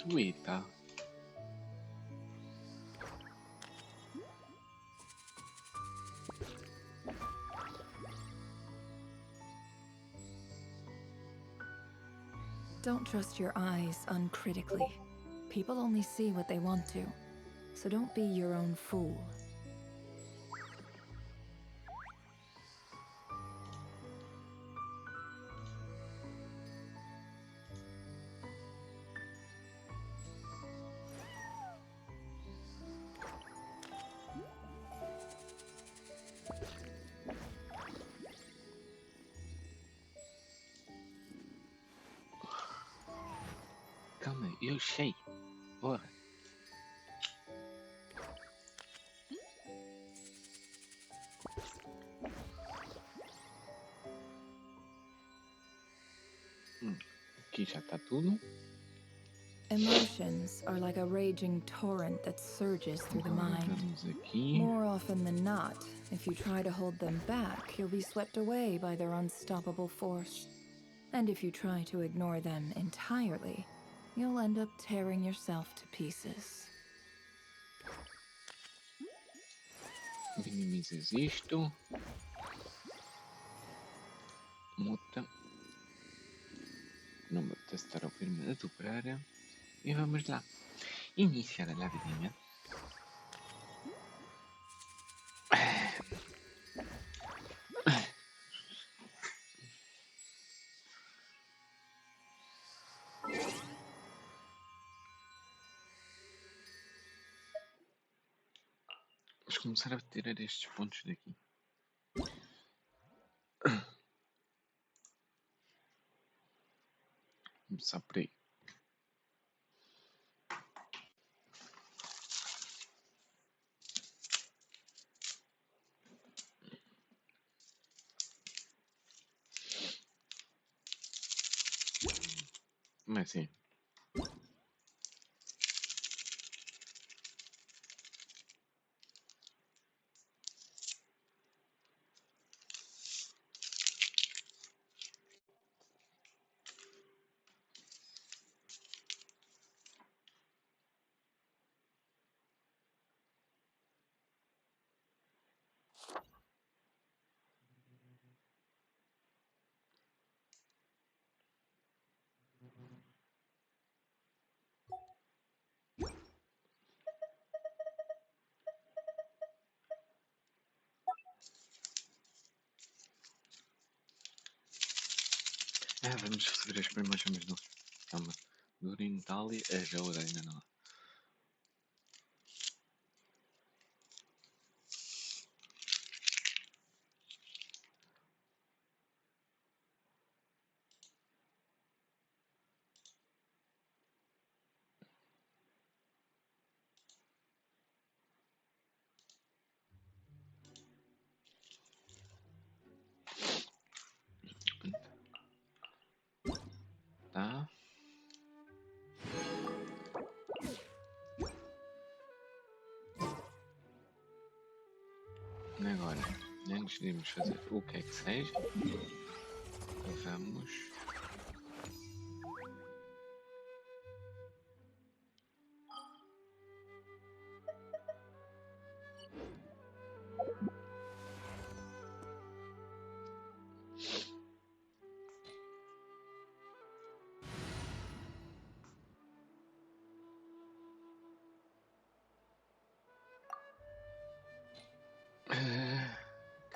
gratuita. Don't trust your eyes uncritically. People only see what they want to, so don't be your own fool. Calma, eu sei. Porra. Aqui já está tudo. Emotions are like a raging torrent that surges through the Agora mind. vamos aqui. More often than not, if you try to hold them back, you'll be swept away by their unstoppable force. And if you try to ignore them entirely, you'll end up tearing yourself to pieces. Minimizas isto. Muta. Não me apetece estar a ouvir-me a dobrar. E vamos lá. Iniciar a lavadinha. Vamos começar a tirar estes pontos daqui. Começar por aí. Mas sim. Vamos receber as primeiras chamas do... Calma. Durin, Tali, ajuda ainda não. Tá. Agora, antes de irmos fazer o que é que seja, vamos...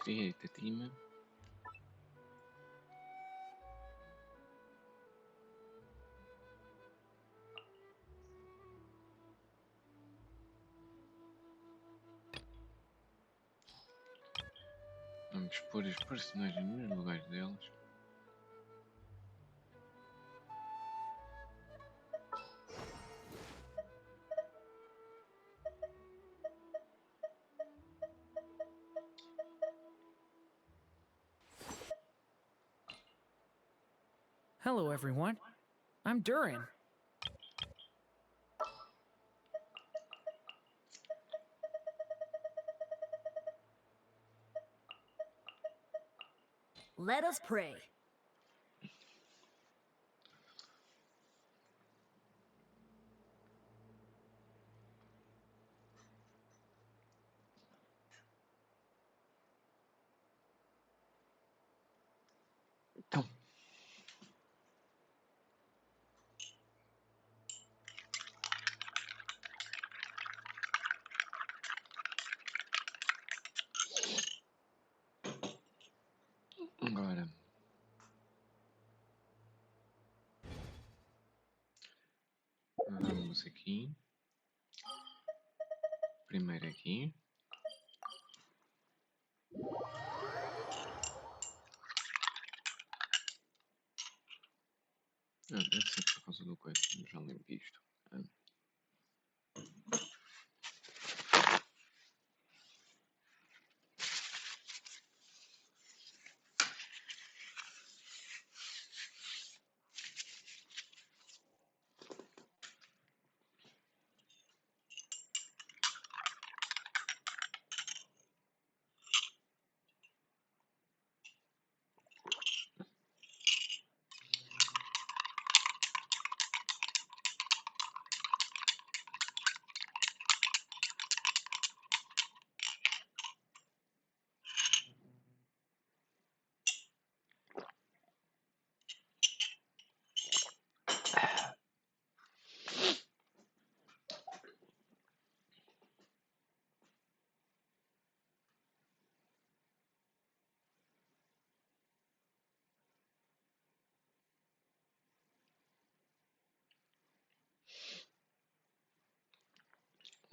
create a team. Vamos pôr os personagens nos lugares deles. Hello, everyone. I'm Durin. Let us pray. Então. Agora. Vamos aqui. Primeiro aqui. Deve ser por causa do coisa. Já lembro isto.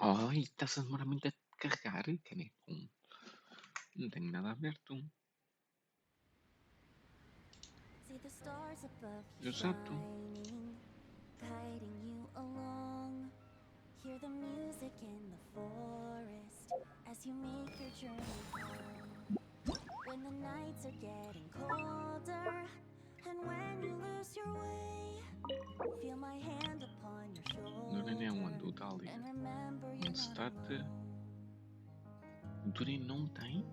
Ai, está-se a demorar muito a carregar, caneco. Não tenho nada aberto. Exato. Guiding you along. Hear the music in the forest as you make your journey home. When the nights are getting colder and when you lose your way, feel my hand upon your shoulder and remember you're not alone. Doreen não tem?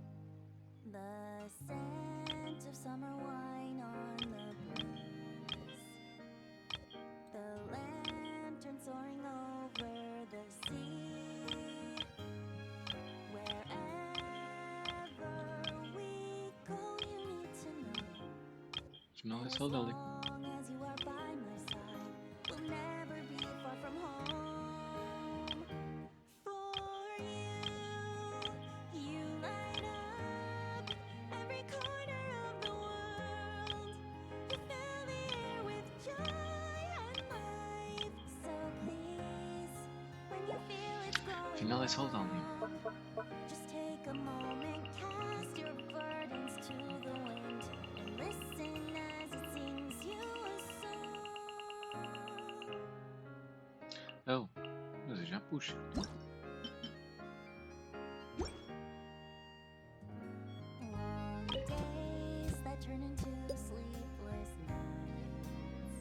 The scent of summer wine on the breeze. The lantern soaring over the sea. Wherever we go, you need to know. Afinal é As só dali. long as you are by my side, we'll never be far from home. For you light up every corner of the world. You fill the air with joy and life. So please, when you feel it's growing Afinal é só dali. just take a moment, cast your burdens to the wind, and listen as it sings you a song. Oh, mas eu já puxo. Long days that turn into sleepless nights.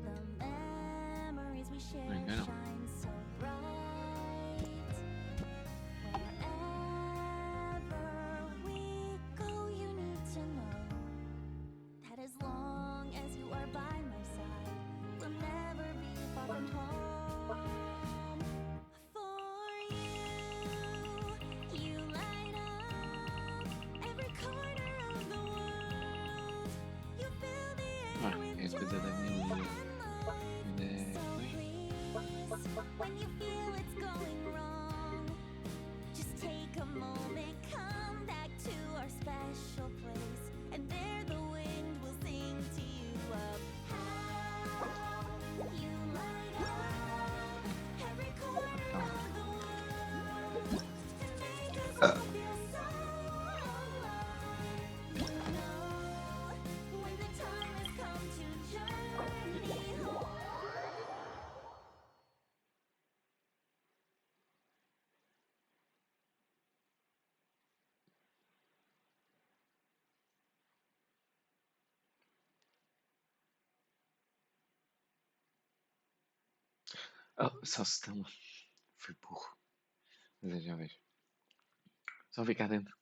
The memories we share Venham. shine so bright. Wherever we go, you need to know that as long as you are by my side, we'll never be far from home. For you light up every corner of the world. You fill the air with É joy coisa da minha and vida. light. So please, when you feel it's going wrong, just take a moment, come back to our special place, and there the wind will sing to you of how you light up every corner of the world and make us all feel so alive. You know, when the time has come to journey home. Oh, só se estão. Fui burro. Mas é, já vejo. Só ficar dentro.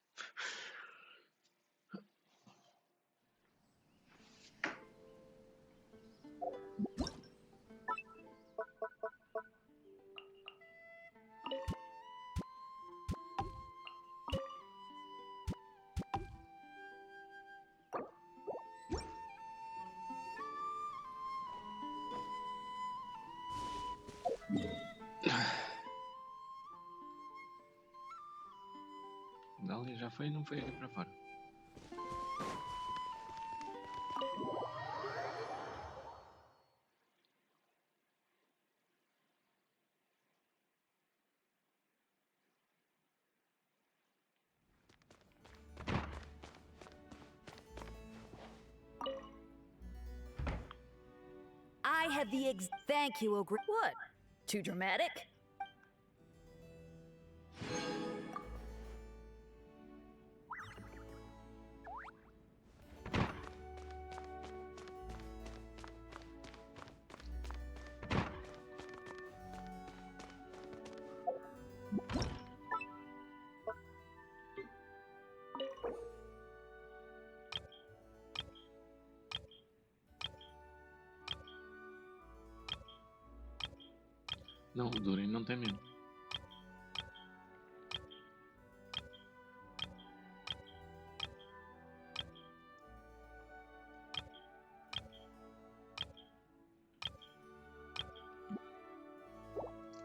ali já foi, não foi ali para fora. I have the thank you, What? Too dramatic? Não, o Durin não tem medo.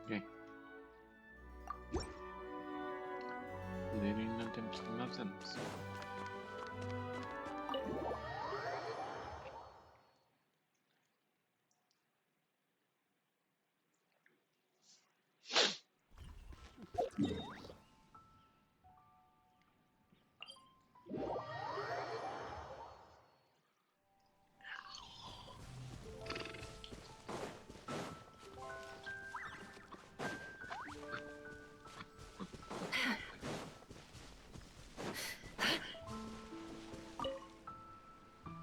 Ok. O Durin não tem personalidade antes.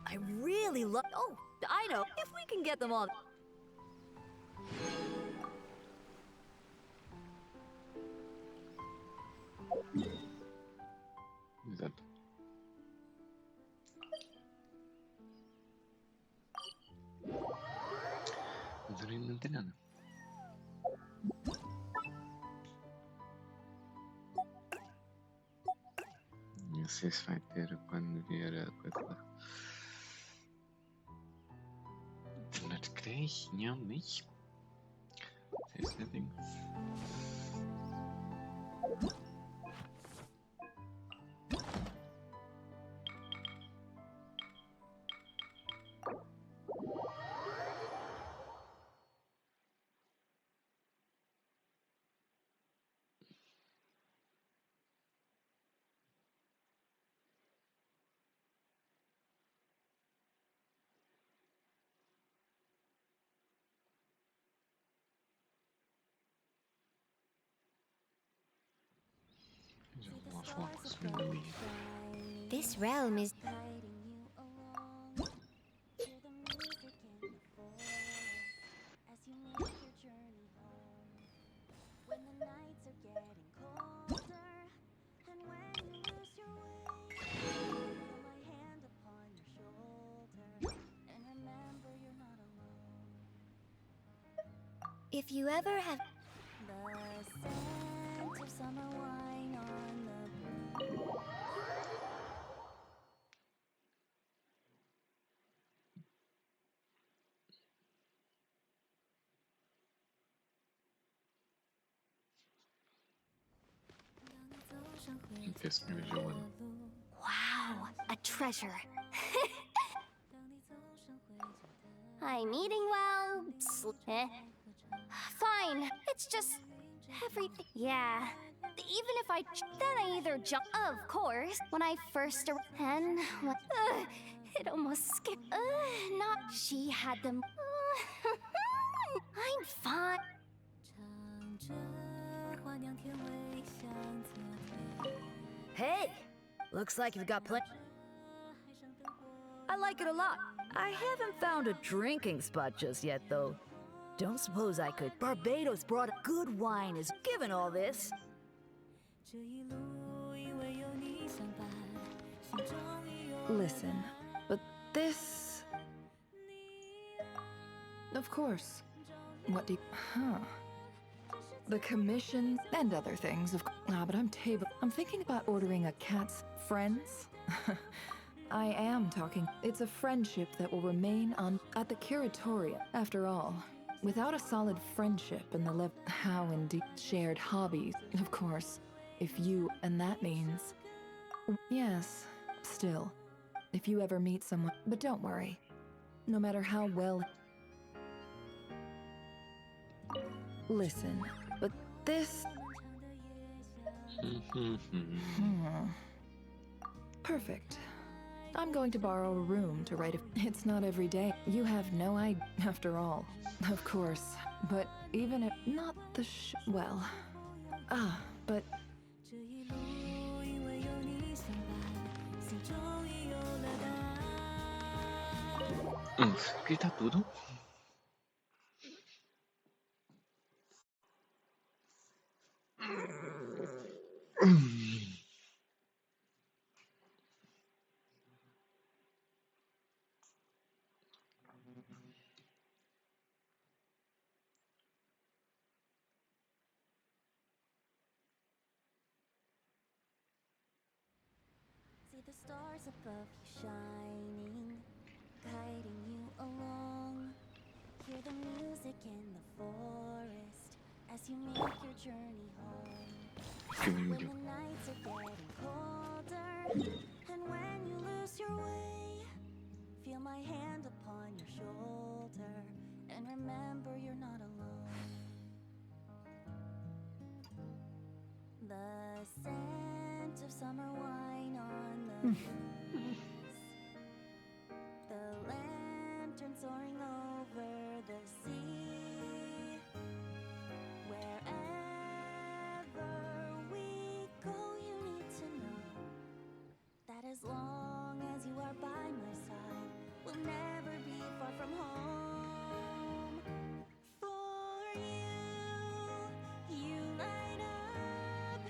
I really love. Oh, I know. If we can get them all. Exato. O Durin não tem nada. Não sei se vai ter quando vier a coisa lá. Nicht gleich, ja nicht. Das ist ein Ding. Já vou lá falar com a segunda amiga. This realm is if you ever have the scent of summer wine on the breeze. Fez que me viu, Wow, a treasure. I'm eating well. Fine. It's just everything. Yeah. Even if then I either jump. Of course. When I first and it almost skipped. Not. She had them. I'm fine. Hey, looks like you've got plenty. I like it a lot. I haven't found a drinking spot just yet, though. Don't suppose I could. Barbados brought a good wine is given all this. Listen, but this... Of course. What do you... Huh. The commissions and other things, of course. Ah, but I'm thinking about ordering a cat's friends. I am talking. It's a friendship that will remain at the curatorium. After all, without a solid friendship and how indeed shared hobbies, of course, if you, and that means Yes, still. If you ever meet someone. But don't worry. No matter how well. Listen, but this. Perfect. I'm going to borrow a room to write. It's not every day. You have no idea, after all. Of course. But even if. Not the well. But. Aqui tá tudo. See the stars above you shining, guiding you along. Hear the music in the forest as you make your journey home. When the nights are getting colder, and when you lose your way, feel my hand upon your shoulder, and remember you're not alone. The scent of summer wine on the breeze, the lantern soaring over the sea. Wherever we go, you need to know that as long as you are by my side, we'll never be far from home. For you light up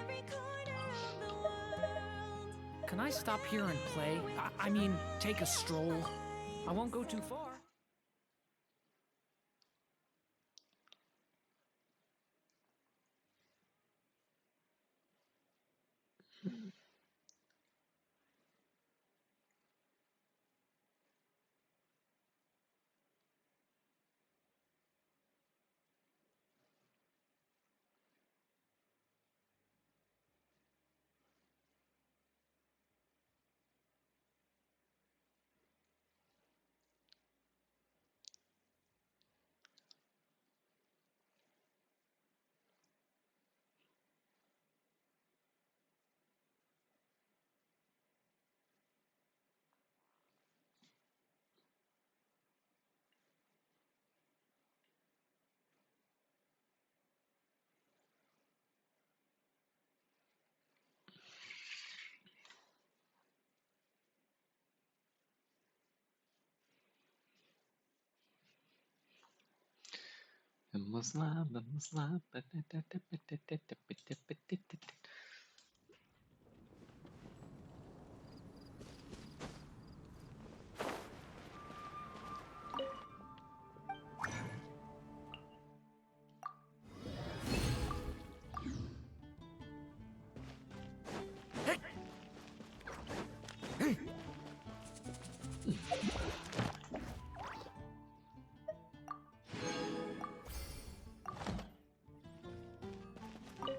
every corner of the world. Can I stop here and play? I mean, take a stroll. I won't go too far. Vamos lá, vamos lá.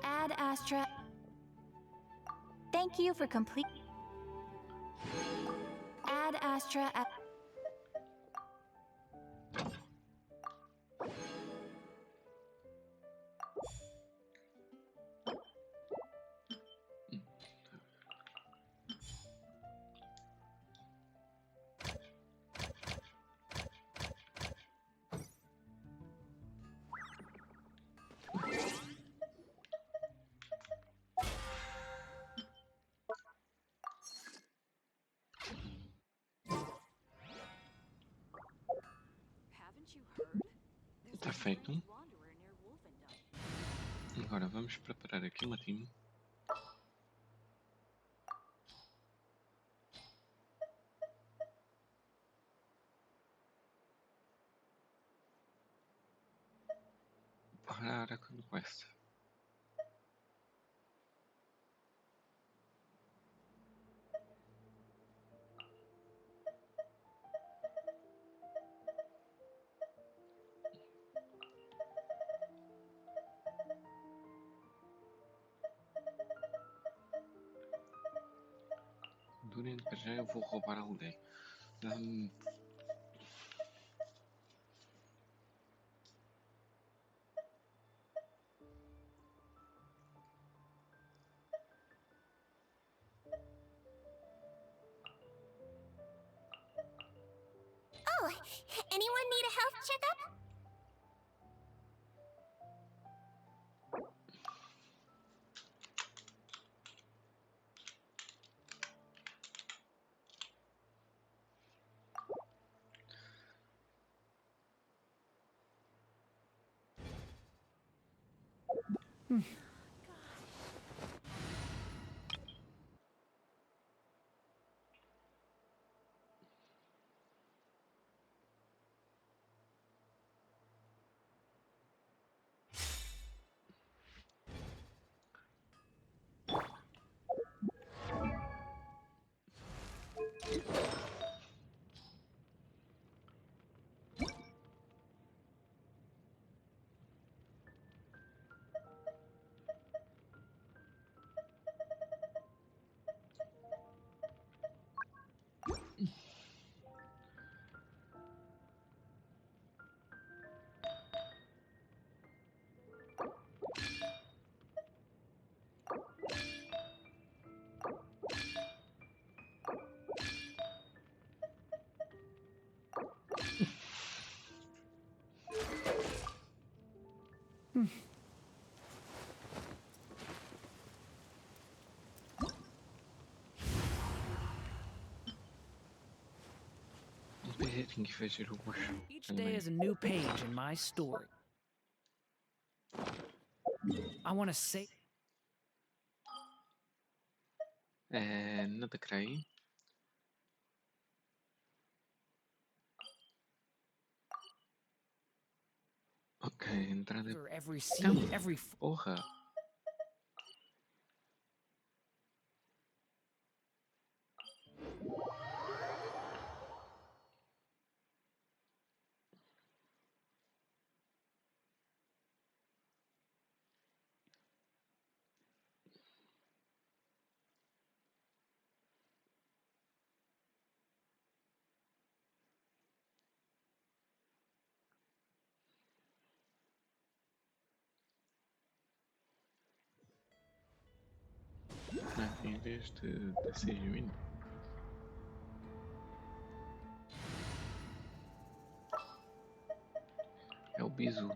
Ad Astra. Thank you for complete. Ad Astra. Está feito. Agora vamos preparar aqui uma team. Para a archon quest. segurem, para já eu vou roubar alguém. Oh, anyone need a health checkup? Tem que fazer o gosto. Each day is a new page in my story. I want to say. Nada creio. Ok, entrada. For every scene, every. Porra! Em vez de ser genuíno. É o bizu.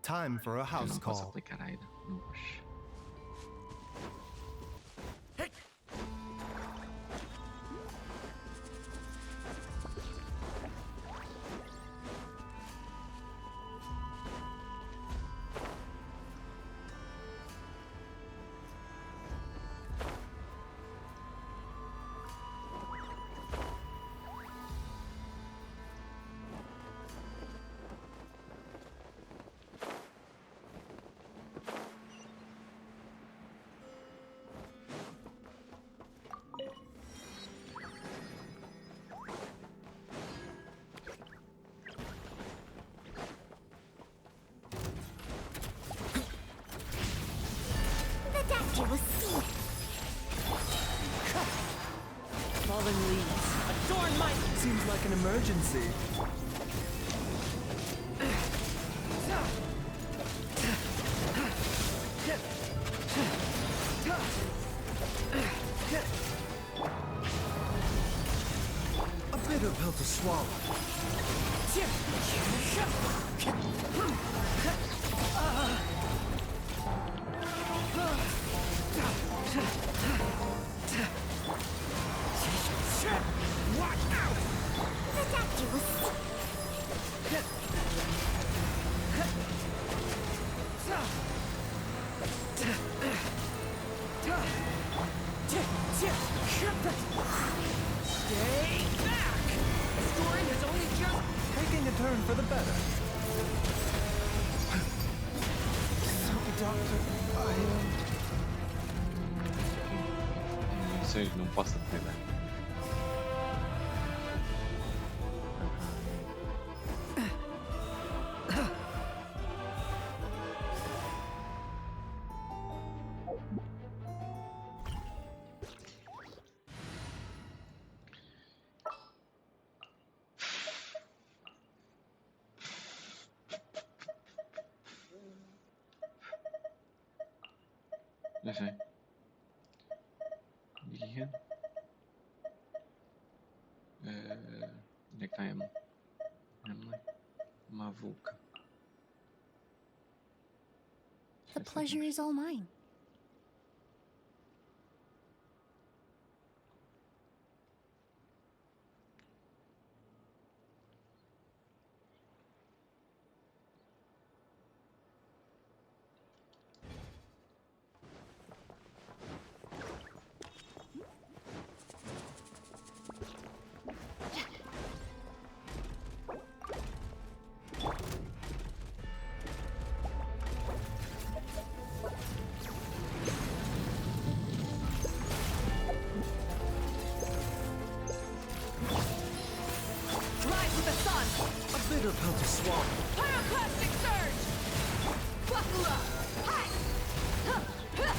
Time for a Eu house não posso call. aplicar ainda. Nos... The doctor will see. Fallen leaves. Adorn my. Seems like an emergency. A bitter pill to swallow. The doctor will see. Stay back! The story has only just. Taking a turn for the better. Sorry, Doctor. Ou seja, não posso aplicar. Já sei. Dia. Onde é que está a Emily? Emily? Mavuca. The pleasure is all mine. Rise with the sun! A bitter pill to swallow. Pyroclastic surge! Buckle up! Hi! Huh! Huh!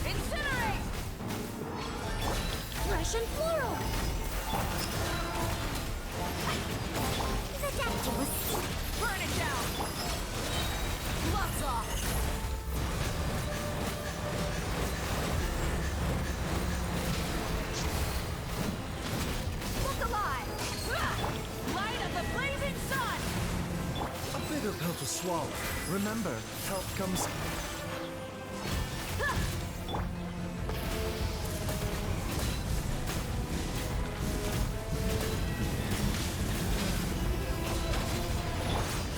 Incinerate! Russian floral. Ridiculous. Burn it down! Gloves off! Look alive! Ah! Light of the blazing sun! A bitter pill to swallow. Remember, help comes.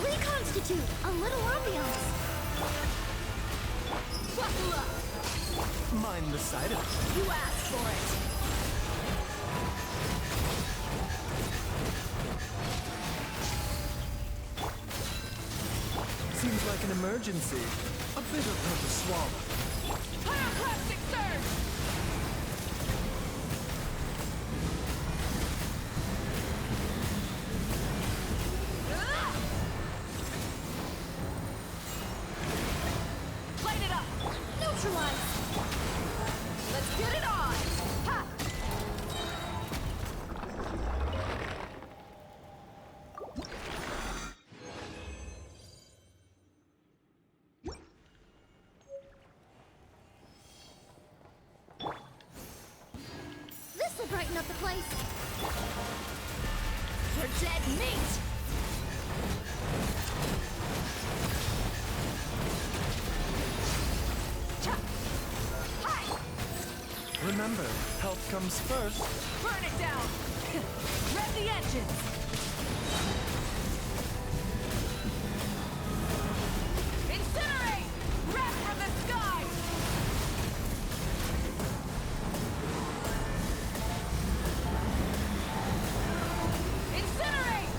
Reconstitute. A little ambiance. Buckle up! Mind the side effects. You asked for it! Seems like an emergency. A bitter pill to swallow. Pyroclastic surge! Ah! Light it up! Neutralize. Let's get it on! Ha! This will brighten up the place. You're dead meat! Cha! Hi! Remember, health comes first. Burn it down! Rev the engines! Incinerate! Wrath from the sky! Incinerate!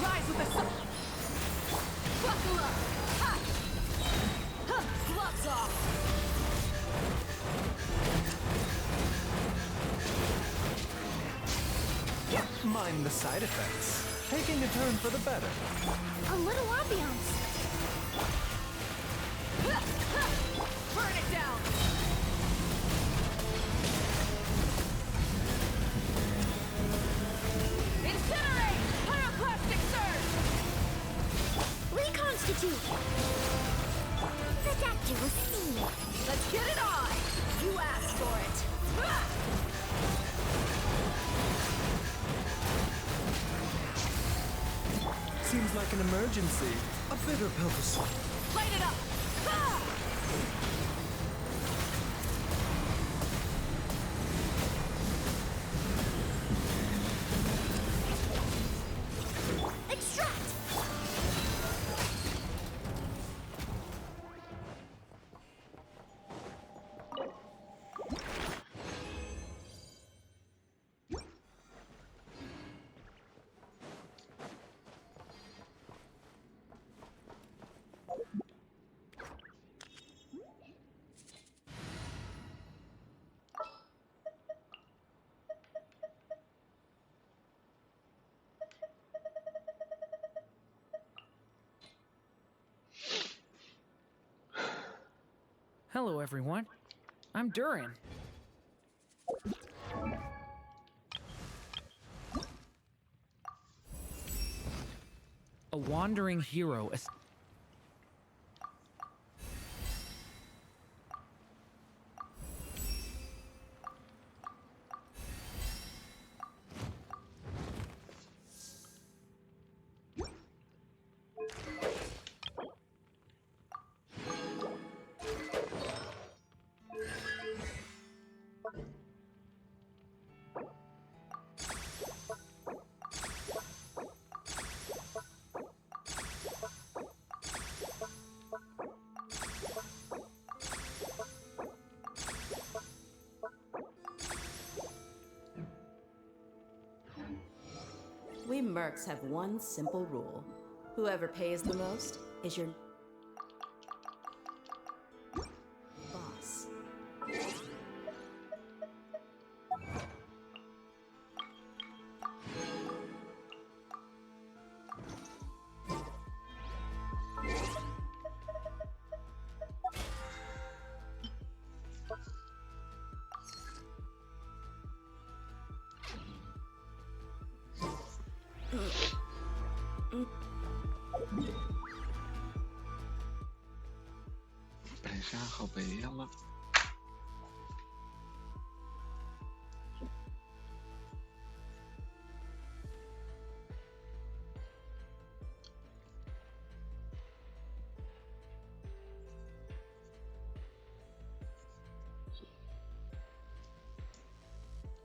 Rise with the sun! Buckle up! Ha! Huh. Gloves off! Mind the side effects. Taking a turn for the better. A little ambiance. Burn it down! Incinerate! Pyroclastic surge! Reconstitute. Ridiculous scene. Let's get it on! You asked for it! Seems like an emergency. A bitter pill to swallow. Light it up! Ah! Extract. Hello, everyone. I'm Durin. A wandering hero. We mercs have one simple rule. Whoever pays the most is your boss. Para já roubei ela.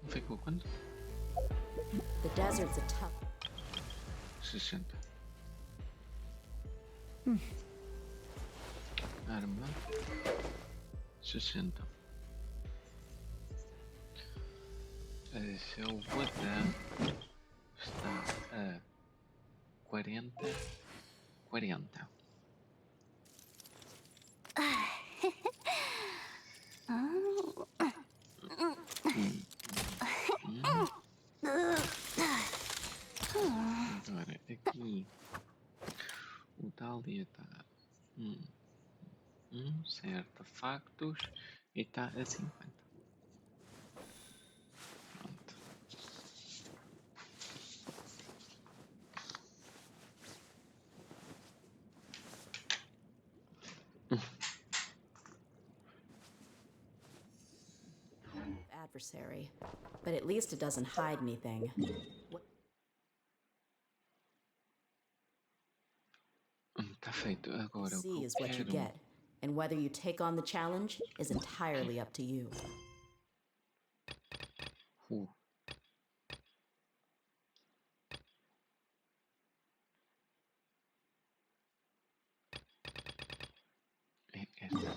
Ficou quanto? The desert's a tough. 60. Arma 60. Seu botão está a 40. Agora aqui o Dália está certo, factos, e está a 50. Pronto. Adversary, but at least it doesn't hide anything. Tá feito. Agora o que See eu is what you quero get, and whether you take on the challenge is entirely up to you. é esta.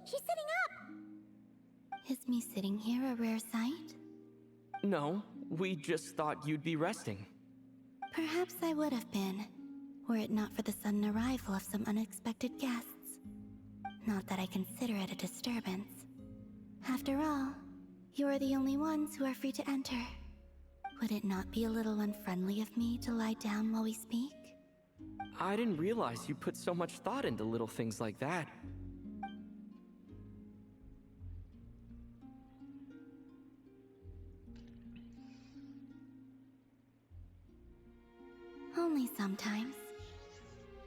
She's sitting up! Is me sitting here a rare sight? No, we just thought you'd be resting. Perhaps I would have been, were it not for the sudden arrival of some unexpected guests. Not that I consider it a disturbance. After all, you are the only ones who are free to enter. Would it not be a little unfriendly of me to lie down while we speak? I didn't realize you put so much thought into little things like that. Only sometimes.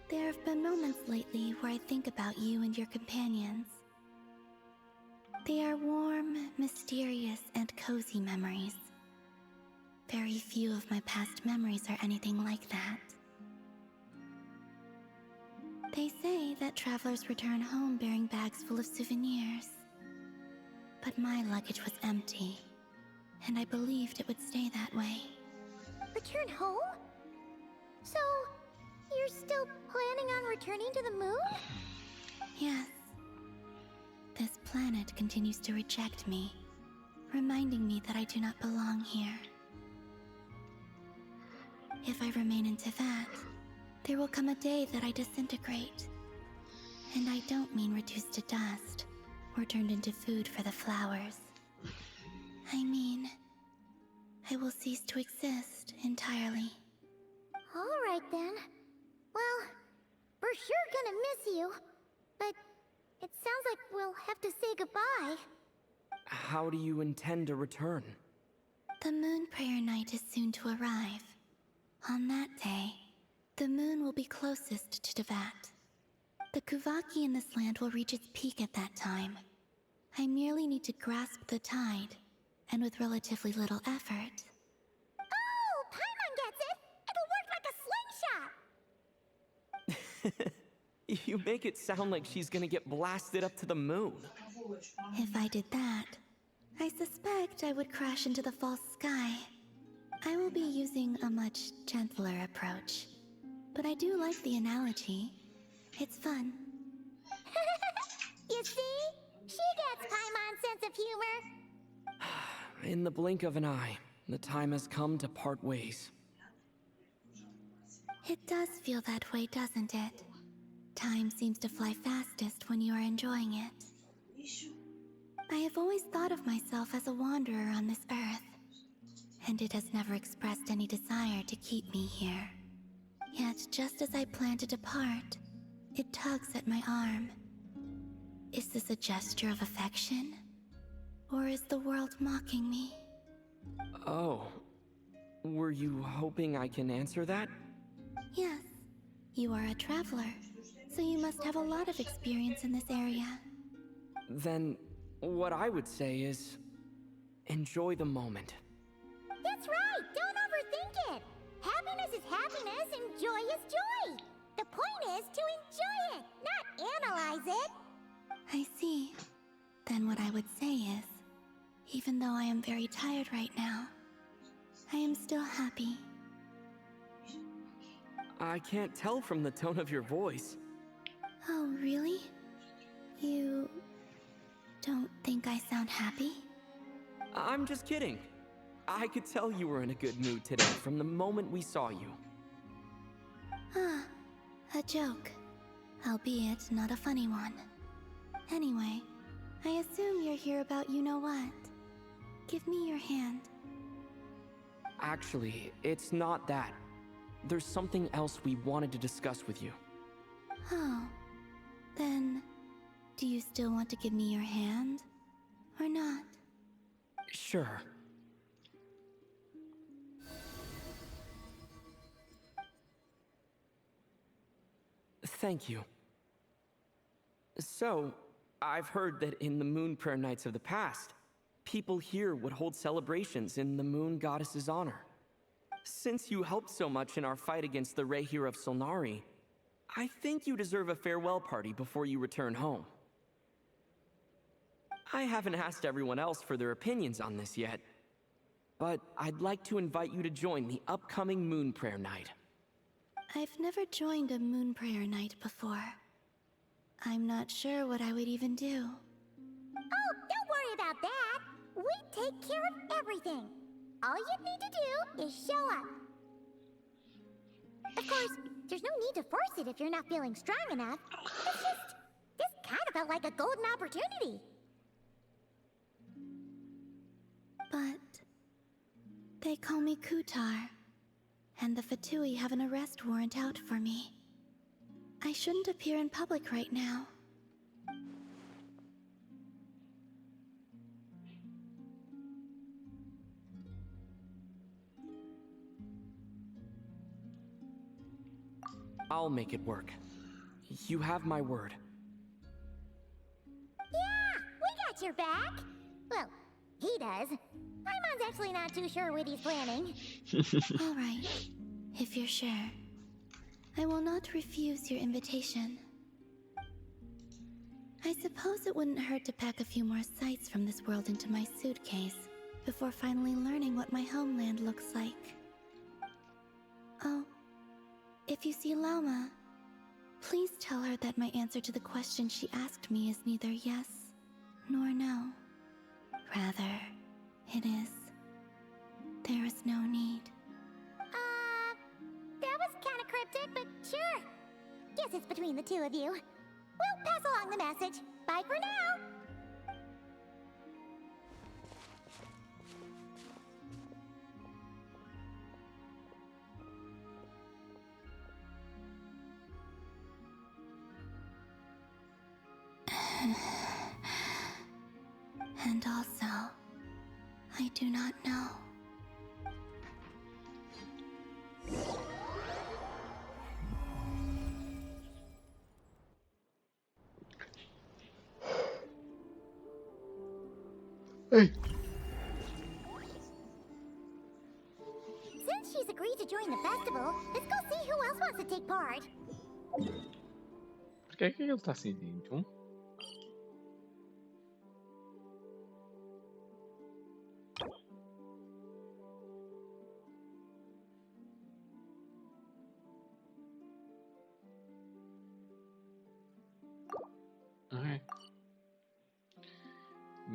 There have been moments lately where I think about you and your companions. They are warm, mysterious, and cozy memories. Very few of my past memories are anything like that. They say that travelers return home bearing bags full of souvenirs. But my luggage was empty, and I believed it would stay that way. Return home? So, you're still planning on returning to the moon? Yes. This planet continues to reject me, reminding me that I do not belong here. If I remain in Teyvat, there will come a day that I disintegrate. And I don't mean reduced to dust, or turned into food for the flowers. I mean, I will cease to exist entirely. Alright then. Well, we're sure gonna miss you, but it sounds like we'll have to say goodbye. How do you intend to return? The moon prayer night is soon to arrive. On that day, the moon will be closest to Teyvat. The Kuvaki in this land will reach its peak at that time. I merely need to grasp the tide, and with relatively little effort. Oh, Paimon gets it! It'll work like a slingshot! You make it sound like she's gonna get blasted up to the moon. If I did that, I suspect I would crash into the false sky. I will be using a much gentler approach. But I do like the analogy. It's fun. You see? She gets Paimon's sense of humor. In the blink of an eye, the time has come to part ways. It does feel that way, doesn't it? Time seems to fly fastest when you are enjoying it. I have always thought of myself as a wanderer on this earth, and it has never expressed any desire to keep me here. Yet, just as I plan to depart, it tugs at my arm. Is this a gesture of affection? Or is the world mocking me? Oh. Were you hoping I can answer that? Yes. You are a traveler, so you must have a lot of experience in this area. Then, what I would say is, enjoy the moment. That's right! Don't overthink it! Happiness is happiness and joy is joy! The point is to enjoy it, not analyze it! I see. Then what I would say is, even though I am very tired right now, I am still happy. I can't tell from the tone of your voice. Oh, really? You don't think I sound happy? I'm just kidding. I could tell you were in a good mood today from the moment we saw you. Ah, a joke. Albeit not a funny one. Anyway, I assume you're here about you-know-what. Give me your hand. Actually, it's not that. There's something else we wanted to discuss with you. Oh. Then, do you still want to give me your hand? Or not? Sure. Thank you. So, I've heard that in the moon prayer nights of the past, people here would hold celebrations in the moon goddess's honor. Since you helped so much in our fight against the Rehir of Solnari, I think you deserve a farewell party before you return home. I haven't asked everyone else for their opinions on this yet, but I'd like to invite you to join the upcoming moon prayer night. I've never joined a moon prayer night before. I'm not sure what I would even do. Oh, don't worry about that! We take care of everything! All you need to do is show up. Of course, there's no need to force it if you're not feeling strong enough. It's just, this kind of felt like a golden opportunity. But they call me Kutar, and the Fatui have an arrest warrant out for me. I shouldn't appear in public right now. I'll make it work. You have my word. Yeah, we got your back. Well, he does. Paimon's actually not too sure what he's planning. All right, if you're sure. I will not refuse your invitation. I suppose it wouldn't hurt to pack a few more sights from this world into my suitcase before finally learning what my homeland looks like. Oh, if you see Lauma, please tell her that my answer to the question she asked me is neither yes nor no. Rather, it is, there is no need. That was kinda cryptic, but sure. Guess it's between the two of you. We'll pass along the message. Bye for now! And also, I do not know. Hey. Since she's agreed to join the festival, let's go see who else wants to take part. Por que ele tá assim dentro? Alright.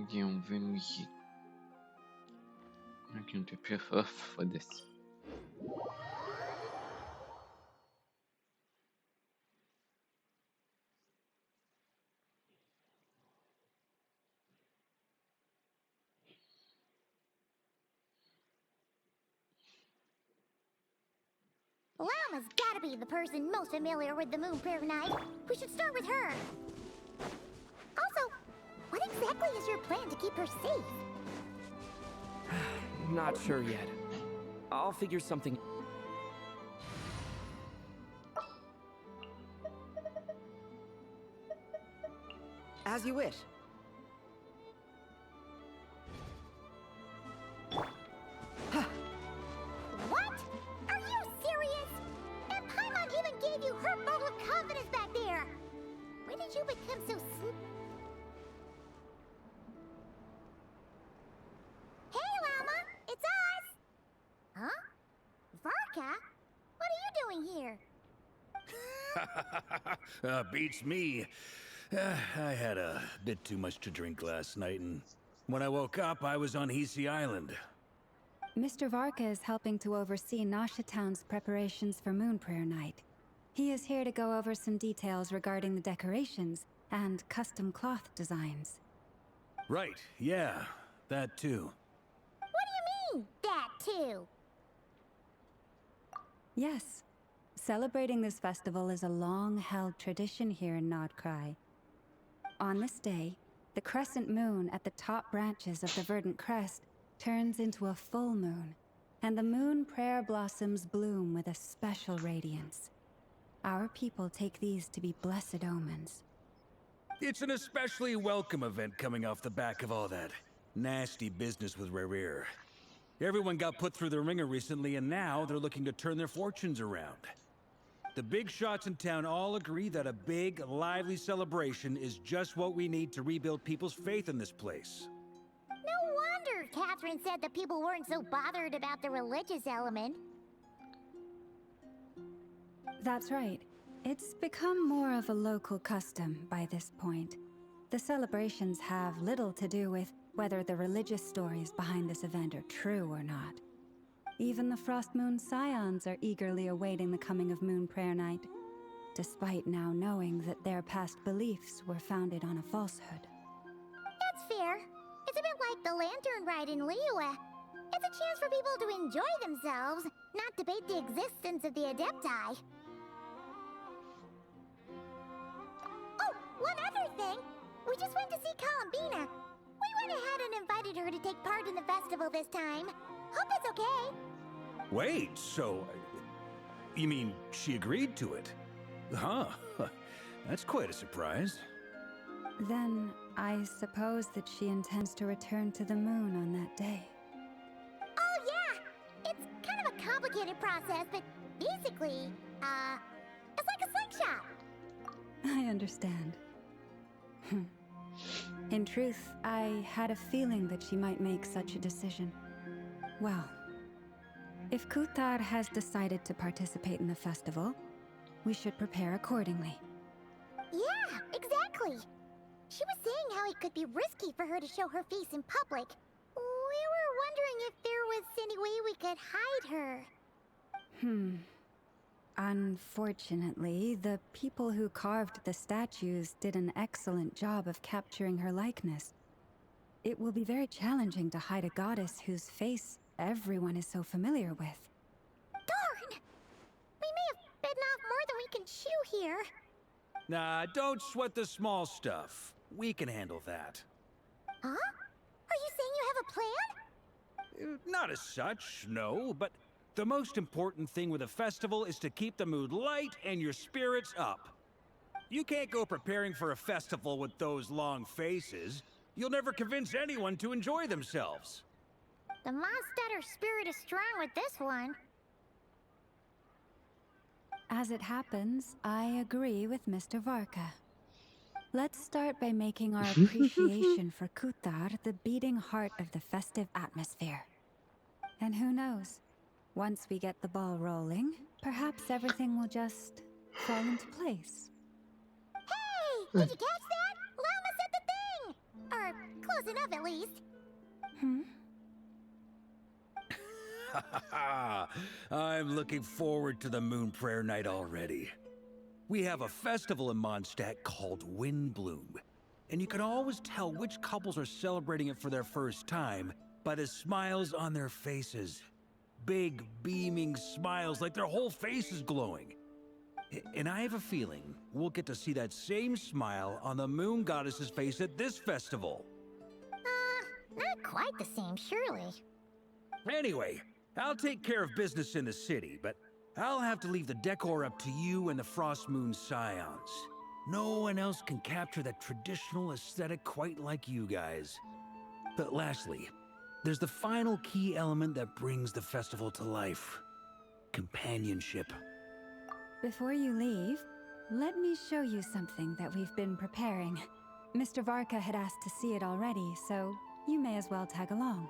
Venham, vamos ir. Aqui não tem perfil. Foda-se. Lauma's gotta be the person most familiar with the Moon Prayer Night. We should start with her. Also, what exactly is your plan to keep her safe? Not sure yet. I'll figure something. As you wish. What? Are you serious? And Paimon even gave you her vote of confidence back there. When did you become so Hey, Lauma! It's us! Huh? Varka? What are you doing here? Beats me. I had a bit too much to drink last night, and when I woke up, I was on Hisi Island. Mr. Varka is helping to oversee Nasha Town's preparations for Moon Prayer Night. He is here to go over some details regarding the decorations and custom cloth designs. Right, yeah, that too. What do you mean, that too? Yes. Celebrating this festival is a long-held tradition here in Nodcry. On this day, the crescent moon at the top branches of the verdant crest turns into a full moon, and the moon prayer blossoms bloom with a special radiance. Our people take these to be blessed omens. It's an especially welcome event coming off the back of all that nasty business with Rare. Everyone got put through the ringer recently, and now they're looking to turn their fortunes around. The big shots in town all agree that a big, lively celebration is just what we need to rebuild people's faith in this place. No wonder Catherine said that people weren't so bothered about the religious element. That's right. It's become more of a local custom by this point. The celebrations have little to do with whether the religious stories behind this event are true or not. Even the Frost Moon Scions are eagerly awaiting the coming of Moon Prayer Night, despite now knowing that their past beliefs were founded on a falsehood. That's fair. It's a bit like the Lantern Ride in Liyue. It's a chance for people to enjoy themselves, not debate the existence of the Adepti. Oh, one other thing. We just went to see Columbina. We went ahead and invited her to take part in the festival this time. Hope it's okay. Wait, so... you mean she agreed to it? Huh. That's quite a surprise. Then, I suppose that she intends to return to the moon on that day. Oh, yeah! It's kind of a complicated process, but basically, it's like a slingshot. I understand. In truth, I had a feeling that she might make such a decision. Well, if Kutar has decided to participate in the festival, we should prepare accordingly. Yeah, exactly. She was saying how it could be risky for her to show her face in public. We were wondering if there was any way we could hide her. Unfortunately, the people who carved the statues did an excellent job of capturing her likeness. It will be very challenging to hide a goddess whose face everyone is so familiar with. Darn! We may have bitten off more than we can chew here. Nah, don't sweat the small stuff. We can handle that. Huh? Are you saying you have a plan? Not as such, no, but the most important thing with a festival is to keep the mood light and your spirits up. You can't go preparing for a festival with those long faces. You'll never convince anyone to enjoy themselves. The monster spirit is strong with this one. As it happens, I agree with Mr. Varka. Let's start by making our appreciation for Kutar the beating heart of the festive atmosphere. And who knows? Once we get the ball rolling, perhaps everything will just fall into place. Hey! Did you catch that? Llama said the thing! Or close enough at least. I'm looking forward to the Moon Prayer Night already. We have a festival in Mondstadt called Windbloom, and you can always tell which couples are celebrating it for their first time by the smiles on their faces. Big, beaming smiles like their whole face is glowing. And I have a feeling we'll get to see that same smile on the Moon Goddess's face at this festival. Not quite the same, surely. Anyway, I'll take care of business in the city, but I'll have to leave the decor up to you and the Frost Moon Scions. No one else can capture that traditional aesthetic quite like you guys. But lastly, there's the final key element that brings the festival to life. Companionship. Before you leave, let me show you something that we've been preparing. Mr. Varka had asked to see it already, so you may as well tag along.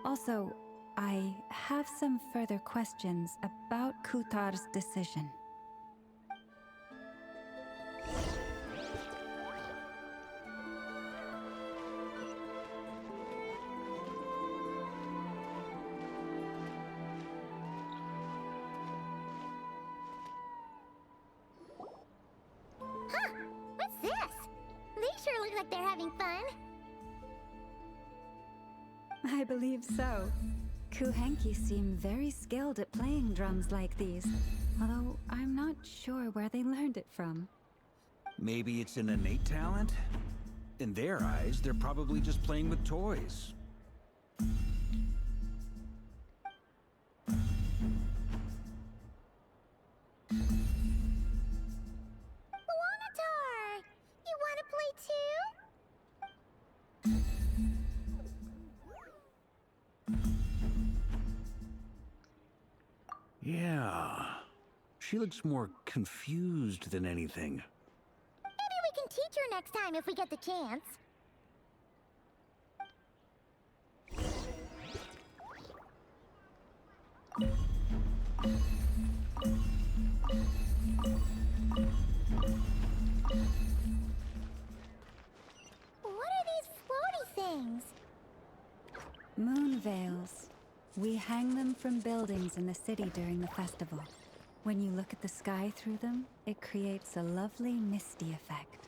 Also, I have some further questions about Kutar's decision. Huh? What's this? They sure look like they're having fun. I believe so. Kuhenki seem very skilled at playing drums like these, although I'm not sure where they learned it from. Maybe it's an innate talent? In their eyes, they're probably just playing with toys. Wanatar! You want to play too? Yeah. She looks more confused than anything. Maybe we can teach her next time if we get the chance. What are these floaty things? Moon veils. We hang them from buildings in the city during the festival. When you look at the sky through them, it creates a lovely misty effect.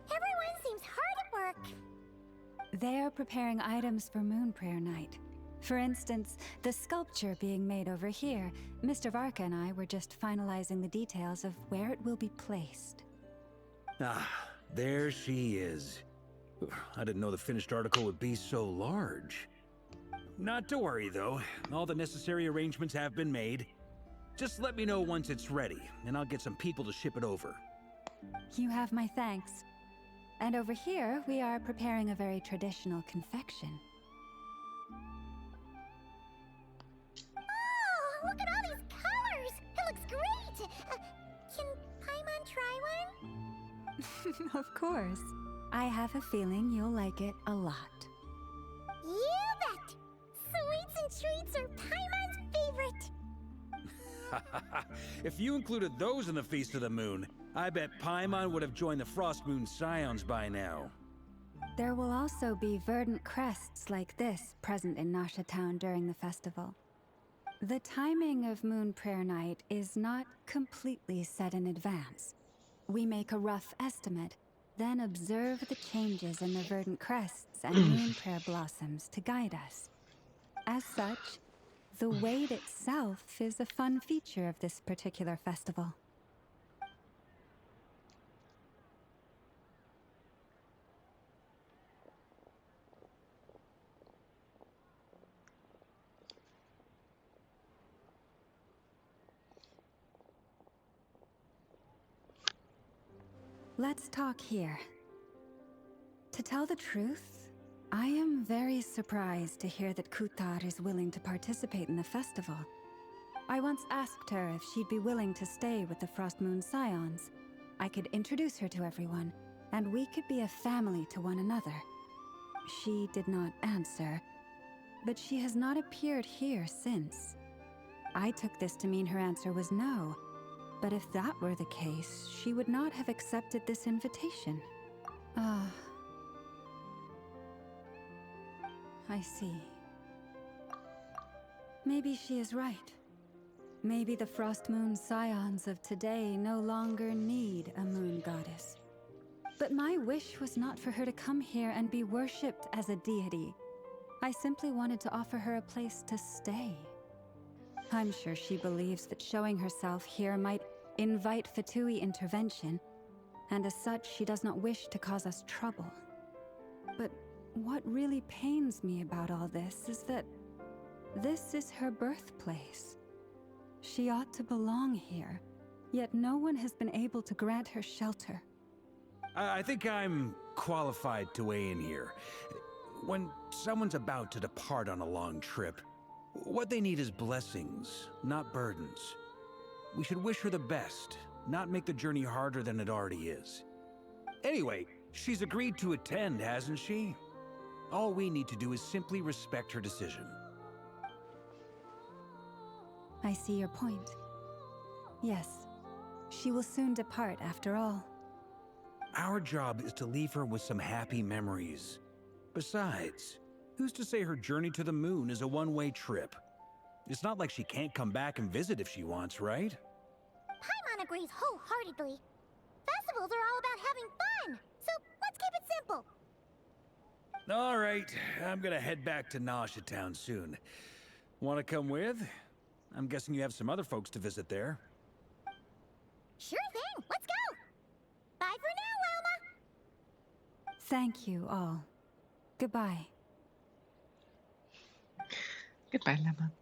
Everyone seems hard at work. They are preparing items for Moon Prayer Night. For instance, the sculpture being made over here, Mr. Varka and I were just finalizing the details of where it will be placed. Ah, there she is. I didn't know the finished article would be so large. Not to worry, though. All the necessary arrangements have been made. Just let me know once it's ready, and I'll get some people to ship it over. You have my thanks. And over here, we are preparing a very traditional confection. look at all these colors! It looks great! Can Paimon try one? Of course. I have a feeling you'll like it a lot. You bet! Sweets and treats are Paimon's favorite! If you included those in the Feast of the Moon, I bet Paimon would have joined the Frost Moon Scions by now. There will also be verdant crests like this present in Nasha Town during the festival. The timing of Moon Prayer Night is not completely set in advance. We make a rough estimate, then observe the changes in the verdant crests and moon prayer blossoms to guide us. As such, the wait itself is a fun feature of this particular festival. Let's talk here. To tell the truth, I am very surprised to hear that Kutar is willing to participate in the festival. I once asked her if she'd be willing to stay with the Frost Moon Scions. I could introduce her to everyone, and we could be a family to one another. She did not answer, but she has not appeared here since. I took this to mean her answer was no. But if that were the case, she would not have accepted this invitation. I see. Maybe she is right. Maybe the Frost Moon Scions of today no longer need a moon goddess. But my wish was not for her to come here and be worshipped as a deity. I simply wanted to offer her a place to stay. I'm sure she believes that showing herself here might invite Fatui intervention, and as such, she does not wish to cause us trouble. But what really pains me about all this is that this is her birthplace. She ought to belong here, yet no one has been able to grant her shelter. I think I'm qualified to weigh in here. When someone's about to depart on a long trip, what they need is blessings, not burdens. We should wish her the best, not make the journey harder than it already is. Anyway, she's agreed to attend, hasn't she? All we need to do is simply respect her decision. I see your point. Yes, she will soon depart after all. Our job is to leave her with some happy memories. Besides, who's to say her journey to the moon is a one-way trip? It's not like she can't come back and visit if she wants, right? Paimon agrees wholeheartedly. Festivals are all about having fun, so let's keep it simple. All right, I'm gonna head back to Nasha Town soon. Want to come with? I'm guessing you have some other folks to visit there. Sure thing, let's go! Bye for now, Wilma! Thank you all. Goodbye. Goodbye, Llama.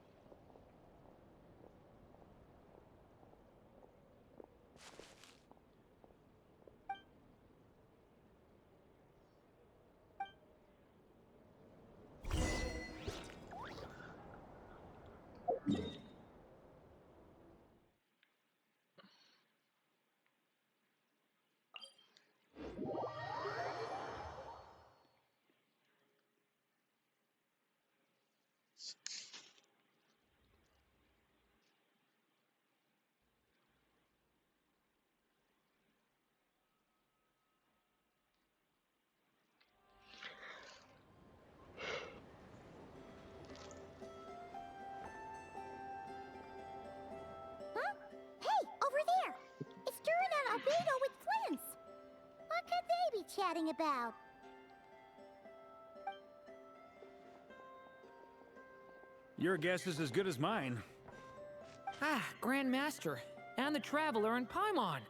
Huh? Hey, over there! It's Duran and Albedo with Flints! What could they be chatting about? Your guess is as good as mine. Ah, Grand Master, and the Traveler and Paimon.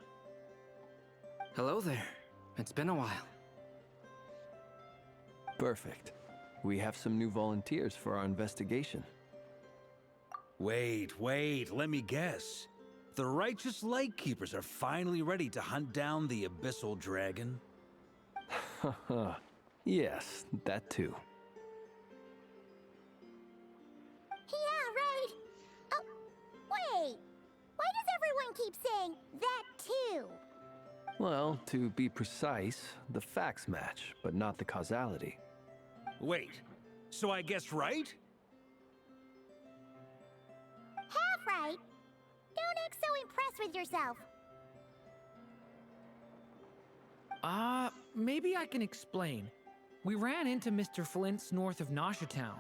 Hello there. It's been a while. Perfect. We have some new volunteers for our investigation. Wait, let me guess. The righteous Lightkeepers are finally ready to hunt down the Abyssal Dragon? Haha. Yes, that too. Yeah, right. Oh, everyone keeps saying that too. Well, to be precise, the facts match, but not the causality. Wait, so I guessed right? Half right. Don't act so impressed with yourself. Maybe I can explain. We ran into Mr. Flint's north of Town.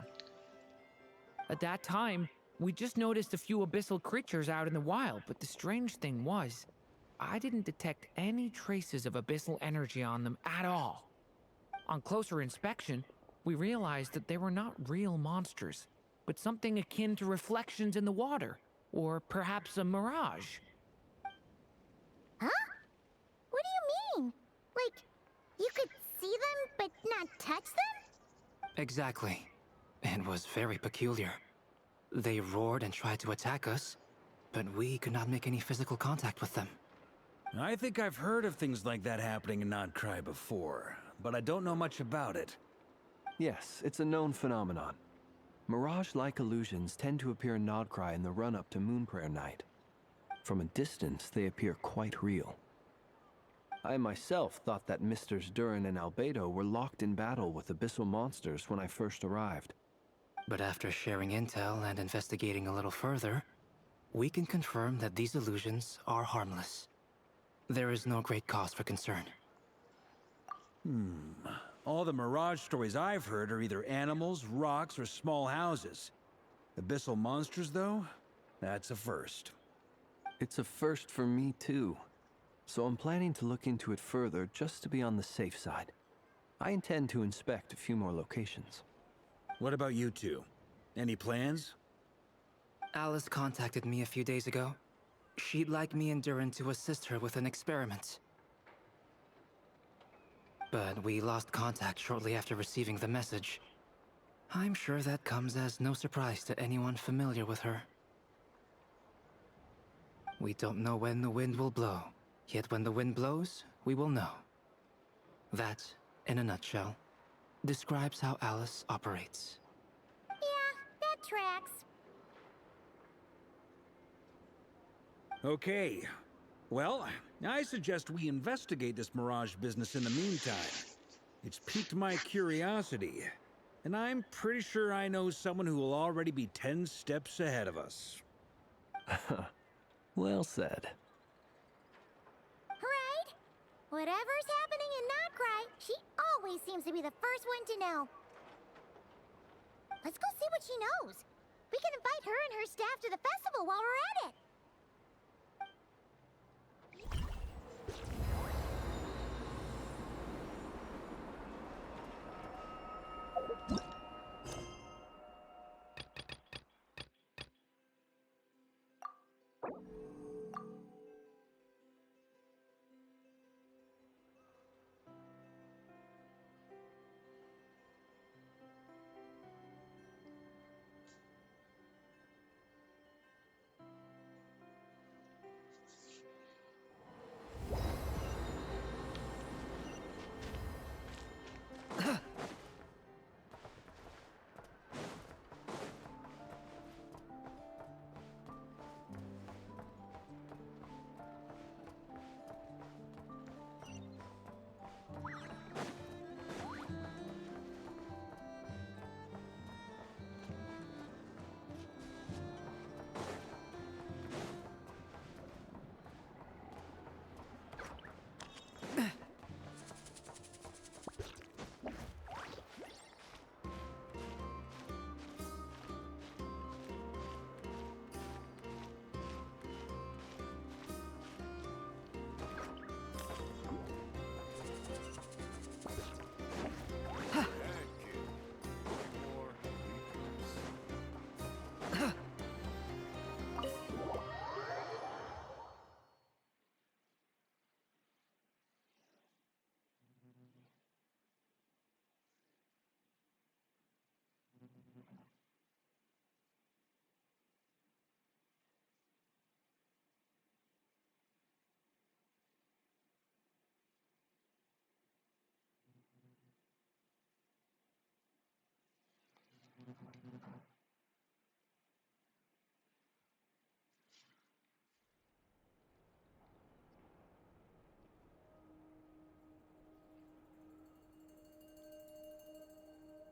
At that time, we just noticed a few abyssal creatures out in the wild, but the strange thing was, I didn't detect any traces of abyssal energy on them at all. On closer inspection, we realized that they were not real monsters, but something akin to reflections in the water, or perhaps a mirage. Huh? What do you mean? Like, you could see them but not touch them? Exactly. It was very peculiar. They roared and tried to attack us, but we could not make any physical contact with them. I think I've heard of things like that happening in Nodcry before, but I don't know much about it. Yes, it's a known phenomenon. Mirage-like illusions tend to appear in Nodcry in the run-up to Moonprayer Night. From a distance, they appear quite real. I myself thought that Misters Durin and Albedo were locked in battle with abyssal monsters when I first arrived. But after sharing intel and investigating a little further, we can confirm that these illusions are harmless. There is no great cause for concern. All the Mirage stories I've heard are either animals, rocks, or small houses. Abyssal monsters, though? That's a first. It's a first for me, too. So I'm planning to look into it further just to be on the safe side. I intend to inspect a few more locations. What about you two? Any plans? Alice contacted me a few days ago. She'd like me and Durin to assist her with an experiment. But we lost contact shortly after receiving the message. I'm sure that comes as no surprise to anyone familiar with her. We don't know when the wind will blow, yet when the wind blows, we will know. That, in a nutshell, describes how Alice operates. Yeah, that tracks. Okay. Well, I suggest we investigate this Mirage business in the meantime. It's piqued my curiosity, and I'm pretty sure I know someone who will already be 10 steps ahead of us. Well said. Right? Whatever's happening in Nodcry, she always seems to be the first one to know. Let's go see what she knows. We can invite her and her staff to the festival while we're at it.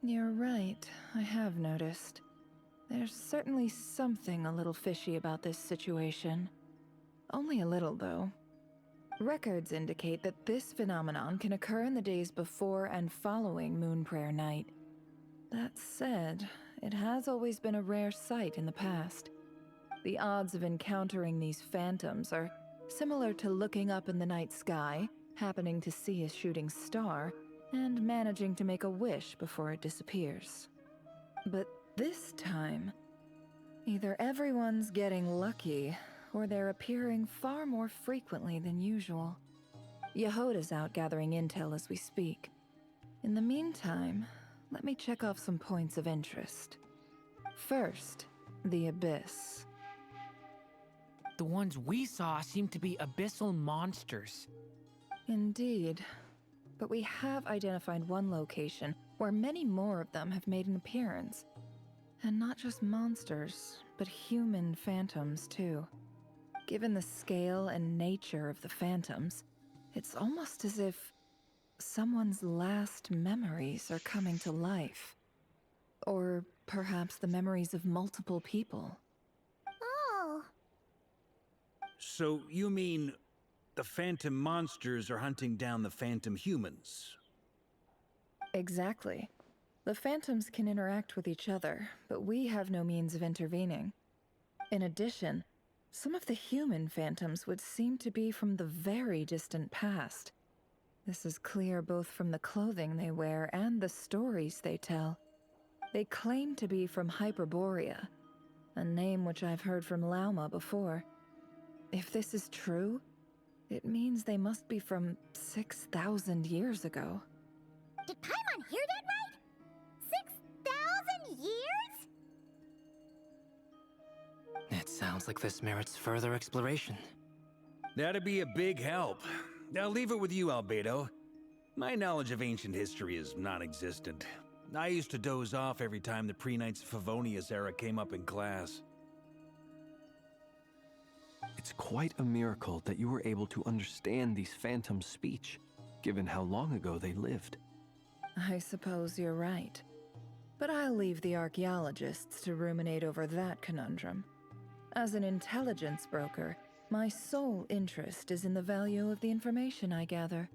You're right, I have noticed. There's certainly something a little fishy about this situation. Only a little, though. Records indicate that this phenomenon can occur in the days before and following Moon Prayer Night. That said, it has always been a rare sight in the past. The odds of encountering these phantoms are similar to looking up in the night sky, happening to see a shooting star, and managing to make a wish before it disappears. But this time, either everyone's getting lucky, or they're appearing far more frequently than usual. Yehoda's out gathering intel as we speak. In the meantime, let me check off some points of interest. First, the Abyss. The ones we saw seem to be abyssal monsters. Indeed. But we have identified one location where many more of them have made an appearance. And not just monsters, but human phantoms too. Given the scale and nature of the phantoms, it's almost as if someone's last memories are coming to life. Or perhaps the memories of multiple people. Oh. So you mean the phantom monsters are hunting down the phantom humans? Exactly. The phantoms can interact with each other, but we have no means of intervening. In addition, some of the human phantoms would seem to be from the very distant past. This is clear both from the clothing they wear and the stories they tell. They claim to be from Hyperborea, a name which I've heard from Lauma before. If this is true, it means they must be from 6,000 years ago. Did Paimon hear that right? 6,000 years? It sounds like this merits further exploration. That'd be a big help. I'll leave it with you, Albedo. My knowledge of ancient history is non-existent. I used to doze off every time the pre-Knights of Favonius era came up in class. It's quite a miracle that you were able to understand these phantoms' speech, given how long ago they lived. I suppose you're right. But I'll leave the archaeologists to ruminate over that conundrum. As an intelligence broker, my sole interest is in the value of the information I gather.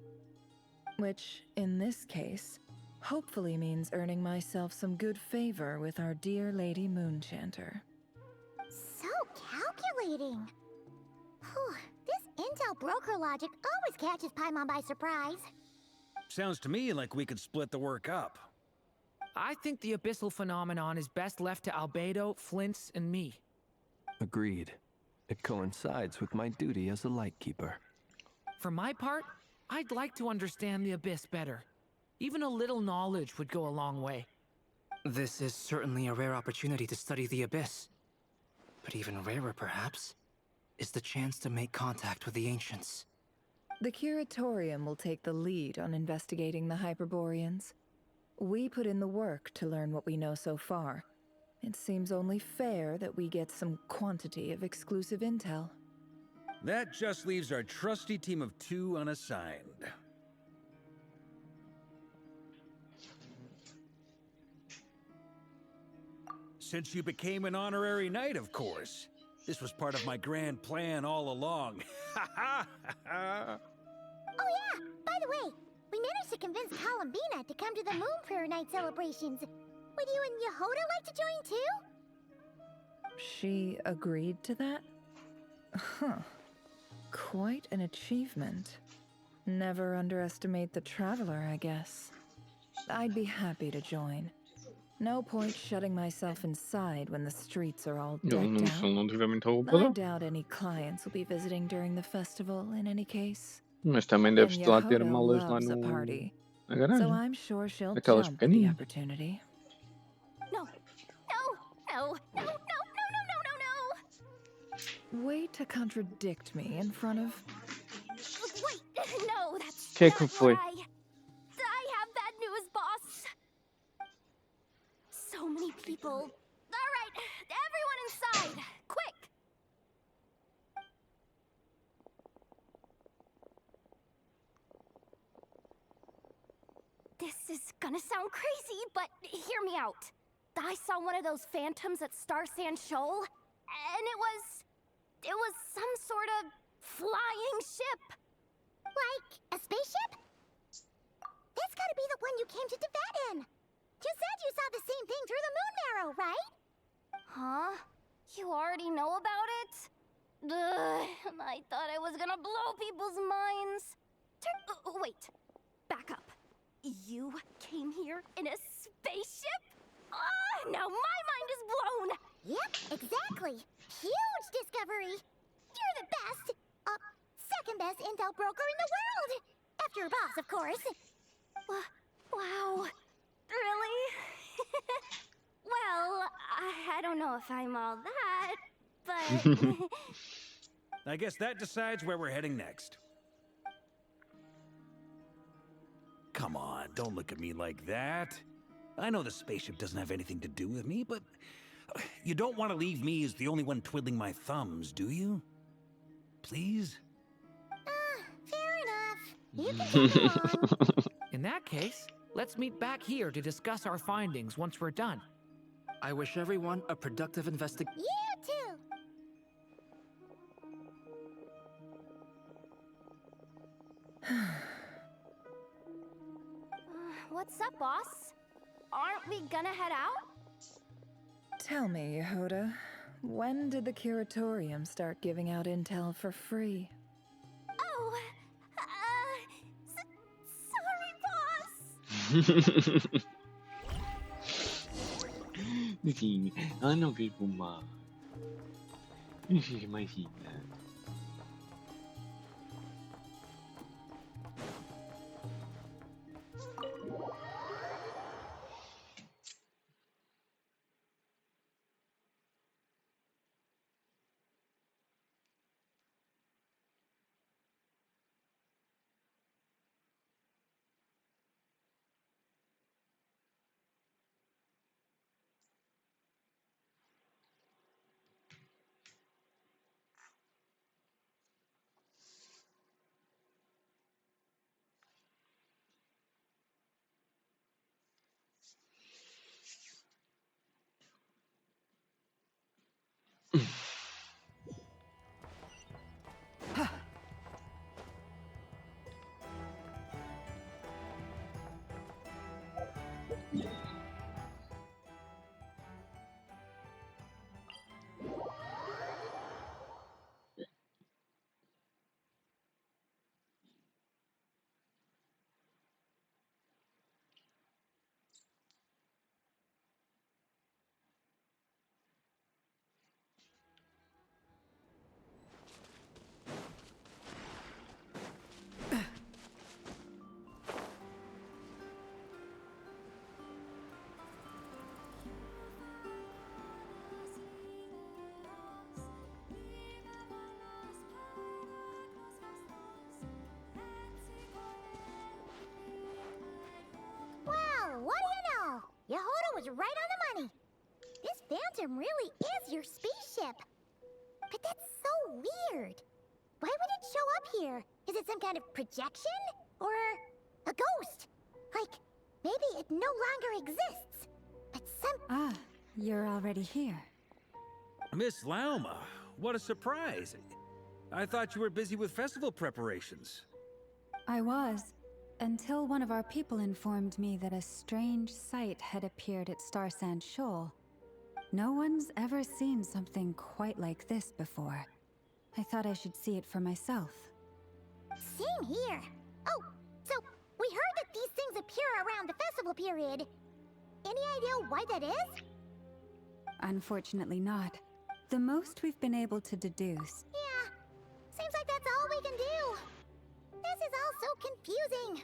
Which, in this case, hopefully means earning myself some good favor with our dear Lady Moonchanter. So calculating. Whew, this intel broker logic always catches Paimon by surprise. Sounds to me like we could split the work up. I think the abyssal phenomenon is best left to Albedo, Flints, and me. Agreed. It coincides with my duty as a lightkeeper. For my part, I'd like to understand the abyss better. Even a little knowledge would go a long way. This is certainly a rare opportunity to study the abyss. But even rarer, perhaps, is the chance to make contact with the ancients. The Curatorium will take the lead on investigating the Hyperboreans. We put in the work to learn what we know so far. It seems only fair that we get some quantity of exclusive intel. That just leaves our trusty team of 2 unassigned. Since you became an honorary knight, of course. This was part of my grand plan all along. Ha ha ha! Oh yeah, by the way, we managed to convince Columbina to come to the Moon Prayer Night celebrations. Would you and Yehoda like to join too? She agreed to that? Huh. Quite an achievement. Never underestimate the traveler, I guess. I'd be happy to join. No point shutting myself inside when the streets are all decked out. I doubt any clients will be visiting during the festival in any case. Mas também deves And lá ter Yehoda malas lá loves a no... party, na so garagem. I'm sure she'll Aquelas jump at the pequeninas. opportunity. No, no, no, no, no, no, no, no, no. Way to contradict me in front of... Wait, no, that's Que not que foi? what I have bad news, boss. So many people. All right, everyone inside, quick. This is gonna gonna sound crazy, but hear me out. I saw one of those phantoms at Star Sand Shoal, and it was some sort of flying ship. Like a spaceship? That's gotta be the one you came to Tibet in. You said you saw the same thing through the moon marrow, right? Huh? You already know about it? Ugh, I thought I was gonna blow people's minds. Wait, back up. You came here in a spaceship? Now my mind is blown! Yep, exactly. Huge discovery. You're the best. Second best intel broker in the world. After your boss, of course. Wow. Really? Well, I don't know if I'm all that, but... I guess that decides where we're heading next. Come on, don't look at me like that. I know the spaceship doesn't have anything to do with me, but you don't want to leave me as the only one twiddling my thumbs, do you? Please? Fair enough. You can take along. In that case, let's meet back here to discuss our findings once we're done. I wish everyone a productive investigation. You too. What's up, boss? Aren't we gonna head out? Tell me, Yehuda, when did the curatorium start giving out intel for free? Oh, sorry, boss. Sim, ela não veio com uma. Imagina. Yehuda was right on the money. This phantom really is your spaceship. But that's so weird. Why would it show up here? Is it some kind of projection? Or a ghost? Like, maybe it no longer exists. But Ah, you're already here. Miss Lauma, what a surprise. I thought you were busy with festival preparations. I was, until one of our people informed me that a strange sight had appeared at Star Sand Shoal. No one's ever seen something quite like this before. I thought I should see it for myself. Same here. Oh, so we heard that these things appear around the festival period. Any idea why that is? Unfortunately not. The most we've been able to deduce. Yeah, seems like that's all we can do. This is all so confusing.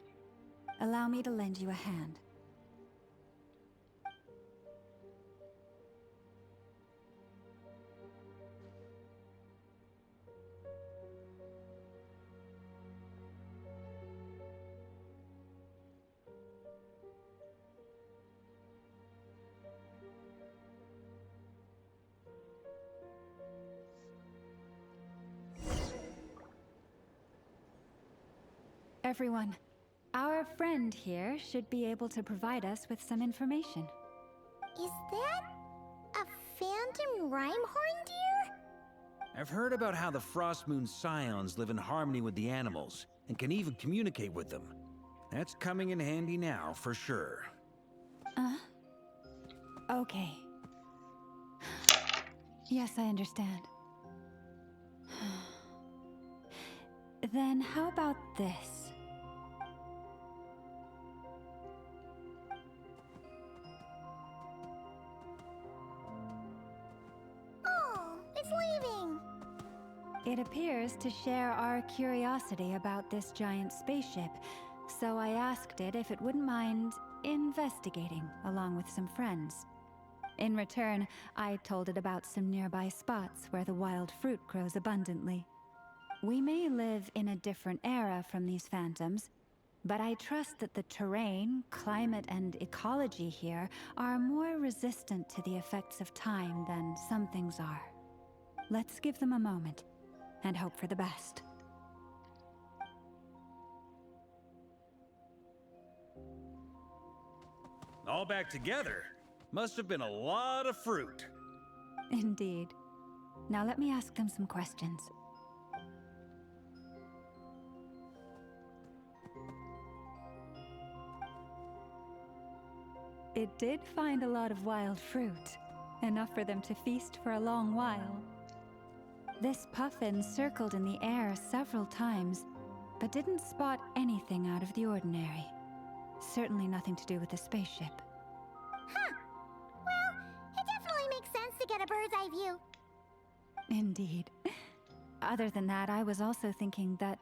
Allow me to lend you a hand. Everyone, Our friend here should be able to provide us with some information. Is that a phantom Rhymehorn deer? I've heard about how the Frost Moon Scions live in harmony with the animals and can even communicate with them. That's coming in handy now, for sure. Okay. Yes, I understand. Then how about this? Oh, it's leaving. It appears to share our curiosity about this giant spaceship, so I asked it if it wouldn't mind investigating along with some friends. In return, I told it about some nearby spots where the wild fruit grows abundantly. We may live in a different era from these phantoms, but I trust that the terrain, climate, and ecology here are more resistant to the effects of time than some things are. Let's give them a moment and hope for the best. All back together? Must have been a lot of fruit. Indeed. Now let me ask them some questions. It did find a lot of wild fruit, enough for them to feast for a long while. This puffin circled in the air several times, but didn't spot anything out of the ordinary. Certainly nothing to do with the spaceship. Huh. Well, it definitely makes sense to get a bird's eye view. Indeed. Other than that, I was also thinking that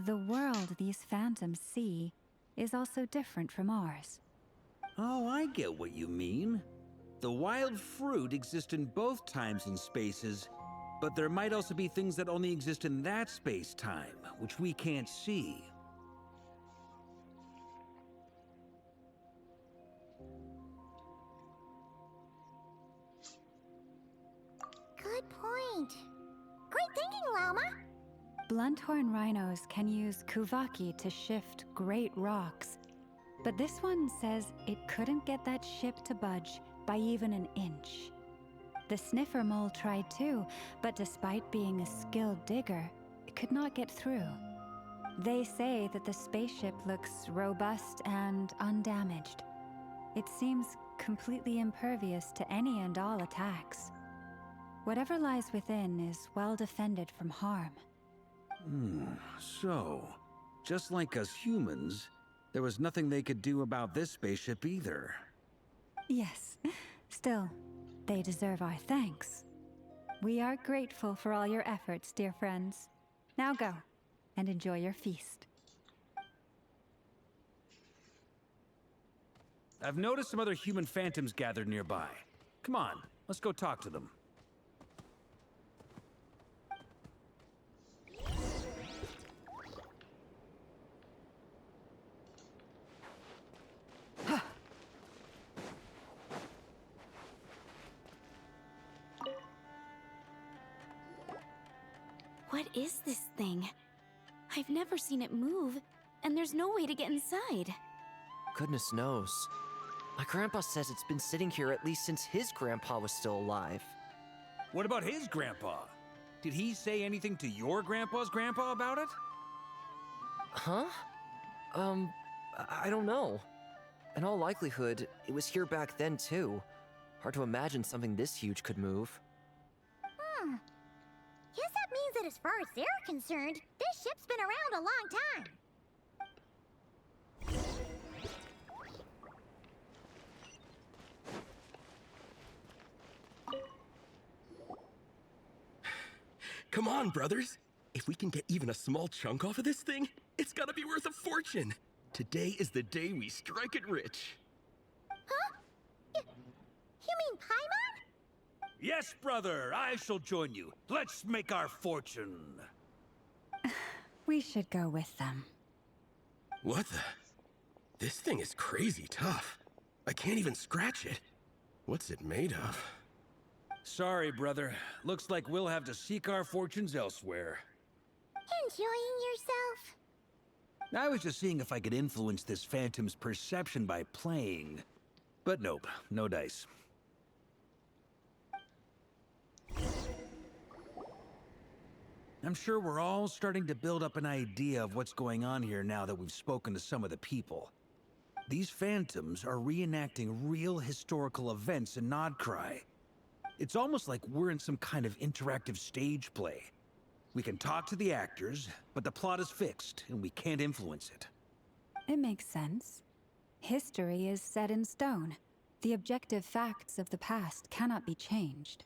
the world these phantoms see is also different from ours. Oh, I get what you mean. The wild fruit exist in both times and spaces, but there might also be things that only exist in that space-time, which we can't see. Good point. Great thinking, Lauma. Blunthorn rhinos can use kuvaki to shift great rocks, but this one says it couldn't get that ship to budge by even an inch. The sniffer mole tried too, but despite being a skilled digger, it could not get through. They say that the spaceship looks robust and undamaged. It seems completely impervious to any and all attacks. Whatever lies within is well defended from harm. So, just like us humans, there was nothing they could do about this spaceship either. Yes. Still, they deserve our thanks. We are grateful for all your efforts, dear friends. Now go, and enjoy your feast. I've noticed some other human phantoms gathered nearby. Come on, let's go talk to them. What is this thing? I've never seen it move, and there's no way to get inside. Goodness knows. My grandpa says it's been sitting here at least since his grandpa was still alive. What about his grandpa? Did he say anything to your grandpa's grandpa about it? Huh? I don't know. In all likelihood, it was here back then too. Hard to imagine something this huge could move. Guess that means that as far as they're concerned, this ship's been around a long time. Come on, brothers. If we can get even a small chunk off of this thing, it's gotta be worth a fortune. Today is the day we strike it rich. Huh? You mean Paimon? Yes, brother, I shall join you. Let's make our fortune. We should go with them. What the? This thing is crazy tough. I can't even scratch it. What's it made of? Sorry, brother. Looks like we'll have to seek our fortunes elsewhere. Enjoying yourself? I was just seeing if I could influence this phantom's perception by playing. But nope, no dice. I'm sure we're all starting to build up an idea of what's going on here now that we've spoken to some of the people. These phantoms are reenacting real historical events in Nodcry. It's almost like we're in some kind of interactive stage play. We can talk to the actors, but the plot is fixed, and we can't influence it. It makes sense. History is set in stone. The objective facts of the past cannot be changed.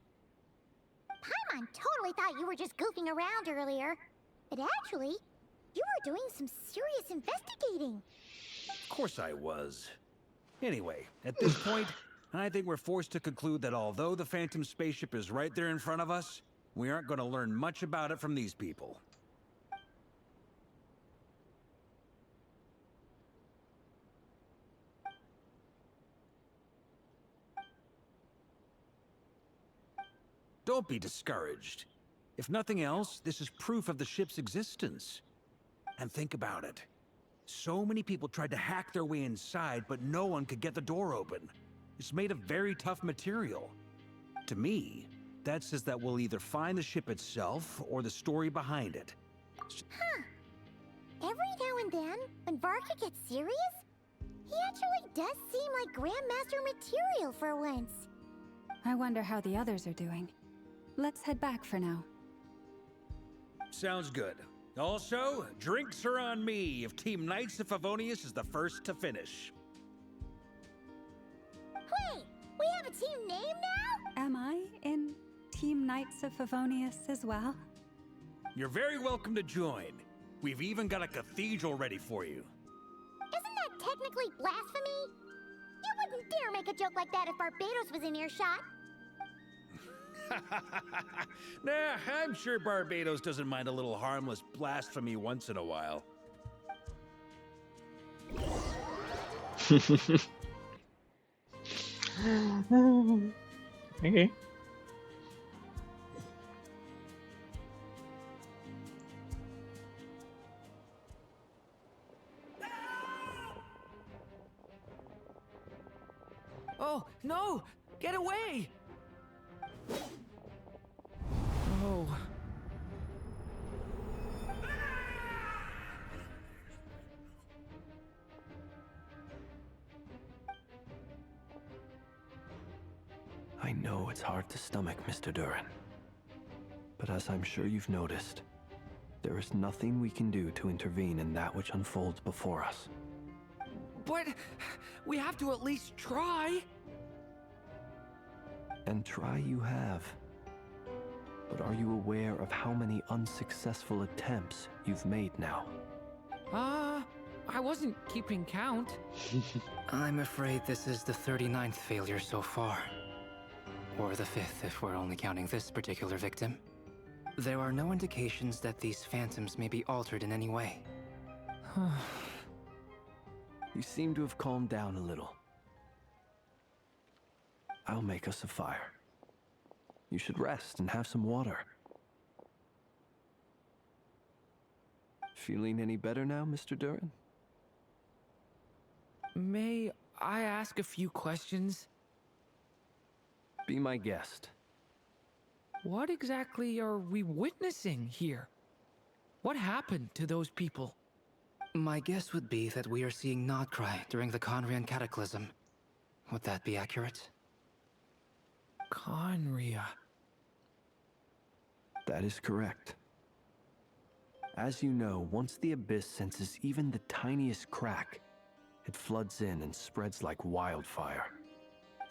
Paimon totally thought you were just goofing around earlier. But actually, you were doing some serious investigating. Of course I was. Anyway, at this point, I think we're forced to conclude that although the Phantom spaceship is right there in front of us, we aren't going to learn much about it from these people. Don't be discouraged. If nothing else, this is proof of the ship's existence. And think about it. So many people tried to hack their way inside, but no one could get the door open. It's made of very tough material. To me, that says that we'll either find the ship itself or the story behind it. Huh. Every now and then, when Varka gets serious, he actually does seem like Grandmaster material for once. I wonder how the others are doing. Let's head back for now. Sounds good. Also, drinks are on me if Team Knights of Favonius is the first to finish. Wait, we have a team name now? Am I in Team Knights of Favonius as well? You're very welcome to join. We've even got a cathedral ready for you. Isn't that technically blasphemy? You wouldn't dare make a joke like that if Barbados was in earshot. Nah, I'm sure Barbados doesn't mind a little harmless blasphemy once in a while. Okay. Oh, no! Get away! Oh. I know it's hard to stomach, Mr. Duran. But as I'm sure you've noticed, there is nothing we can do to intervene in that which unfolds before us. But we have to at least try. And try you have. But are you aware of how many unsuccessful attempts you've made now? I wasn't keeping count. I'm afraid this is the 39th failure so far. Or the 5th if we're only counting this particular victim. There are no indications that these phantoms may be altered in any way. You seem to have calmed down a little. I'll make us a fire. You should rest and have some water. Feeling any better now, Mr. Duran? May I ask a few questions? Be my guest. What exactly are we witnessing here? What happened to those people? My guess would be that we are seeing Nodcry during the Conrian Cataclysm. Would that be accurate? Conria. That is correct. As you know, once the Abyss senses even the tiniest crack, it floods in and spreads like wildfire.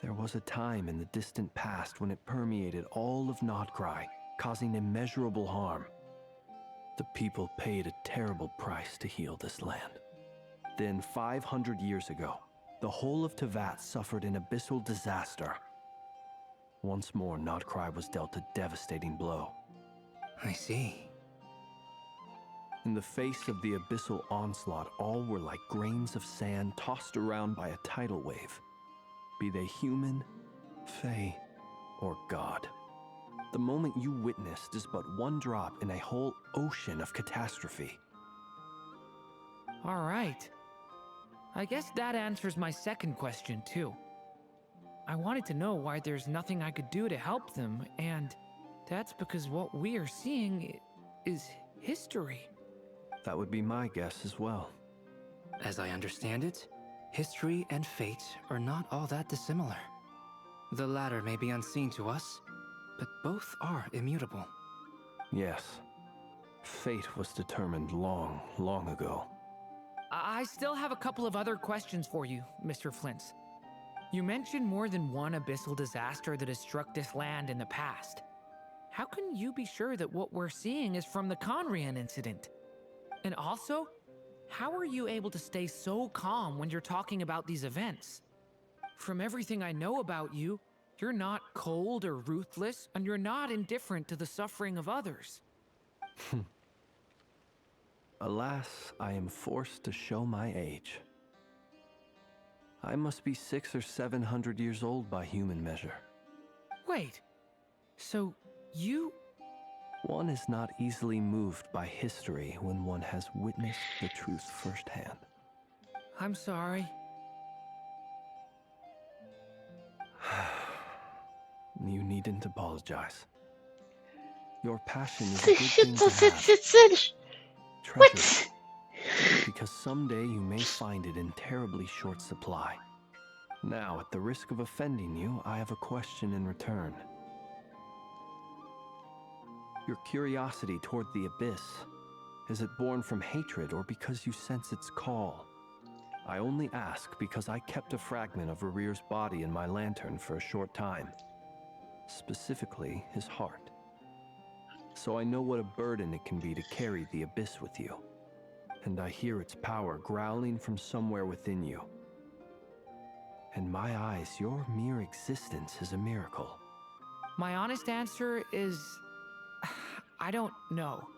There was a time in the distant past when it permeated all of Nodcry, causing immeasurable harm. The people paid a terrible price to heal this land. Then, 500 years ago, the whole of Teyvat suffered an abyssal disaster. Once more, Nodcry was dealt a devastating blow. I see. In the face of the abyssal onslaught, all were like grains of sand tossed around by a tidal wave. Be they human, fae, or god. The moment you witnessed is but one drop in a whole ocean of catastrophe. All right. I guess that answers my second question, too. I wanted to know why there's nothing I could do to help them, and that's because what we are seeing is history. That would be my guess as well. As I understand it, history and fate are not all that dissimilar. The latter may be unseen to us, but both are immutable. Yes. Fate was determined long, long ago. I still have a couple of other questions for you, Mr. Flint's. You mentioned more than one abyssal disaster that has struck this land in the past. How can you be sure that what we're seeing is from the Conrian incident? And also, how are you able to stay so calm when you're talking about these events? From everything I know about you, you're not cold or ruthless, and you're not indifferent to the suffering of others. Alas, I am forced to show my age. I must be 600 or 700 years old by human measure. Wait, so you... One is not easily moved by history when one has witnessed the truth firsthand. I'm sorry. You needn't apologize. Your passion is a good thing to have. Treasure it, because someday you may find it in terribly short supply. Now, at the risk of offending you, I have a question in return. Your curiosity toward the abyss, is it born from hatred or because you sense its call? I only ask because I kept a fragment of Rerear's body in my lantern for a short time. Specifically, his heart. So I know what a burden it can be to carry the abyss with you. And I hear its power growling from somewhere within you. In my eyes, your mere existence is a miracle. My honest answer is... I don't know.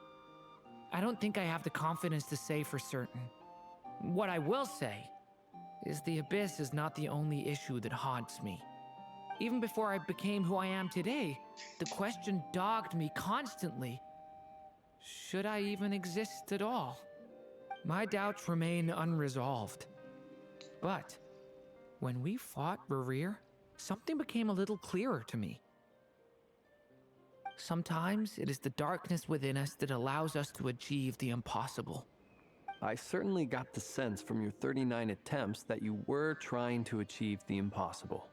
I don't think I have the confidence to say for certain. What I will say is the abyss is not the only issue that haunts me. Even before I became who I am today, the question dogged me constantly. Should I even exist at all? My doubts remain unresolved. But when we fought Rerear, something became a little clearer to me. Sometimes it is the darkness within us that allows us to achieve the impossible. I certainly got the sense from your 39 attempts that you were trying to achieve the impossible.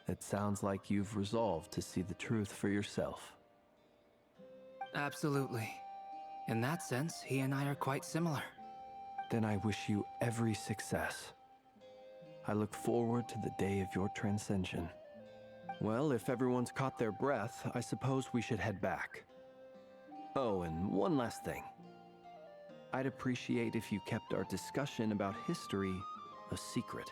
It sounds like you've resolved to see the truth for yourself. Absolutely. In that sense, he and I are quite similar. Then I wish you every success. I look forward to the day of your transcension. Well, if everyone's caught their breath, I suppose we should head back. Oh, and one last thing. I'd appreciate if you kept our discussion about history a secret.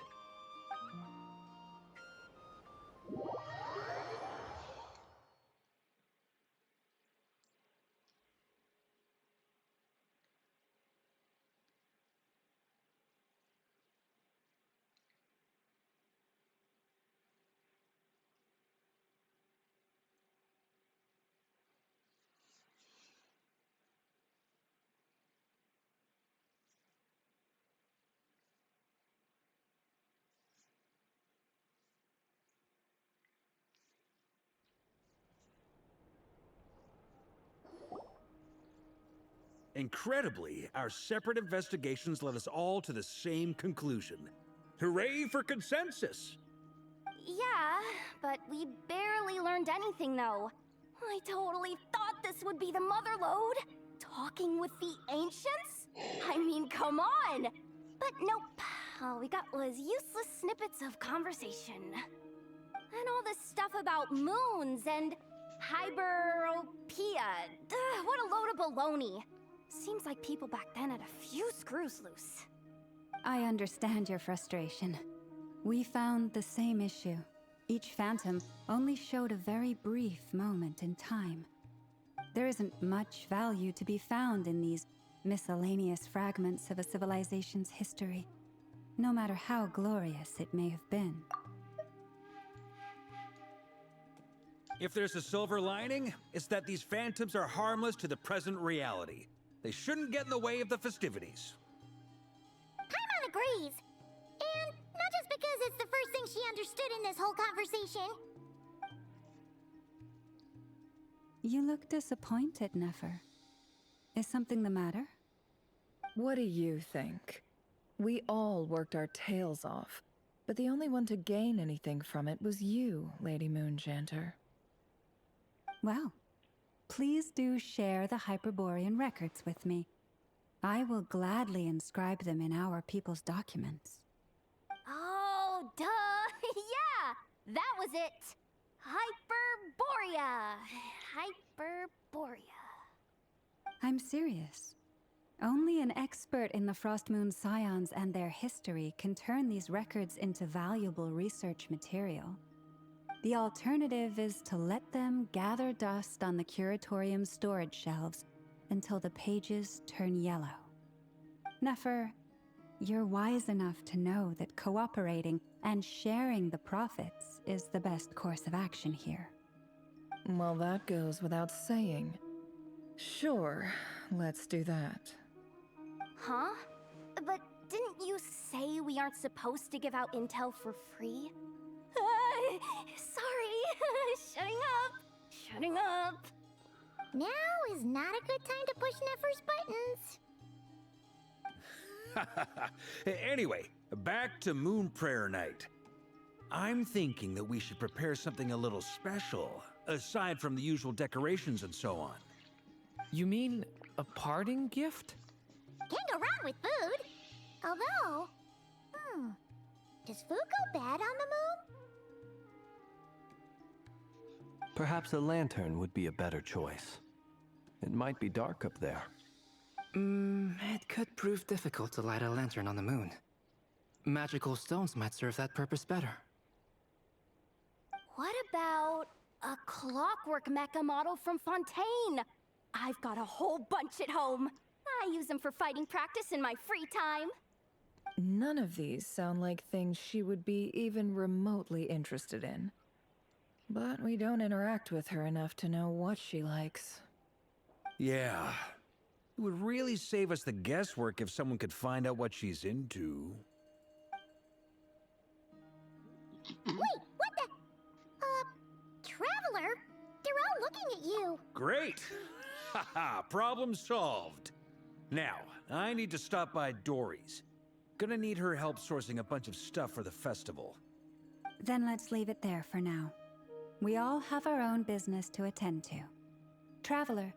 Incredibly, our separate investigations led us all to the same conclusion. Hooray for consensus! Yeah, but we barely learned anything, though. I totally thought this would be the mother lode. Talking with the ancients? I mean, come on! But nope. All we got was useless snippets of conversation. And all this stuff about moons and hyperopia. What a load of baloney. Seems like people back then had a few screws loose. I understand your frustration. We found the same issue. Each phantom only showed a very brief moment in time. There isn't much value to be found in these miscellaneous fragments of a civilization's history, no matter how glorious it may have been. If there's a silver lining, it's that these phantoms are harmless to the present reality. They shouldn't get in the way of the festivities. agrees. And not just because it's the first thing she understood in this whole conversation. You look disappointed, Nefer. Is something the matter? What do you think? We all worked our tails off, but the only one to gain anything from it was you, Lady Moonjanter. Well, please do share the Hyperborean records with me. I will gladly inscribe them in our people's documents. Oh, duh! Yeah! That was it! Hyperborea! Hyperborea. I'm serious. Only an expert in the Frostmoon Scions and their history can turn these records into valuable research material. The alternative is to let them gather dust on the Curatorium's storage shelves until the pages turn yellow. Nefer, you're wise enough to know that cooperating and sharing the profits is the best course of action here. Well, that goes without saying. Sure, let's do that. Huh? But didn't you say we aren't supposed to give out intel for free? Sorry. Shutting up. Shutting up. Now is not a good time to push Nefer's buttons. Anyway, back to Moon Prayer Night. I'm thinking that we should prepare something a little special, aside from the usual decorations and so on. You mean a parting gift? Can't go wrong with food. Although, does food go bad on the moon? Perhaps a lantern would be a better choice. It might be dark up there. It could prove difficult to light a lantern on the moon. Magical stones might serve that purpose better. What about a clockwork mecha model from Fontaine? I've got a whole bunch at home. I use them for fighting practice in my free time. None of these sound like things she would be even remotely interested in. But we don't interact with her enough to know what she likes. Yeah. It would really save us the guesswork if someone could find out what she's into. Wait, what the? Traveler? They're all looking at you. Great! Haha, problem solved. Now, I need to stop by Dory's. Gonna need her help sourcing a bunch of stuff for the festival. Then let's leave it there for now. We all have our own business to attend to. Traveler,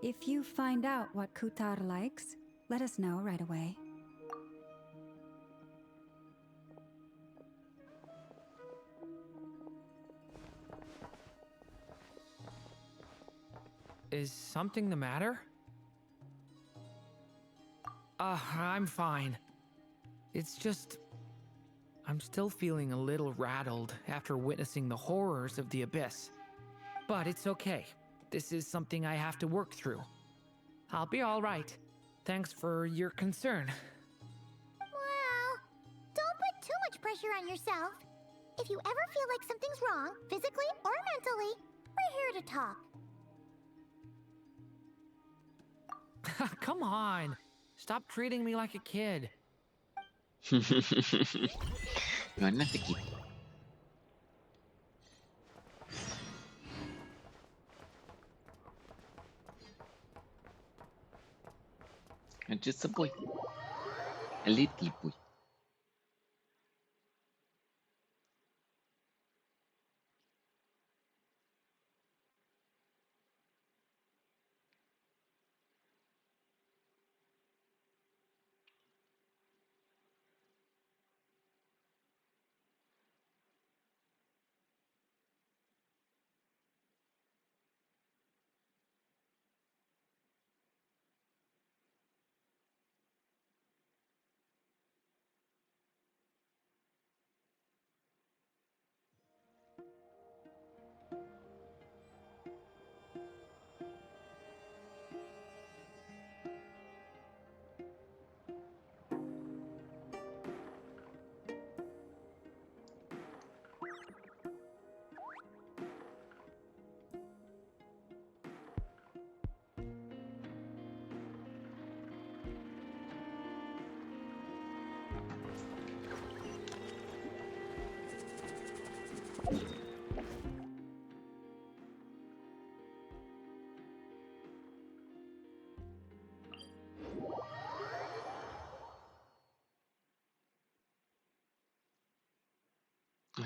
if you find out what Kutar likes, let us know right away. Is something the matter? I'm fine. It's just... I'm still feeling a little rattled after witnessing the horrors of the Abyss. But it's okay. This is something I have to work through. I'll be all right. Thanks for your concern. Well, don't put too much pressure on yourself. If you ever feel like something's wrong, physically or mentally, we're here to talk. Come on. Stop treating me like a kid. No, not the kid. I'm just a boy. A little boy.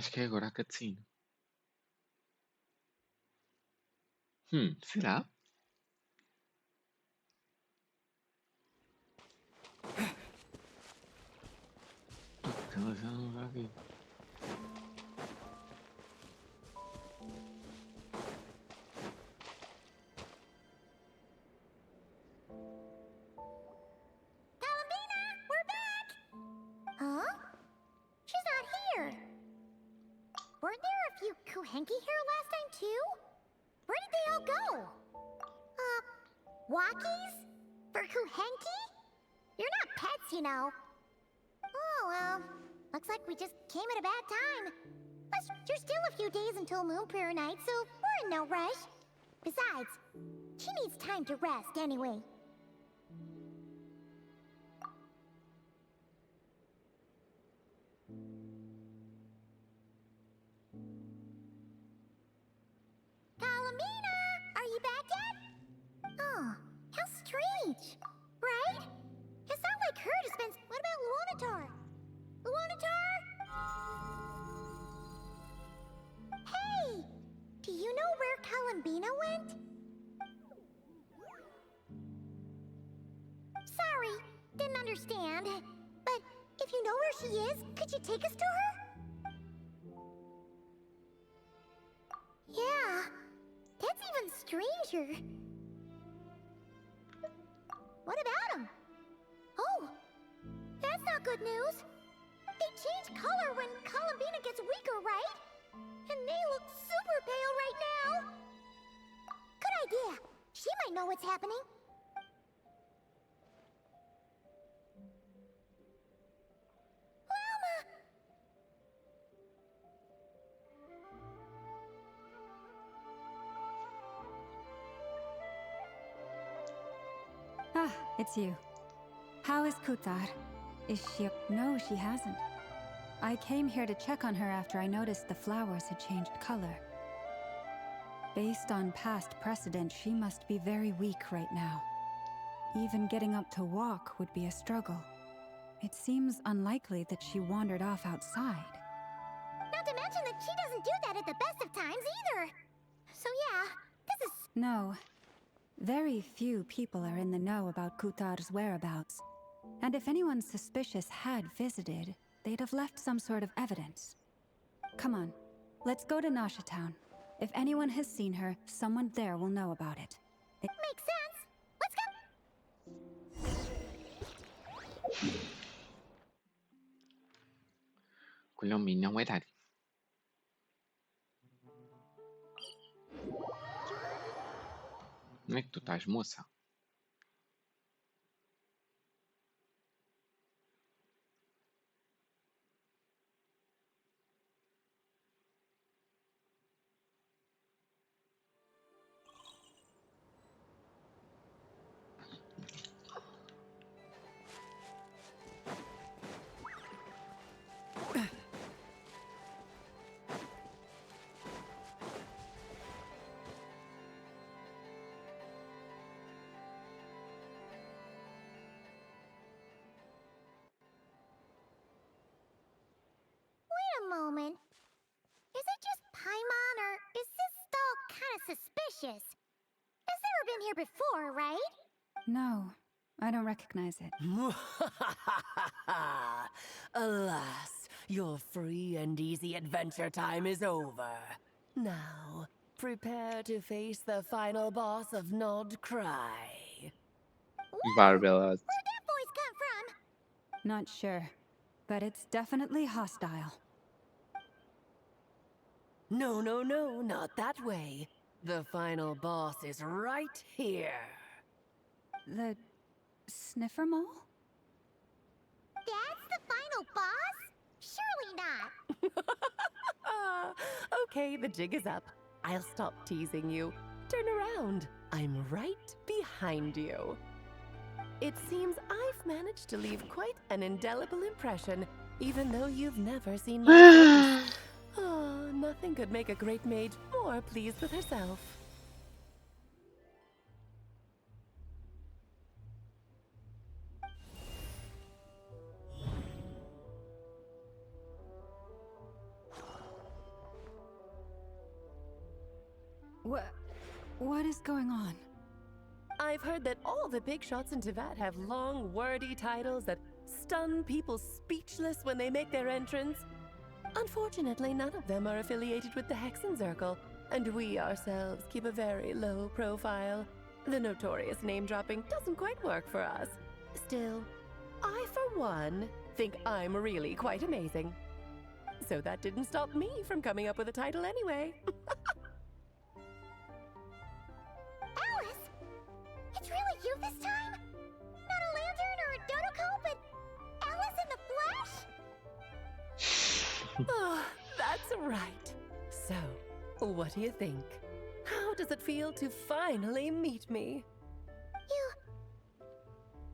Acho que é agora a cutscene. Será? Ela já não vai vir. Huh? She's not here. Weren't there a few Kuhenki here last time too? Where did they all go? Walkies? For Kuhenki? You're not pets, you know. Oh, well. Looks like we just came at a bad time. Plus, there's still a few days until Moon Prayer Night, so we're in no rush. Besides, she needs time to rest anyway. Kalamina! Are you back yet? Oh, how strange. Right? It's not like her to spend... What about Luonatar? Luonatar? Hey! Do you know where Kalambina went? Sorry, didn't understand. But if you know where she is, could you take us to her? Yeah, that's even stranger. What about him? Oh, that's not good news. They change color when Kalambina gets weaker, right? And they look super pale right now. Good idea. She might know what's happening. Ah, it's you. How is Kutar? Is she... No, she hasn't. I came here to check on her after I noticed the flowers had changed color. Based on past precedent, she must be very weak right now. Even getting up to walk would be a struggle. It seems unlikely that she wandered off outside. Not to mention that she doesn't do that at the best of times either. So yeah, this is... No. Very few people are in the know about Kutar's whereabouts. And if anyone suspicious had visited, they'd have left some sort of evidence. Come on, let's go to Nasha Town. If anyone has seen her, someone there will know about it. Makes sense. Let's go. Quello mignon è dai. Onde é que tu estás, moça? Moment. Is it just Paimon, or is this stall kind of suspicious? It's never been here before, right? No, I don't recognize it. Alas, your free and easy adventure time is over. Now, prepare to face the final boss of Nod Cry. Barbelas. Where'd that voice come from? Not sure, but it's definitely hostile. No, no, no, not that way. The final boss is right here. The... Sniffer Mole? That's the final boss? Surely not. Okay, the jig is up. I'll stop teasing you. Turn around. I'm right behind you. It seems I've managed to leave quite an indelible impression, even though you've never seen my face. Oh, nothing could make a great mage more pleased with herself. What is going on? I've heard that all the big shots in Teyvat have long, wordy titles that stun people speechless when they make their entrance. Unfortunately, none of them are affiliated with the Hexenzirkel, and we ourselves keep a very low profile. The notorious name-dropping doesn't quite work for us. Still, I, for one, think I'm really quite amazing. So that didn't stop me from coming up with a title anyway. Alice! It's really you this time? Not a lantern or a dodo but Alice in the flesh? Oh, that's right. So, what do you think? How does it feel to finally meet me?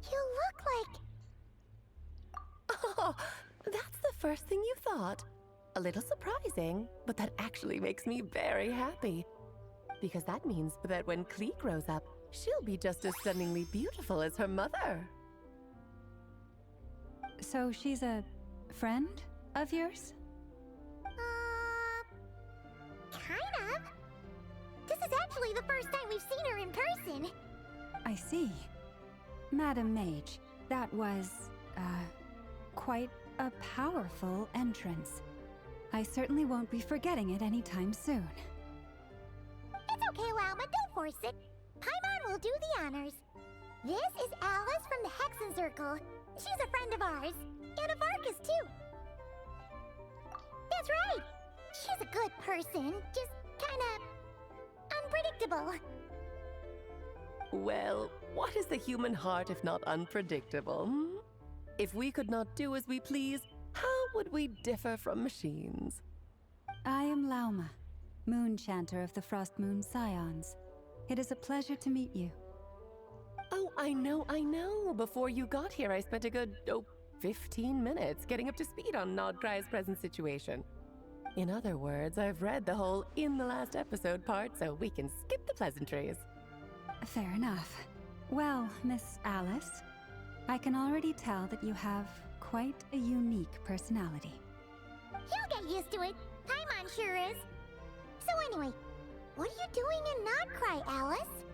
You look like... Oh, that's the first thing you thought. A little surprising, but that actually makes me very happy. Because that means that when Klee grows up, she'll be just as stunningly beautiful as her mother. So she's a friend of yours? Kind of. This is actually the first time we've seen her in person. I see. Madam Mage, that was, quite a powerful entrance. I certainly won't be forgetting it anytime soon. It's okay, Lauma, don't force it. Paimon will do the honors. This is Alice from the Hexenzirkel. She's a friend of ours, and of Arcus, too. That's right. She's a good person, just kinda unpredictable. Well, what is the human heart if not unpredictable? If we could not do as we please, how would we differ from machines? I am Lauma, Moon Chanter of the Frost Moon Scions. It is a pleasure to meet you. Oh, I know. Before you got here, I spent a good, 15 minutes getting up to speed on Nodcry's present situation. In other words, I've read the whole in the last episode part, so we can skip the pleasantries. Fair enough. Well, Miss Alice, I can already tell that you have quite a unique personality. He'll get used to it. Paimon sure is. So anyway, what are you doing in Nodcry, Alice?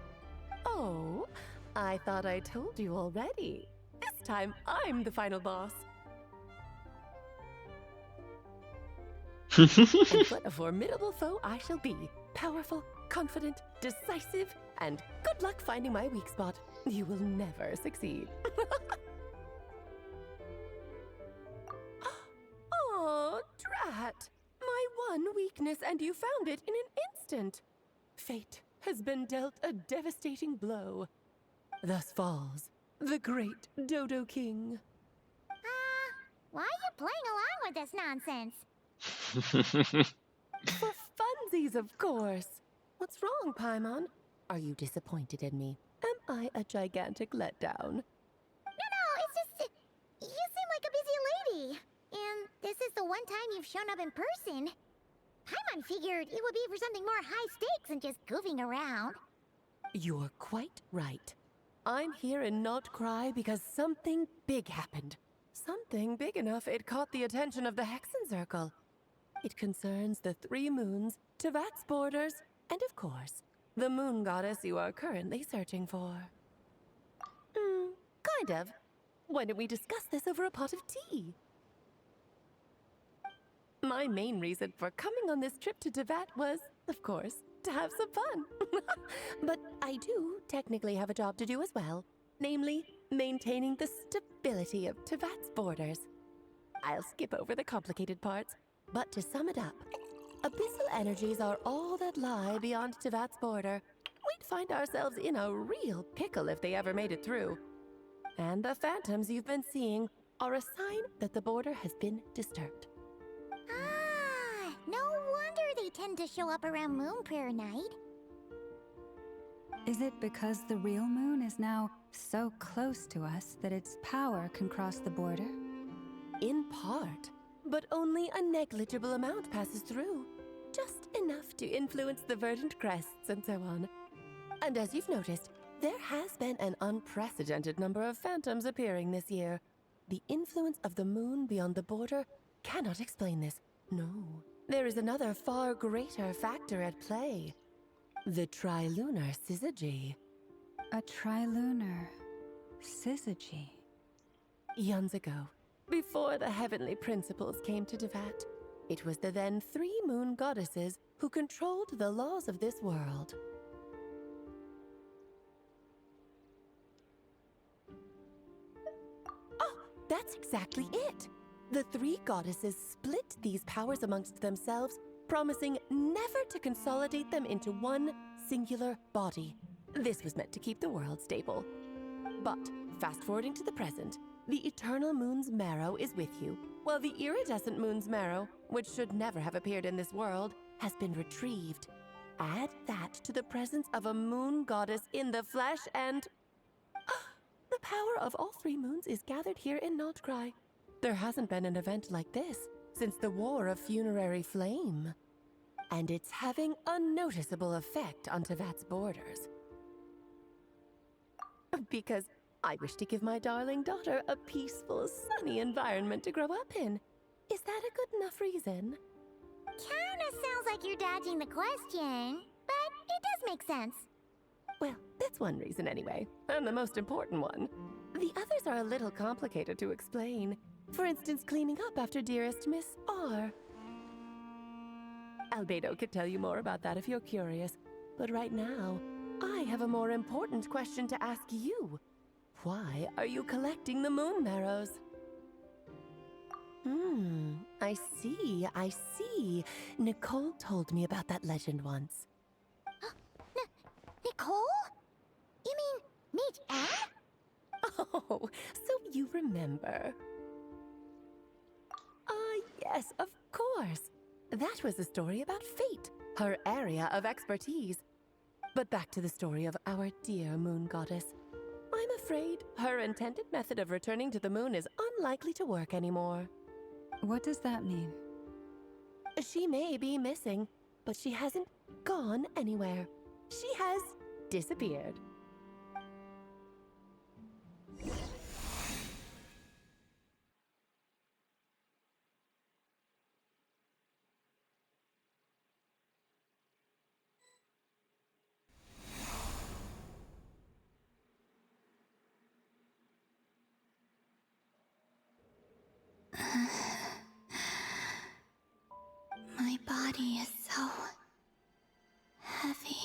Oh, I thought I told you already. This time, I'm the final boss. And what a formidable foe I shall be. Powerful, confident, decisive, and good luck finding my weak spot. You will never succeed. Oh, drat! My one weakness, and you found it in an instant. Fate has been dealt a devastating blow. Thus falls the great Dodo King. Why are you playing along with this nonsense? For funsies, of course. What's wrong, Paimon? Are you disappointed in me? Am I a gigantic letdown? No, it's just... you seem like a busy lady. And this is the one time you've shown up in person. Paimon figured it would be for something more high stakes than just goofing around. You're quite right. I'm here in Nodcry because something big happened. Something big enough it caught the attention of the Hexenzirkel. It concerns the 3 moons, Teyvat's borders, and of course, the moon goddess you are currently searching for. Kind of. Why don't we discuss this over a pot of tea? My main reason for coming on this trip to Teyvat was, of course, to have some fun. But I do technically have a job to do as well, namely, maintaining the stability of Teyvat's borders. I'll skip over the complicated parts, but to sum it up, abyssal energies are all that lie beyond Teyvat's border. We'd find ourselves in a real pickle if they ever made it through. And the phantoms you've been seeing are a sign that the border has been disturbed. No wonder they tend to show up around Moon Prayer Night. Is it because the real moon is now so close to us that its power can cross the border? In part, but only a negligible amount passes through. Just enough to influence the verdant crests and so on. And as you've noticed, there has been an unprecedented number of phantoms appearing this year. The influence of the moon beyond the border cannot explain this. No, there is another far greater factor at play. The trilunar syzygy. A trilunar syzygy. Eons ago, before the heavenly principles came to Devat, it was the then 3 moon goddesses who controlled the laws of this world. Oh, that's exactly it! The 3 goddesses split these powers amongst themselves, promising never to consolidate them into one singular body. This was meant to keep the world stable. But, fast-forwarding to the present, the eternal moon's marrow is with you, while the iridescent moon's marrow, which should never have appeared in this world, has been retrieved. Add that to the presence of a moon goddess in the flesh and... the power of all 3 moons is gathered here in Notcry. There hasn't been an event like this since the War of Funerary Flame. And it's having a noticeable effect on Tevat's borders. Because I wish to give my darling daughter a peaceful, sunny environment to grow up in. Is that a good enough reason? Kinda sounds like you're dodging the question, but it does make sense. Well, that's one reason anyway, and the most important one. The others are a little complicated to explain. For instance, cleaning up after dearest Miss R. Albedo could tell you more about that if you're curious, but right now, I have a more important question to ask you. Why are you collecting the moon marrows? I see. Nicole told me about that legend once. Nicole? You mean Mage Anne? Oh, so you remember. Yes, of course. That was a story about fate, her area of expertise. But back to the story of our dear moon goddess. I'm afraid her intended method of returning to the moon is unlikely to work anymore. What does that mean? She may be missing, but she hasn't gone anywhere. She has disappeared. My body is so heavy.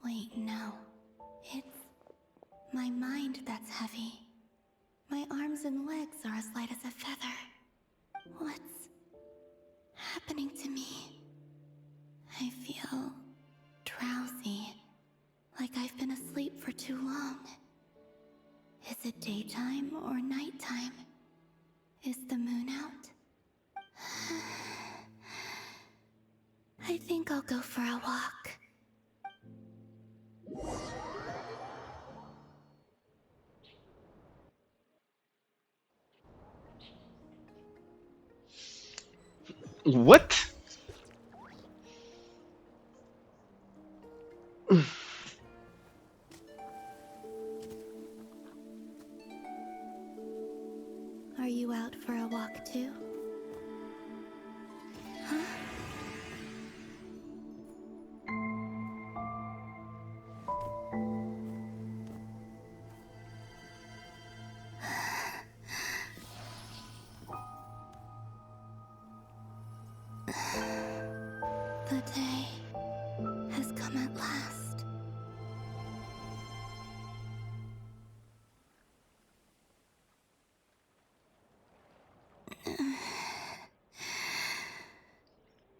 Wait, no. It's my mind that's heavy. My arms and legs are as light as a feather. What's happening to me? I feel drowsy, like I've been asleep for too long. Is it daytime or nighttime? Is the moon out? I think I'll go for a walk. What? Are you out for a walk too? Huh? The day has come at last.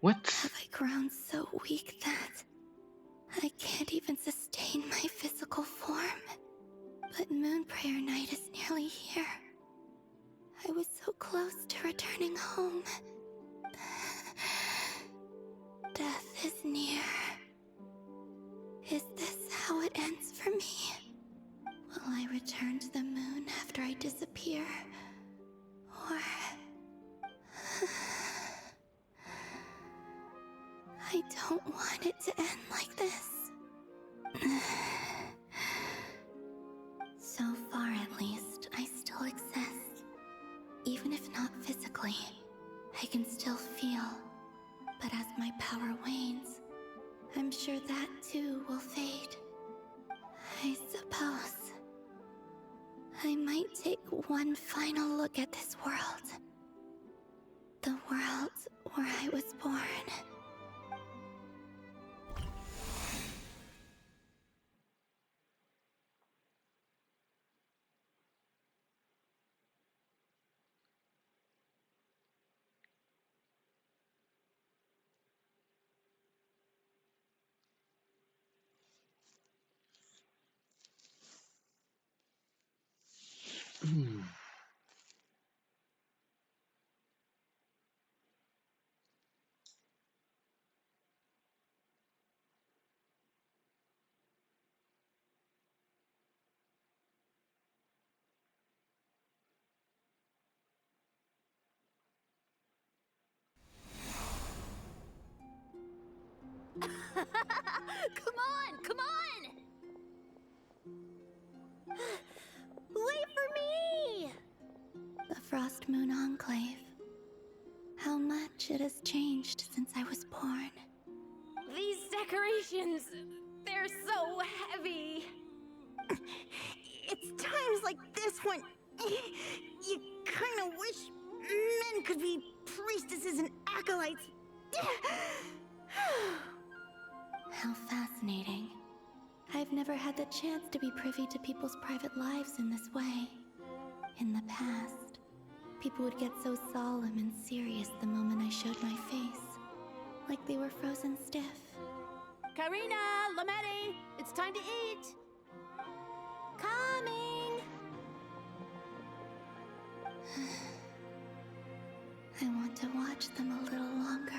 What? Have I grown so weak that I can't even sustain my physical form? But Moon Prayer Night is nearly here. I was so close to returning home. Death is near. Is this how it ends for me? Will I return to the moon after I disappear? Or... I don't want it to end like this. So far, at least, I still exist. Even if not physically, I can still feel. But as my power wanes, I'm I'm sure that too will fade. I suppose I might take one final look at this world. The world where I was born. Come on, come on! Wait for me! The Frost Moon Enclave. How much it has changed since I was born. These decorations, they're so heavy. It's times like this when you kind of wish men could be priestesses and acolytes. How fascinating. I've never had the chance to be privy to people's private lives in this way. In the past, people would get so solemn and serious the moment I showed my face. Like they were frozen stiff. Karina, Lametti, it's time to eat. Coming. I want to watch them a little longer.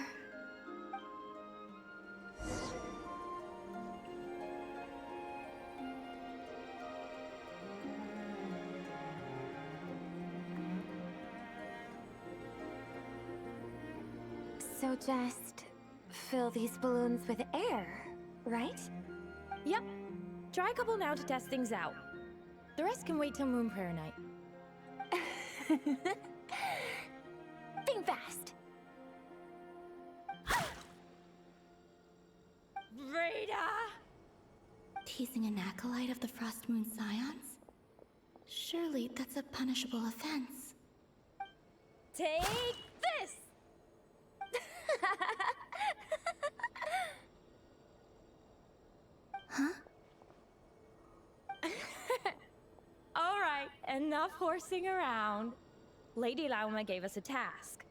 So just fill these balloons with air, right? Yep. Try a couple now to test things out. The rest can wait till Moon Prayer Night. Think fast. Rita! Teasing an acolyte of the Frost Moon Scions? Surely that's a punishable offense. Take this! Huh? All right, enough horsing around. Lady Lauma gave us a task.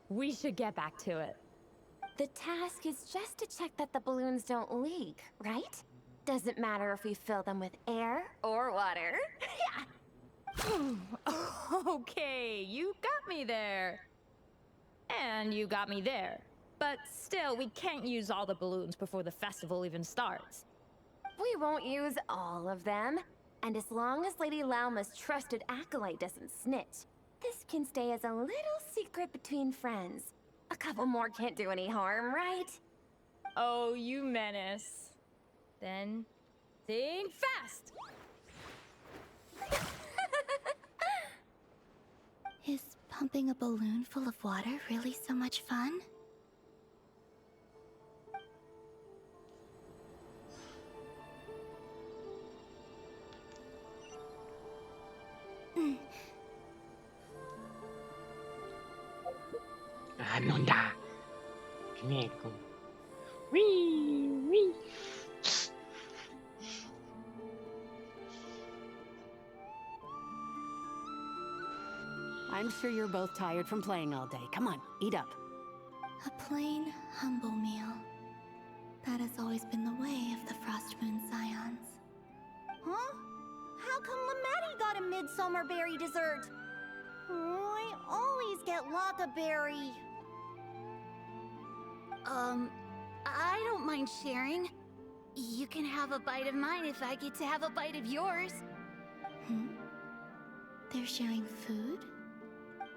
We should get back to it. The task is just to check that the balloons don't leak, right? Doesn't matter if we fill them with air or water. Yeah. Okay, you got me there. And you got me there. But still, we can't use all the balloons before the festival even starts. We won't use all of them. And as long as Lady Lauma's trusted acolyte doesn't snitch, this can stay as a little secret between friends. A couple more can't do any harm, right? Oh, you menace. Then, think fast! Is pumping a balloon full of water really so much fun? Non dà. Ecco. Whee, whee. I'm sure you're both tired from playing all day. Come on, eat up. A plain, humble meal. That has always been the way of the Frost Moon Scions. Huh? How come Lametti got a midsummer berry dessert? Oh, I always get Lockaberry. I don't mind sharing. You can have a bite of mine if I get to have a bite of yours. They're sharing food?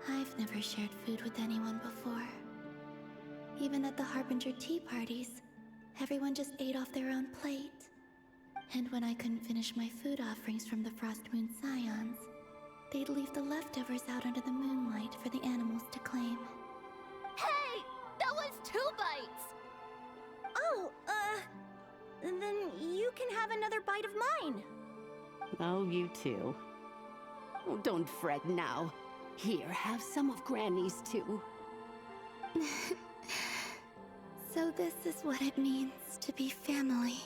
I've never shared food with anyone before. Even at the Harbinger tea parties, everyone just ate off their own plate. And when I couldn't finish my food offerings from the Frost Moon Scions, they'd leave the leftovers out under the moonlight for the animals to claim. Hey! That was 2 bites! Oh, bite of mine. Oh, you too. Oh, don't fret now. Here, have some of Granny's too. So this is what it means to be family.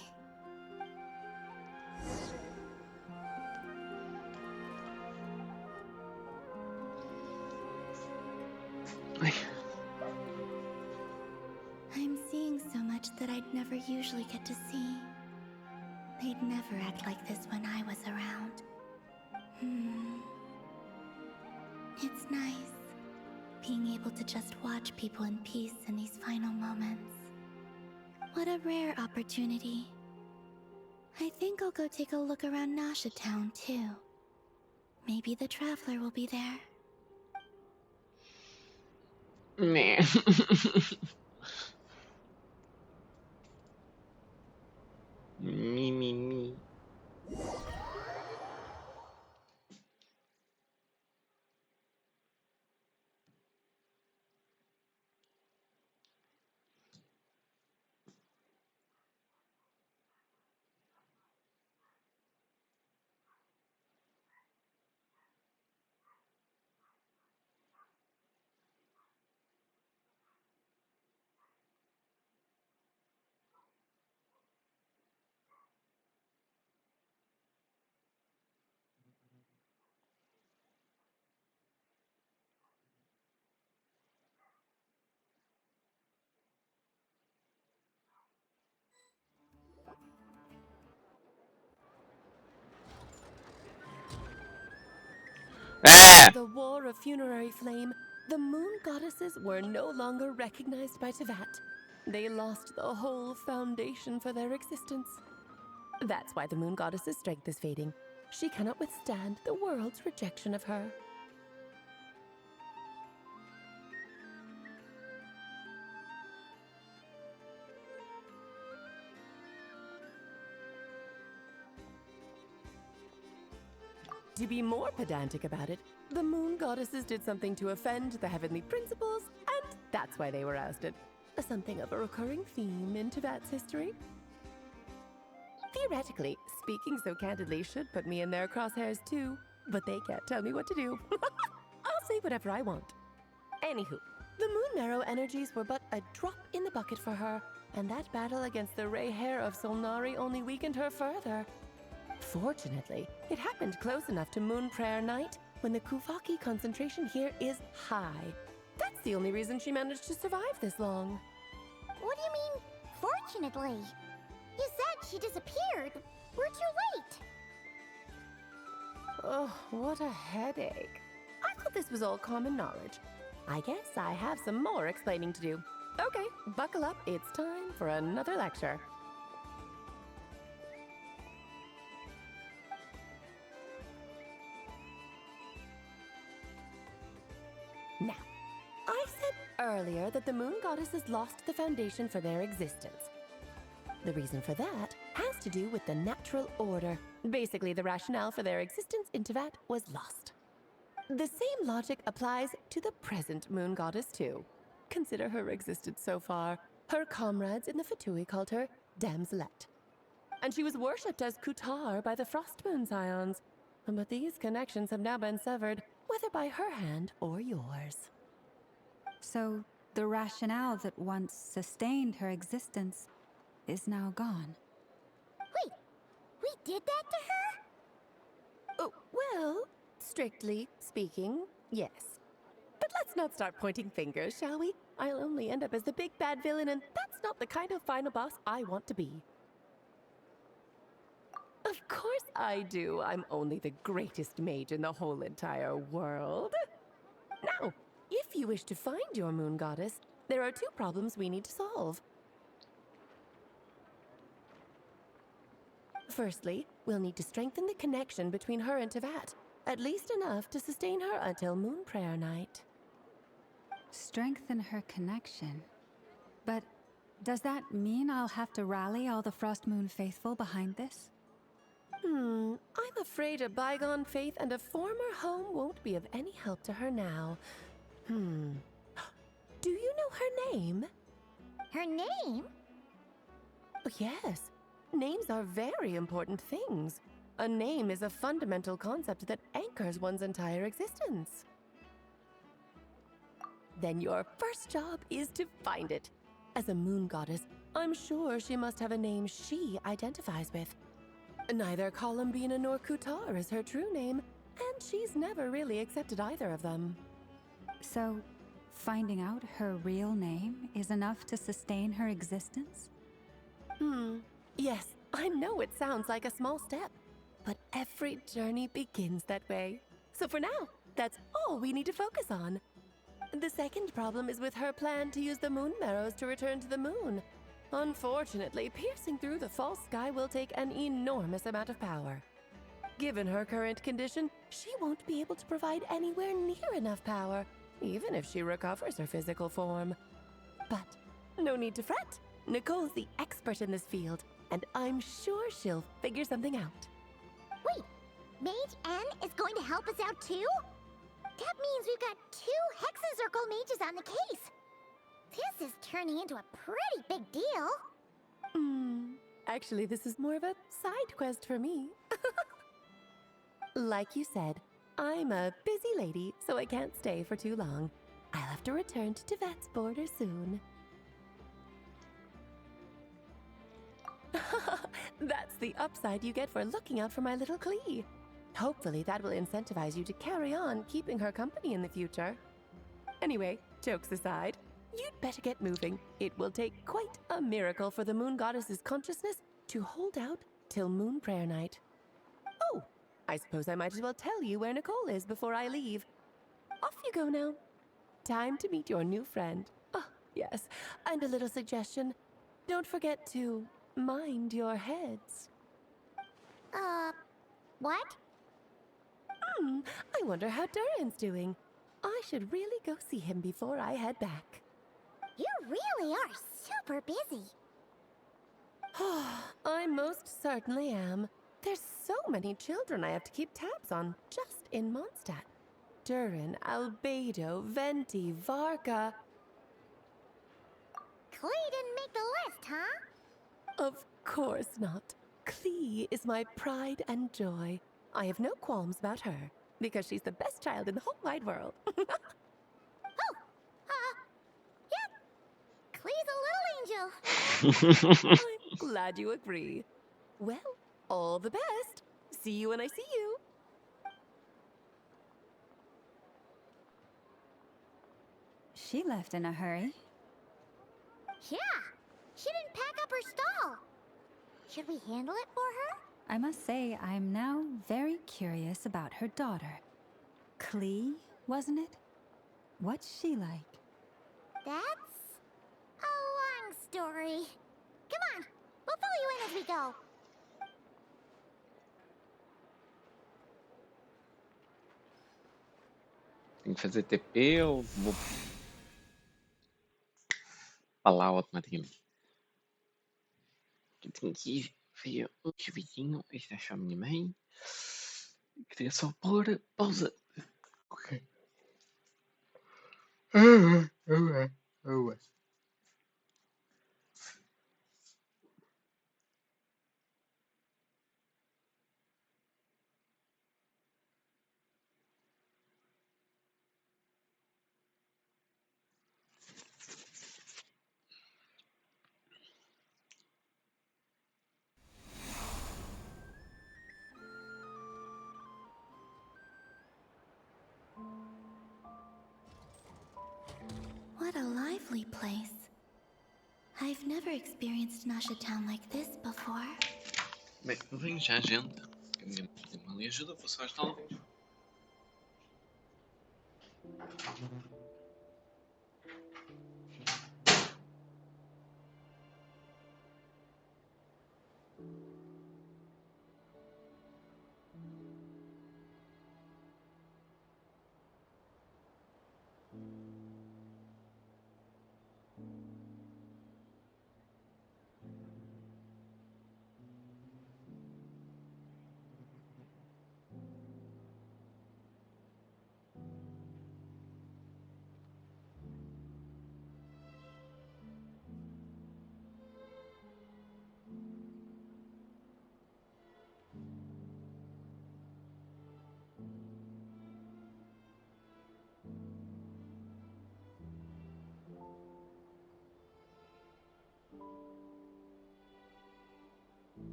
I'm seeing so much that I'd never usually get to see. They'd never act like this when I was around. It's nice, being able to just watch people in peace in these final moments. What a rare opportunity. I think I'll go take a look around Nasha Town, too. Maybe the Traveler will be there. Man. Me. The war of funerary flame, the moon goddesses were no longer recognized by Tevat. They lost the whole foundation for their existence. That's why the moon goddess's strength is fading. She cannot withstand the world's rejection of her. To be more pedantic about it, the moon goddesses did something to offend the heavenly principles, and that's why they were ousted. Something of a recurring theme in Tevat's history. Theoretically, speaking so candidly should put me in their crosshairs too, but they can't tell me what to do. I'll say whatever I want. Anywho, the moon marrow energies were but a drop in the bucket for her, and that battle against the Ray Hair of Solnari only weakened her further. Fortunately, it happened close enough to Moon Prayer Night when the Kuvaki concentration here is high. That's the only reason she managed to survive this long. What do you mean, fortunately? You said she disappeared. We're too late. Oh, what a headache. I thought this was all common knowledge. I guess I have some more explaining to do. Okay, buckle up. It's time for another lecture. Now, I said earlier that the moon goddesses lost the foundation for their existence. The reason for that has to do with the natural order. Basically, the rationale for their existence in Tevat was lost. The same logic applies to the present moon goddess too. Consider her existence so far. Her comrades in the Fatui called her Damselette. And she was worshipped as Kutar by the Frost Moon Scions. But these connections have now been severed, whether by her hand or yours. So, the rationale that once sustained her existence is now gone. Wait, we did that to her? Oh, well, strictly speaking, yes. But let's not start pointing fingers, shall we? I'll only end up as the big bad villain, and that's not the kind of final boss I want to be. Of course I do. I'm only the greatest mage in the whole entire world. Now, if you wish to find your moon goddess, there are two problems we need to solve. Firstly, we'll need to strengthen the connection between her and Tevat, at least enough to sustain her until Moon Prayer Night. Strengthen her connection? But does that mean I'll have to rally all the Frost Moon faithful behind this? I'm afraid a bygone faith and a former home won't be of any help to her now. Do you know her name? Her name? Yes. Names are very important things. A name is a fundamental concept that anchors one's entire existence. Then your first job is to find it. As a moon goddess, I'm sure she must have a name she identifies with. Neither Columbina nor Kutar is her true name, and she's never really accepted either of them. So, finding out her real name is enough to sustain her existence? Yes, I know it sounds like a small step, but every journey begins that way. So for now, that's all we need to focus on. The second problem is with her plan to use the moon marrows to return to the moon. Unfortunately, piercing through the false sky will take an enormous amount of power. Given her current condition, she won't be able to provide anywhere near enough power, even if she recovers her physical form. But no need to fret. Nicole's the expert in this field, and I'm sure she'll figure something out. Wait, Mage N is going to help us out too? That means we've got 2 Hexacircle mages on the case. This is turning into a pretty big deal. Actually, this is more of a side quest for me. Like you said, I'm a busy lady, so I can't stay for too long. I'll have to return to Tibet's border soon. That's the upside you get for looking out for my little Klee. Hopefully that will incentivize you to carry on keeping her company in the future. Anyway, jokes aside, you'd better get moving. It will take quite a miracle for the moon goddess's consciousness to hold out till moon prayer night. Oh, I suppose I might as well tell you where Nicole is before I leave. Off you go now. Time to meet your new friend. Oh, yes, and a little suggestion. Don't forget to mind your heads. What? I wonder how Durin's doing. I should really go see him before I head back. You really are super busy. I most certainly am. There's so many children I have to keep tabs on just in Mondstadt. Durin, Albedo, Venti, Varka. Klee didn't make the list, huh? Of course not. Klee is my pride and joy. I have no qualms about her, because she's the best child in the whole wide world. Yeah. Klee's a little angel. I'm glad you agree. Well, all the best. See you when I see you. She left in a hurry. Yeah. She didn't pack up her stall. Should we handle it for her? I must say, I'm now very curious about her daughter. Klee, wasn't it? What's she like? That's a long story. Come on, we'll fill you in as we go. Tem que fazer TP ou vou falar automaticamente? Eu tenho que ver um chuvidinho. Isto é só a minha mãe. Queria só pôr pausa. Ok. What a lively place. I've never experienced Nasha Town like this before. Bem, vem já, gente. A minha mãe tem ali ajuda, vou só instalar o vídeo.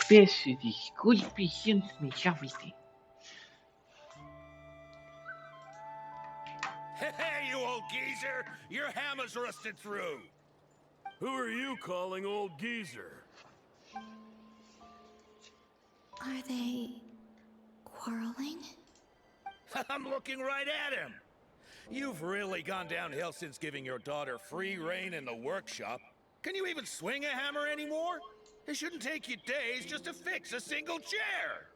Peço desculpe, sente-me, já viste. Hey, you old geezer! Your hammer's rusted through! Who are you calling old geezer? Are they quarreling? I'm looking right at him! You've really gone downhill since giving your daughter free rein in the workshop. Can you even swing a hammer anymore? It shouldn't take you days just to fix a single chair!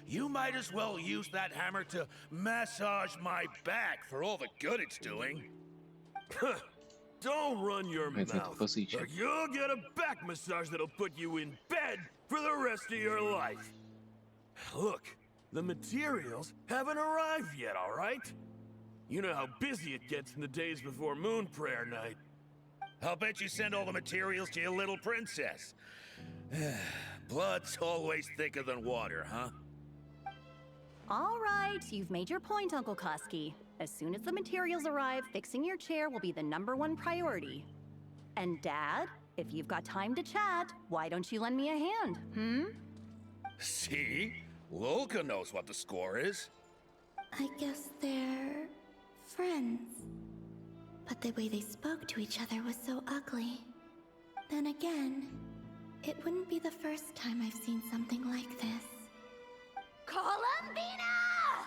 You might as well use that hammer to massage my back for all the good it's doing. Don't run your mouth, or you'll get a back massage that'll put you in bed for the rest of your life. Look, the materials haven't arrived yet, all right? You know how busy it gets in the days before Moon Prayer Night. I'll bet you send all the materials to your little princess. Blood's always thicker than water, huh? All right, you've made your point, Uncle Koski. As soon as the materials arrive, fixing your chair will be the #1 priority. And Dad, if you've got time to chat, why don't you lend me a hand, See? Lolka knows what the score is. I guess they're friends. But the way they spoke to each other was so ugly. Then again, it wouldn't be the first time I've seen something like this. Columbina!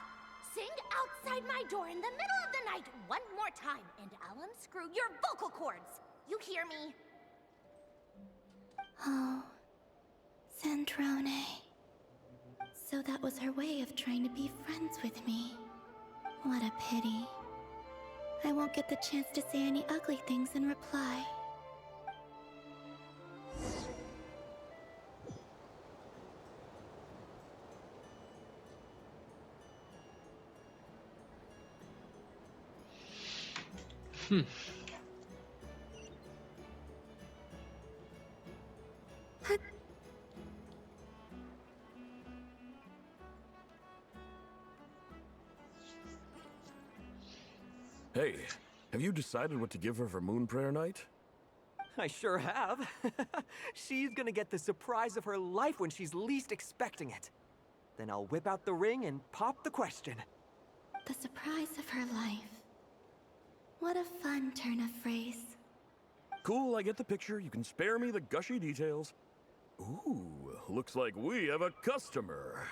Sing outside my door in the middle of the night one more time, and I'll unscrew your vocal cords. You hear me? Oh, Sandrone. So that was her way of trying to be friends with me. What a pity. I won't get the chance to say any ugly things in reply. Hey, have you decided what to give her for Moon Prayer Night? I sure have. She's gonna get the surprise of her life when she's least expecting it. Then I'll whip out the ring and pop the question. The surprise of her life. What a fun turn of phrase. Cool, I get the picture. You can spare me the gushy details. Ooh, looks like we have a customer.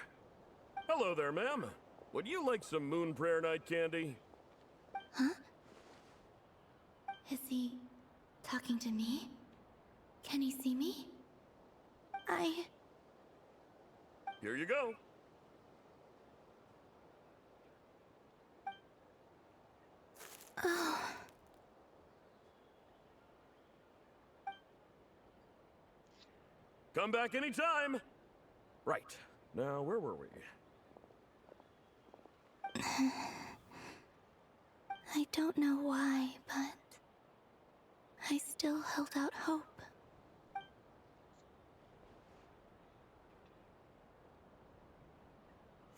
Hello there, ma'am. Would you like some Moon Prayer Night candy? Huh? Is he talking to me? Can he see me? Here you go. Oh. Come back anytime. Right. Now, where were we? I don't know why, but I still held out hope.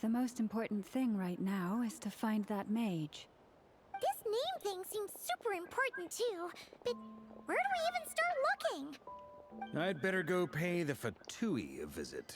The most important thing right now is to find that mage. This name thing seems super important too, but where do we even start looking? I'd better go pay the Fatui a visit.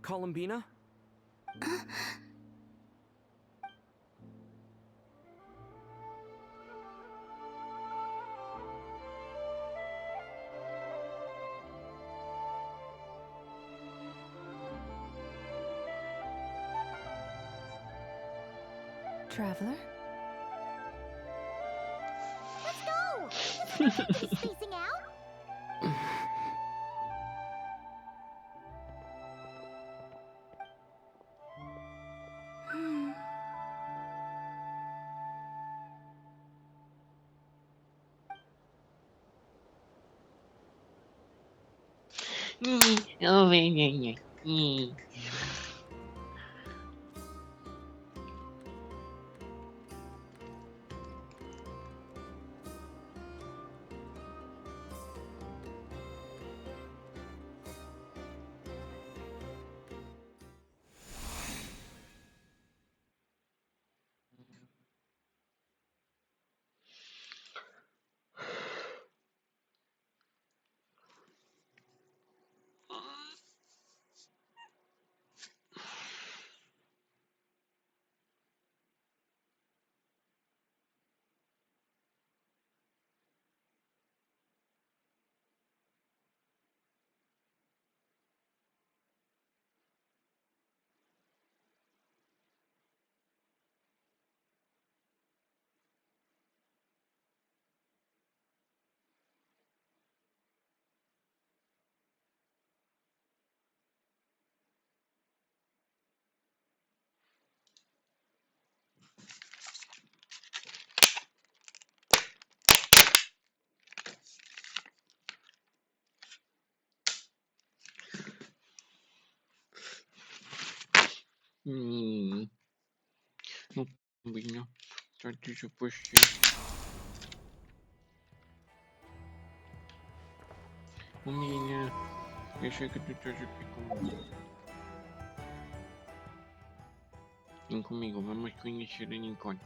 Columbina? Traveler? Let's go! Isn't it be spacing out? Não combina. Só deixa eu postar. Menina, deixa que tu esteja aqui comigo. Vem comigo, vamos conhecer o Nikon.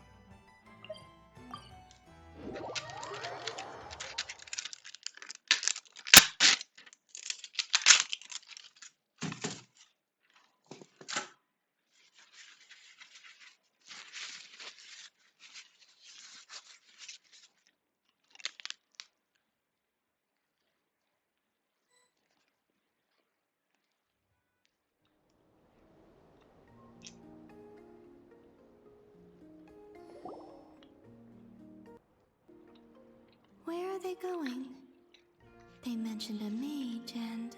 Where are they going? They mentioned a mage and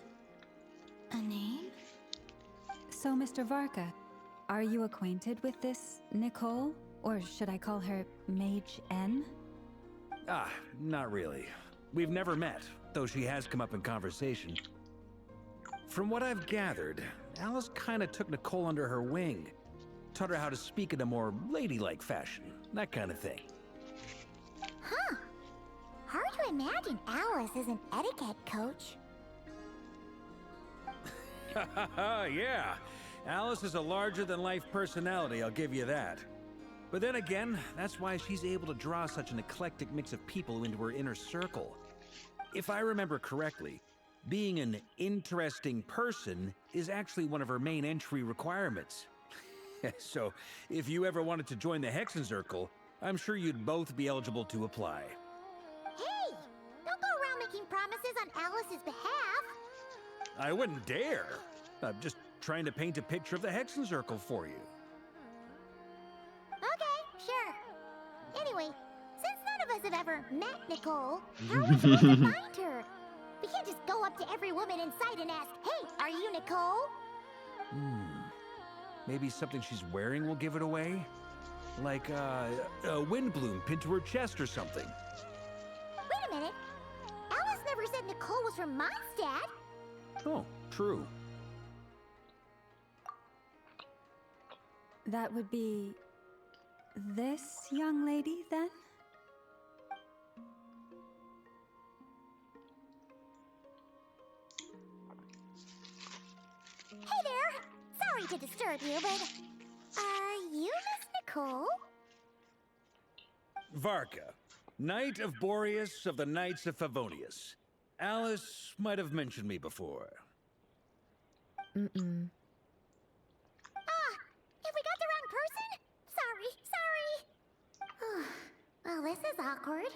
a name? So, Mr. Varka, are you acquainted with this Nicole? Or should I call her Mage N? Ah, not really. We've never met, though she has come up in conversation. From what I've gathered, Alice kinda took Nicole under her wing. Taught her how to speak in a more ladylike fashion, that kind of thing. Huh. Hard to imagine Alice as an etiquette coach. Yeah, Alice is a larger-than-life personality, I'll give you that. But then again, that's why she's able to draw such an eclectic mix of people into her inner circle. If I remember correctly, being an interesting person is actually one of her main entry requirements. So, if you ever wanted to join the Hexenzirkel, I'm sure you'd both be eligible to apply. Hey! Don't go around making promises on Alice's behalf. I wouldn't dare. I'm just trying to paint a picture of the Hexenzirkel for you. Okay, sure. Anyway, since none of us have ever met Nicole, how are we supposed to find her? We can't just go up to every woman in sight and ask, hey, are you Nicole? Maybe something she's wearing will give it away? Like, a windbloom pinned to her chest or something. Wait a minute. Alice never said Nicole was from Mondstadt. Oh, true. That would be this young lady, then? Hey there! Sorry to disturb you, but are you Miss Nicole? Varka, Knight of Boreas of the Knights of Favonius. Alice might have mentioned me before. Mm-mm. Have we got the wrong person? Sorry. Well, this is awkward.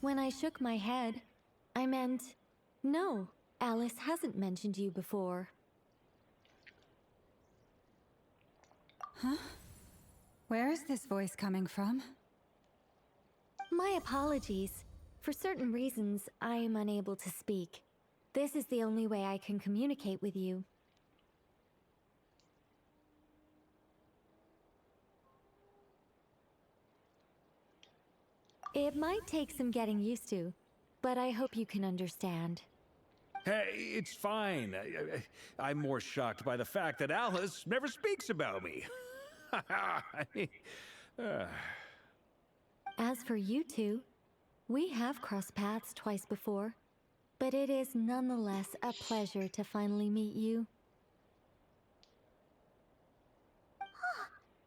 When I shook my head, I meant, no, Alice hasn't mentioned you before. Huh? Where is this voice coming from? My apologies. For certain reasons, I am unable to speak. This is the only way I can communicate with you. It might take some getting used to, but I hope you can understand. Hey, it's fine. I'm more shocked by the fact that Alice never speaks about me. As for you two, we have crossed paths twice before, but it is nonetheless a pleasure to finally meet you.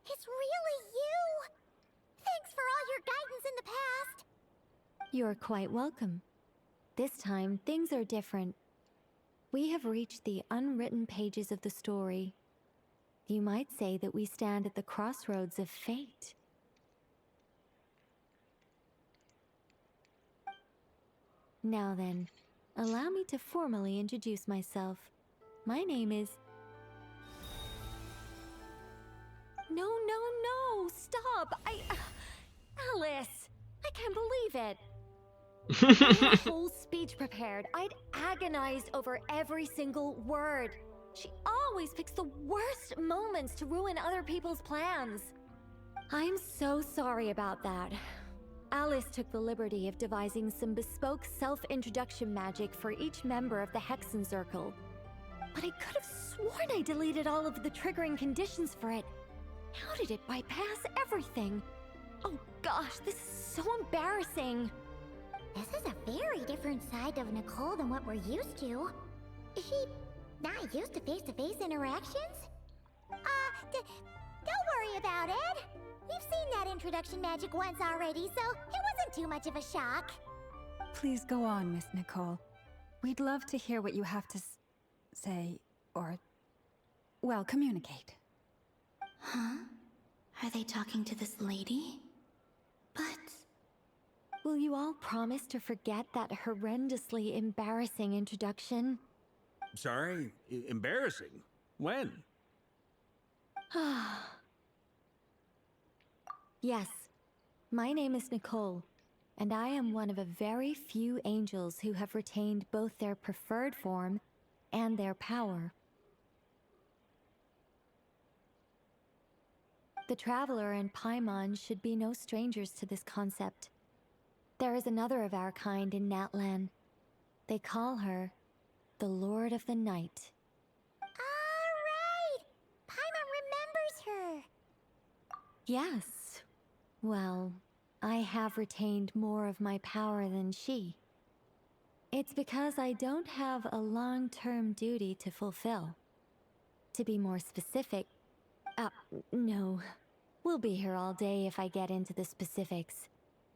It's really you! Thanks for all your guidance in the past! You're quite welcome. This time, things are different. We have reached the unwritten pages of the story. You might say that we stand at the crossroads of fate. Now then, allow me to formally introduce myself. My name is... No, stop! Alice! I can't believe it! I had a whole speech prepared. I'd agonized over every single word. She always picks the worst moments to ruin other people's plans. I'm so sorry about that. Alice took the liberty of devising some bespoke self-introduction magic for each member of the Hexenzirkel. But I could have sworn I deleted all of the triggering conditions for it. How did it bypass everything? Oh gosh, this is so embarrassing. This is a very different side of Nicole than what we're used to. Is she not used to face-to-face interactions? Don't worry about it. We've seen that introduction magic once already, so it wasn't too much of a shock. Please go on, Miss Nicole. We'd love to hear what you have to say, or, well, communicate. Huh? Are they talking to this lady? But... Will you all promise to forget that horrendously embarrassing introduction? Sorry? Embarrassing? When? Yes, my name is Nicole, and I am one of a very few angels who have retained both their preferred form and their power. The Traveler and Paimon should be no strangers to this concept. There is another of our kind in Natlan. They call her the Lord of the Night. Alright! Paimon remembers her! Yes. Well, I have retained more of my power than she. It's because I don't have a long-term duty to fulfill. To be more specific... no. We'll be here all day if I get into the specifics.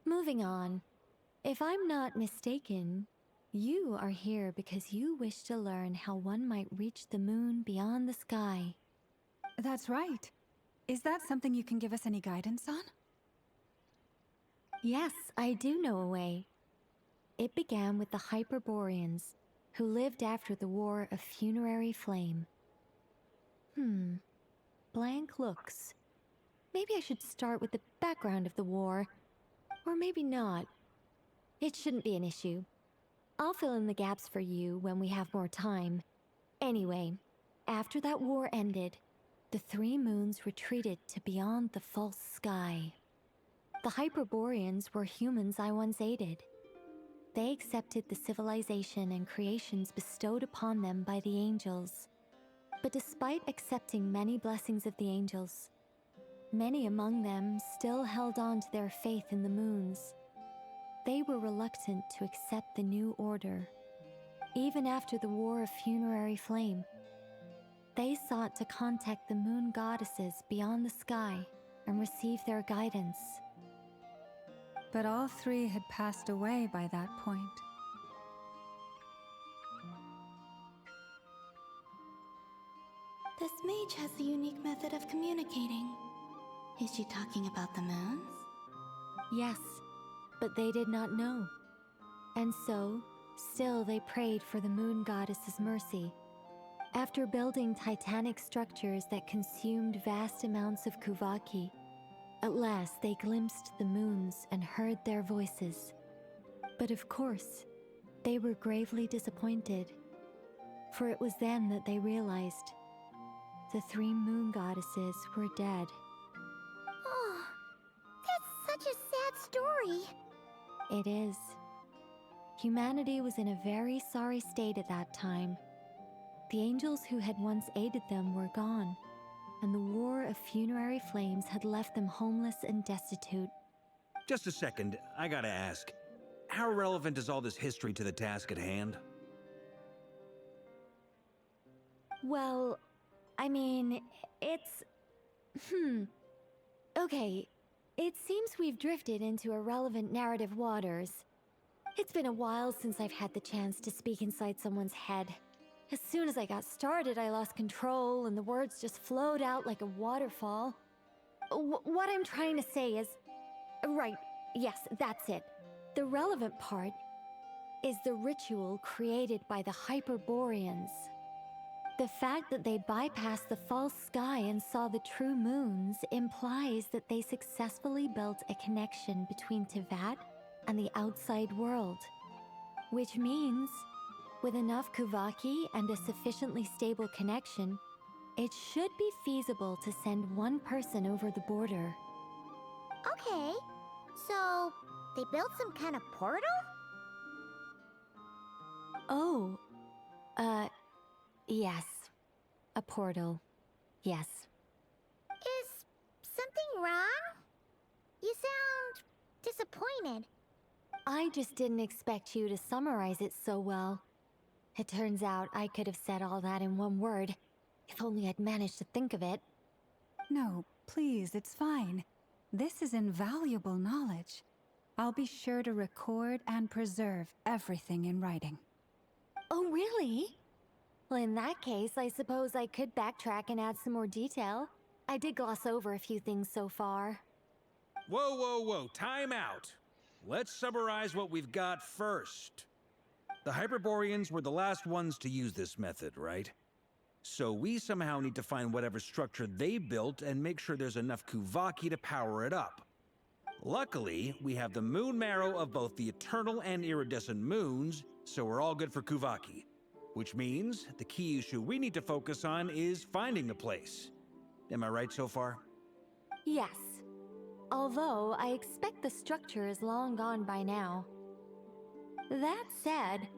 Moving on. If I'm not mistaken, you are here because you wish to learn how one might reach the moon beyond the sky. That's right. Is that something you can give us any guidance on? Yes, I do know a way. It began with the Hyperboreans, who lived after the War of Funerary Flame. Blank looks. Maybe I should start with the background of the war. Or maybe not. It shouldn't be an issue. I'll fill in the gaps for you when we have more time. Anyway, after that war ended, the three moons retreated to beyond the false sky. The Hyperboreans were humans I once aided. They accepted the civilization and creations bestowed upon them by the angels. But despite accepting many blessings of the angels, many among them still held on to their faith in the moons. They were reluctant to accept the new order. Even after the War of Funerary Flame, they sought to contact the moon goddesses beyond the sky and receive their guidance. But all three had passed away by that point. This mage has a unique method of communicating. Is she talking about the moons? Yes, but they did not know. And so, still they prayed for the moon goddess's mercy. After building titanic structures that consumed vast amounts of Kuvaki, at last they glimpsed the moons and heard their voices. But of course, they were gravely disappointed. For it was then that they realized the three moon goddesses were dead. Oh, that's such a sad story. It is. Humanity was in a very sorry state at that time. The angels who had once aided them were gone, and the War of Funerary Flames had left them homeless and destitute. Just a second, I gotta ask. How relevant is all this history to the task at hand? Well, I mean, it's... Okay, it seems we've drifted into irrelevant narrative waters. It's been a while since I've had the chance to speak inside someone's head. As soon as I got started, I lost control, and the words just flowed out like a waterfall. What I'm trying to say is... Right, yes, that's it. The relevant part is the ritual created by the Hyperboreans. The fact that they bypassed the false sky and saw the true moons implies that they successfully built a connection between Tivat and the outside world. Which means, with enough Kuvaki and a sufficiently stable connection, it should be feasible to send one person over the border. Okay, so they built some kind of portal? Oh, Yes. A portal. Yes. Is something wrong? You sound disappointed. I just didn't expect you to summarize it so well. It turns out I could have said all that in one word, if only I'd managed to think of it. No, please, it's fine. This is invaluable knowledge. I'll be sure to record and preserve everything in writing. Oh, really? Well, in that case, I suppose I could backtrack and add some more detail. I did gloss over a few things so far. Whoa, whoa, whoa, time out. Let's summarize what we've got first. The Hyperboreans were the last ones to use this method, right? So we somehow need to find whatever structure they built and make sure there's enough Kuvaki to power it up. Luckily, we have the moon marrow of both the eternal and iridescent moons, so we're all good for Kuvaki. Which means the key issue we need to focus on is finding the place. Am I right so far? Yes. Although I expect the structure is long gone by now. That said,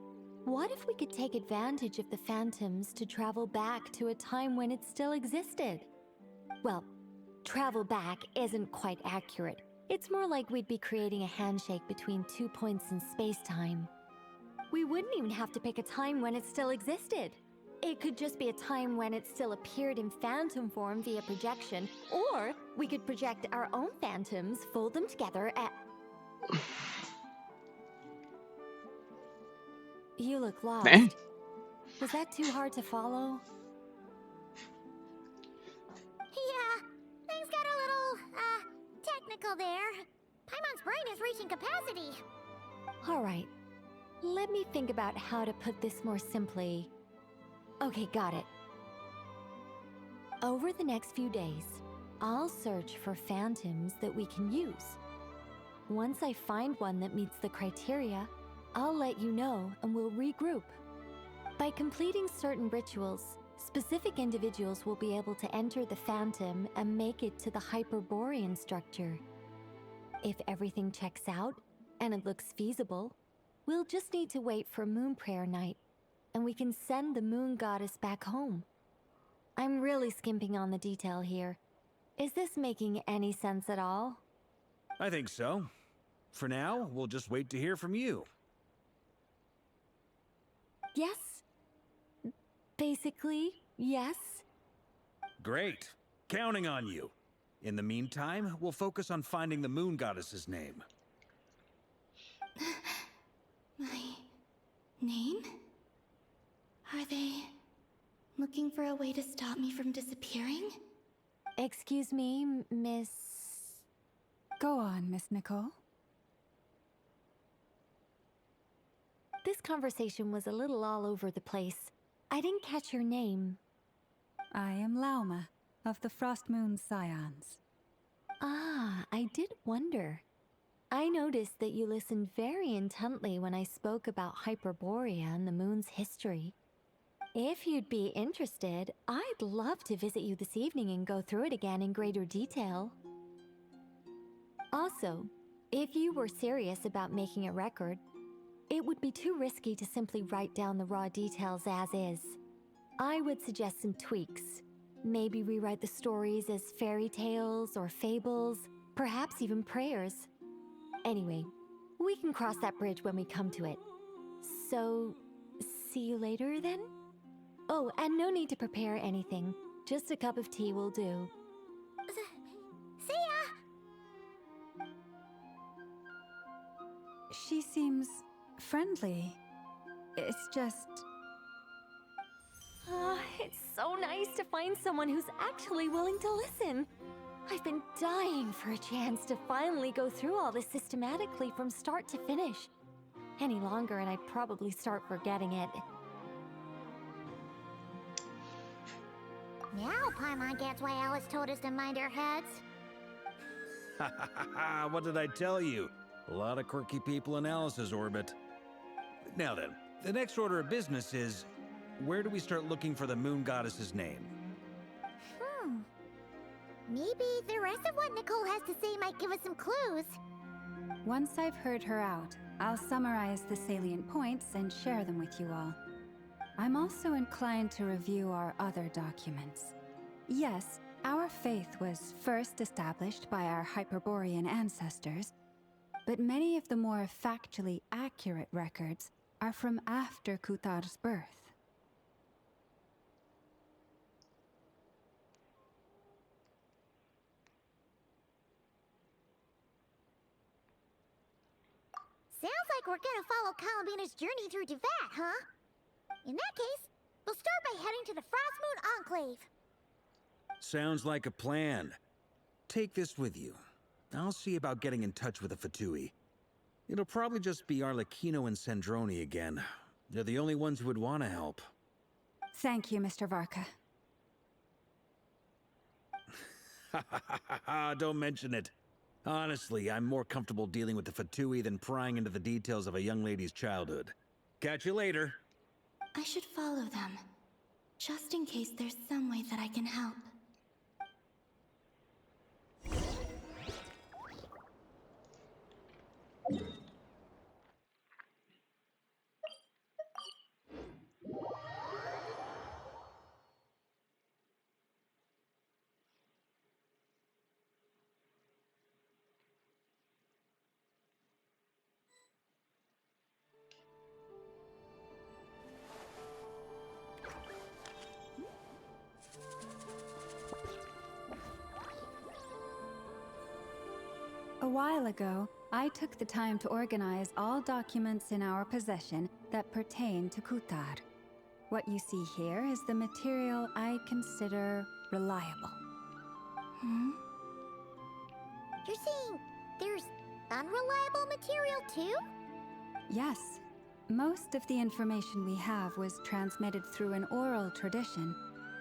what if we could take advantage of the phantoms to travel back to a time when it still existed? Well, travel back isn't quite accurate. It's more like we'd be creating a handshake between 2 points in space-time. We wouldn't even have to pick a time when it still existed. It could just be a time when it still appeared in phantom form via projection, or we could project our own phantoms, fold them together at... You look lost. Was that too hard to follow? Yeah, things got a little, technical there. Paimon's brain is reaching capacity. All right. Let me think about how to put this more simply. Okay, got it. Over the next few days, I'll search for phantoms that we can use. Once I find one that meets the criteria, I'll let you know and we'll regroup. By completing certain rituals, specific individuals will be able to enter the phantom and make it to the Hyperborean structure. If everything checks out and it looks feasible, we'll just need to wait for Moon Prayer Night, and we can send the moon goddess back home. I'm really skimping on the detail here. Is this making any sense at all? I think so. For now, we'll just wait to hear from you. Yes. Basically, yes. Great. Counting on you. In the meantime, we'll focus on finding the moon goddess's name. My name? Are they looking for a way to stop me from disappearing? Excuse me, Miss... Go on, Miss Nicole. This conversation was a little all over the place. I didn't catch your name. I am Lauma, of the Frost Moon Scions. Ah, I did wonder. I noticed that you listened very intently when I spoke about Hyperborea and the moon's history. If you'd be interested, I'd love to visit you this evening and go through it again in greater detail. Also, if you were serious about making a record, it would be too risky to simply write down the raw details as is. I would suggest some tweaks. Maybe rewrite the stories as fairy tales or fables, perhaps even prayers. Anyway, we can cross that bridge when we come to it. So, see you later then? Oh, and no need to prepare anything. Just a cup of tea will do. See ya! She seems friendly. It's just... It's so nice to find someone who's actually willing to listen. I've been dying for a chance to finally go through all this systematically from start to finish. Any longer and I'd probably start forgetting it. Now Paimon gets why Alice told us to mind our heads. Ha ha ha ha! What did I tell you? A lot of quirky people in Alice's orbit. Now then, the next order of business is, where do we start looking for the moon goddess's name? Maybe the rest of what Nicole has to say might give us some clues. Once I've heard her out, I'll summarize the salient points and share them with you all. I'm also inclined to review our other documents. Yes, our faith was first established by our Hyperborean ancestors, but many of the more factually accurate records are from after Kutar's birth. Sounds like we're gonna follow Columbina's journey through Devat, huh? In that case, we'll start by heading to the Frost Moon Enclave. Sounds like a plan. Take this with you. I'll see about getting in touch with the Fatui. It'll probably just be Arlecchino and Sandroni again. They're the only ones who would want to help. Thank you, Mr. Varka. Don't mention it. Honestly, I'm more comfortable dealing with the Fatui than prying into the details of a young lady's childhood. Catch you later. I should follow them, just in case there's some way that I can help. A while ago, I took the time to organize all documents in our possession that pertain to Kutar. What you see here is the material I consider reliable. You're saying there's unreliable material too? Yes. Most of the information we have was transmitted through an oral tradition.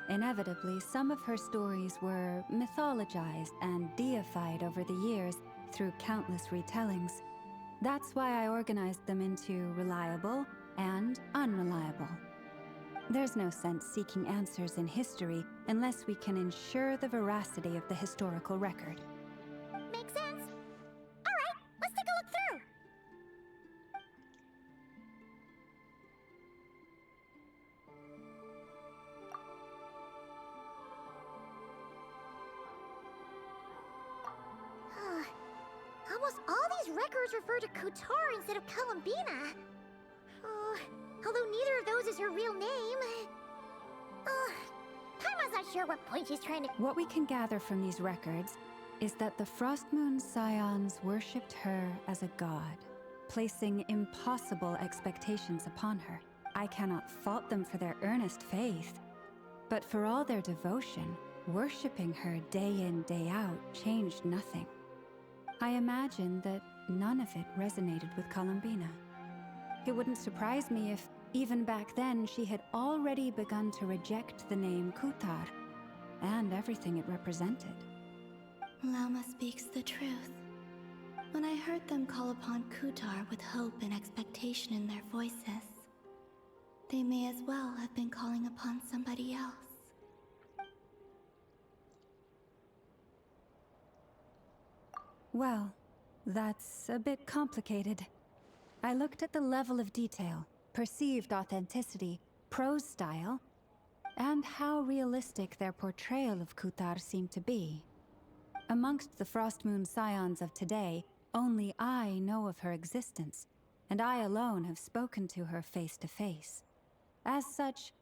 Inevitably, some of her stories were mythologized and deified over the years through countless retellings. That's why I organized them into reliable and unreliable. There's no sense seeking answers in history unless we can ensure the veracity of the historical record. Makes sense. All right, let's take a look through. Almost all these records refer to Kutar instead of Columbina. Although neither of those is her real name. Paimon's not sure what point she's trying to... What we can gather from these records is that the Frost Moon Scions worshipped her as a god, placing impossible expectations upon her. I cannot fault them for their earnest faith, but for all their devotion, worshipping her day in, day out changed nothing. I imagine that none of it resonated with Columbina. It wouldn't surprise me if, even back then, she had already begun to reject the name Kutar and everything it represented. Lama speaks the truth. When I heard them call upon Kutar with hope and expectation in their voices, they may as well have been calling upon somebody else. Well, that's a bit complicated. I looked at the level of detail, perceived authenticity, prose style, and how realistic their portrayal of Kutar seemed to be. Amongst the Frost Moon Scions of today, only I know of her existence, and I alone have spoken to her face to face. As such,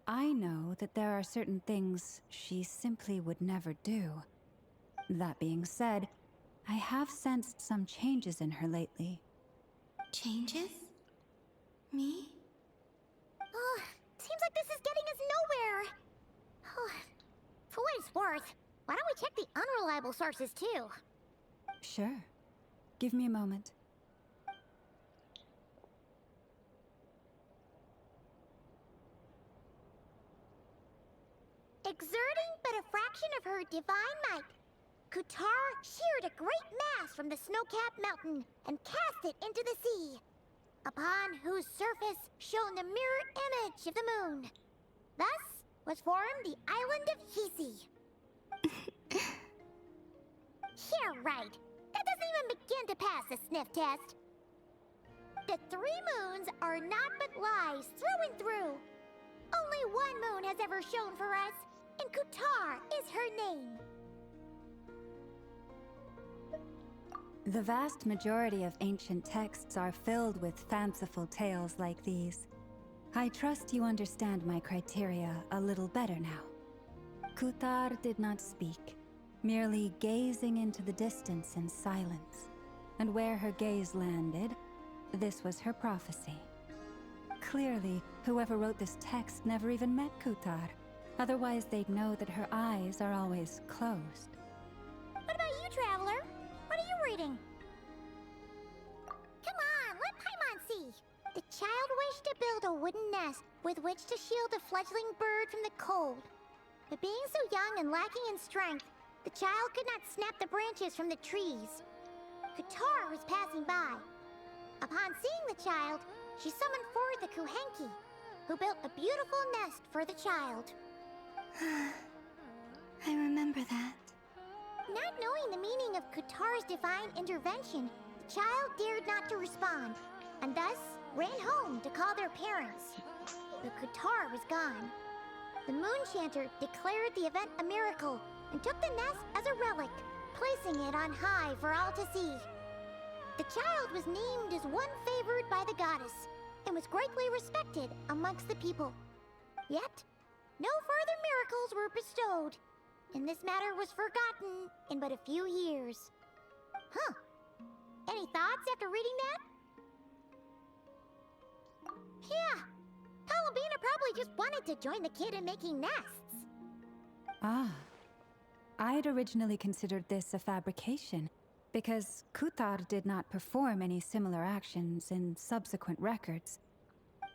I know that there are certain things she simply would never do. That being said, I have sensed some changes in her lately. Changes? Me? Seems like this is getting us nowhere. For what it's worth, why don't we check the unreliable sources too? Sure. Give me a moment. Exerting but a fraction of her divine might, Kutar sheared a great mass from the snow-capped mountain and cast it into the sea, upon whose surface shone the mirror image of the moon. Thus was formed the island of Hisi. Yeah, right. That doesn't even begin to pass the sniff test. The 3 moons are naught but lies through and through. Only one moon has ever shone for us, and Kutar is her name. The vast majority of ancient texts are filled with fanciful tales like these. I trust you understand my criteria a little better now. Kutar did not speak, merely gazing into the distance in silence. And where her gaze landed, this was her prophecy. Clearly, whoever wrote this text never even met Kutar. Otherwise, they'd know that her eyes are always closed. What about you, Traveler? What are you reading? Come on, let Paimon see. The child wished to build a wooden nest with which to shield a fledgling bird from the cold. But being so young and lacking in strength, the child could not snap the branches from the trees. Kutar was passing by. Upon seeing the child, she summoned forward the Kuhenki, who built a beautiful nest for the child. I remember that. Not knowing the meaning of Kutar's divine intervention, the child dared not to respond, and thus ran home to call their parents. But Kutar was gone. The Moon Chanter declared the event a miracle and took the nest as a relic, placing it on high for all to see. The child was named as one favored by the goddess, and was greatly respected amongst the people. Yet, no further miracles were bestowed, and this matter was forgotten in but a few years. Huh. Any thoughts after reading that? Yeah. Columbina probably just wanted to join the kid in making nests. Ah. I'd originally considered this a fabrication, because Kutar did not perform any similar actions in subsequent records.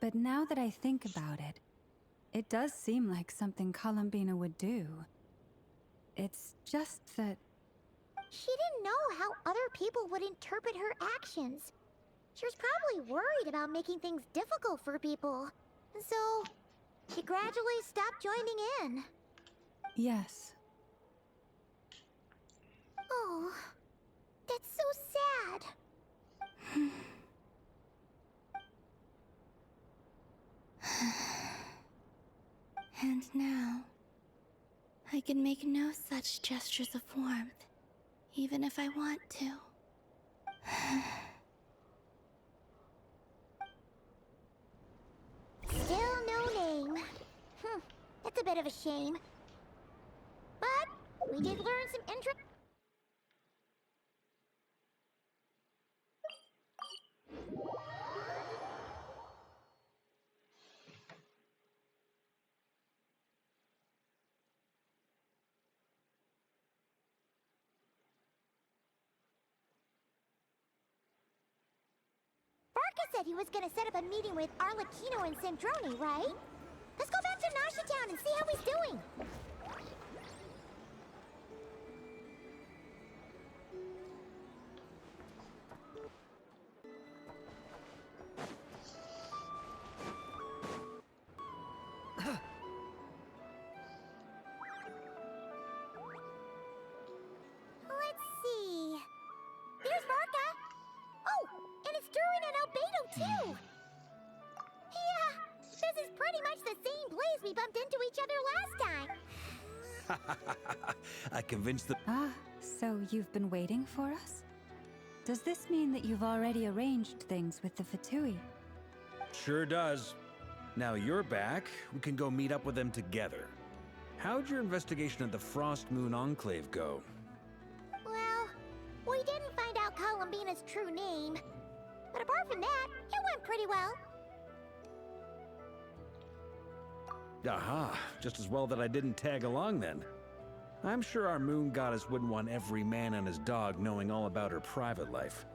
But now that I think about it, it does seem like something Columbina would do. It's just that... She didn't know how other people would interpret her actions. She was probably worried about making things difficult for people. And so, she gradually stopped joining in. Yes. Oh, that's so sad. And now, I can make no such gestures of warmth, even if I want to. Still no name. That's a bit of a shame. But we did learn some interesting... said he was gonna set up a meeting with Arlecchino and Sandrone, right? Let's go back to Nasha Town and see how he's doing. Let's see. There's Varka. Oh, and it's Durin and Albedo too. Yeah, this is pretty much the same place we bumped into each other last time. I convinced the... Ah, so you've been waiting for us? Does this mean that you've already arranged things with the Fatui? Sure does. Now you're back, we can go meet up with them together. How'd your investigation of the Frost Moon Enclave go? Well, we didn't find out Columbina's true name. But apart from that, it went pretty well. Aha, just as well that I didn't tag along then. I'm sure our moon goddess wouldn't want every man and his dog knowing all about her private life.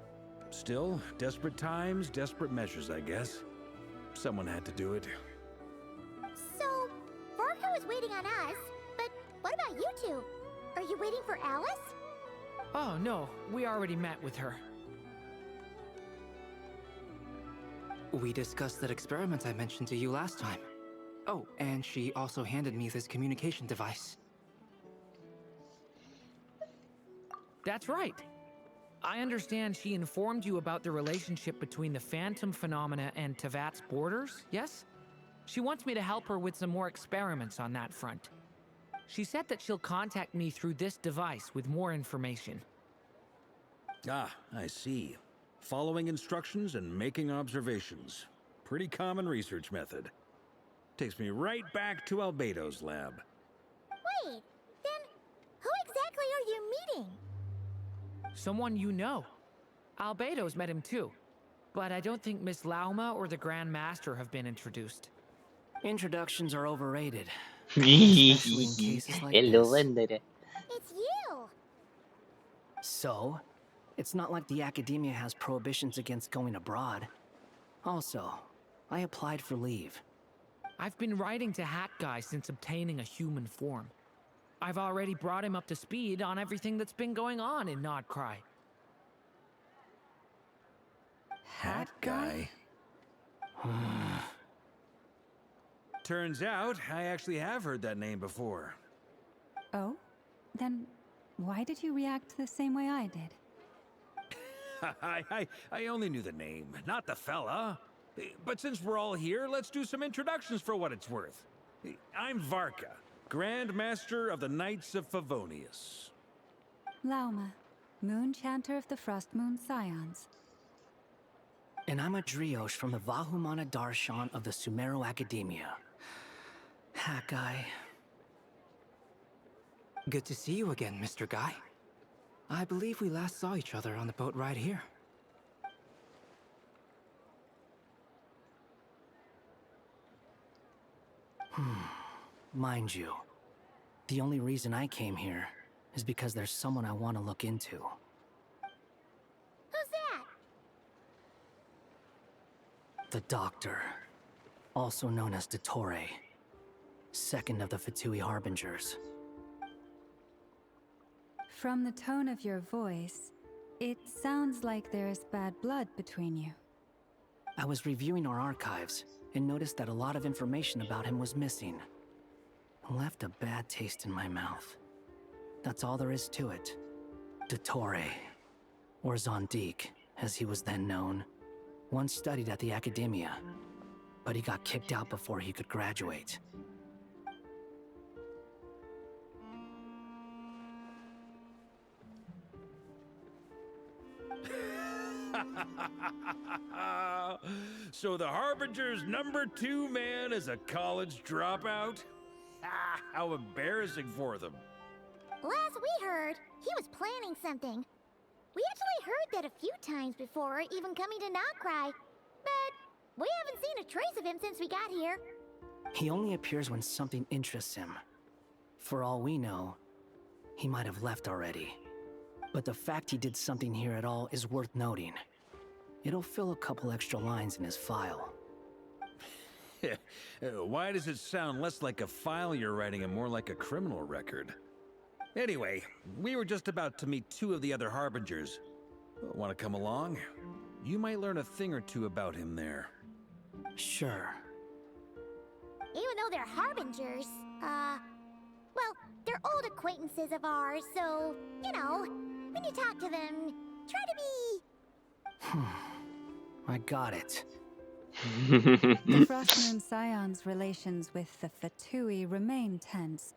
Still, desperate times, desperate measures, I guess. Someone had to do it. So, Varka was waiting on us, but what about you two? Are you waiting for Alice? Oh, no. We already met with her. We discussed that experiment I mentioned to you last time. Oh, and she also handed me this communication device. That's right. I understand she informed you about the relationship between the phantom phenomena and Tevat's borders, yes? She wants me to help her with some more experiments on that front. She said that she'll contact me through this device with more information. Ah, I see. Following instructions and making observations. Pretty common research method. Takes me right back to Albedo's lab. Wait, then who exactly are you meeting? Someone you know. Albedo's met him too. But I don't think Miss Lauma or the Grand Master have been introduced. Introductions are overrated. Especially in cases like Hello, this. Vendere. It's you! So, it's not like the academia has prohibitions against going abroad. Also, I applied for leave. I've been writing to Hat Guy since obtaining a human form. I've already brought him up to speed on everything that's been going on in Nodcry. Hat Guy? Turns out, I actually have heard that name before. Oh? Then why did you react the same way I did? I only knew the name, not the fella. But since we're all here, let's do some introductions for what it's worth. I'm Varka, Grand Master of the Knights of Favonius. Lauma, Moon Chanter of the Frost Moon Scions. And I'm a Driosh from the Vahumana Darshan of the Sumero Academia. Hat Guy. Good to see you again, Mr. Guy. I believe we last saw each other on the boat ride here. Mind you, the only reason I came here is because there's someone I want to look into. Who's that? The Doctor, also known as Dottore, second of the Fatui Harbingers. From the tone of your voice, it sounds like there's bad blood between you. I was reviewing our archives and noticed that a lot of information about him was missing. Left a bad taste in my mouth. That's all there is to it. Dottore, or Zondique, as he was then known, once studied at the Academia, but he got kicked out before he could graduate. So the Harbinger's #2 man is a college dropout? How embarrassing for them. Last we heard, he was planning something. We actually heard that a few times before, even coming to Nodcry. But we haven't seen a trace of him since we got here. He only appears when something interests him. For all we know, he might have left already. But the fact he did something here at all is worth noting. It'll fill a couple extra lines in his file. Why does it sound less like a file you're writing and more like a criminal record? Anyway, we were just about to meet 2 of the other Harbingers. Want to come along? You might learn a thing or two about him there. Sure. Even though they're Harbingers, well, they're old acquaintances of ours, so, you know, when you talk to them, try to be... I got it. The Frost Moon Scion's relations with the Fatui remain tense.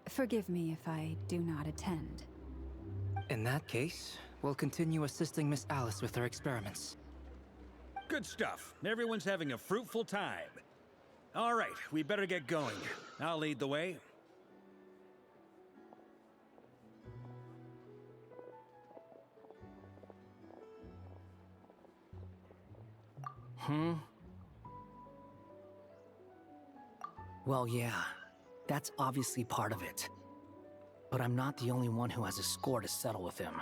Forgive me if I do not attend. In that case, we'll continue assisting Miss Alice with her experiments. Good stuff. Everyone's having a fruitful time. All right, we better get going. I'll lead the way. Well, yeah, that's obviously part of it. But I'm not the only one who has a score to settle with him.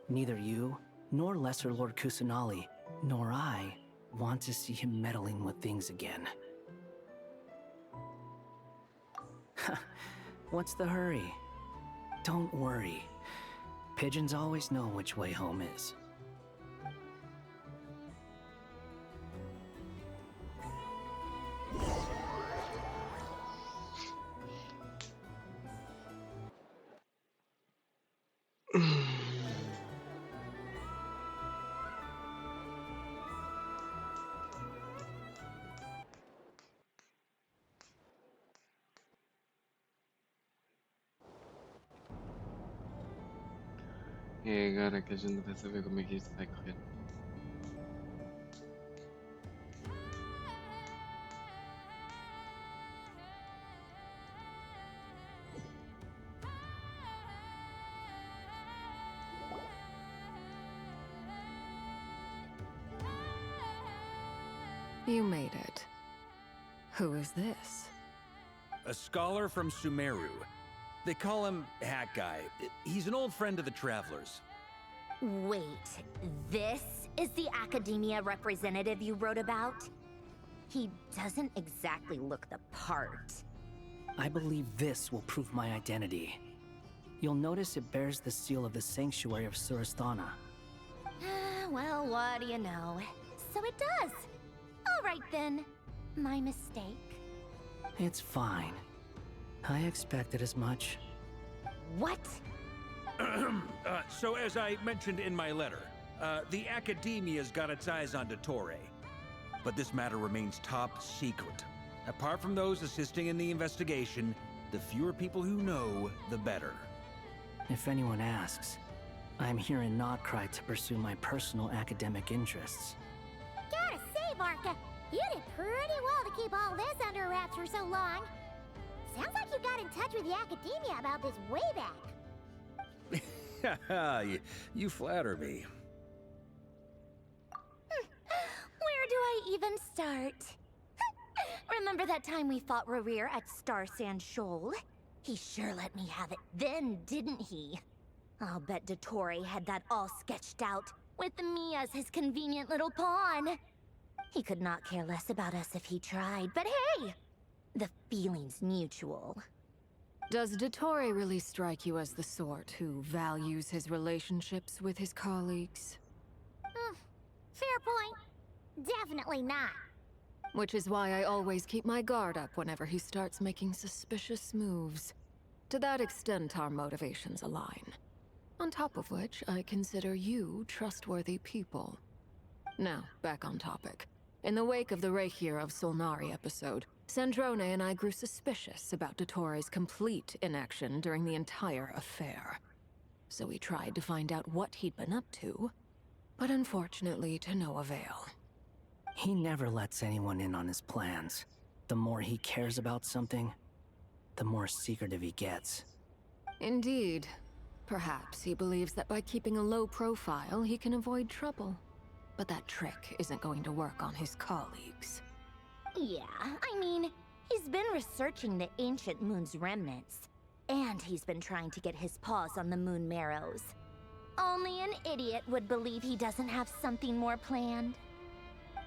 Neither you, nor Lesser Lord Kusanali, nor I want to see him meddling with things again. What's the hurry? Don't worry. Pigeons always know which way home is. É agora que a gente vai saber como é que isto vai correr. You made it. Who is this? A scholar from Sumeru. They call him Hat Guy. He's an old friend of the Travelers. Wait, this is the academia representative you wrote about? He doesn't exactly look the part. I believe this will prove my identity. You'll notice it bears the seal of the Sanctuary of Surasthana. Well, what do you know? So it does. All right then. My mistake. It's fine. I expected as much. What? So as I mentioned in my letter, the Academia's got its eyes on Dottore. But this matter remains top secret. Apart from those assisting in the investigation, the fewer people who know, the better. If anyone asks, I'm here in Notcry to pursue my personal academic interests. Gotta say, Varka, you did pretty well to keep all this under wraps for so long. Sounds like you got in touch with the Academia about this way back. You flatter me. Where do I even start? Remember that time we fought Rerir at Star Sand Shoal? He sure let me have it then, didn't he? I'll bet Dottore had that all sketched out, with me as his convenient little pawn. He could not care less about us if he tried, but hey! The feeling's mutual. Does Dottore really strike you as the sort who values his relationships with his colleagues? Fair point. Definitely not. Which is why I always keep my guard up whenever he starts making suspicious moves. To that extent, our motivations align. On top of which, I consider you trustworthy people. Now, back on topic. In the wake of the Reikir of Solnari episode, Sandrone and I grew suspicious about Dottore's complete inaction during the entire affair. So we tried to find out what he'd been up to, but unfortunately to no avail. He never lets anyone in on his plans. The more he cares about something, the more secretive he gets. Indeed. Perhaps he believes that by keeping a low profile, he can avoid trouble. But that trick isn't going to work on his colleagues. Yeah, I mean, he's been researching the ancient moon's remnants. And he's been trying to get his paws on the moon marrows. Only an idiot would believe he doesn't have something more planned.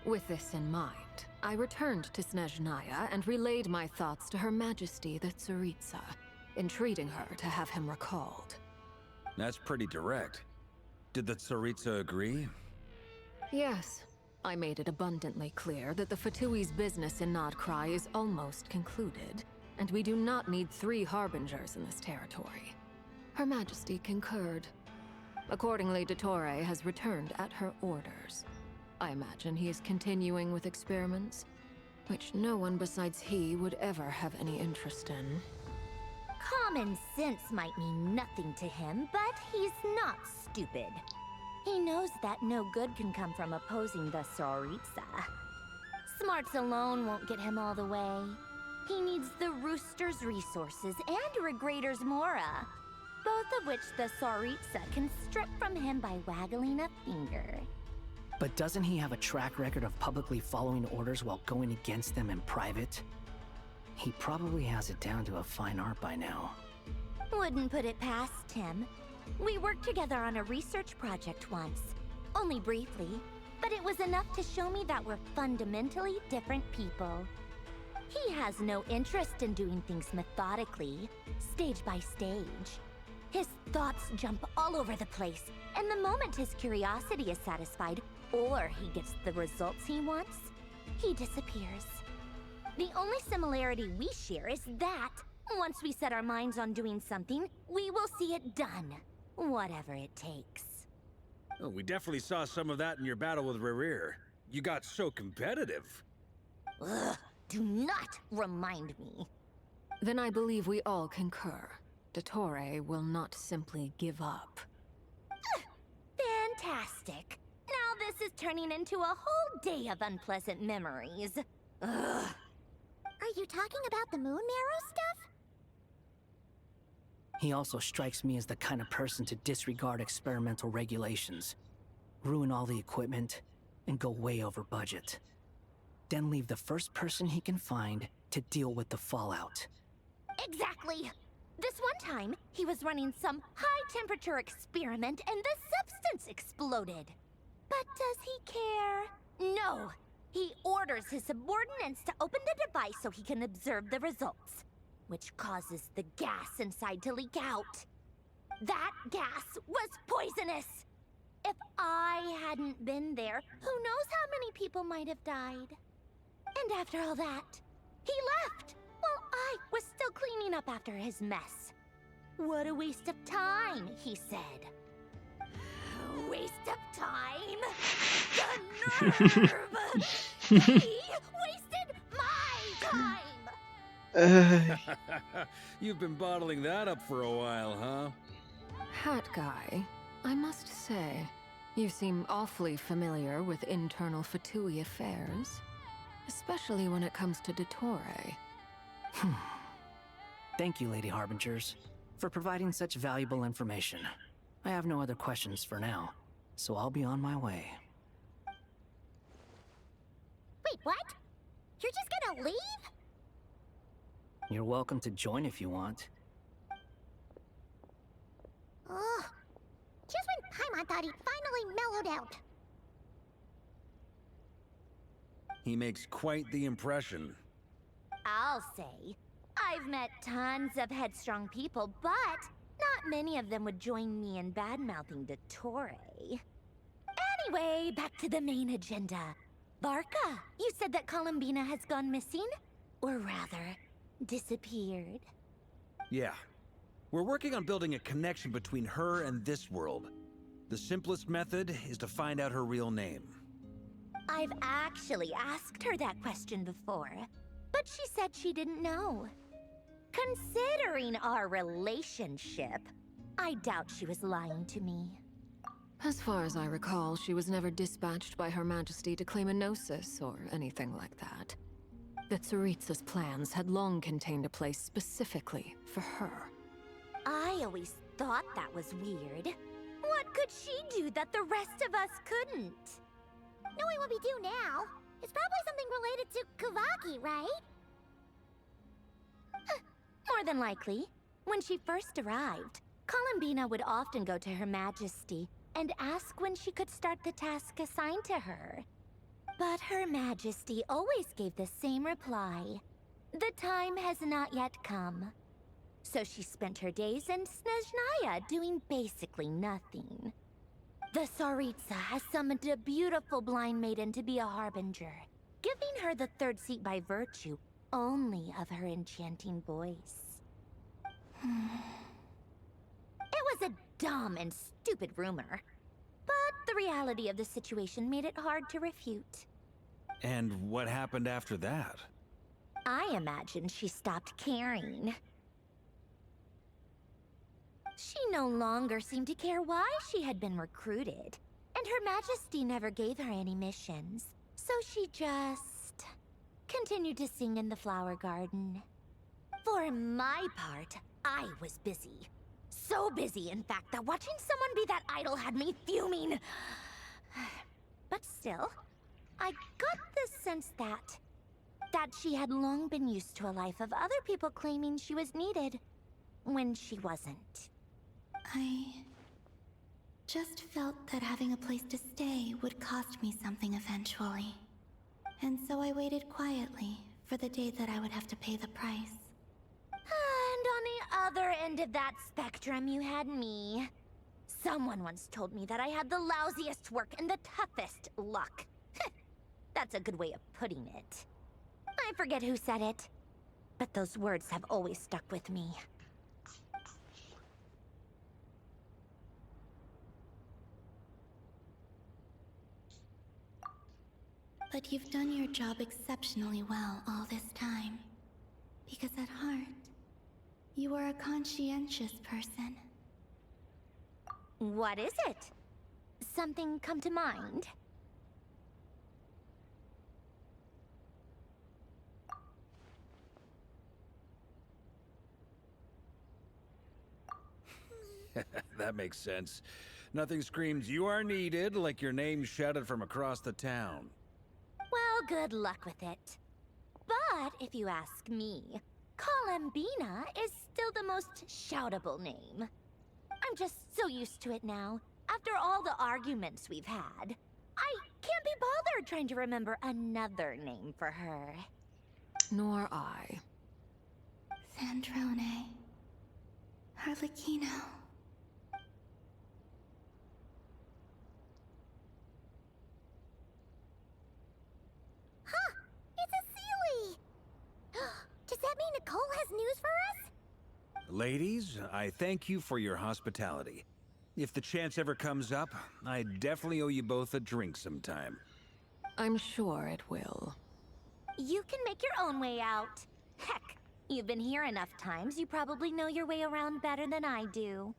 With this in mind, I returned to Snezhnaya and relayed my thoughts to Her Majesty the Tsaritsa, entreating her to have him recalled. That's pretty direct. Did the Tsaritsa agree? Yes. I made it abundantly clear that the Fatui's business in Notcry is almost concluded, and we do not need 3 harbingers in this territory. Her Majesty concurred. Accordingly, Dottore has returned at her orders. I imagine he is continuing with experiments, which no one besides he would ever have any interest in. Common sense might mean nothing to him, but he's not stupid. He knows that no good can come from opposing the Tsaritsa. Smarts alone won't get him all the way. He needs the Rooster's resources and Regrator's Mora, both of which the Tsaritsa can strip from him by waggling a finger. But doesn't he have a track record of publicly following orders while going against them in private? He probably has it down to a fine art by now. Wouldn't put it past him. We worked together on a research project once. Only briefly, but it was enough to show me that we're fundamentally different people. He has no interest in doing things methodically, stage by stage. His thoughts jump all over the place, and the moment his curiosity is satisfied, or he gets the results he wants, he disappears. The only similarity we share is that, once we set our minds on doing something, we will see it done, whatever it takes. Oh, we definitely saw some of that in your battle with Rerir. You got so competitive. Ugh, do not remind me. Then I believe we all concur. Dottore will not simply give up. fantastic. Now this is turning into a whole day of unpleasant memories. Ugh. Are you talking about the moon marrow stuff? He also strikes me as the kind of person to disregard experimental regulations, ruin all the equipment, and go way over budget. Then leave the first person he can find to deal with the fallout. Exactly. This one time, he was running some high-temperature experiment and the substance exploded. But does he care? No. He orders his subordinates to open the device so he can observe the results, which causes the gas inside to leak out. That gas was poisonous. If I hadn't been there, who knows how many people might have died. And after all that, he left while I was still cleaning up after his mess. What a waste of time, he said. Waste of time? The nerve! He wasted my time! You've been bottling that up for a while, huh? Hat guy, I must say, you seem awfully familiar with internal Fatui affairs. Especially when it comes to Dottore. Thank you, Lady Harbingers, for providing such valuable information. I have no other questions for now, so I'll be on my way. Wait, what? You're just gonna leave? You're welcome to join if you want. Ugh. Just when Paimon thought he'd finally mellowed out. He makes quite the impression. I'll say, I've met tons of headstrong people, but not many of them would join me in bad-mouthing Dottore. Anyway, back to the main agenda. Varka, you said that Columbina has gone missing? Or rather, disappeared. Yeah. We're working on building a connection between her and this world. The simplest method is to find out her real name. I've actually asked her that question before, but she said she didn't know. Considering our relationship, I doubt she was lying to me. As far as I recall, she was never dispatched by Her Majesty to claim a gnosis or anything like that. The Tsaritsa's plans had long contained a place specifically for her. I always thought that was weird. What could she do that the rest of us couldn't? Knowing what we do now, it's probably something related to Kavaki, right? More than likely. When she first arrived, Columbina would often go to Her Majesty and ask when she could start the task assigned to her. But Her Majesty always gave the same reply. The time has not yet come. So she spent her days in Snezhnaya doing basically nothing. The Tsaritsa has summoned a beautiful blind maiden to be a harbinger, giving her the third seat by virtue only of her enchanting voice. It was a dumb and stupid rumor, but the reality of the situation made it hard to refute. And what happened after that? I imagine she stopped caring. She no longer seemed to care why she had been recruited, and Her Majesty never gave her any missions, so she just continued to sing in the flower garden. For my part, I was busy. So busy, in fact, that watching someone be that idol had me fuming. But still, I got the sense that she had long been used to a life of other people claiming she was needed when she wasn't. I just felt that having a place to stay would cost me something eventually. And so I waited quietly for the day that I would have to pay the price. And on the other end of that spectrum, you had me. Someone once told me that I had the lousiest work and the toughest luck. That's a good way of putting it. I forget who said it, but those words have always stuck with me. But you've done your job exceptionally well all this time. Because at heart, you are a conscientious person. What is it? something come to mind? That makes sense. Nothing screams you are needed like your name shouted from across the town. Well, good luck with it. But if you ask me, Colambina is still the most shoutable name. I'm just so used to it now. After all the arguments we've had, I can't be bothered trying to remember another name for her. Nor I. Sandrone. Harlequino. Huh! It's a Sealy! Does that mean Nicole has news for us? Ladies, I thank you for your hospitality. If the chance ever comes up, I definitely owe you both a drink sometime. I'm sure it will. You can make your own way out. Heck, you've been here enough times, you probably know your way around better than I do.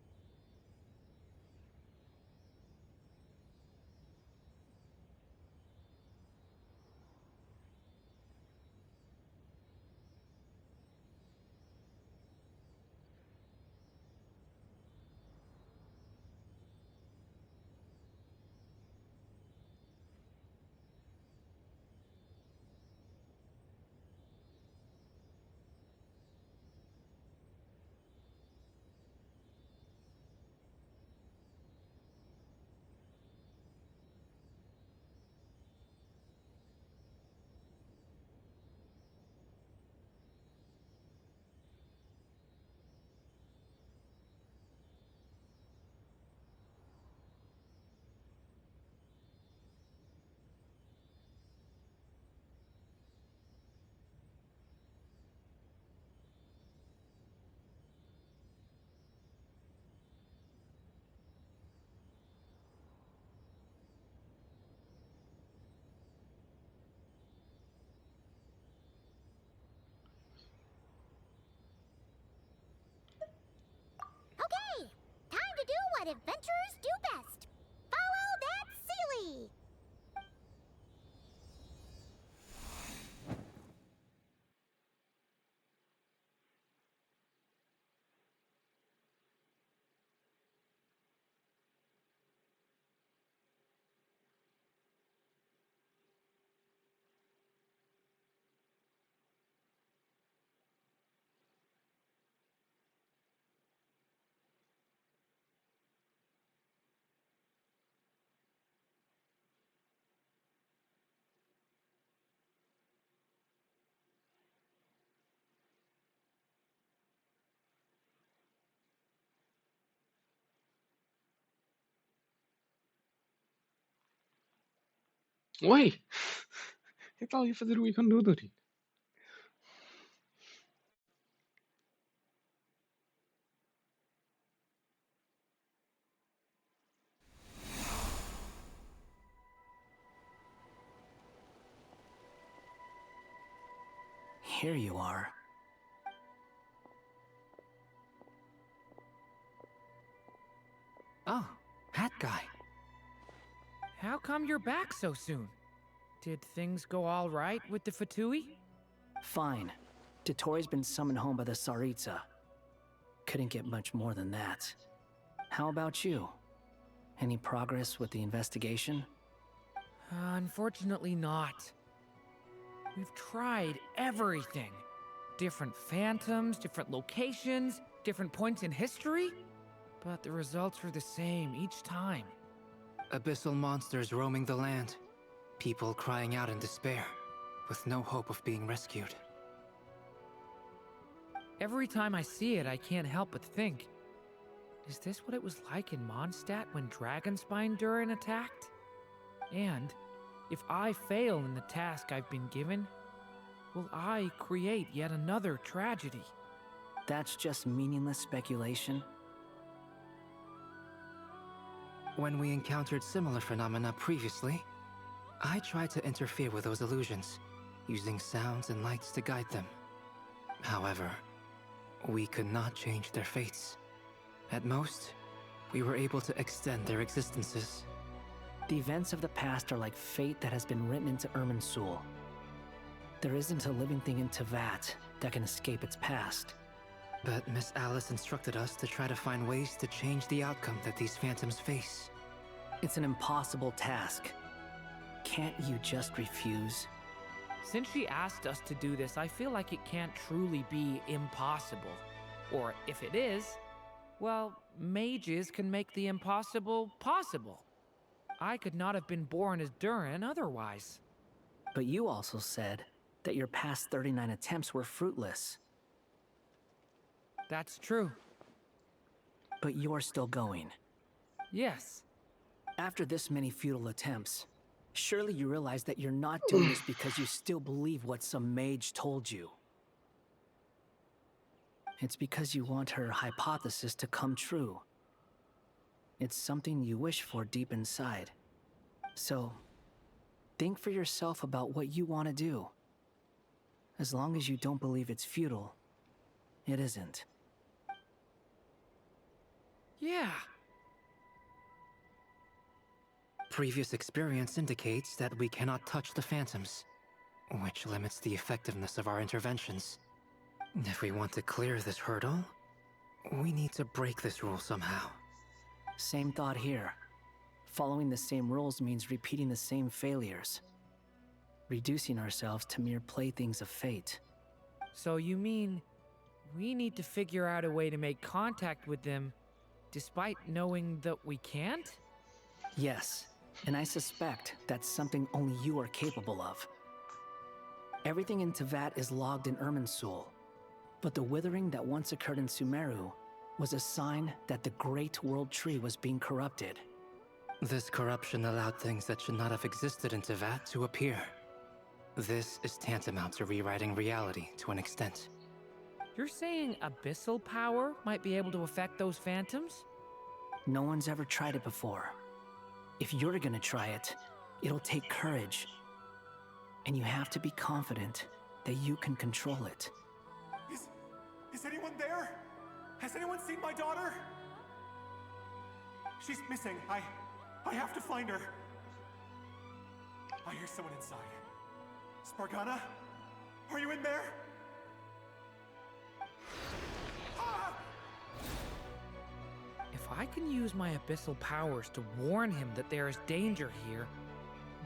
Okay, time to do what adventurers do best. Follow that Sealy! Oi! O que é que ela ia fazer o ícone do Dorito? Here you are. Oh, that guy. How come you're back so soon? Did things go all right with the Fatui? Fine. Totori's been summoned home by the Tsaritsa. Couldn't get much more than that. How about you? Any progress with the investigation? Unfortunately not. We've tried everything. Different phantoms, different locations, different points in history. But the results were the same each time. Abyssal monsters roaming the land. People crying out in despair, with no hope of being rescued. Every time I see it, I can't help but think, is this what it was like in Mondstadt when Dragonspine Durin attacked? And, if I fail in the task I've been given, will I create yet another tragedy? That's just meaningless speculation. When we encountered similar phenomena previously, I tried to interfere with those illusions, using sounds and lights to guide them. However, we could not change their fates. At most, we were able to extend their existences. The events of the past are like fate that has been written into Irminsul. There isn't a living thing in Teyvat that can escape its past. But Miss Alice instructed us to try to find ways to change the outcome that these phantoms face. It's an impossible task. Can't you just refuse? Since she asked us to do this, I feel like it can't truly be impossible. Or if it is, well, mages can make the impossible possible. I could not have been born as Durin otherwise. But you also said that your past 39 attempts were fruitless. That's true. But you're still going. Yes. After this many futile attempts, surely you realize that you're not doing this because you still believe what some mage told you. It's because you want her hypothesis to come true. It's something you wish for deep inside. So, think for yourself about what you want to do. As long as you don't believe it's futile, it isn't. Yeah. Previous experience indicates that we cannot touch the phantoms, which limits the effectiveness of our interventions. If we want to clear this hurdle, we need to break this rule somehow. Same thought here. Following the same rules means repeating the same failures. Reducing ourselves to mere playthings of fate. So you mean we need to figure out a way to make contact with them despite knowing that we can't? Yes, and I suspect that's something only you are capable of. Everything in Teyvat is logged in Irminsul, but the withering that once occurred in Sumeru was a sign that the Great World Tree was being corrupted. This corruption allowed things that should not have existed in Teyvat to appear. This is tantamount to rewriting reality to an extent. You're saying abyssal power might be able to affect those phantoms? No one's ever tried it before. If you're gonna try it, it'll take courage. And you have to be confident that you can control it. Is anyone there? Has anyone seen my daughter? She's missing. I have to find her. I hear someone inside. Spargana? Are you in there? If I can use my abyssal powers to warn him that there is danger here,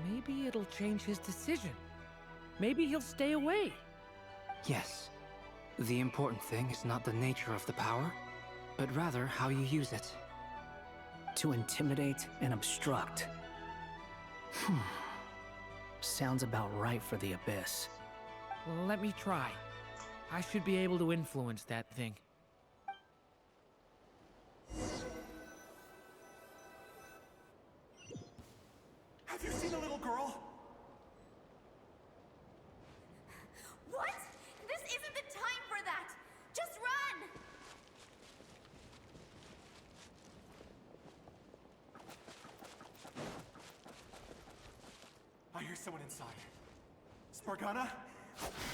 maybe it'll change his decision. Maybe he'll stay away. Yes. The important thing is not the nature of the power, but rather how you use it. To intimidate and obstruct. Sounds about right for the Abyss. Well, let me try. I should be able to influence that thing. Have you seen a little girl? What? This isn't the time for that! Just run! I hear someone inside. Spargana?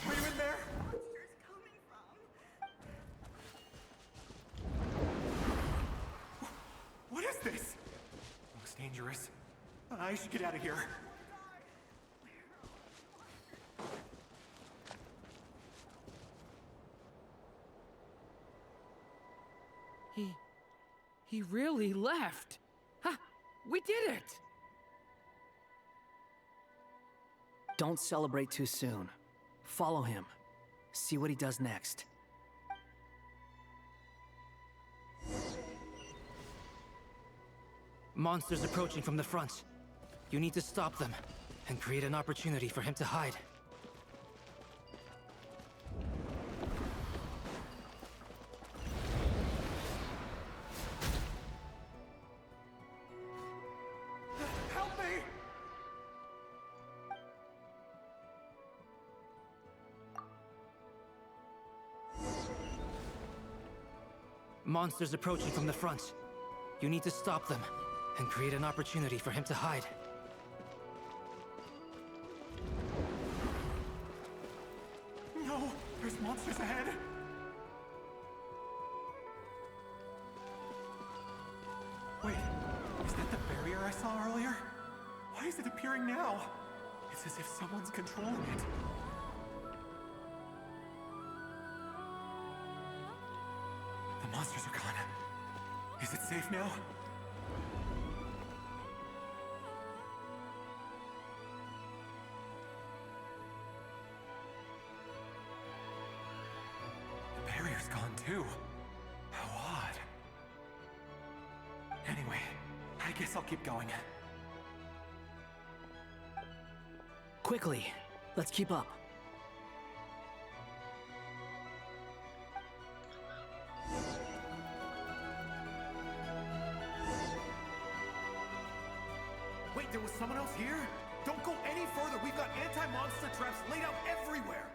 Are you in there? Monster's coming from. What is this? Looks dangerous. I should get out of here. He really left. Ha! We did it! Don't celebrate too soon. Follow him. See what he does next. Monsters approaching from the front. You need to stop them and create an opportunity for him to hide. Help me! Monsters approaching from the front. You need to stop them and create an opportunity for him to hide. No! There's monsters ahead! Wait, is that the barrier I saw earlier? Why is it appearing now? It's as if someone's controlling it. The monsters are gone. Is it safe now? The barrier's gone too. How odd. Anyway, I guess I'll keep going. Quickly, let's keep up. Wait, there was someone else here? Don't go any further. We've got anti-monster traps laid out everywhere.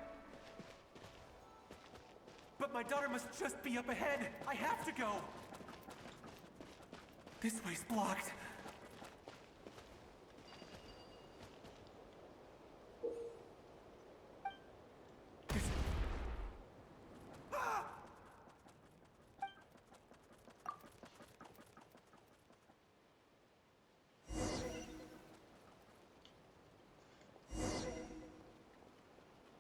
But my daughter must just be up ahead. I have to go. This way's blocked.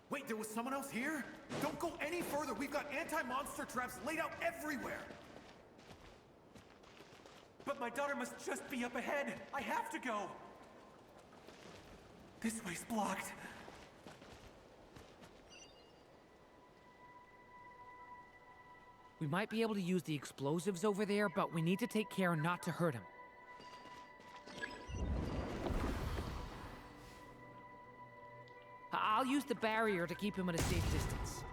Wait, there was someone else here? Don't go any further. We've got anti-monster traps laid out everywhere. But my daughter must just be up ahead. I have to go. This way's blocked. We might be able to use the explosives over there, but we need to take care not to hurt him. I'll use the barrier to keep him at a safe distance.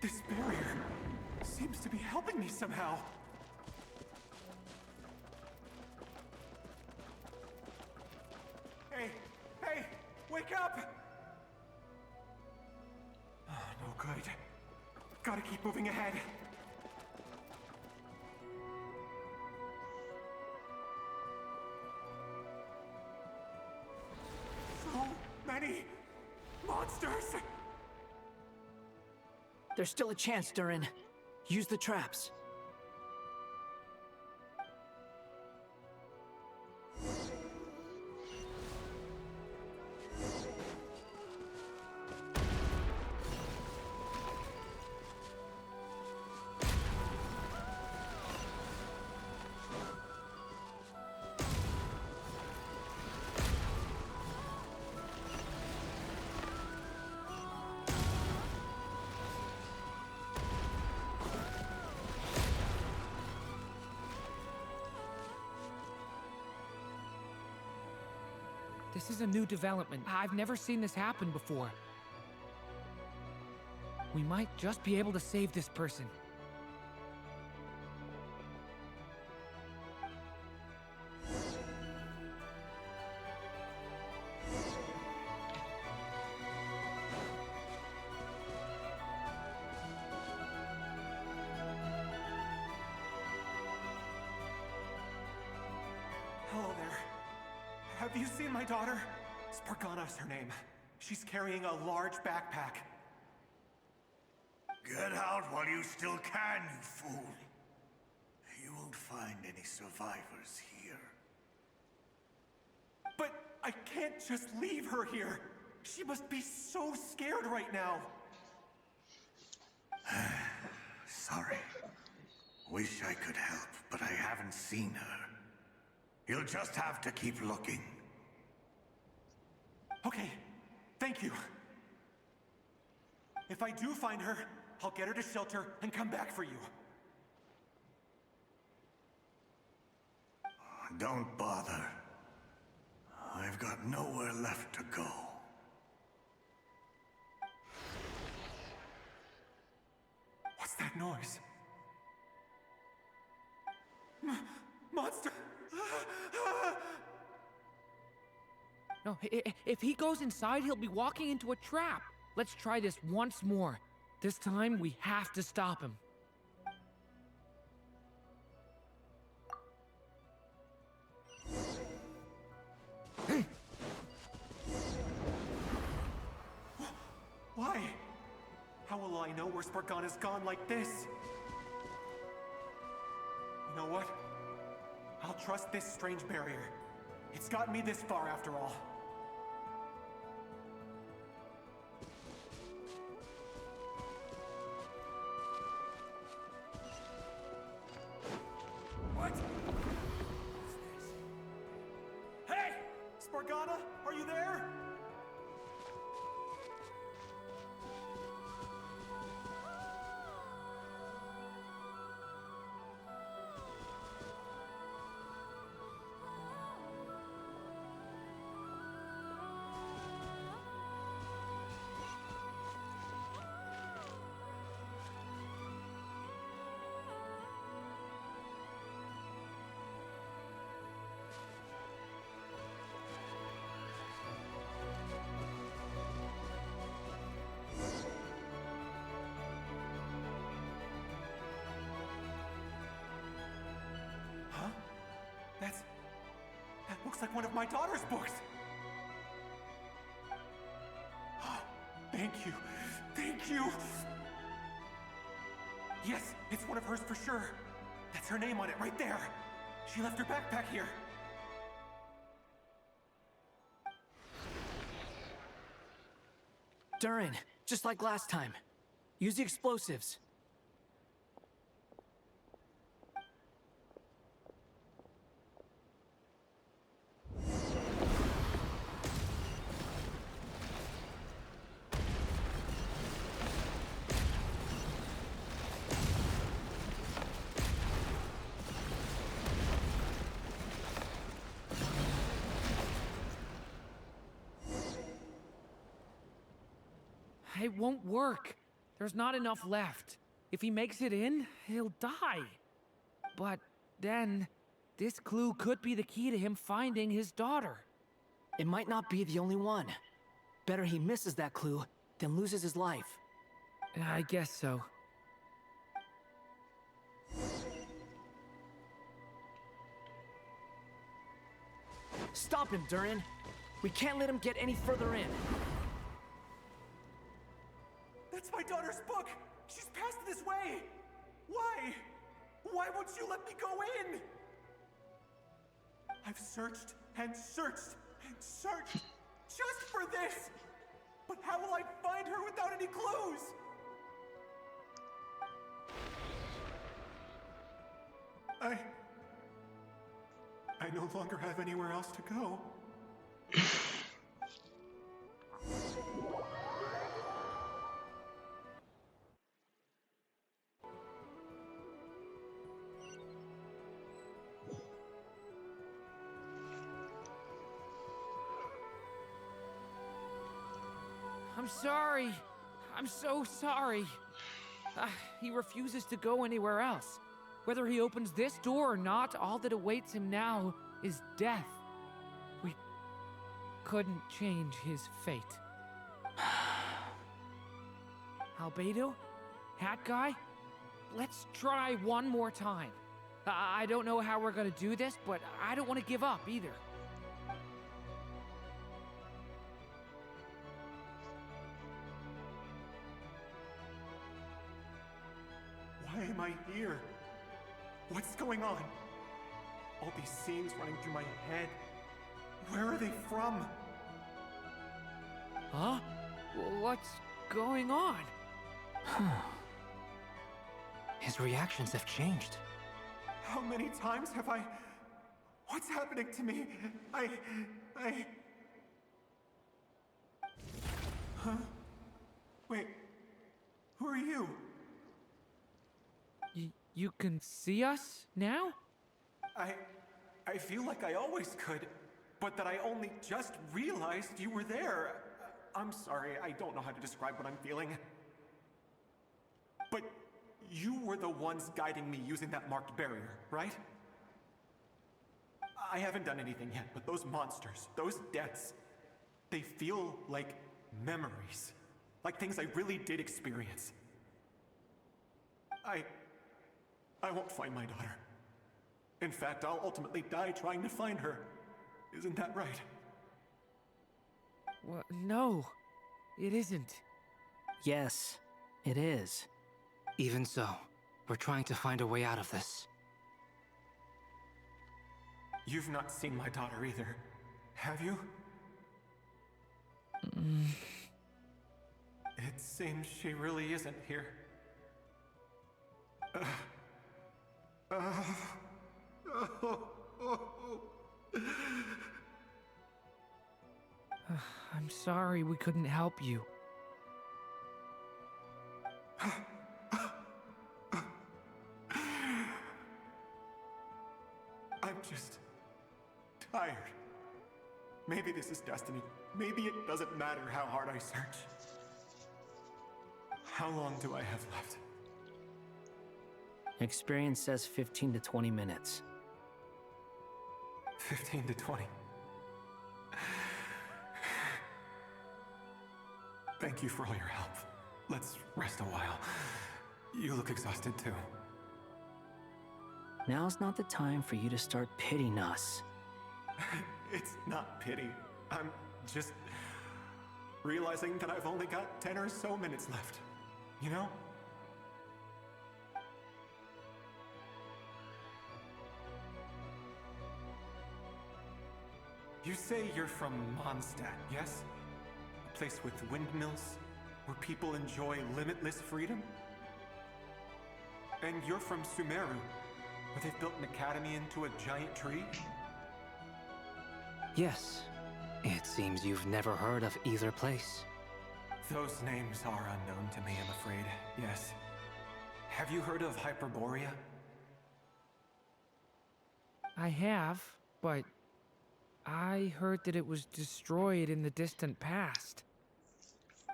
This barrier seems to be helping me somehow. Hey, wake up! Oh, no good. Gotta keep moving ahead. So many monsters! There's still a chance, Durin. Use the traps. This is a new development. I've never seen this happen before. We might just be able to save this person. Hello there. Have you seen my daughter? Spargana's her name. She's carrying a large backpack. Get out while you still can, you fool. You won't find any survivors here. But I can't just leave her here. She must be so scared right now. Sorry. Wish I could help, but I haven't seen her. You'll just have to keep looking. Okay, thank you. If I do find her, I'll get her to shelter and come back for you. Don't bother. I've got nowhere left to go. What's that noise? Monster! No, if he goes inside, he'll be walking into a trap. Let's try this once more. This time, we have to stop him. Why? How will I know where Spargana's gone like this? You know what? I'll trust this strange barrier. It's gotten me this far after all. What? Hey! Spargana, are you there? That looks like one of my daughter's books. Thank you. Thank you. Yes, it's one of hers for sure. That's her name on it right there. She left her backpack here. Durin, just like last time. Use the explosives. It won't work. There's not enough left. If he makes it in, he'll die. But then, this clue could be the key to him finding his daughter. It might not be the only one. Better he misses that clue than loses his life. I guess so. Stop him, Durin. We can't let him get any further in. That's my daughter's book! She's passed this way! Why? Why won't you let me go in? I've searched and searched and searched just for this! But how will I find her without any clues? I no longer have anywhere else to go. I'm sorry. I'm so sorry. He refuses to go anywhere else. Whether he opens this door or not, all that awaits him now is death. We couldn't change his fate. Albedo? Hat guy? Let's try one more time. I don't know how we're gonna do this, but I don't want to give up either. Why am I here? What's going on? All these scenes running through my head. Where are they from? Huh? What's going on? His reactions have changed. How many times have I... What's happening to me? Huh? Wait. Who are you? You can see us now? I feel like I always could, but that I only just realized you were there. I'm sorry, I don't know how to describe what I'm feeling. But you were the ones guiding me using that marked barrier, right? I haven't done anything yet, but those monsters, those deaths, they feel like memories. Like things I really did experience. I won't find my daughter. In fact, I'll ultimately die trying to find her. Isn't that right? Well, no, it isn't. Yes, it is. Even so, we're trying to find a way out of this. You've not seen my daughter either, have you? It seems she really isn't here. I'm sorry we couldn't help you. I'm just tired. Maybe this is destiny. Maybe it doesn't matter how hard I search. How long do I have left? Experience says 15 to 20 minutes. 15 to 20. Thank you for all your help. Let's rest a while. You look exhausted too. Now's not the time for you to start pitying us. It's not pity. I'm just realizing that I've only got 10 or so minutes left. You know? You say you're from Mondstadt, yes? A place with windmills, where people enjoy limitless freedom? And you're from Sumeru, where they've built an academy into a giant tree? Yes. It seems you've never heard of either place. Those names are unknown to me, I'm afraid, yes. Have you heard of Hyperborea? I have, but I heard that it was destroyed in the distant past.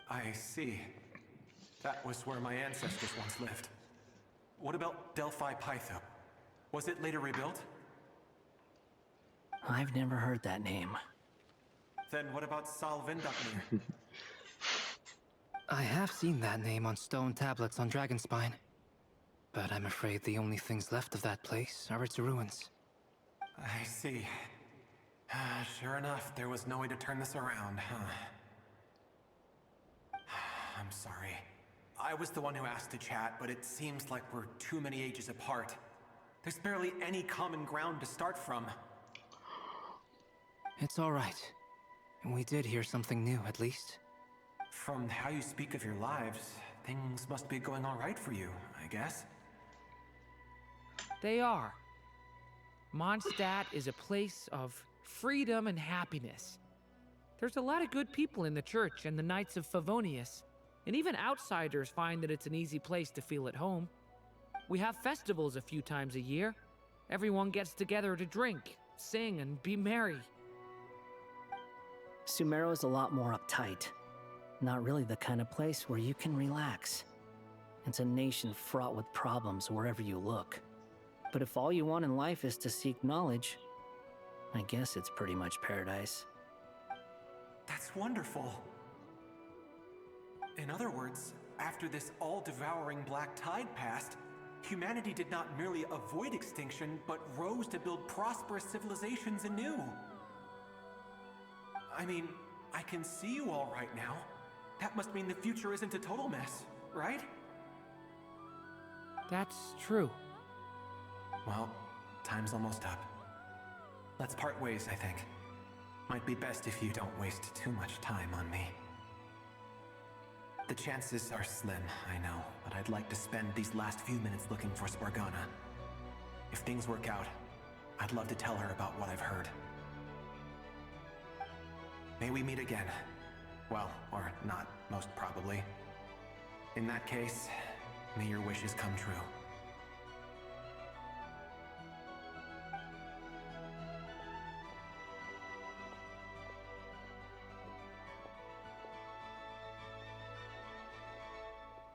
I see. That was where my ancestors once lived. What about Delphi Pytho? Was it later rebuilt? I've never heard that name. Then what about Sal Vindaknir? I have seen that name on stone tablets on Dragonspine. But I'm afraid the only things left of that place are its ruins. I see. Sure enough, there was no way to turn this around, huh? I'm sorry. I was the one who asked to chat, but it seems like we're too many ages apart. There's barely any common ground to start from. It's all right. We did hear something new, at least. From how you speak of your lives, things must be going all right for you, I guess. They are. Mondstadt is a place of freedom and happiness. There's a lot of good people in the church and the Knights of Favonius, and even outsiders find that it's an easy place to feel at home. We have festivals a few times a year. Everyone gets together to drink, sing, and be merry. Sumeru is a lot more uptight. Not really the kind of place where you can relax. It's a nation fraught with problems wherever you look. But if all you want in life is to seek knowledge, I guess it's pretty much paradise. That's wonderful. In other words, after this all-devouring black tide passed, humanity did not merely avoid extinction, but rose to build prosperous civilizations anew. I mean, I can see you all right now. That must mean the future isn't a total mess, right? That's true. Well, time's almost up. Let's part ways, I think. Might be best if you don't waste too much time on me. The chances are slim, I know, but I'd like to spend these last few minutes looking for Spargana. If things work out, I'd love to tell her about what I've heard. May we meet again. Well, or not, most probably. In that case, may your wishes come true.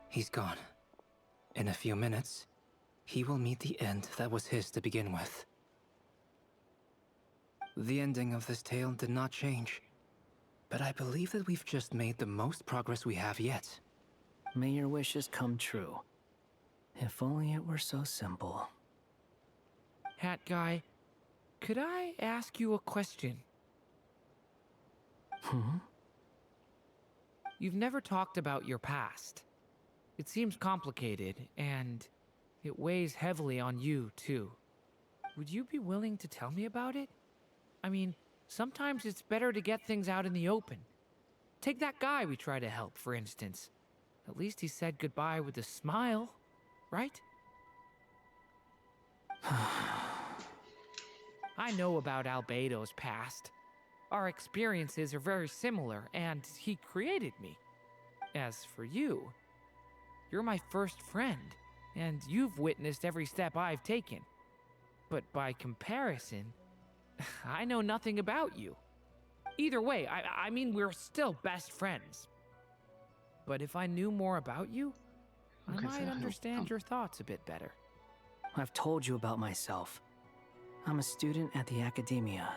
He's gone. In a few minutes, he will meet the end that was his to begin with. The ending of this tale did not change, but I believe that we've just made the most progress we have yet. May your wishes come true. If only it were so simple. Hat guy, could I ask you a question? You've never talked about your past. It seems complicated, and it weighs heavily on you, too. Would you be willing to tell me about it? I mean, sometimes it's better to get things out in the open. Take that guy we tried to help, for instance. At least he said goodbye with a smile, right? I know about Albedo's past. Our experiences are very similar, and he created me. As for you, you're my first friend, and you've witnessed every step I've taken. But by comparison, I know nothing about you. Either way, I mean, we're still best friends. But if I knew more about you, I might understand your thoughts a bit better. I've told you about myself. I'm a student at the academia.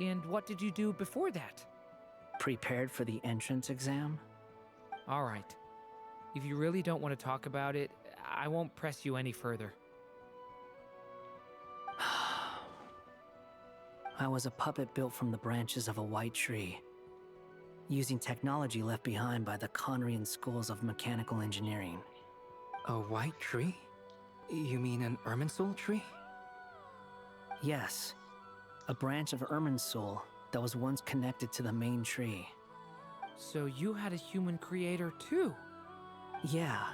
And what did you do before that? Prepared for the entrance exam? All right. If you really don't want to talk about it, I won't press you any further. I was a puppet built from the branches of a white tree, using technology left behind by the Conrian schools of mechanical engineering. A white tree? You mean an Irminsul tree? Yes, a branch of Irminsul that was once connected to the main tree. So you had a human creator too? Yeah,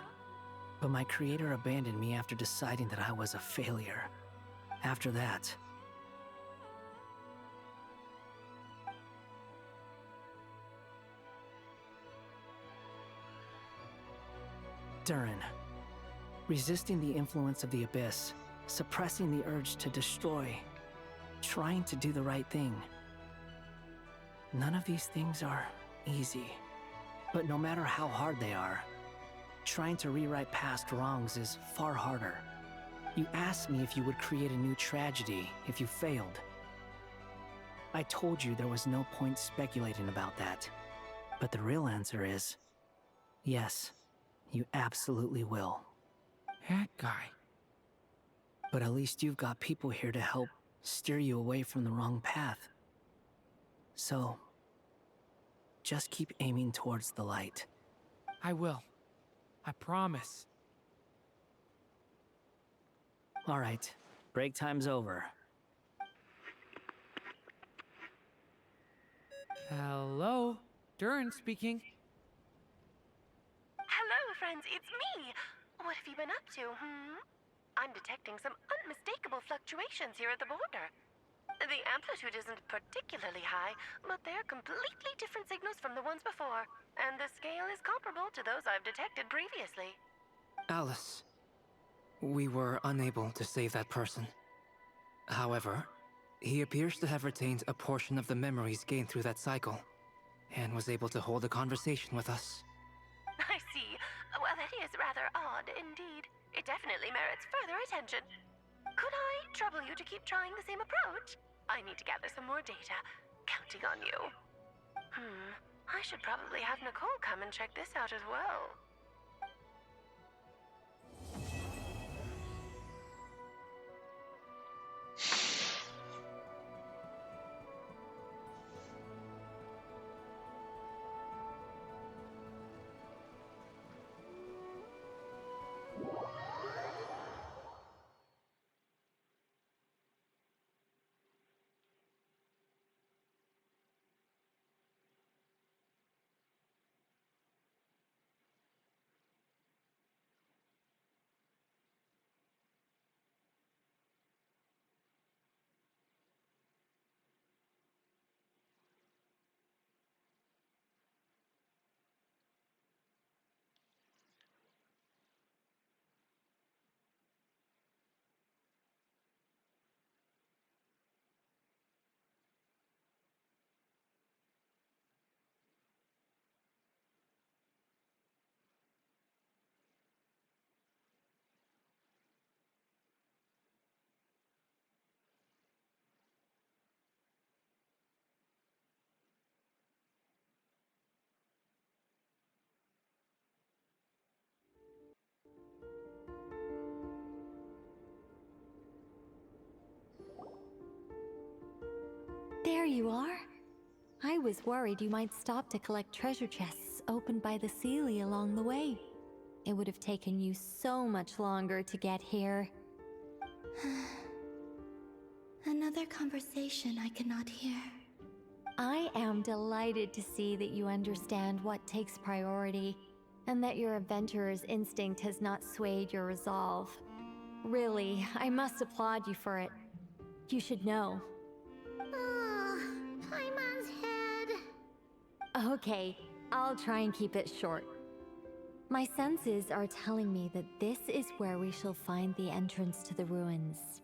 but my creator abandoned me after deciding that I was a failure. After that, Durin, resisting the influence of the abyss, suppressing the urge to destroy, trying to do the right thing. None of these things are easy, but no matter how hard they are, trying to rewrite past wrongs is far harder. You asked me if you would create a new tragedy if you failed. I told you there was no point speculating about that, but the real answer is, yes, you absolutely will. That guy. But at least you've got people here to help steer you away from the wrong path. So, just keep aiming towards the light. I will. I promise. All right, break time's over. Hello? Durin speaking. Hello, friends, it's me! What have you been up to, I'm detecting some unmistakable fluctuations here at the border. The amplitude isn't particularly high, but they're completely different signals from the ones before, and the scale is comparable to those I've detected previously. Alice, we were unable to save that person. However, he appears to have retained a portion of the memories gained through that cycle, and was able to hold a conversation with us. I see. Well, that is rather odd indeed. It definitely merits further attention. Could I trouble you to keep trying the same approach? I need to gather some more data. Counting on you. I should probably have Nicole come and check this out as well. There you are. I was worried you might stop to collect treasure chests opened by the Seelie along the way. It would have taken you so much longer to get here. another conversation I cannot hear. I am delighted to see that you understand what takes priority, and that your adventurer's instinct has not swayed your resolve. Really, I must applaud you for it. You should know. Paimon's head. Okay, I'll try and keep it short. My senses are telling me that this is where we shall find the entrance to the ruins.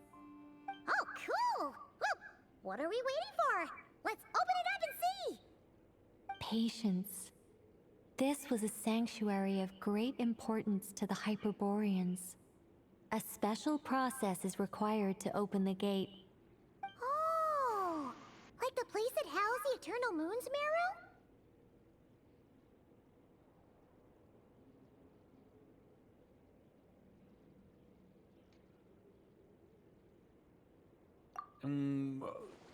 Oh, cool! Well, what are we waiting for? Let's open it up and see! Patience. This was a sanctuary of great importance to the Hyperboreans. A special process is required to open the gate. Oh! Like the place that housed the Eternal Moon's marrow?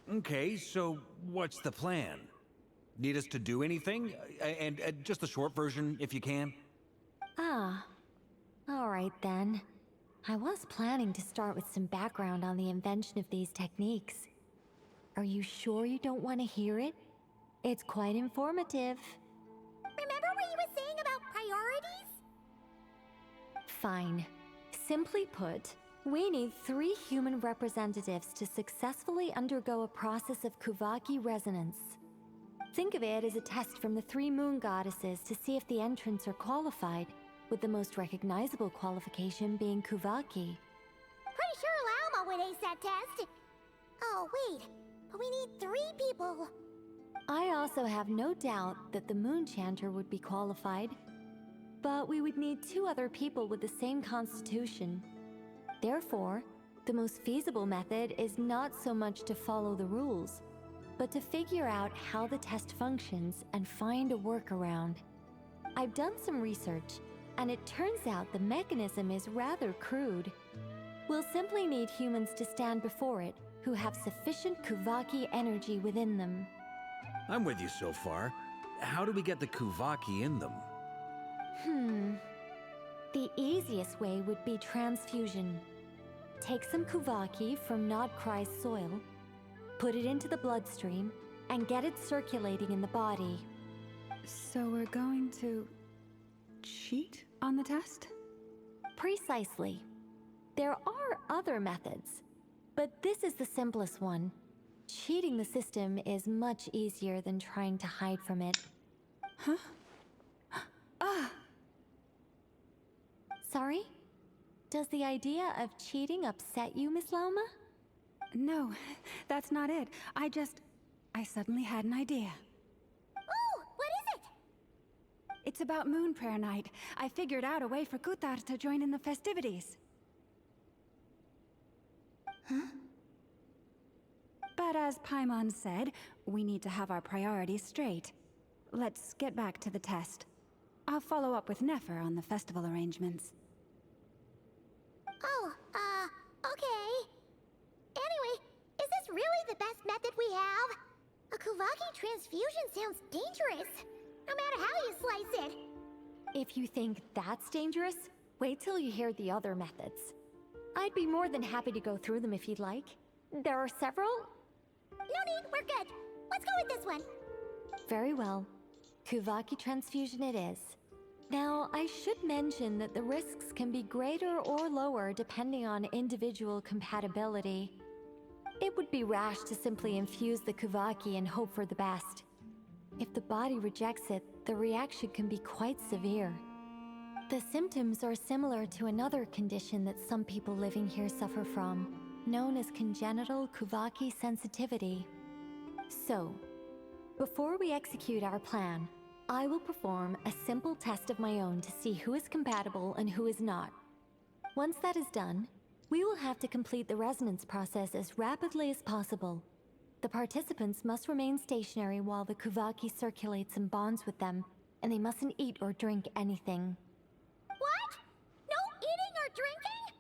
Okay, so what's the plan? Need us to do anything? And just the short version, if you can. Ah. All right then. I was planning to start with some background on the invention of these techniques. Are you sure you don't want to hear it? It's quite informative. Remember what you were saying about priorities? Fine. Simply put, we need 3 human representatives to successfully undergo a process of Kuvaki resonance. Think of it as a test from the 3 moon goddesses to see if the entrants are qualified, with the most recognizable qualification being Kuvaki. Pretty sure Lauma would ace that test. Oh, wait. But we need 3 people. I also have no doubt that the Moon Chanter would be qualified, but we would need 2 other people with the same constitution. Therefore, the most feasible method is not so much to follow the rules, but to figure out how the test functions and find a workaround. I've done some research, and it turns out the mechanism is rather crude. We'll simply need humans to stand before it who have sufficient Kuvaki energy within them. I'm with you so far. How do we get the Kuvaki in them? The easiest way would be transfusion. Take some Kuvaki from Nodcry's soil, put it into the bloodstream, and get it circulating in the body. So we're going to cheat on the test? Precisely. There are other methods, but this is the simplest one. Cheating the system is much easier than trying to hide from it. Huh? Ah! Sorry? Does the idea of cheating upset you, Miss Lauma? No, that's not it. I suddenly had an idea. Oh, what is it? It's about Moon Prayer Night. I figured out a way for Kutar to join in the festivities. Huh? But as Paimon said, we need to have our priorities straight. Let's get back to the test. I'll follow up with Nefer on the festival arrangements. Oh, okay. Anyway, is this really the best method we have? A Kuvaki transfusion sounds dangerous, no matter how you slice it. If you think that's dangerous, wait till you hear the other methods. I'd be more than happy to go through them if you'd like. There are several. No need, we're good. Let's go with this one. Very well. Kuvaki transfusion it is. Now, I should mention that the risks can be greater or lower depending on individual compatibility. It would be rash to simply infuse the Kuvaki and hope for the best. If the body rejects it, the reaction can be quite severe. The symptoms are similar to another condition that some people living here suffer from, known as congenital Kuvaki sensitivity. So, before we execute our plan, I will perform a simple test of my own to see who is compatible and who is not. Once that is done, we will have to complete the resonance process as rapidly as possible. The participants must remain stationary while the Kuvaki circulates and bonds with them, and they mustn't eat or drink anything. What? No eating or drinking?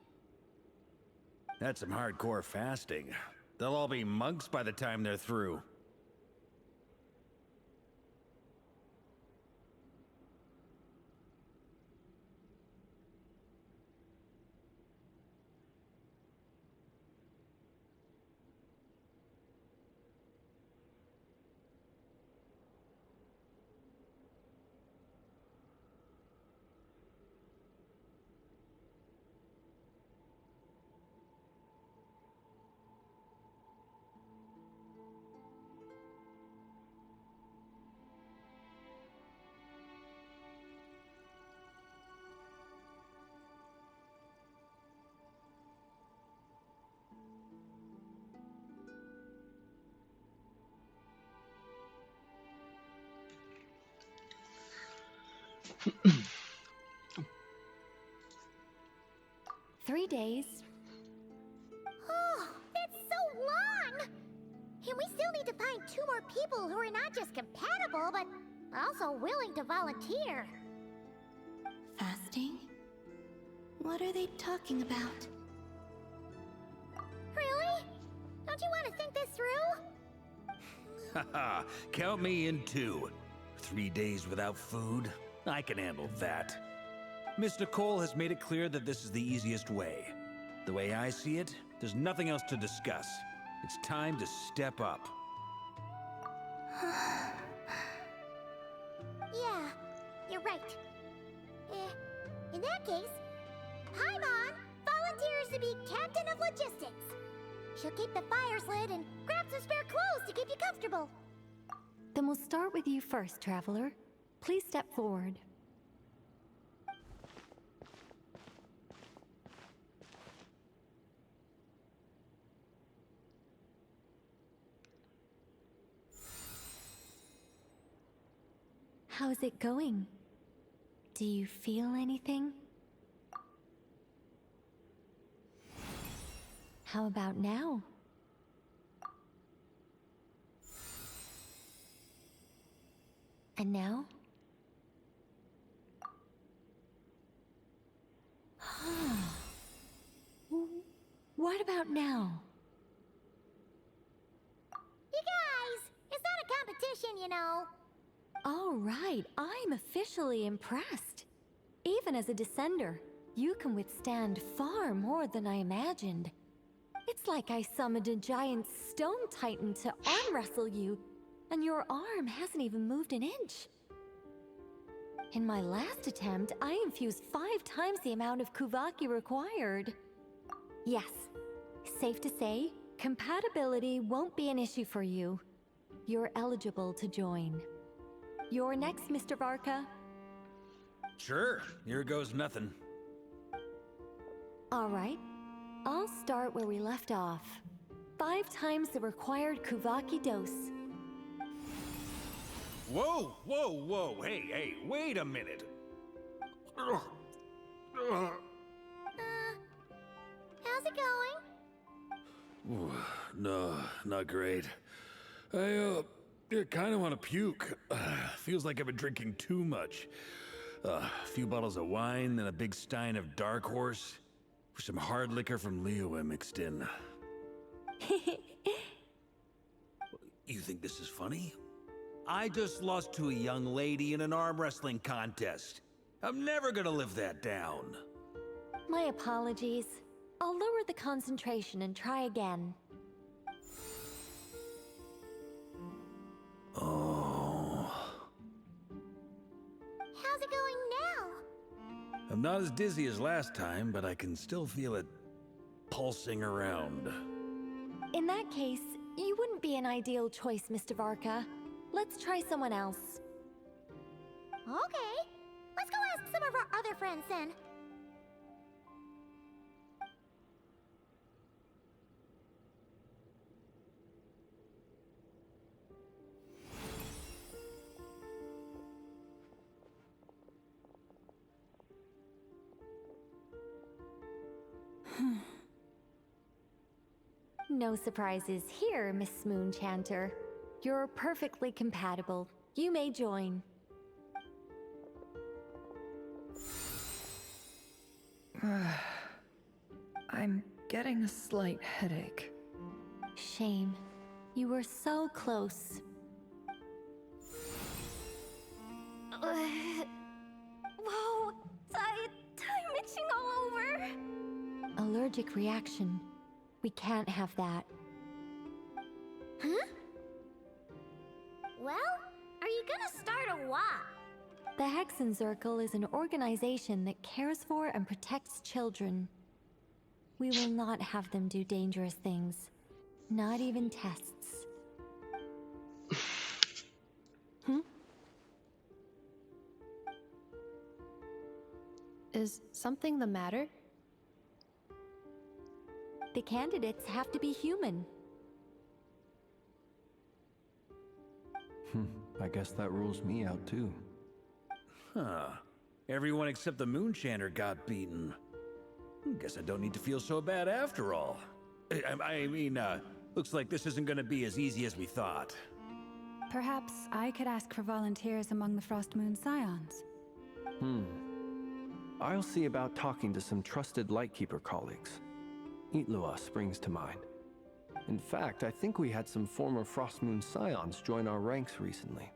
That's some hardcore fasting. They'll all be monks by the time they're through. 3 days. Oh, that's so long! And we still need to find 2 more people who are not just compatible, but also willing to volunteer. Fasting? What are they talking about? Really? Don't you want to think this through? Haha, count me in too. 3 days without food? I can handle that. Miss Nicole has made it clear that this is the easiest way. The way I see it, there's nothing else to discuss. It's time to step up. Yeah, you're right. In that case, Paimon volunteers to be captain of logistics. She'll keep the fires lit and grab some spare clothes to keep you comfortable. Then we'll start with you first, traveler. Please step forward. How's it going? Do you feel anything? How about now? And now? What about now? You guys, it's not a competition, you know. All right, I'm officially impressed. Even as a descender, you can withstand far more than I imagined. It's like I summoned a giant stone titan to arm wrestle you, and your arm hasn't even moved an inch. In my last attempt, I infused 5 times the amount of kuvaki required. Yes, safe to say, compatibility won't be an issue for you. You're eligible to join. You're next, Mr. Varka. Sure, here goes nothing. All right, I'll start where we left off. 5 times the required kuvaki dose. Whoa, whoa, whoa, hey, wait a minute. How's it going? Ooh, no, not great. I kind of want to puke. Feels like I've been drinking too much. A few bottles of wine, then a big stein of Dark Horse, with some hard liquor from Liyue mixed in. You think this is funny? I just lost to a young lady in an arm wrestling contest. I'm never gonna live that down. My apologies. I'll lower the concentration and try again. Oh. How's it going now? I'm not as dizzy as last time, but I can still feel it pulsing around. In that case, you wouldn't be an ideal choice, Mr. Varka. Let's try someone else. Okay, let's go ask some of our other friends then. No surprises here, Miss Moonchanter. You're perfectly compatible. You may join. I'm getting a slight headache. Shame. You were so close. Whoa! I'm itching all over! Allergic reaction. We can't have that. Huh? Well, are you gonna start a war? The Hexenzirkel is an organization that cares for and protects children. We will not have them do dangerous things. Not even tests. Is something the matter? The candidates have to be human. I guess that rules me out too. Huh. Everyone except the Moon Chanter got beaten. Guess I don't need to feel so bad after all. I mean, looks like this isn't gonna be as easy as we thought. Perhaps I could ask for volunteers among the Frost Moon Scions. I'll see about talking to some trusted Lightkeeper colleagues. Itlua springs to mind. In fact, I think we had some former Frost Moon Scions join our ranks recently.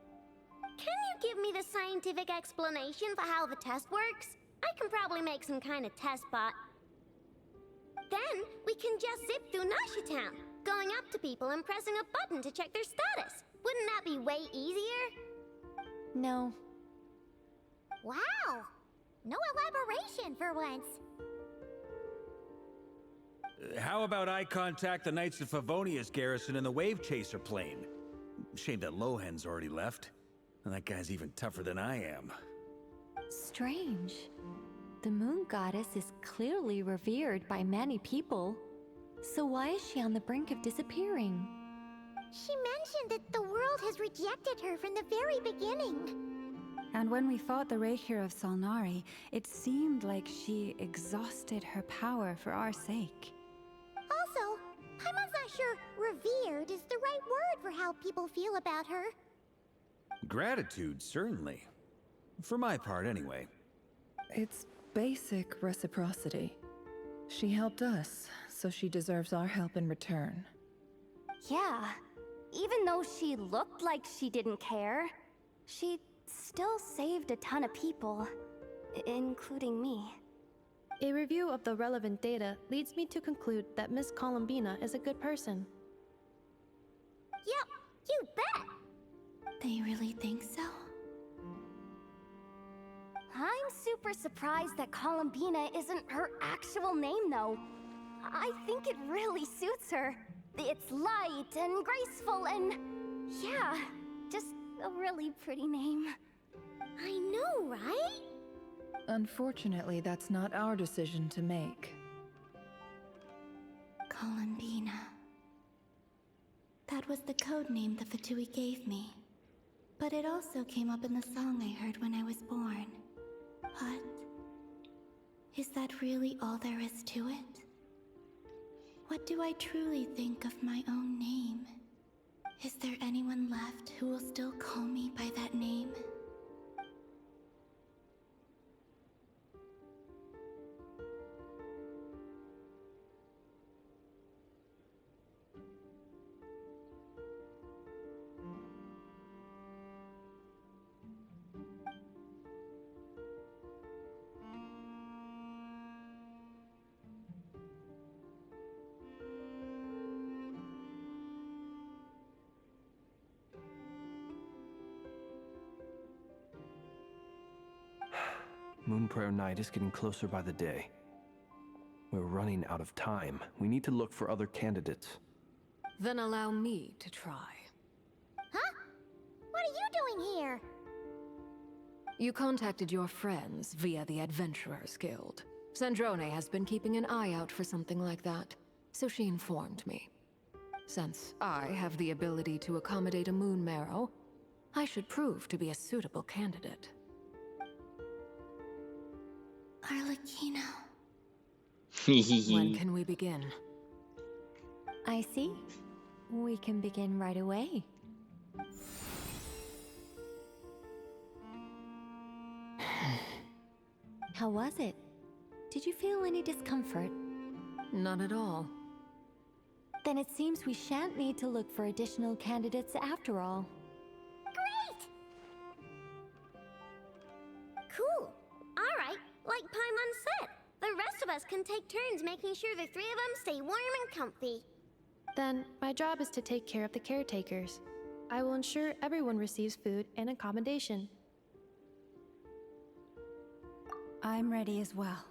Can you give me the scientific explanation for how the test works? I can probably make some kind of test bot. Then we can just zip through Nashitown, going up to people and pressing a button to check their status. Wouldn't that be way easier? No. Wow! No elaboration for once. How about I contact the Knights of Favonia's garrison in the Wave Chaser plane? Shame that Lohan's already left. And that guy's even tougher than I am. Strange. The moon goddess is clearly revered by many people. So why is she on the brink of disappearing? She mentioned that the world has rejected her from the very beginning. And when we fought the Reikir of Salnari, it seemed like she exhausted her power for our sake. Also, I'm not sure revered is the right word for how people feel about her. Gratitude, certainly. For my part, anyway. It's basic reciprocity. She helped us, so she deserves our help in return. Yeah. Even though she looked like she didn't care, she still saved a ton of people, including me. A review of the relevant data leads me to conclude that Miss Columbina is a good person. Yep, you bet! They really think so? I'm super surprised that Columbina isn't her actual name, though. I think it really suits her. It's light and graceful and... yeah, just a really pretty name. I know, right? Unfortunately, that's not our decision to make. Columbina. That was the code name the Fatui gave me. But it also came up in the song I heard when I was born. But... is that really all there is to it? What do I truly think of my own name? Is there anyone left who will still call me by that name? Moon Prayer Night is getting closer by the day. We're running out of time. We need to look for other candidates. Then allow me to try. Huh? What are you doing here? You contacted your friends via the Adventurers Guild. Sandrone has been keeping an eye out for something like that, so she informed me. Since I have the ability to accommodate a moon marrow, I should prove to be a suitable candidate. Arlecchino. When can we begin? I see. We can begin right away. How was it? Did you feel any discomfort? Not at all. Then it seems we shan't need to look for additional candidates after all. Great! Cool. All right, like Paimon said, the rest of us can take turns making sure the three of them stay warm and comfy. Then, my job is to take care of the caretakers. I will ensure everyone receives food and accommodation. I'm ready as well.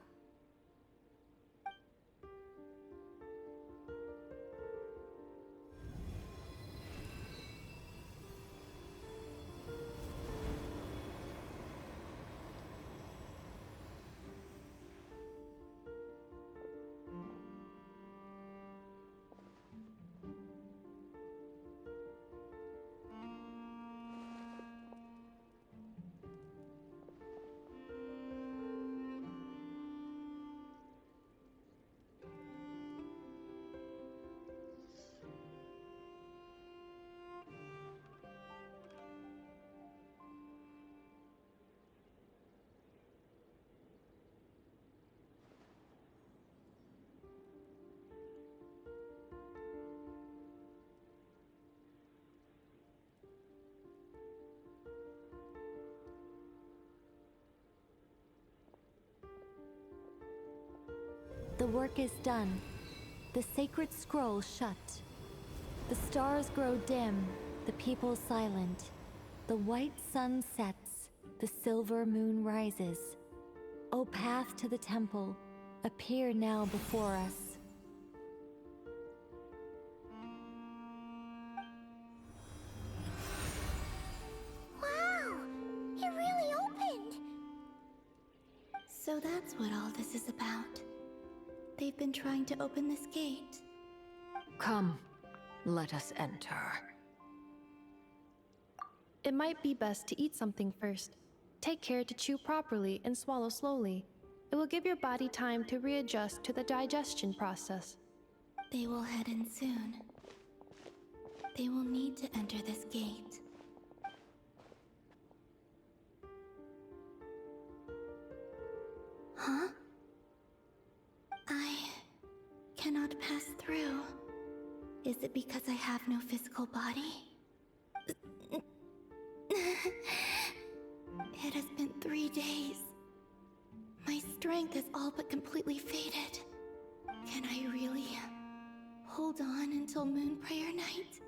The work is done. The sacred scroll shut. The stars grow dim, the people silent. The white sun sets, the silver moon rises. O path to the temple, appear now before us. Wow! It really opened! So that's what all this is about. They've been trying to open this gate. Come, let us enter. It might be best to eat something first. Take care to chew properly and swallow slowly. It will give your body time to readjust to the digestion process. They will head in soon. They will need to enter this gate. Huh? I cannot pass through. Is it because I have no physical body? It has been 3 days. My strength has all but completely faded. Can I really hold on until Moon Prayer Night?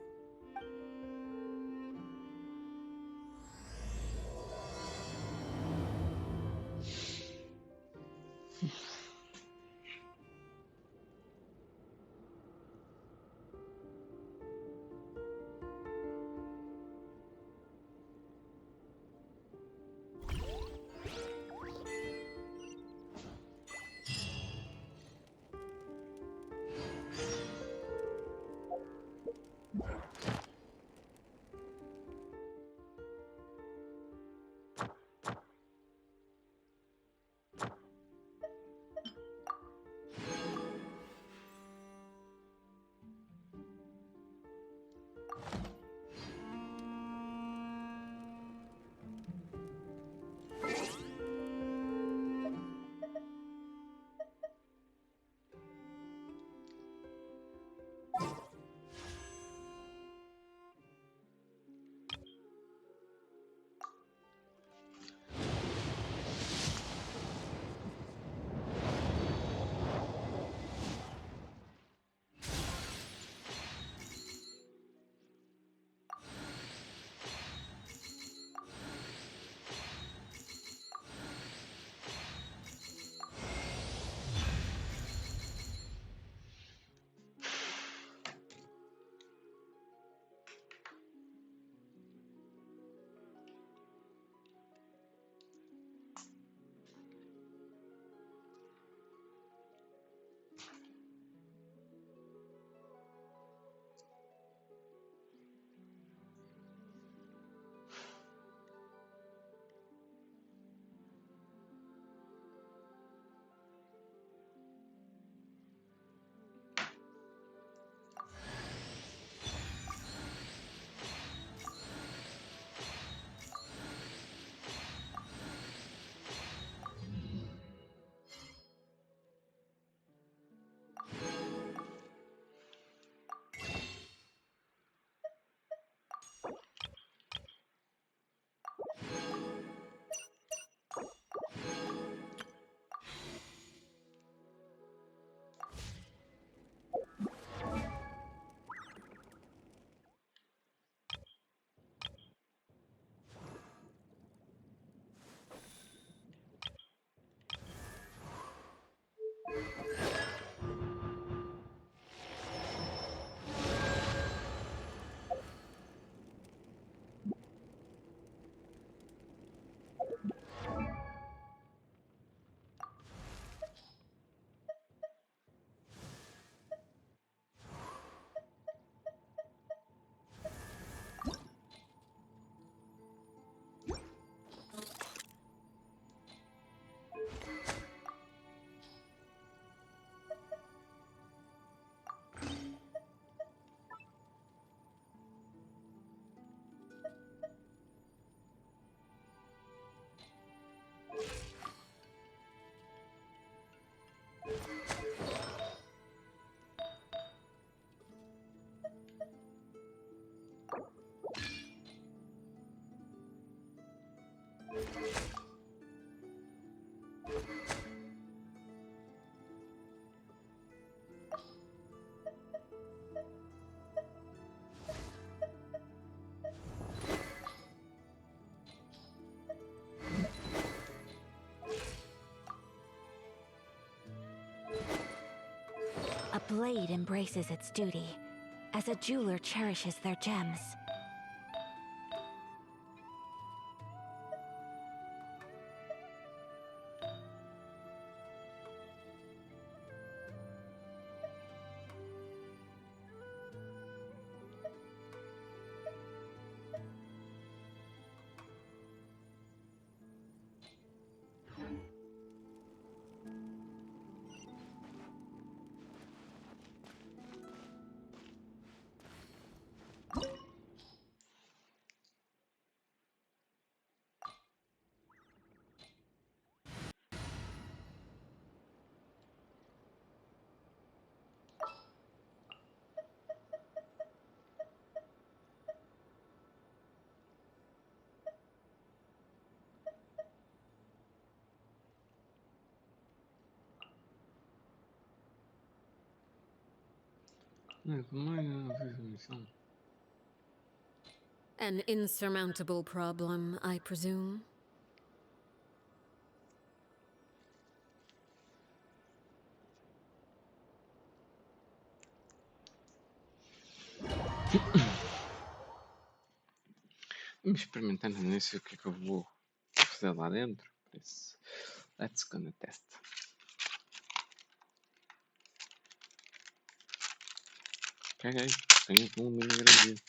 blade embraces its duty, as a jeweler cherishes their gems. An insurmountable problem, I presume? Vamos experimentando nisso o que é que eu vou fazer lá dentro. Por isso, let's gonna test. Caguei, tenho um volume grande.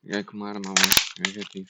Peguei com uma arma lá, negativo.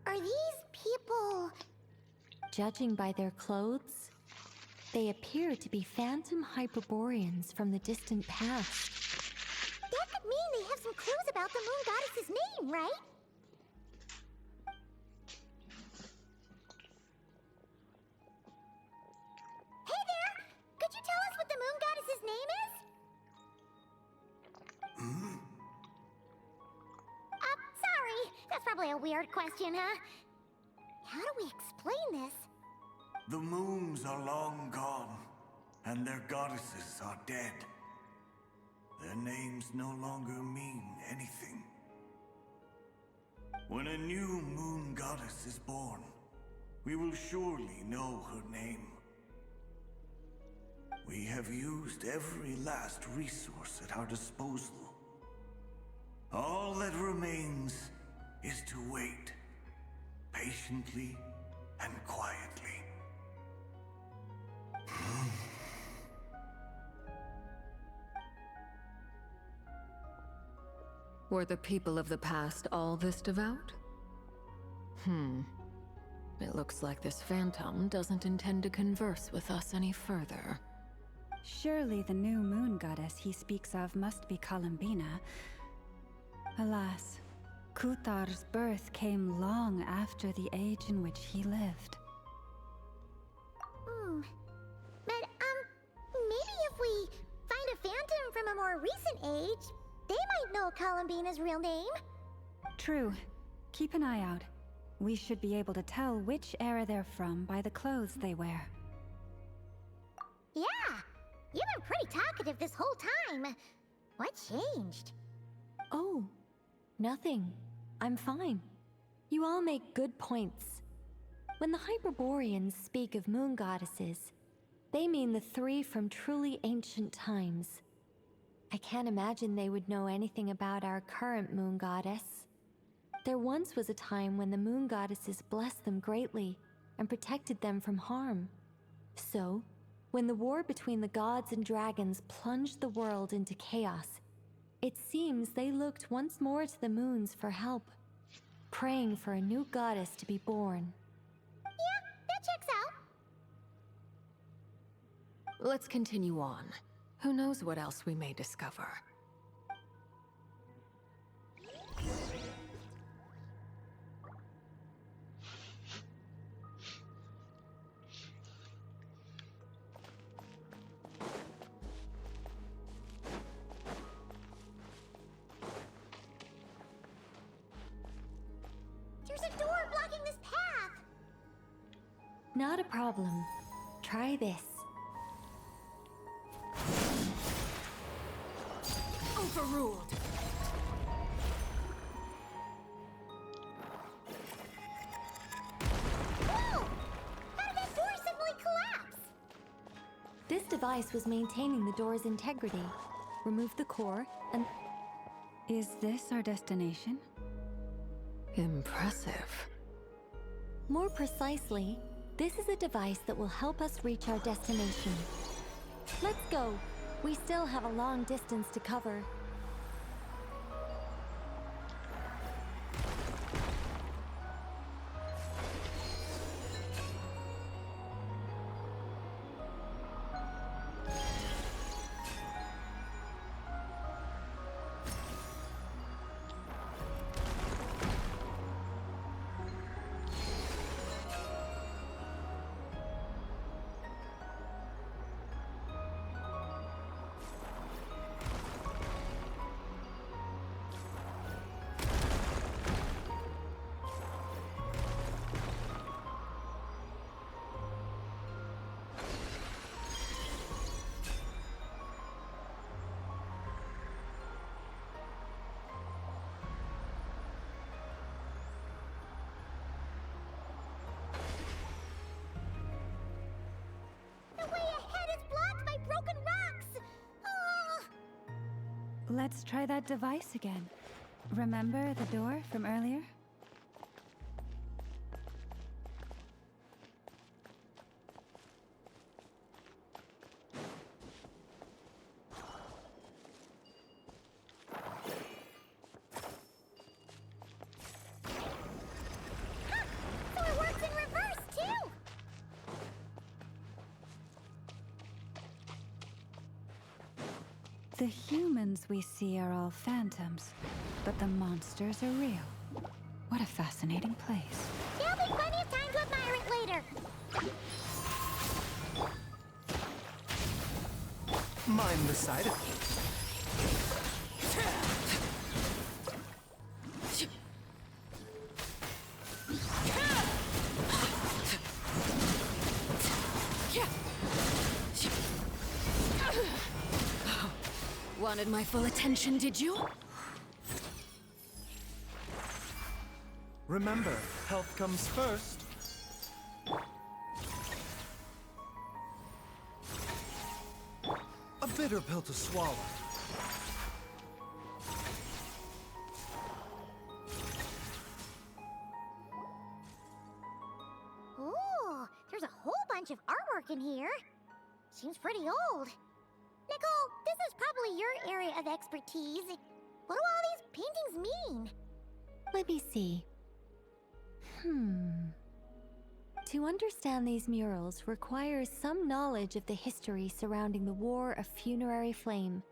Are these people... Judging by their clothes, they appear to be phantom Hyperboreans from the distant past. That could mean they have some clues about the moon goddess's name, right? Hey there! Could you tell us what the moon goddess's name is? Sorry. That's probably a weird question, huh? How do we explain this? The moons are long gone, and their goddesses are dead. Their names no longer mean anything. When a new moon goddess is born, we will surely know her name. We have used every last resource at our disposal. All that remains is to wait, patiently and quietly. Were the people of the past all this devout? It looks like this phantom doesn't intend to converse with us any further. Surely the new moon goddess he speaks of must be Columbina. Alas, Kuthar's birth came long after the age in which he lived. But, maybe if we find a phantom from a more recent age, they might know Columbina's real name. True. Keep an eye out. We should be able to tell which era they're from by the clothes they wear. Yeah, you've been pretty talkative this whole time. What changed? Oh, nothing. I'm fine. You all make good points. When the Hyperboreans speak of moon goddesses, they mean the three from truly ancient times. I can't imagine they would know anything about our current moon goddess. There once was a time when the moon goddesses blessed them greatly and protected them from harm. So, when the war between the gods and dragons plunged the world into chaos, it seems they looked once more to the moons for help, praying for a new goddess to be born. Yeah, that checks out. Let's continue on. Who knows what else we may discover? There's a door blocking this path. Not a problem. Try this. Overruled. Whoa! How did that door suddenly collapse? This device was maintaining the door's integrity. Remove the core and... Is this our destination? Impressive. More precisely, this is a device that will help us reach our destination. Let's go. We still have a long distance to cover. The way ahead is blocked by broken rocks. Ah! Let's try that device again. Remember the door from earlier? So it works in reverse, too! The humans we see are all phantoms, but the monsters are real. What a fascinating place. There'll be plenty of time to admire it later. Mind the side of Wanted my full attention, did you? Remember, health comes first. A bitter pill to swallow. Ooh, there's a whole bunch of artwork in here. Seems pretty old. Nicole, this is probably your area of expertise. What do all these paintings mean? Let me see. To understand these murals requires some knowledge of the history surrounding the War of Funerary Flame.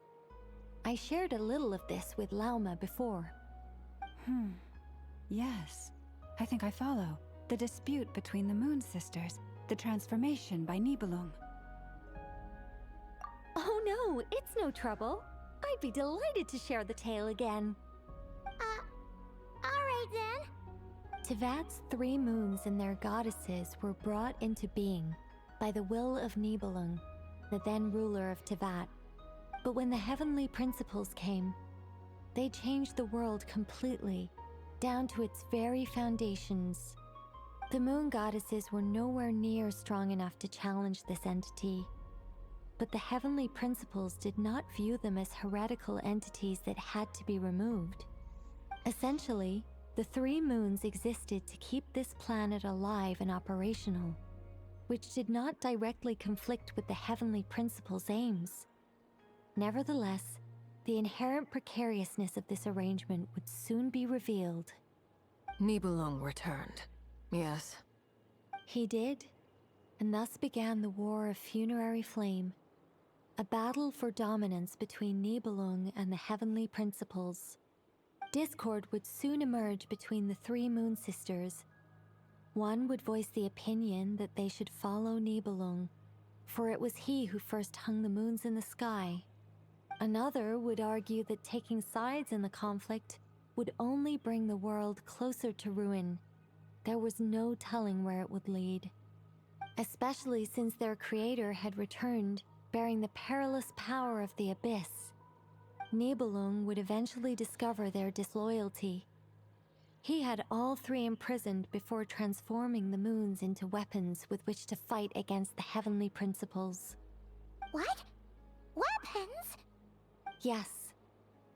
I shared a little of this with Lauma before. Yes. I think I follow. The dispute between the Moon Sisters, the transformation by Nibelung. Oh no, it's no trouble. I'd be delighted to share the tale again. Alright then. Tevat's 3 moons and their goddesses were brought into being by the will of Nibelung, the then ruler of Tevat. But when the heavenly principles came, they changed the world completely, down to its very foundations. The moon goddesses were nowhere near strong enough to challenge this entity. But the heavenly principles did not view them as heretical entities that had to be removed. Essentially, the The 3 moons existed to keep this planet alive and operational, which did not directly conflict with the heavenly principle's aims. Nevertheless, the inherent precariousness of this arrangement would soon be revealed. Nibelung returned. Yes. He did, and thus began the War of Funerary Flame, a battle for dominance between Nibelung and the heavenly principles. Discord would soon emerge between the 3 moon sisters. One would voice the opinion that they should follow Nibelung, for it was he who first hung the moons in the sky. Another would argue that taking sides in the conflict would only bring the world closer to ruin. There was no telling where it would lead, especially since their creator had returned, bearing the perilous power of the abyss. Nibelung would eventually discover their disloyalty. He had all 3 imprisoned before transforming the moons into weapons with which to fight against the heavenly principles. What? Weapons? Yes.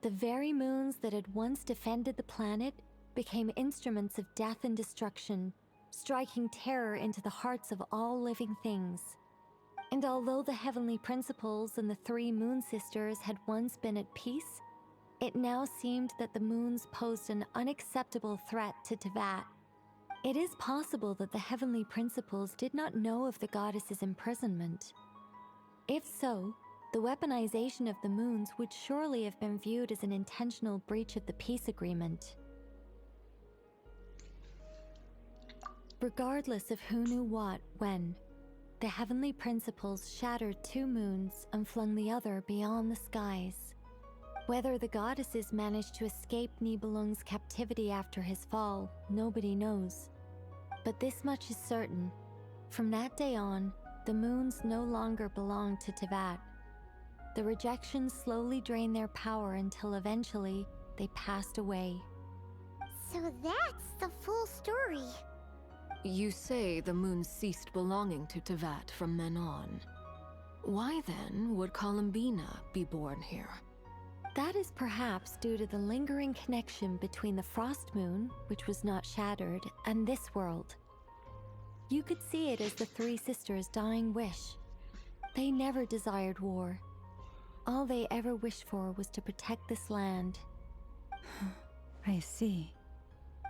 The very moons that had once defended the planet became instruments of death and destruction, striking terror into the hearts of all living things. And although the heavenly principles and the 3 moon sisters had once been at peace, it now seemed that the moons posed an unacceptable threat to Teyvat. It is possible that the heavenly principles did not know of the goddess's imprisonment. If so, the weaponization of the moons would surely have been viewed as an intentional breach of the peace agreement. Regardless of who knew what, when, the heavenly principles shattered 2 moons and flung the other beyond the skies. Whether the goddesses managed to escape Nibelung's captivity after his fall, nobody knows. But this much is certain. From that day on, the moons no longer belonged to Teyvat. The rejections slowly drained their power until eventually they passed away. So that's the full story. You say the moons ceased belonging to Teyvat from then on. Why then would Columbina be born here? That is perhaps due to the lingering connection between the Frost Moon, which was not shattered, and this world. You could see it as the 3 sisters' dying wish. They never desired war. All they ever wished for was to protect this land. I see.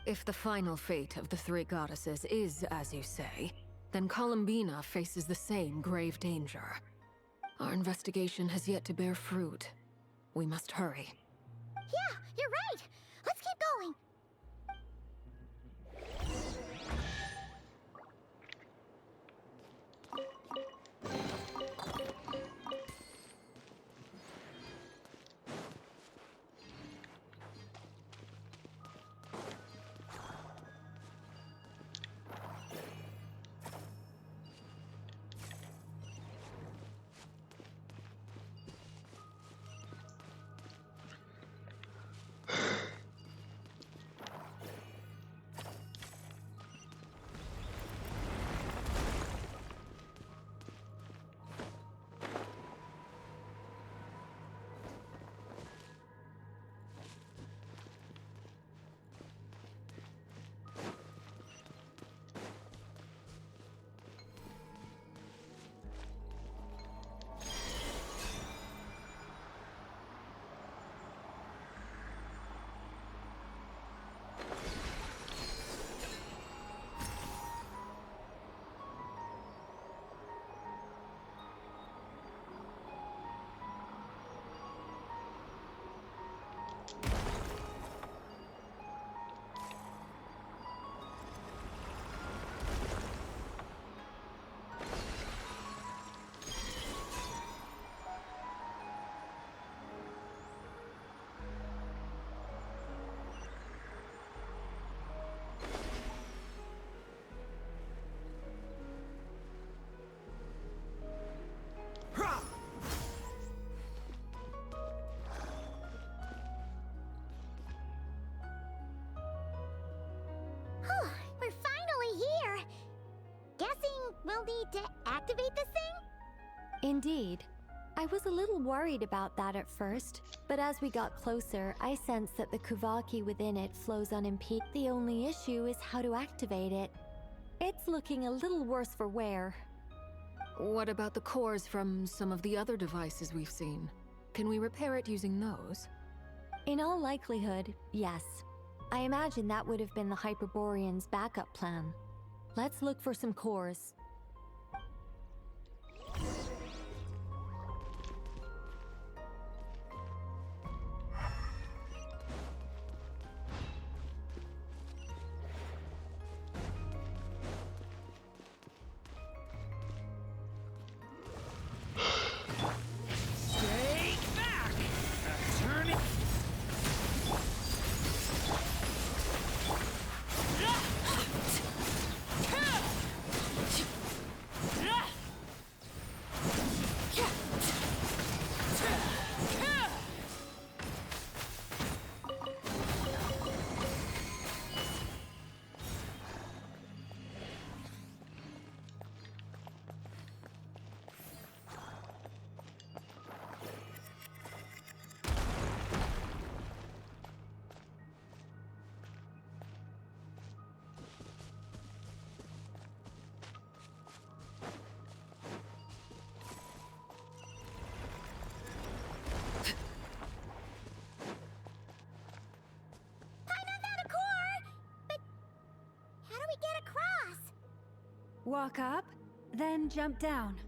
If the final fate of the 3 goddesses is as you say, then Columbina faces the same grave danger. Our investigation has yet to bear fruit. We must hurry. Yeah, you're right. Let's keep going. We're finally here. Guessing we'll need to activate this thing? Indeed. I was a little worried about that at first, but as we got closer, I sensed that the Kuvaki within it flows unimpeded. The only issue is how to activate it. It's looking a little worse for wear. What about the cores from some of the other devices we've seen? Can we repair it using those? In all likelihood, yes. I imagine that would have been the Hyperborean's backup plan. Let's look for some cores. Walk up, then jump down.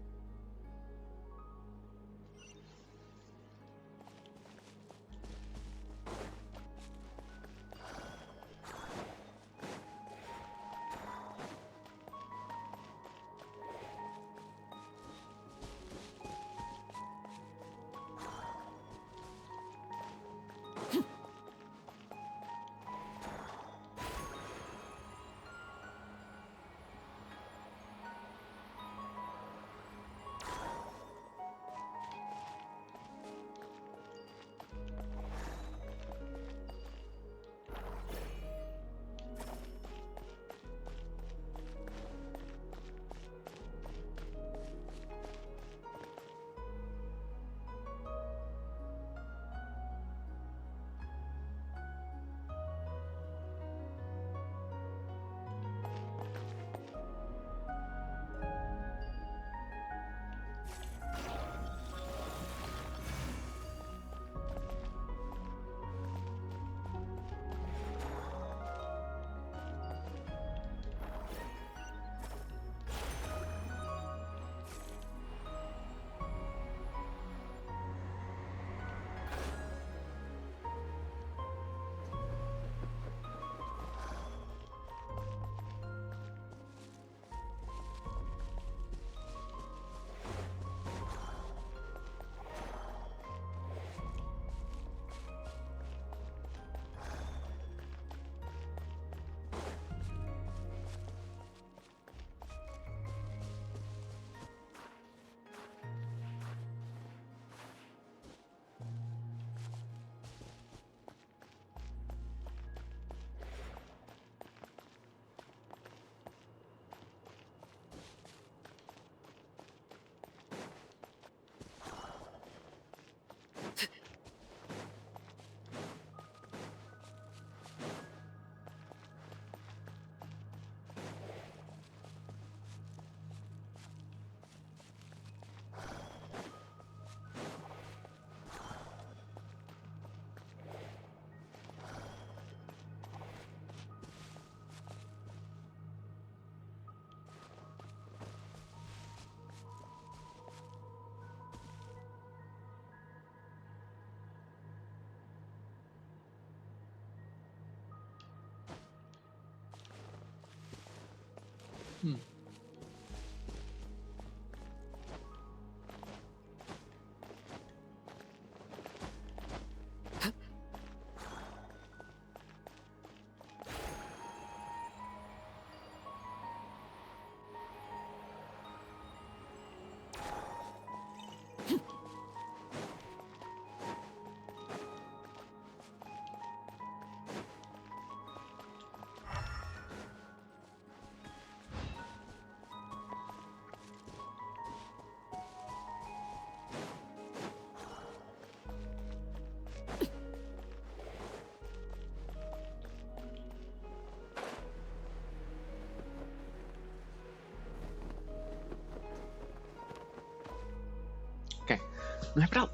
Não é para lá.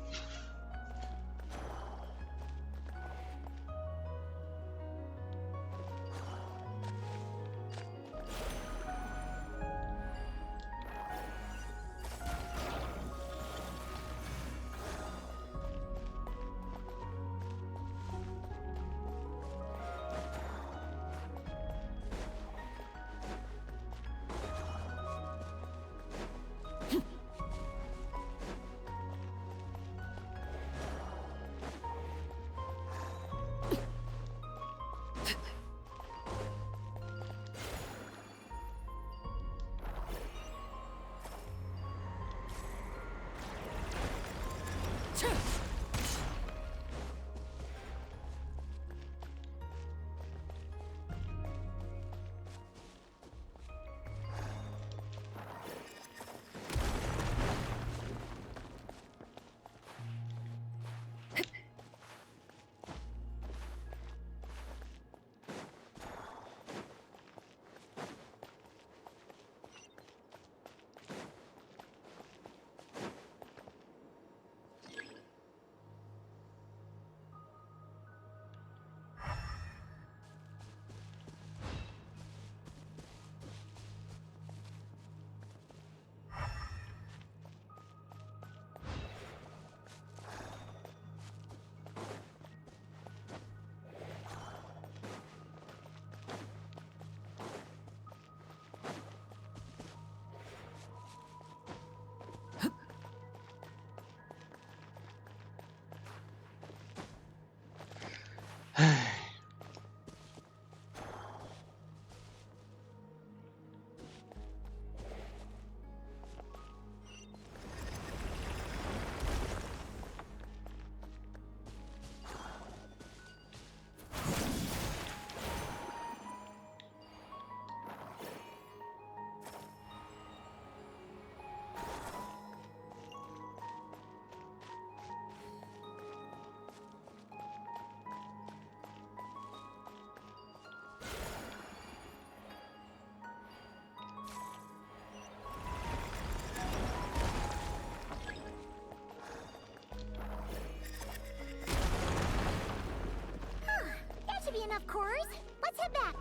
That should be enough cores. Let's head back.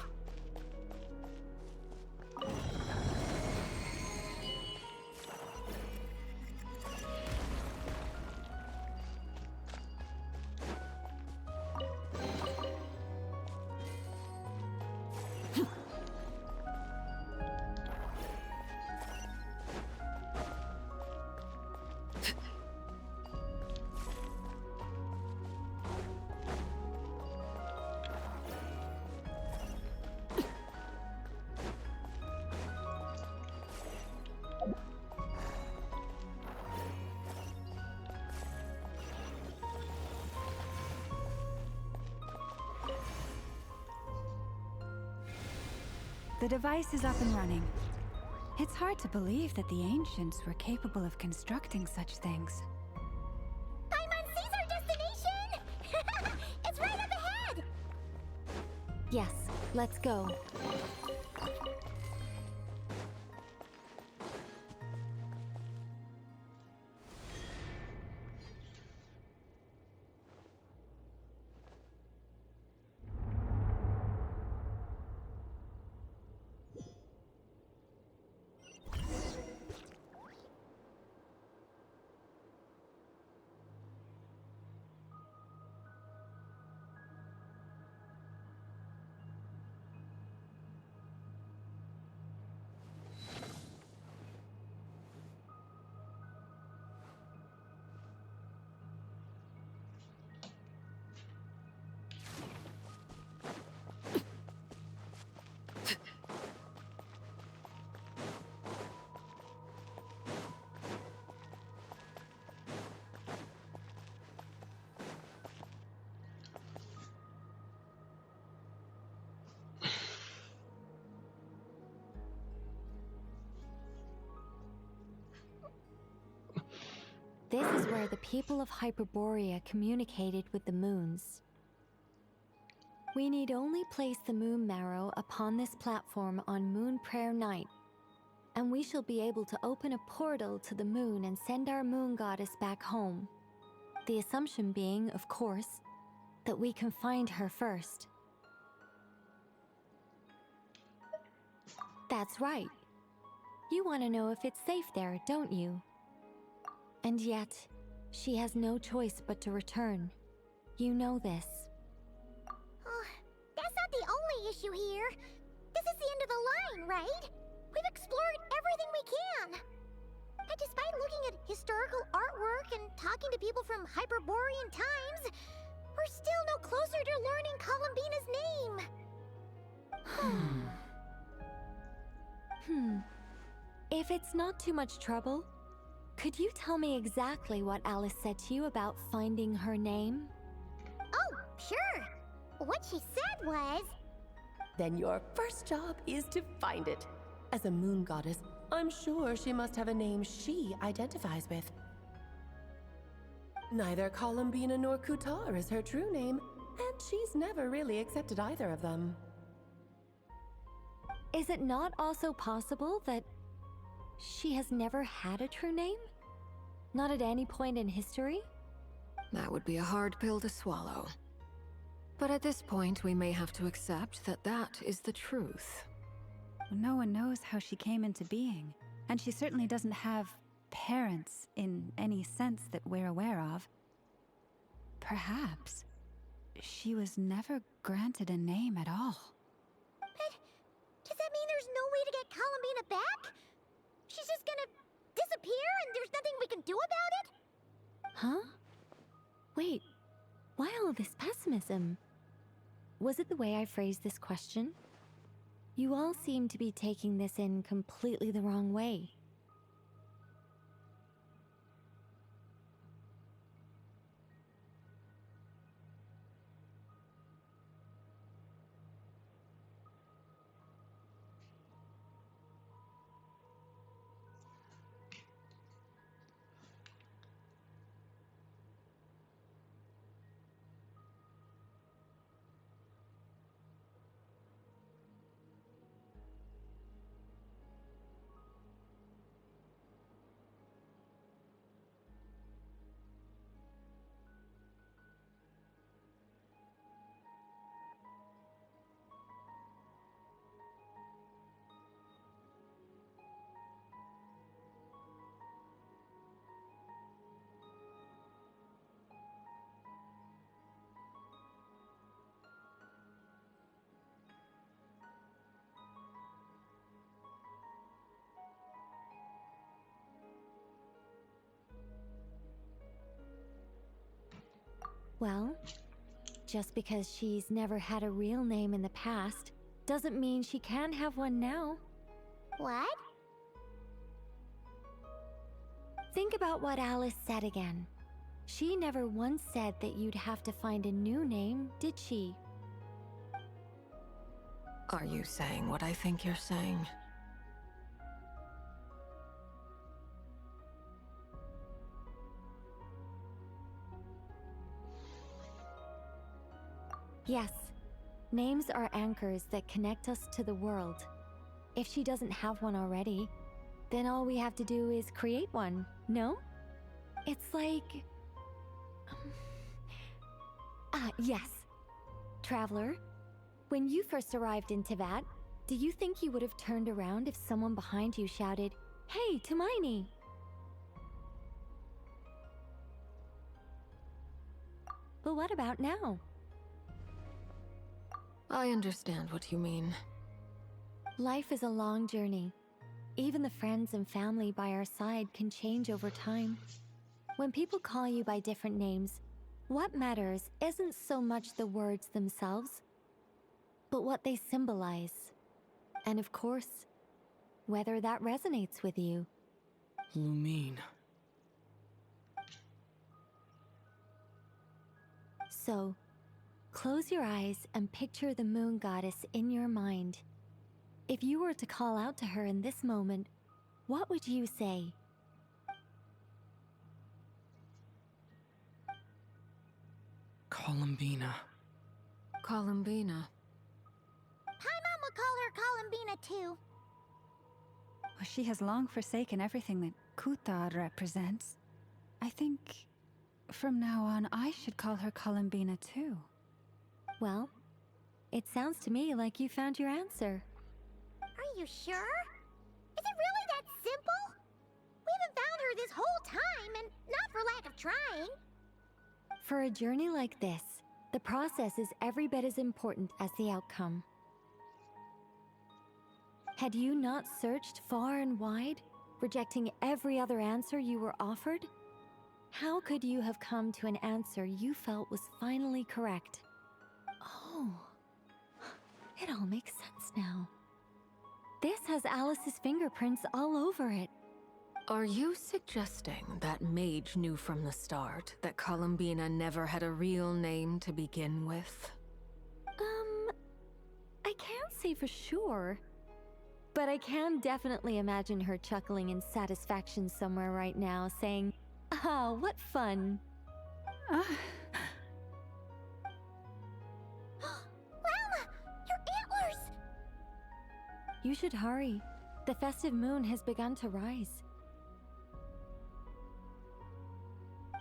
The device is up and running. It's hard to believe that the ancients were capable of constructing such things. Paimon sees our destination! It's right up ahead! Yes, let's go. This is where the people of Hyperborea communicated with the moons. We need only place the moon marrow upon this platform on Moon Prayer Night. and we shall be able to open a portal to the moon and send our moon goddess back home. The assumption being, of course, that we can find her first. That's right. You want to know if it's safe there, don't you? And yet, she has no choice but to return. You know this. Oh, that's not the only issue here. This is the end of the line, right? We've explored everything we can. And despite looking at historical artwork and talking to people from Hyperborean times, we're still no closer to learning Columbina's name. If it's not too much trouble, could you tell me exactly what Alice said to you about finding her name? Oh, sure. What she said was... Then your first job is to find it. As a moon goddess, I'm sure she must have a name she identifies with. Neither Columbina nor Kutar is her true name, and she's never really accepted either of them. Is it not also possible that she has never had a true name? Not at any point in history? That would be a hard pill to swallow. But at this point, we may have to accept that that is the truth. No one knows how she came into being, and she certainly doesn't have parents in any sense that we're aware of. Perhaps she was never granted a name at all. But does that mean there's no way to get Columbina back? She's just gonna disappear and there's nothing we can do about it? Huh? Wait, why all this pessimism? Was it the way I phrased this question? You all seem to be taking this in completely the wrong way. Well, just because she's never had a real name in the past doesn't mean she can't have one now. What? Think about what Alice said again. She never once said that you'd have to find a new name, did she? Are you saying what I think you're saying? Yes. Names are anchors that connect us to the world. If she doesn't have one already, then all we have to do is create one, no? It's like... yes. Traveler, when you first arrived in Teyvat, do you think you would have turned around if someone behind you shouted, "Hey, Hermione!" But what about now? I understand what you mean. Life is a long journey. Even the friends and family by our side can change over time. When people call you by different names, what matters isn't so much the words themselves, but what they symbolize. And of course, whether that resonates with you. Lumine. So, close your eyes and picture the moon goddess in your mind. If you were to call out to her in this moment, what would you say? Columbina. Columbina. Paimon would call her Columbina too. Well, she has long forsaken everything that Kuta represents. I think from now on I should call her Columbina too. Well, it sounds to me like you found your answer. Are you sure? Is it really that simple? We haven't found her this whole time, and not for lack of trying. For a journey like this, the process is every bit as important as the outcome. Had you not searched far and wide, rejecting every other answer you were offered, how could you have come to an answer you felt was finally correct? Oh, it all makes sense now. This has Alice's fingerprints all over it. Are you suggesting that mage knew from the start that Columbina never had a real name to begin with? I can't say for sure, but I can definitely imagine her chuckling in satisfaction somewhere right now, saying, "Ah, what fun." Llama, your antlers! You should hurry. The festive moon has begun to rise.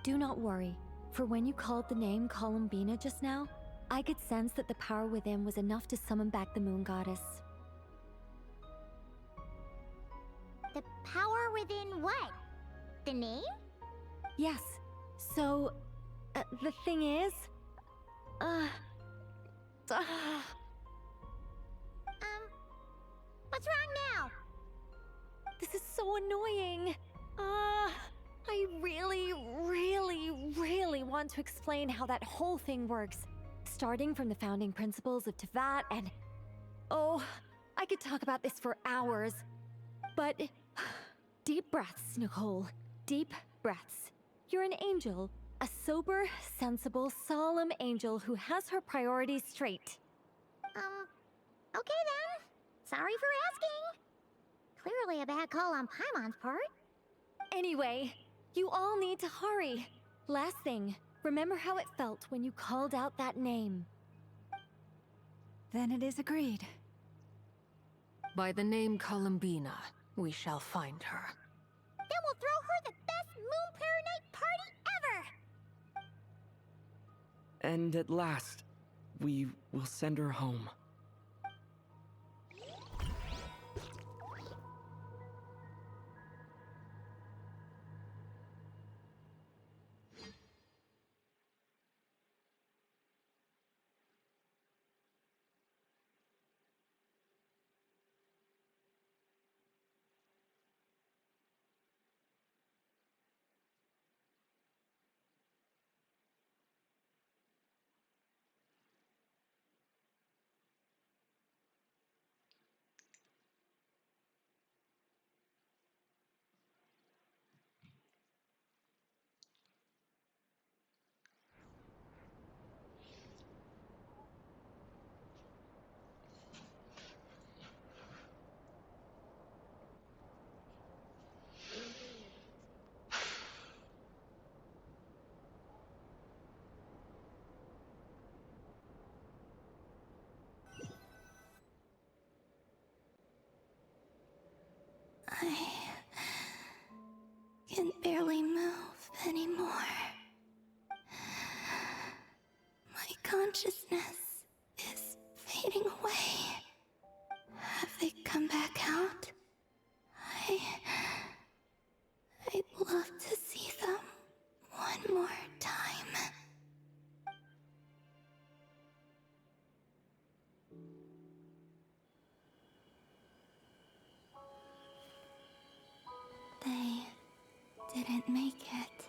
Do not worry, for when you called the name Columbina just now, I could sense that the power within was enough to summon back the moon goddess. The power within what? The name? Yes, so, the thing is... What's wrong now? This is so annoying. I really want to explain how that whole thing works. Starting from the founding principles of Tevat and... Oh, I could talk about this for hours. But... Deep breaths, Nicole. Deep breaths. You're an angel. A sober, sensible, solemn angel who has her priorities straight. Okay then. Sorry for asking. Clearly a bad call on Paimon's part. Anyway, you all need to hurry. Last thing, remember how it felt when you called out that name. Then it is agreed. By the name Columbina, we shall find her. Then we'll throw her the best Moon Prayer Night party ever! And at last, we will send her home. I can barely move anymore. My consciousness is fading away. Have they come back out? I'd love to see them one more time. They didn't make it.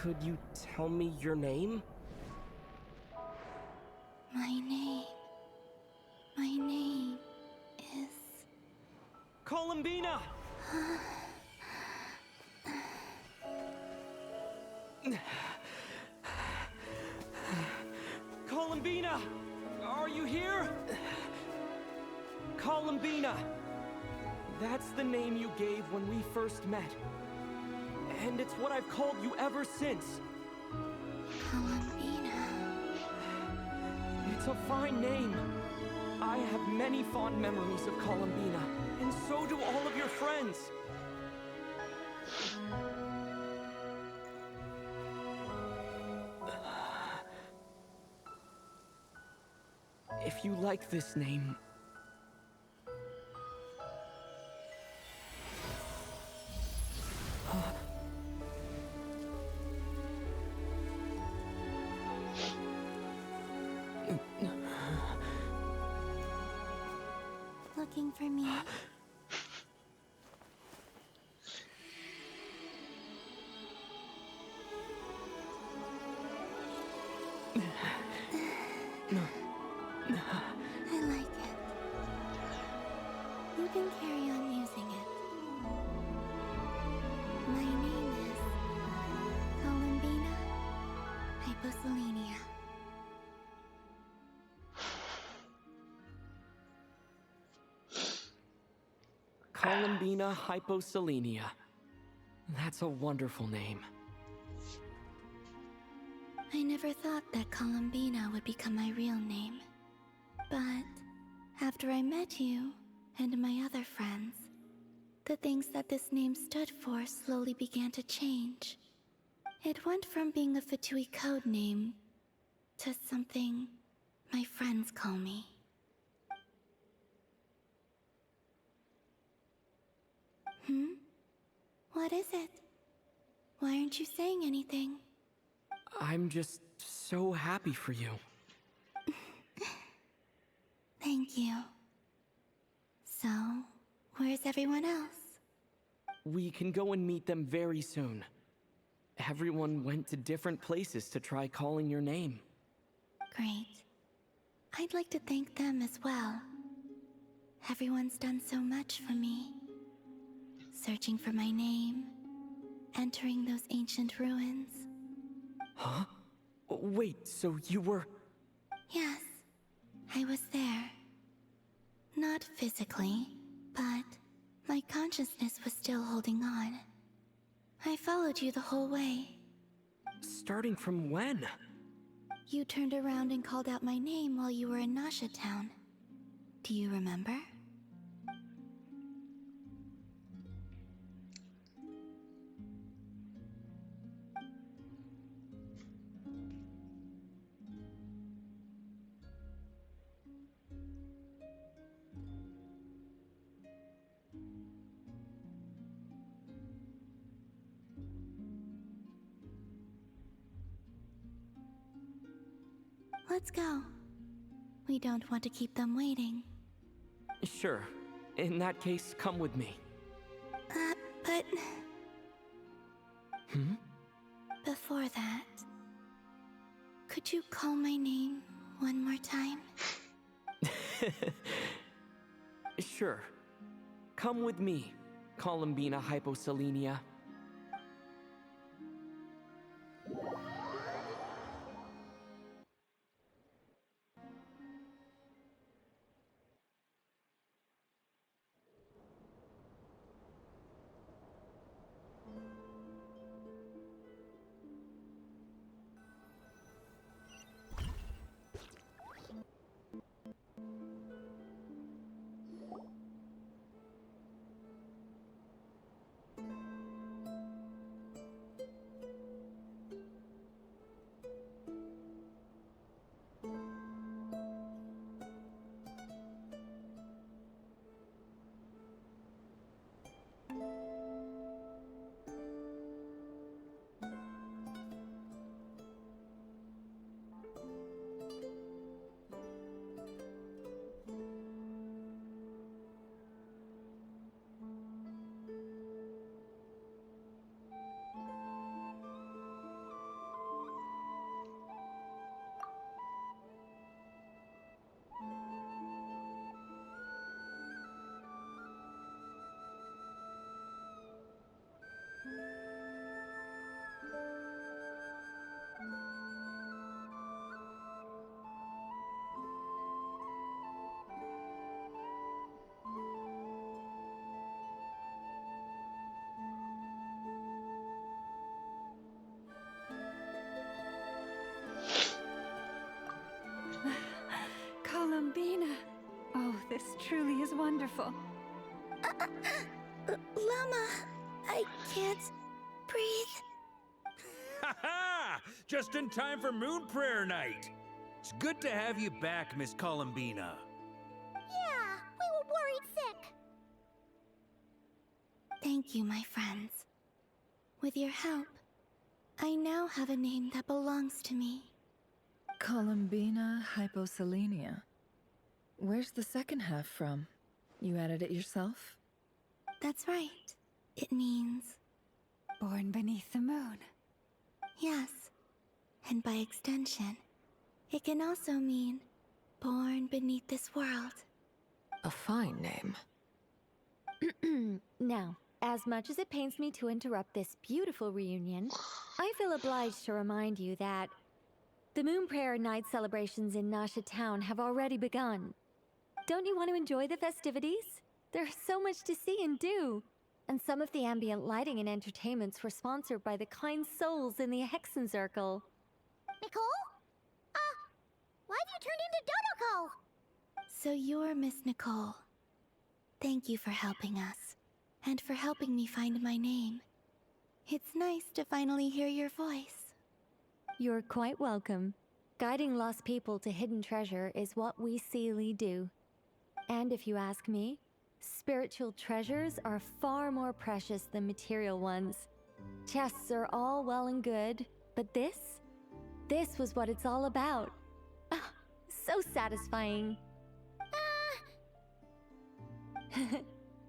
Could you tell me your name? My name is... Columbina! Columbina! Are you here? Columbina! That's the name you gave when we first met. And it's what I've called you ever since. Columbina. It's a fine name. I have many fond memories of Columbina, and so do all of your friends. If you like this name... Looking for me? I like it. You can carry on using it. My name is Columbina Hyposelenia. Columbina Hyposelenia. That's a wonderful name. I never thought that Columbina would become my real name. But after I met you and my other friends, the things that this name stood for slowly began to change. It went from being a Fatui code name to something my friends call me. What is it? Why aren't you saying anything? I'm just so happy for you. Thank you. So, where's everyone else? We can go and meet them very soon. Everyone went to different places to try calling your name. Great. I'd like to thank them as well. Everyone's done so much for me. Searching for my name, entering those ancient ruins. Huh? Wait, so you were... Yes, I was there. Not physically, but my consciousness was still holding on. I followed you the whole way. Starting from when? You turned around and called out my name while you were in Nasha Town. Do you remember? Let's go. We don't want to keep them waiting. Sure. In that case, come with me. But... Hmm? Before that... Could you call my name one more time? Sure. Come with me, Columbina Hyposelenia. wonderful. Llama, I can't breathe. Ha ha! Just in time for Moon Prayer Night. It's good to have you back, Miss Columbina. Yeah, we were worried sick. Thank you, my friends. With your help, I now have a name that belongs to me. Columbina hyposelenia. Where's the second half from? You added it yourself? That's right. It means... born beneath the moon. Yes. And by extension, it can also mean born beneath this world. A fine name. Now, as much as it pains me to interrupt this beautiful reunion, I feel obliged to remind you that the Moon Prayer Night celebrations in Nasha Town have already begun. Don't you want to enjoy the festivities? There's so much to see and do. And some of the ambient lighting and entertainments were sponsored by the kind souls in the Hexen Circle. Nicole? Why have you turned into Dodoko? So you're Miss Nicole. Thank you for helping us, and for helping me find my name. It's nice to finally hear your voice. You're quite welcome. Guiding lost people to hidden treasure is what we Seelie do. And if you ask me, spiritual treasures are far more precious than material ones. Chests are all well and good, but this was what it's all about. Ah, so satisfying.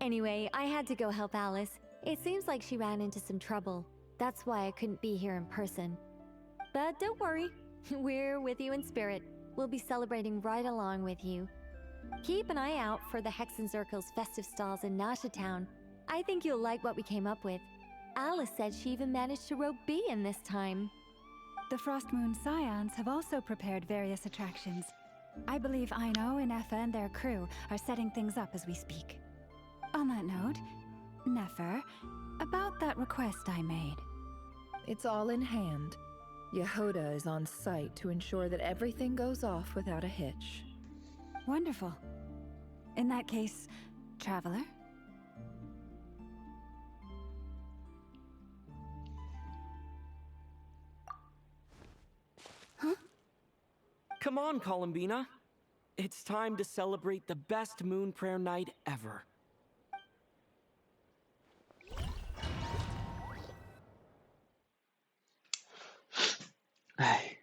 Anyway, I had to go help Alice. It seems like she ran into some trouble. That's why I couldn't be here in person. But don't worry, we're with you in spirit. We'll be celebrating right along with you. Keep an eye out for the Hexen Circle's festive stalls in Nasha Town. I think you'll like what we came up with. Alice said she even managed to rope B in this time. The Frost Moon Scions have also prepared various attractions. I believe Aino and Effa and their crew are setting things up as we speak. On that note, Nefer, about that request I made. It's all in hand. Yehoda is on site to ensure that everything goes off without a hitch. Wonderful. In that case, Traveler? Huh? Come on, Columbina. It's time to celebrate the best Moon Prayer Night ever. Hey.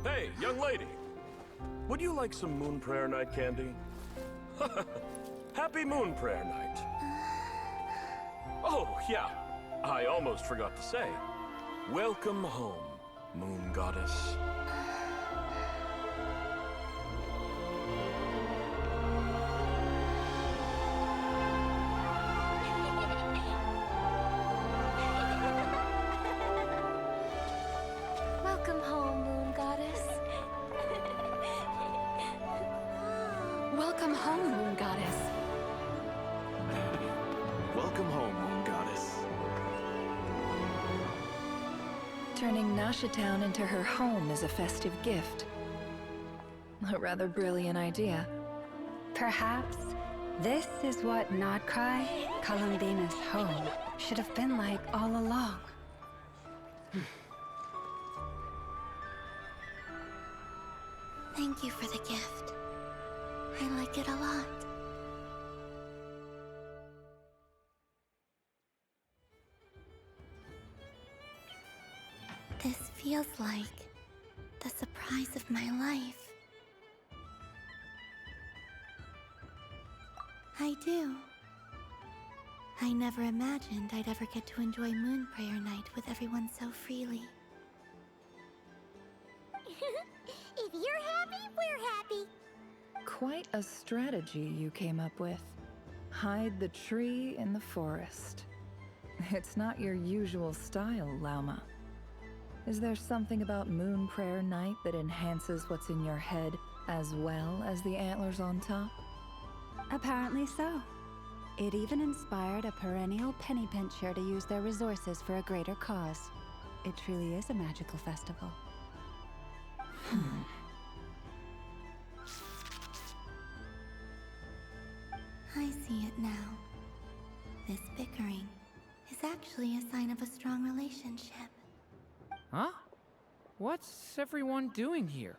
Hey, young lady. Would you like some Moon Prayer Night candy? Happy Moon Prayer Night. Oh, yeah. I almost forgot to say. Welcome home, Moon Goddess. Welcome home, Moon Goddess. Welcome home, Moon Goddess. Welcome home, Moon Goddess. Turning Nasha Town into her home is a festive gift. A rather brilliant idea. Perhaps this is what Nodcry, Columbina's home, should have been like all along. Thank you for the gift. I like it a lot. This feels like the surprise of my life. I do. I never imagined I'd ever get to enjoy Moon Prayer Night with everyone so freely. If you're happy, we're happy. Quite a strategy you came up with. Hide the tree in the forest. It's not your usual style, Lauma. Is there something about Moon Prayer Night that enhances what's in your head as well as the antlers on top? Apparently so. It even inspired a perennial penny pincher to use their resources for a greater cause. It truly is a magical festival. I see it now. This bickering is actually a sign of a strong relationship. Huh? What's everyone doing here?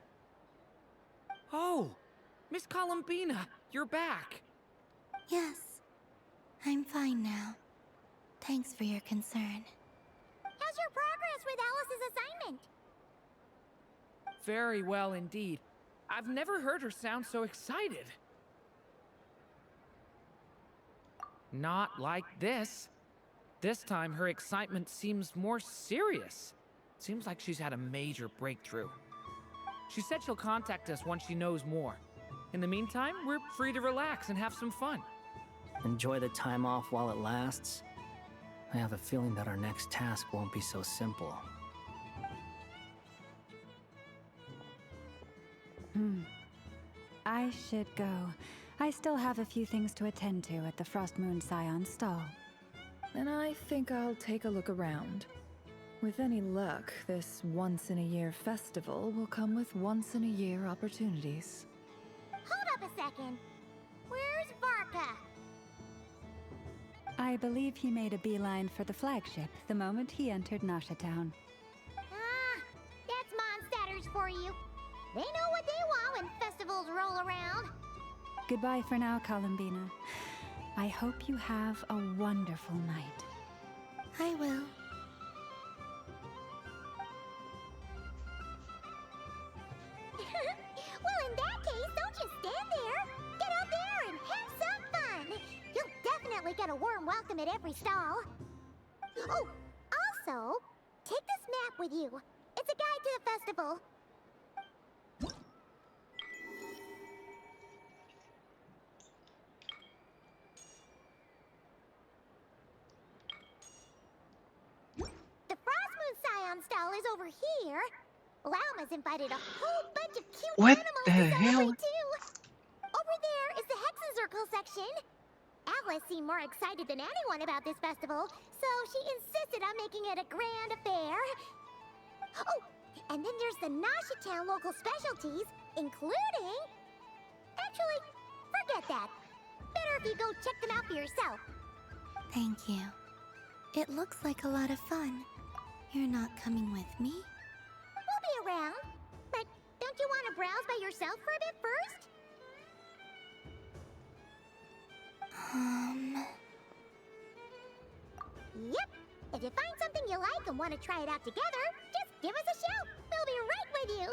Oh! Miss Columbina, you're back! Yes, I'm fine now. Thanks for your concern. How's your progress with Alice's assignment? Very well indeed. I've never heard her sound so excited. Not like this. This time her excitement seems more serious. Seems like she's had a major breakthrough. She said she'll contact us once she knows more. In the meantime, we're free to relax and have some fun. Enjoy the time off while it lasts. I have a feeling that our next task won't be so simple. I should go. I still have a few things to attend to at the Frost Moon Scion stall. And I think I'll take a look around. With any luck, this once-in-a-year festival will come with once-in-a-year opportunities. Hold up a second. Where's Varka? I believe he made a beeline for the flagship the moment he entered Nasha Town. Ah, that's Mondstadters for you. They know what they want when festivals roll around. Goodbye for now, Columbina. I hope you have a wonderful night. I will. Well, in that case, don't just stand there. Get out there and have some fun. You'll definitely get a warm welcome at every stall. Oh, also, take this map with you. It's a guide to the festival. The Frost Moon Scion stall is over here. Lauma's invited a whole bunch of cute What animals the to hell? celebrate too. Over there is the Hexen Circle section. Alice seemed more excited than anyone about this festival, so she insisted on making it a grand affair. Oh, and then there's the Nasha Town local specialties, including... Actually, forget that. Better if you go check them out for yourself. Thank you. It looks like a lot of fun. You're not coming with me? We'll be around. But don't you want to browse by yourself for a bit first? Yep. If you find something you like and want to try it out together, just give us a shout. We'll be right with you.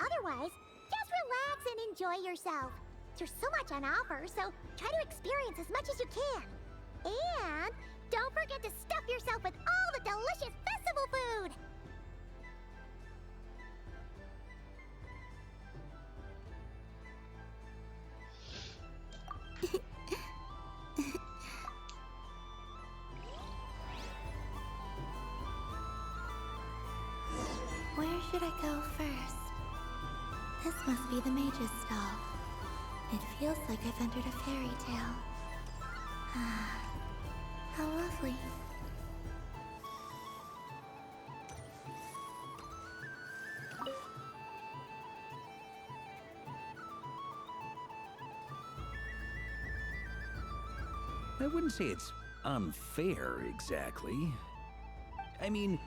Otherwise, just relax and enjoy yourself. There's so much on offer, so try to experience as much as you can. And don't forget to stuff yourself with all the delicious festival food. Where should I go first? This must be the mage's stall. It feels like I've entered a fairy tale. Ah, how lovely. I wouldn't say it's unfair, exactly. I mean,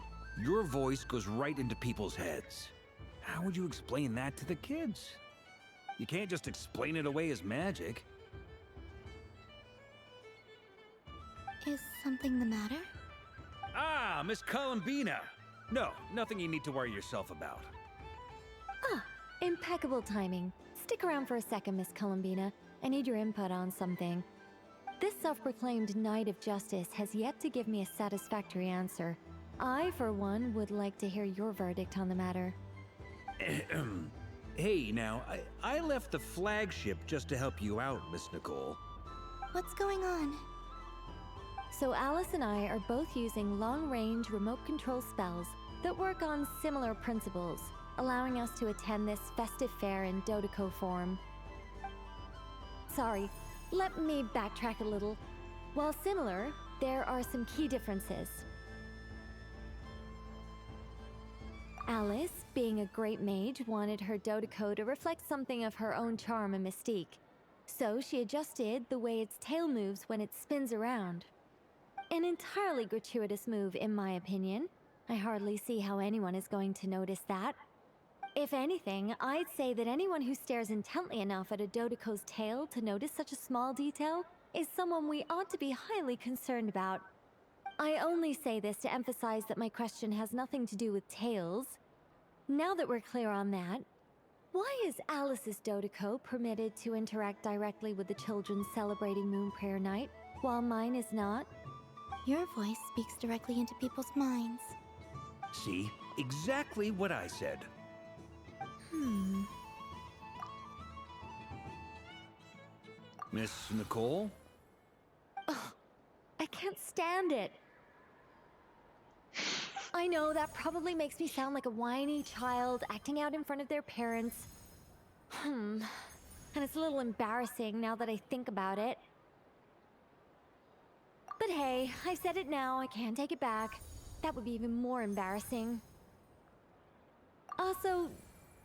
your voice goes right into people's heads. How would you explain that to the kids? You can't just explain it away as magic. Is something the matter? Ah, Miss Columbina! No, nothing you need to worry yourself about. Ah, impeccable timing. Stick around for a second, Miss Columbina. I need your input on something. This self-proclaimed Knight of Justice has yet to give me a satisfactory answer. I, for one, would like to hear your verdict on the matter. Hey, now, I left the flagship just to help you out, Miss Nicole. What's going on? So Alice and I are both using long-range remote control spells that work on similar principles, allowing us to attend this festive fair in Dodeco form. Sorry, let me backtrack a little. While similar, there are some key differences. Alice, being a great mage, wanted her Dodeco to reflect something of her own charm and mystique. So she adjusted the way its tail moves when it spins around. An entirely gratuitous move, in my opinion. I hardly see how anyone is going to notice that. If anything, I'd say that anyone who stares intently enough at a Dodeco's tail to notice such a small detail is someone we ought to be highly concerned about. I only say this to emphasize that my question has nothing to do with tails. Now that we're clear on that, why is Alice's Dodeco permitted to interact directly with the children celebrating Moon Prayer Night, while mine is not? Your voice speaks directly into people's minds. See? Exactly what I said. Miss Nicole? Ugh, I can't stand it. I know that probably makes me sound like a whiny child acting out in front of their parents. And it's a little embarrassing now that I think about it. But hey, I've said it now, I can't take it back. That would be even more embarrassing. Also,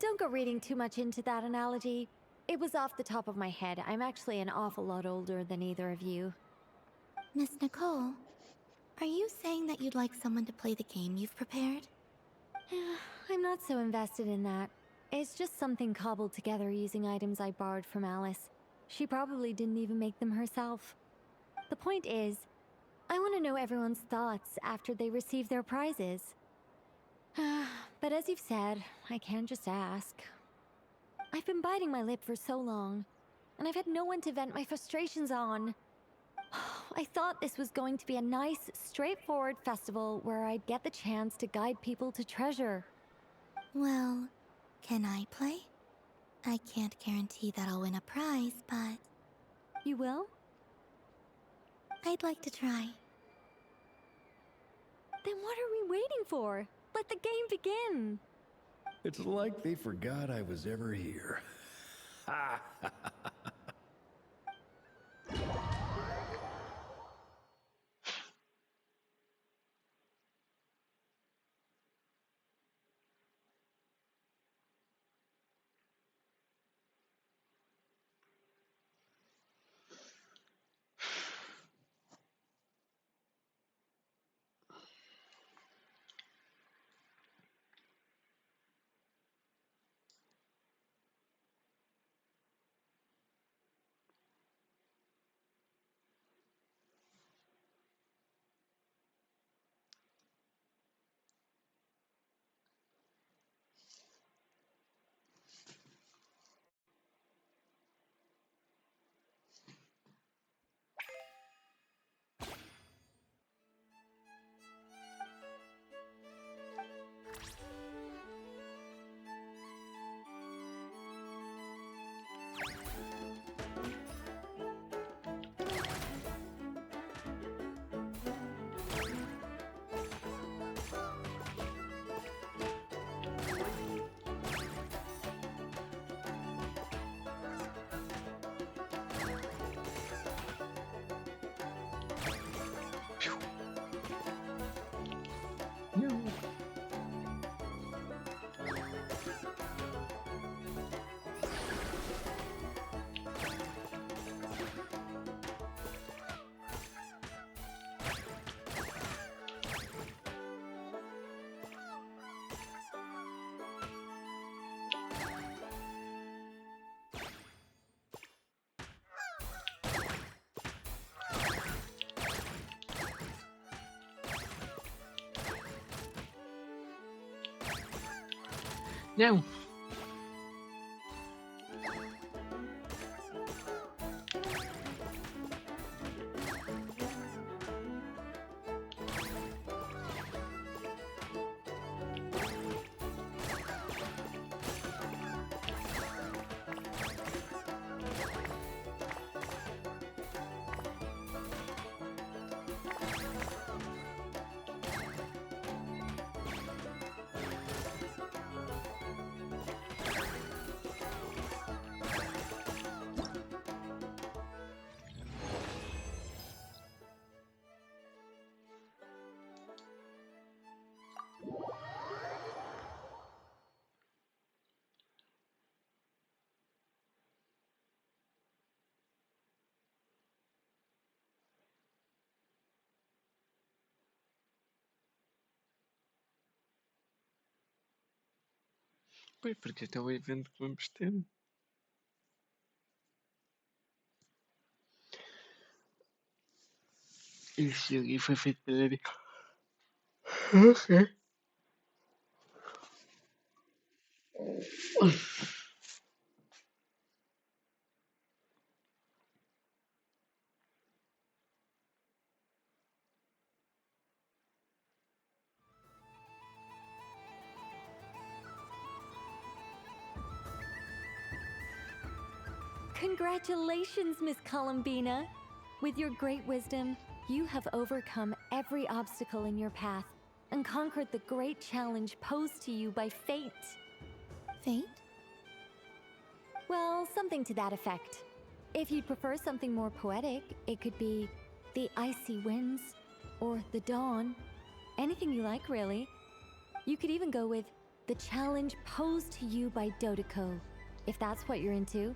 don't go reading too much into that analogy. It was off the top of my head. I'm actually an awful lot older than either of you. Miss Nicole, are you saying that you'd like someone to play the game you've prepared? I'm not so invested in that. It's just something cobbled together using items I borrowed from Alice. She probably didn't even make them herself. The point is, I want to know everyone's thoughts after they receive their prizes. But as you've said, I can't just ask. I've been biting my lip for so long, and I've had no one to vent my frustrations on. I thought this was going to be a nice, straightforward festival where I'd get the chance to guide people to treasure. Well, can I play? I can't guarantee that I'll win a prize, but... You will? I'd like to try. Then what are we waiting for? Let the game begin! It's like they forgot I was ever here. Ha! Não. Pois, porque até o evento que vamos ter. Isso ali foi feito pela... Ok. Congratulations, Miss Columbina! With your great wisdom, you have overcome every obstacle in your path and conquered the great challenge posed to you by fate. Fate? Well, something to that effect. If you'd prefer something more poetic, it could be the icy winds or the dawn. Anything you like, really. You could even go with the challenge posed to you by Dodeko, if that's what you're into.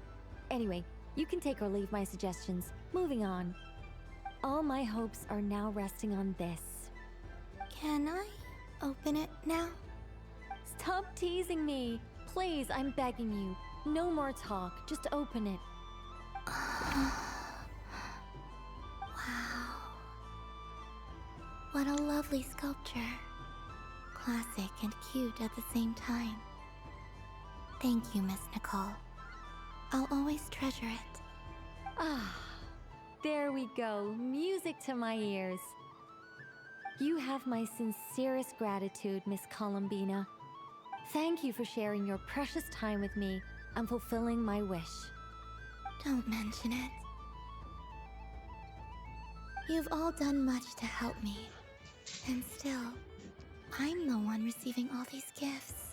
Anyway, you can take or leave my suggestions. Moving on. All my hopes are now resting on this. Can I open it now? Stop teasing me. Please, I'm begging you. No more talk. Just open it. Wow. What a lovely sculpture. Classic and cute at the same time. Thank you, Miss Nicole. I'll always treasure it. Ah, there we go. Music to my ears. You have my sincerest gratitude, Miss Columbina. Thank you for sharing your precious time with me and fulfilling my wish. Don't mention it. You've all done much to help me. And still, I'm the one receiving all these gifts.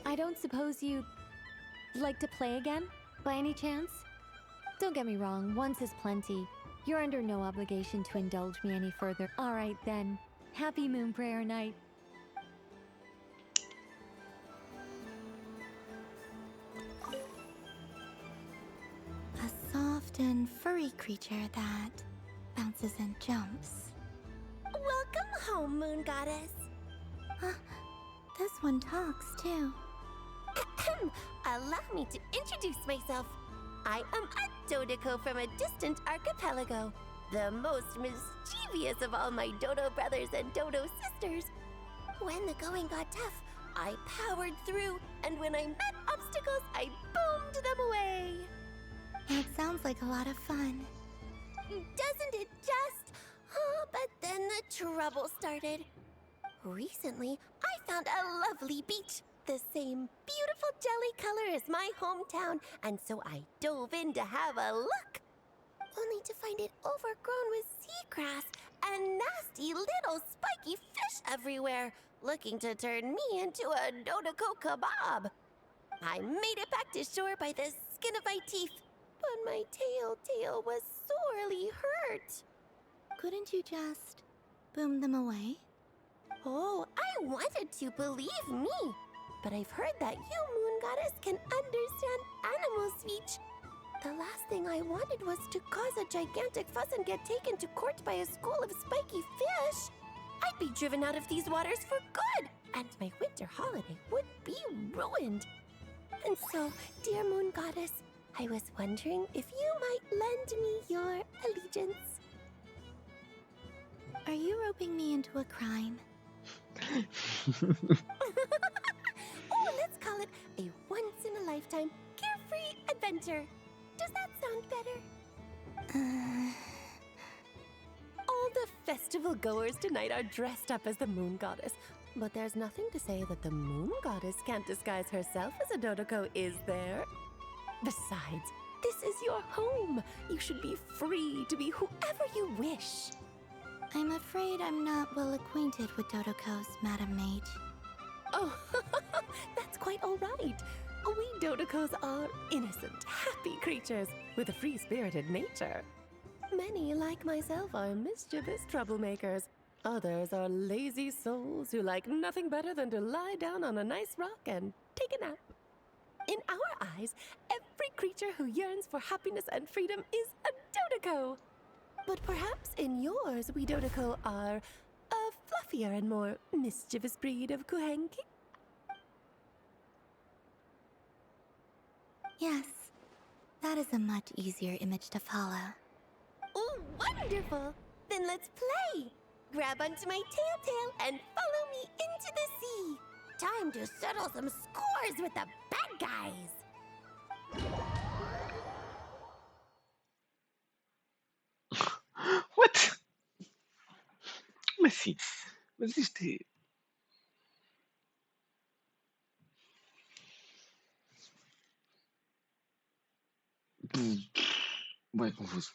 I don't suppose you'd like to play again, by any chance? Don't get me wrong, once is plenty. You're under no obligation to indulge me any further. Alright then, happy Moon Prayer Night. A soft and furry creature that bounces and jumps. Welcome home, Moon Goddess. This one talks too. Allow me to introduce myself. I am a Dodeko from a distant archipelago, the most mischievous of all my Dodo brothers and Dodo sisters. When the going got tough, I powered through, and when I met obstacles, I boomed them away. That sounds like a lot of fun. Doesn't it just? Oh, but then the trouble started. Recently, I found a lovely beach, the same beautiful jelly color as my hometown, and so I dove in to have a look. Only to find it overgrown with seagrass and nasty little spiky fish everywhere, looking to turn me into a Dodeko kebab. I made it back to shore by the skin of my teeth, but my tail was sorely hurt. Couldn't you just boom them away? Oh, I wanted to, believe me. But I've heard that you, Moon Goddess, can understand animal speech. The last thing I wanted was to cause a gigantic fuss and get taken to court by a school of spiky fish. I'd be driven out of these waters for good, and my winter holiday would be ruined. And so, dear Moon Goddess, I was wondering if you might lend me your allegiance. Are you roping me into a crime? Or let's call it a once-in-a-lifetime carefree adventure. Does that sound better? All the festival goers tonight are dressed up as the moon goddess. But there's nothing to say that the moon goddess can't disguise herself as a Dodoko, is there? Besides, this is your home. You should be free to be whoever you wish. I'm afraid I'm not well acquainted with Dodokos, Madam Mage. Oh, that's quite all right. We Dodokos are innocent, happy creatures with a free-spirited nature. Many, like myself, are mischievous troublemakers. Others are lazy souls who like nothing better than to lie down on a nice rock and take a nap. In our eyes, every creature who yearns for happiness and freedom is a Dodoko. But perhaps in yours, we Dodoko are a fluffier and more mischievous breed of Kuhenki? Yes, that is a much easier image to follow. Oh, wonderful! Then let's play! Grab onto my tail and follow me into the sea. Time to settle some scores with the bad guys. What? Como assim? Mas isto é. Bem confuso.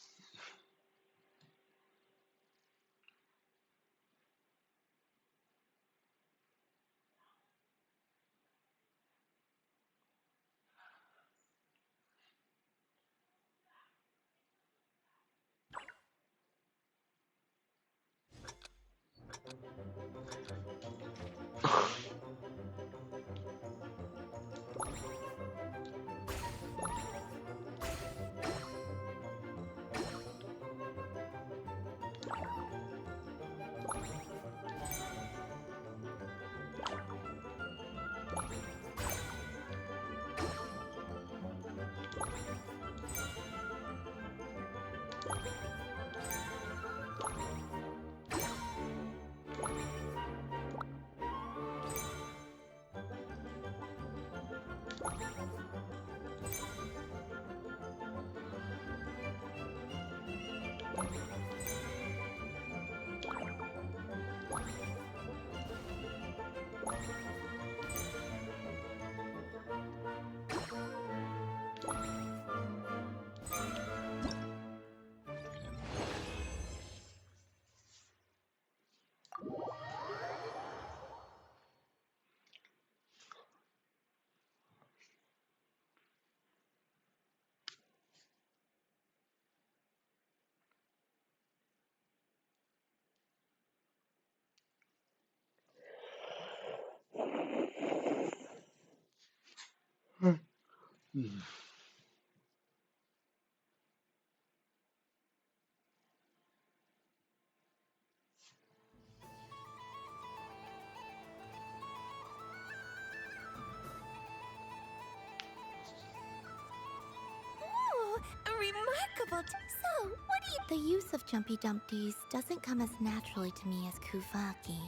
Remarkable. So, what do you... The use of Jumpy Dumpties doesn't come as naturally to me as Kuvaki.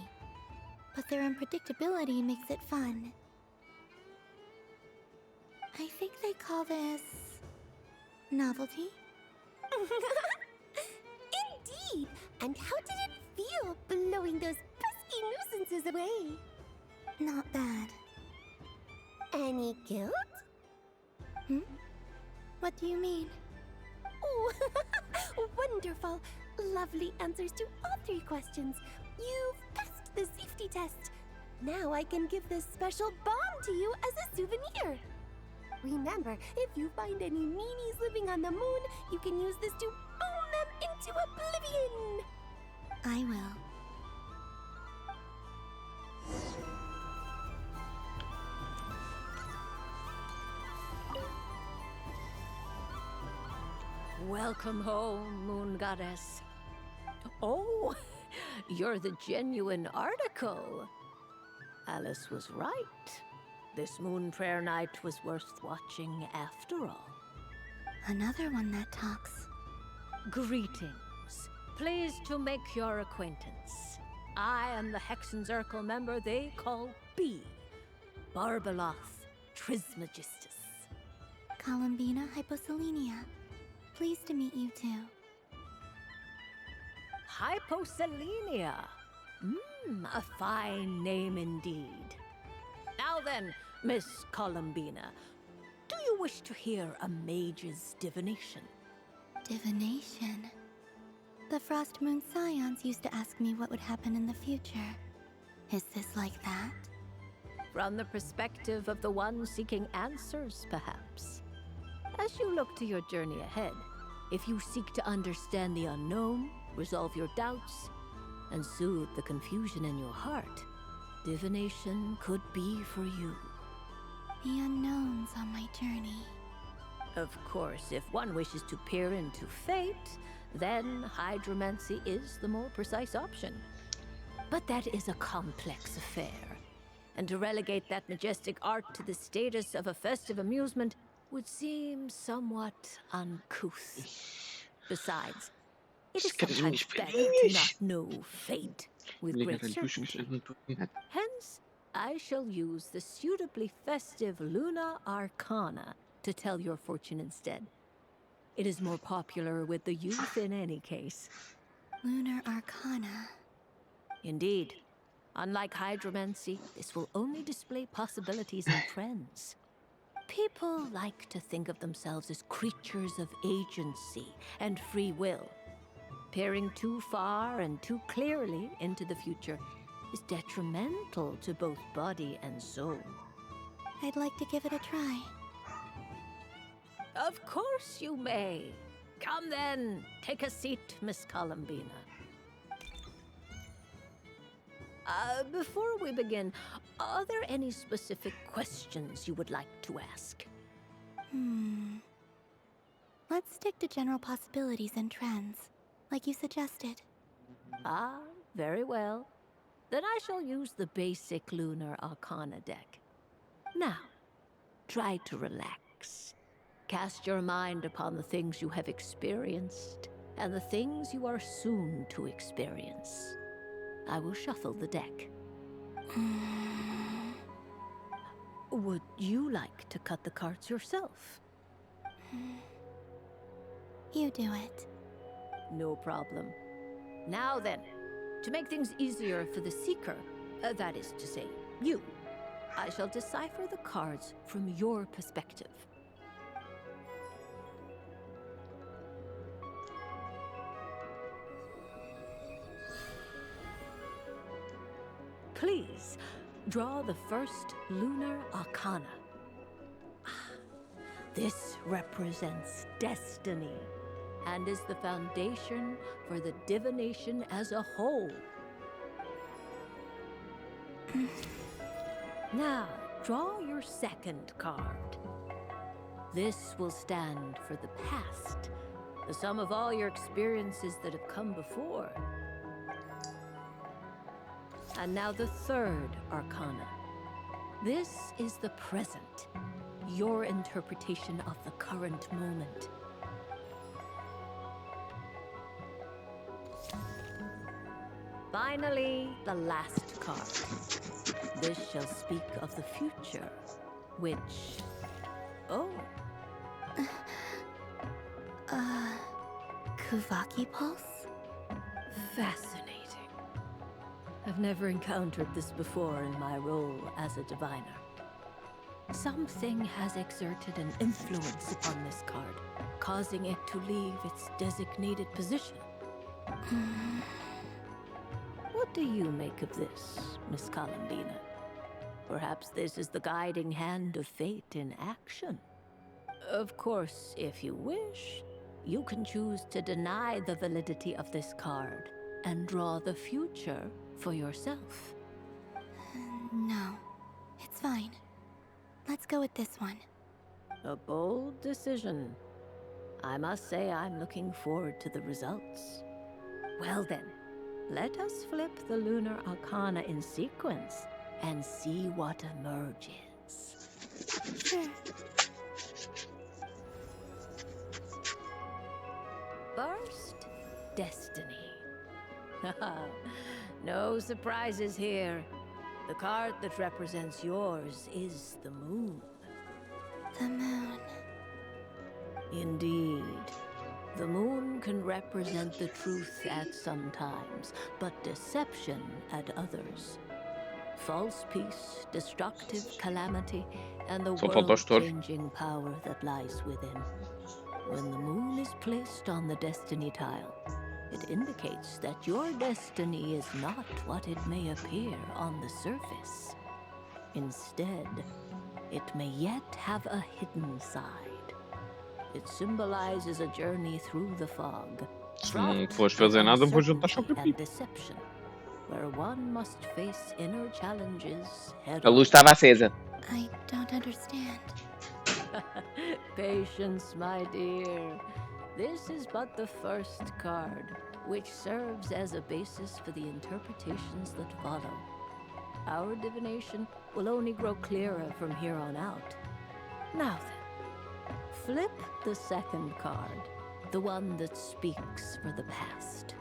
But their unpredictability makes it fun. I think they call this... novelty? Indeed! And how did it feel blowing those pesky nuisances away? Not bad. Any guilt? Hmm? What do you mean? Oh, wonderful. Lovely answers to all three questions. You've passed the safety test. Now I can give this special bomb to you as a souvenir. Remember, if you find any meanies living on the moon, you can use this to boom them into oblivion. I will. Welcome home, Moon Goddess. Oh, you're the genuine article. Alice was right. This moon prayer night was worth watching after all. Another one that talks. Greetings. Pleased to make your acquaintance. I am the Hexenzirkel member they call B. Barbeloth Trismegistus. Columbina Hyposelenia. Pleased to meet you too. Hyposelenia. A fine name indeed. Now then, Miss Columbina, do you wish to hear a mage's divination? Divination? The Frost Moon Scions used to ask me what would happen in the future. Is this like that? From the perspective of the one seeking answers, perhaps. As you look to your journey ahead, if you seek to understand the unknown, resolve your doubts, and soothe the confusion in your heart, divination could be for you. The unknowns on my journey. Of course, if one wishes to peer into fate, then hydromancy is the more precise option. But that is a complex affair, and to relegate that majestic art to the status of a festive amusement would seem somewhat uncouth. Besides, it is sometimes better to not know fate with great certainty. Hence, I shall use the suitably festive Luna Arcana to tell your fortune instead. It is more popular with the youth in any case. Lunar Arcana. Indeed. Unlike hydromancy, this will only display possibilities and trends. People like to think of themselves as creatures of agency and free will. Peering too far and too clearly into the future is detrimental to both body and soul. I'd like to give it a try. Of course you may. Come then, take a seat, Miss Columbina. Before we begin, are there any specific questions you would like to ask? Let's stick to general possibilities and trends, like you suggested. Ah, very well. Then I shall use the basic Lunar Arcana deck. Now, try to relax. Cast your mind upon the things you have experienced and the things you are soon to experience. I will shuffle the deck. Would you like to cut the cards yourself? You do it. No problem. Now then, to make things easier for the seeker, that is to say, you, I shall decipher the cards from your perspective. Please, draw the first Lunar Arcana. This represents destiny and is the foundation for the divination as a whole. Now, draw your second card. This will stand for the past, the sum of all your experiences that have come before. And now the third Arcana. This is the present, your interpretation of the current moment. Finally, the last card. This shall speak of the future, which... Oh. Kuvaki Pulse? Fascinating. I've never encountered this before in my role as a diviner. Something has exerted an influence upon this card, causing it to leave its designated position. What do you make of this, Miss Columbina? Perhaps this is the guiding hand of fate in action. Of course, if you wish, you can choose to deny the validity of this card and draw the future for yourself. No, it's fine. Let's go with this one. A bold decision. I must say I'm looking forward to the results. Well then, let us flip the Lunar Arcana in sequence and see what emerges. Sure. First, destiny. No surprises here. The card that represents yours is the moon. The moon. Indeed. The moon can represent the truth at some times, but deception at others. False peace, destructive calamity, and the world-changing power that lies within. When the moon is placed on the destiny tile, it indicates that your destiny is not what it may appear on the surface. Instead, it may yet have a hidden side. It symbolizes a journey through the fog, Se não fores fazer nada, vou juntar só para ti. deception, where one must face inner challenges head A luz estava acesa. I don't understand. Patience, my dear. This is but the first card, which serves as a basis for the interpretations that follow. Our divination will only grow clearer from here on out. Now then, flip the second card, the one that speaks for the past.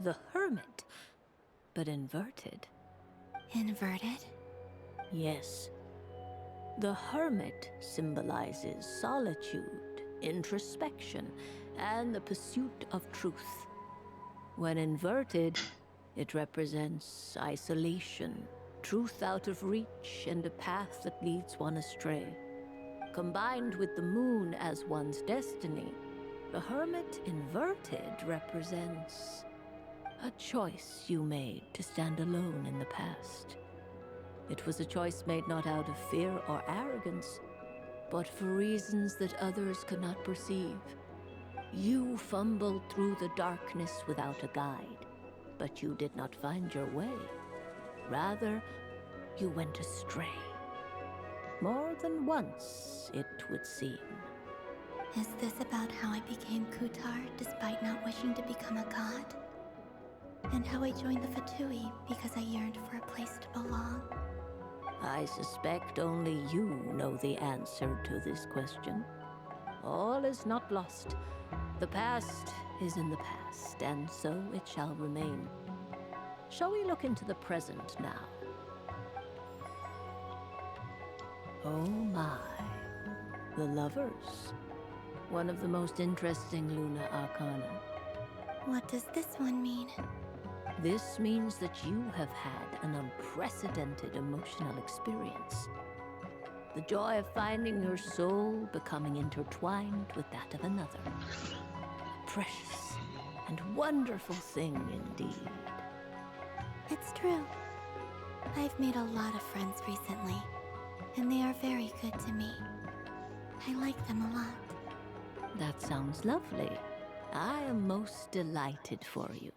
The Hermit, but inverted. Inverted? Yes. The Hermit symbolizes solitude, introspection, and the pursuit of truth. When inverted, it represents isolation, truth out of reach, and a path that leads one astray. Combined with the moon as one's destiny, the Hermit inverted represents a choice you made to stand alone in the past. It was a choice made not out of fear or arrogance, but for reasons that others could not perceive. You fumbled through the darkness without a guide, but you did not find your way. Rather, you went astray. More than once, it would seem. Is this about how I became Kutar despite not wishing to become a god? And how I joined the Fatui because I yearned for a place to belong? I suspect only you know the answer to this question. All is not lost. The past is in the past, and so it shall remain. Shall we look into the present now? Oh my. The Lovers. One of the most interesting Luna Arcana. What does this one mean? This means that you have had an unprecedented emotional experience. The joy of finding your soul becoming intertwined with that of another. A precious and wonderful thing indeed. It's true. I've made a lot of friends recently, and they are very good to me. I like them a lot. That sounds lovely. I am most delighted for you.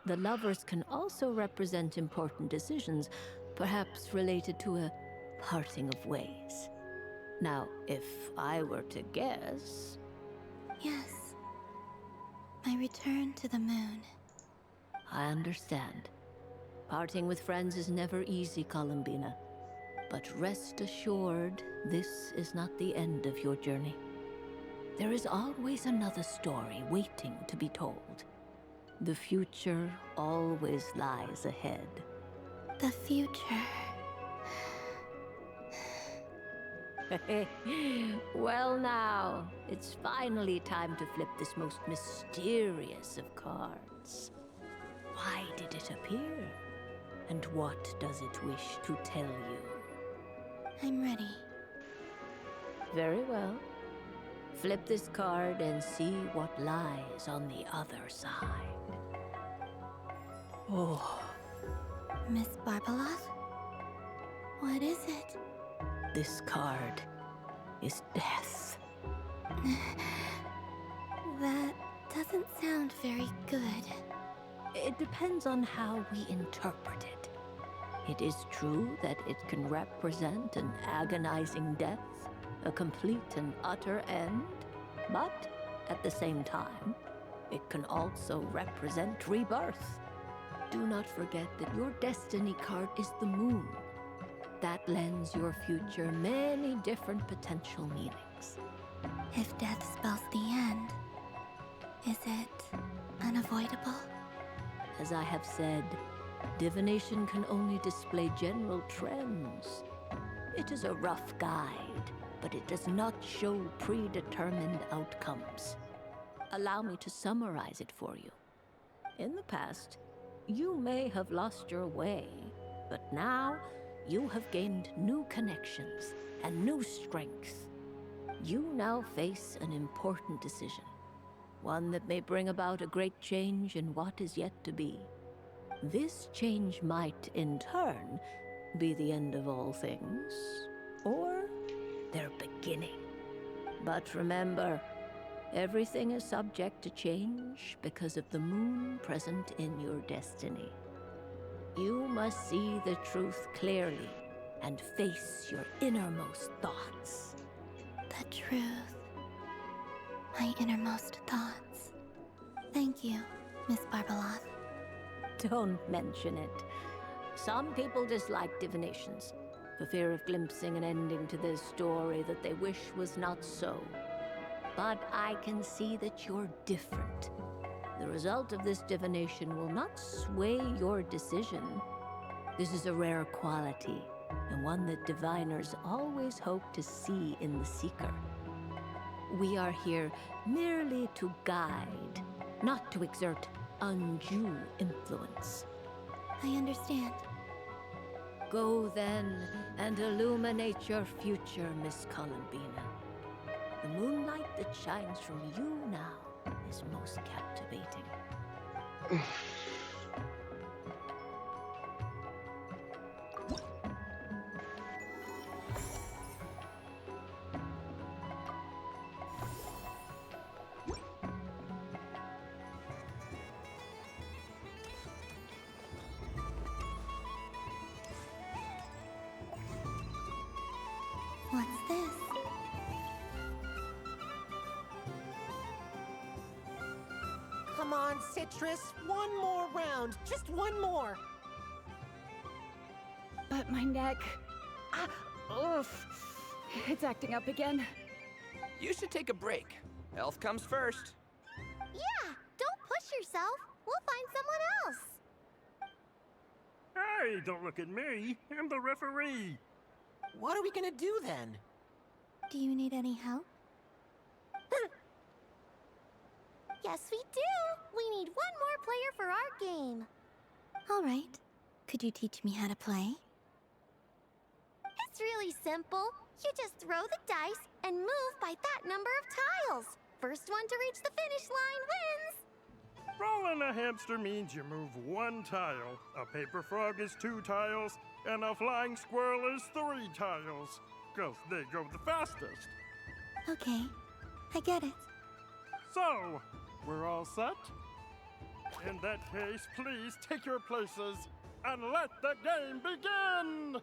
The Lovers can also represent important decisions, perhaps related to a parting of ways. Now, if I were to guess... Yes. My return to the moon. I understand. Parting with friends is never easy, Columbina. But rest assured, this is not the end of your journey. There is always another story waiting to be told. The future always lies ahead. The future. Well now, it's finally time to flip this most mysterious of cards. Why did it appear? And what does it wish to tell you? I'm ready. Very well. Flip this card and see what lies on the other side. Oh. Miss Barbeloth? What is it? This card is death. That doesn't sound very good. It depends on how we interpret it. It is true that it can represent an agonizing death, a complete and utter end, but at the same time, it can also represent rebirth. Do not forget that your destiny card is the moon. That lends your future many different potential meanings. If death spells the end, Is it unavoidable? As I have said, divination can only display general trends. It is a rough guide, but it does not show predetermined outcomes. Allow me to summarize it for you. In the past, you may have lost your way, but now you have gained new connections and new strength. You now face an important decision, one that may bring about a great change in what is yet to be. This change might, in turn, be the end of all things, or their beginning. But remember, everything is subject to change because of the moon present in your destiny. You must see the truth clearly and face your innermost thoughts. The truth. My innermost thoughts. Thank you, Miss Barbeloth. Don't mention it. Some people dislike divinations, for fear of glimpsing an ending to their story that they wish was not so. But I can see that you're different. The result of this divination will not sway your decision. This is a rare quality, and one that diviners always hope to see in the seeker. We are here merely to guide, not to exert undue influence. I understand. Go then and illuminate your future, Miss Columbina. The moonlight that shines from you now is most captivating. What's this? Come on, Citrus. One more round. Just one more. But my neck... oof. It's acting up again. You should take a break. Health comes first. Yeah, don't push yourself. We'll find someone else. Hey, don't look at me. I'm the referee. What are we gonna do then? Do you need any help? Yes, we do. We need one more player for our game. All right. Could you teach me how to play? It's really simple. You just throw the dice and move by that number of tiles. First one to reach the finish line wins. Rolling a hamster means you move one tile. A paper frog is 2 tiles, and a flying squirrel is 3 tiles. 'Cause they go the fastest. Okay, I get it. So, we're all set? In that case, please take your places and let the game begin!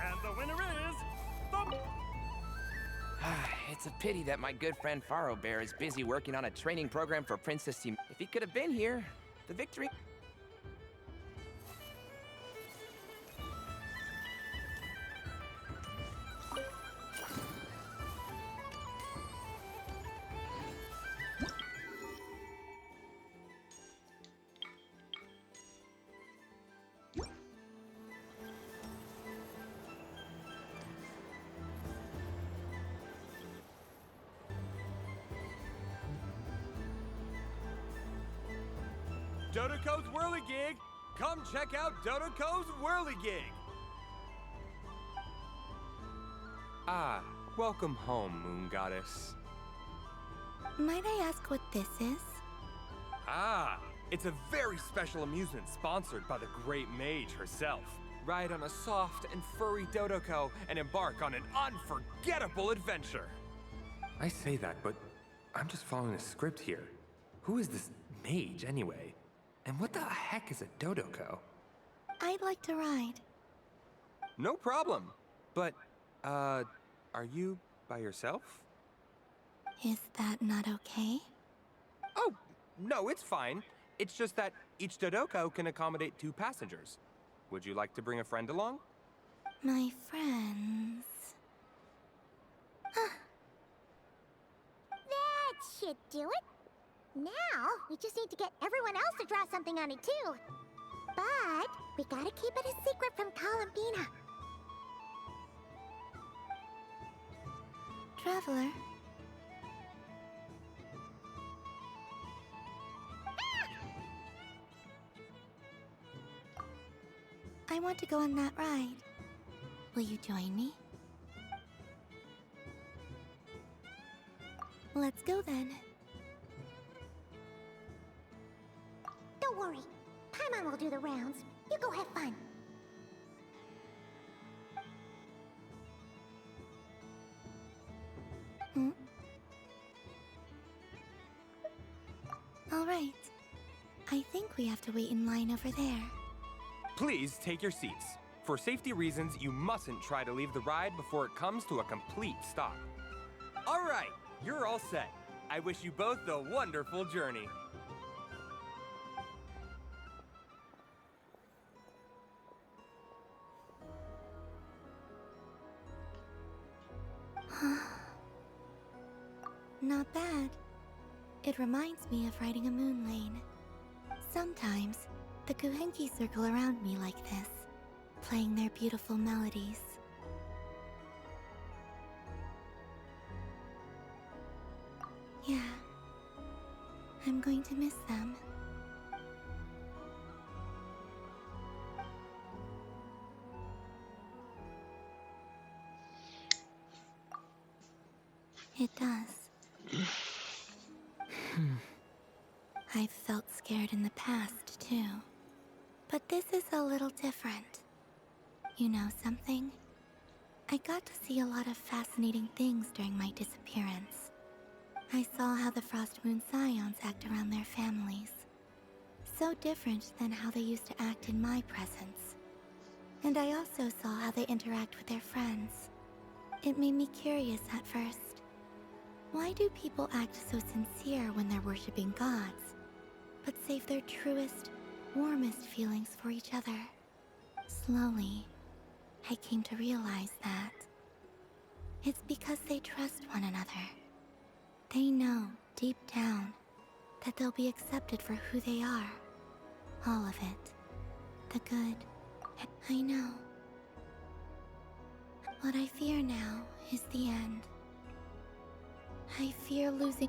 And the winner is the... It's a pity that my good friend Faro Bear is busy working on a training program for Princess Sim. If he could have been here, the victory... Dodoco's Whirligig! Come check out Dodoco's Whirligig! Ah, welcome home, Moon Goddess. Might I ask what this is? Ah, it's a very special amusement sponsored by the great mage herself. Ride on a soft and furry Dodoco and embark on an unforgettable adventure. I say that, but I'm just following a script here. Who is this mage, anyway? And what the heck is a Dodoco? I'd like to ride. No problem. But, are you by yourself? Is that not okay? Oh, no, it's fine. It's just that each Dodoco can accommodate 2 passengers. Would you like to bring a friend along? My friends... That should do it. Now, we just need to get everyone else to draw something on it too. But we gotta keep it a secret from Columbina. Traveler. I want to go on that ride. Will you join me? Let's go then. Don't worry. Paimon will do the rounds. You go have fun. All right. I think we have to wait in line over there. Please take your seats. For safety reasons, you mustn't try to leave the ride before it comes to a complete stop. All right, you're all set. I wish you both a wonderful journey. Not bad. It reminds me of riding a moon lane. Sometimes, the Kuhenki circle around me like this, playing their beautiful melodies. Yeah, I'm going to miss them. It does. I've felt scared in the past, too. But this is a little different. You know something? I got to see a lot of fascinating things during my disappearance. I saw how the Frost Moon Scions act around their families. So different than how they used to act in my presence. And I also saw how they interact with their friends. It made me curious at first. Why do people act so sincere when they're worshipping gods, but save their truest, warmest feelings for each other? Slowly, I came to realize that it's because they trust one another. They know, deep down, that they'll be accepted for who they are. All of it. The good. I know. What I fear now is the end. I fear losing...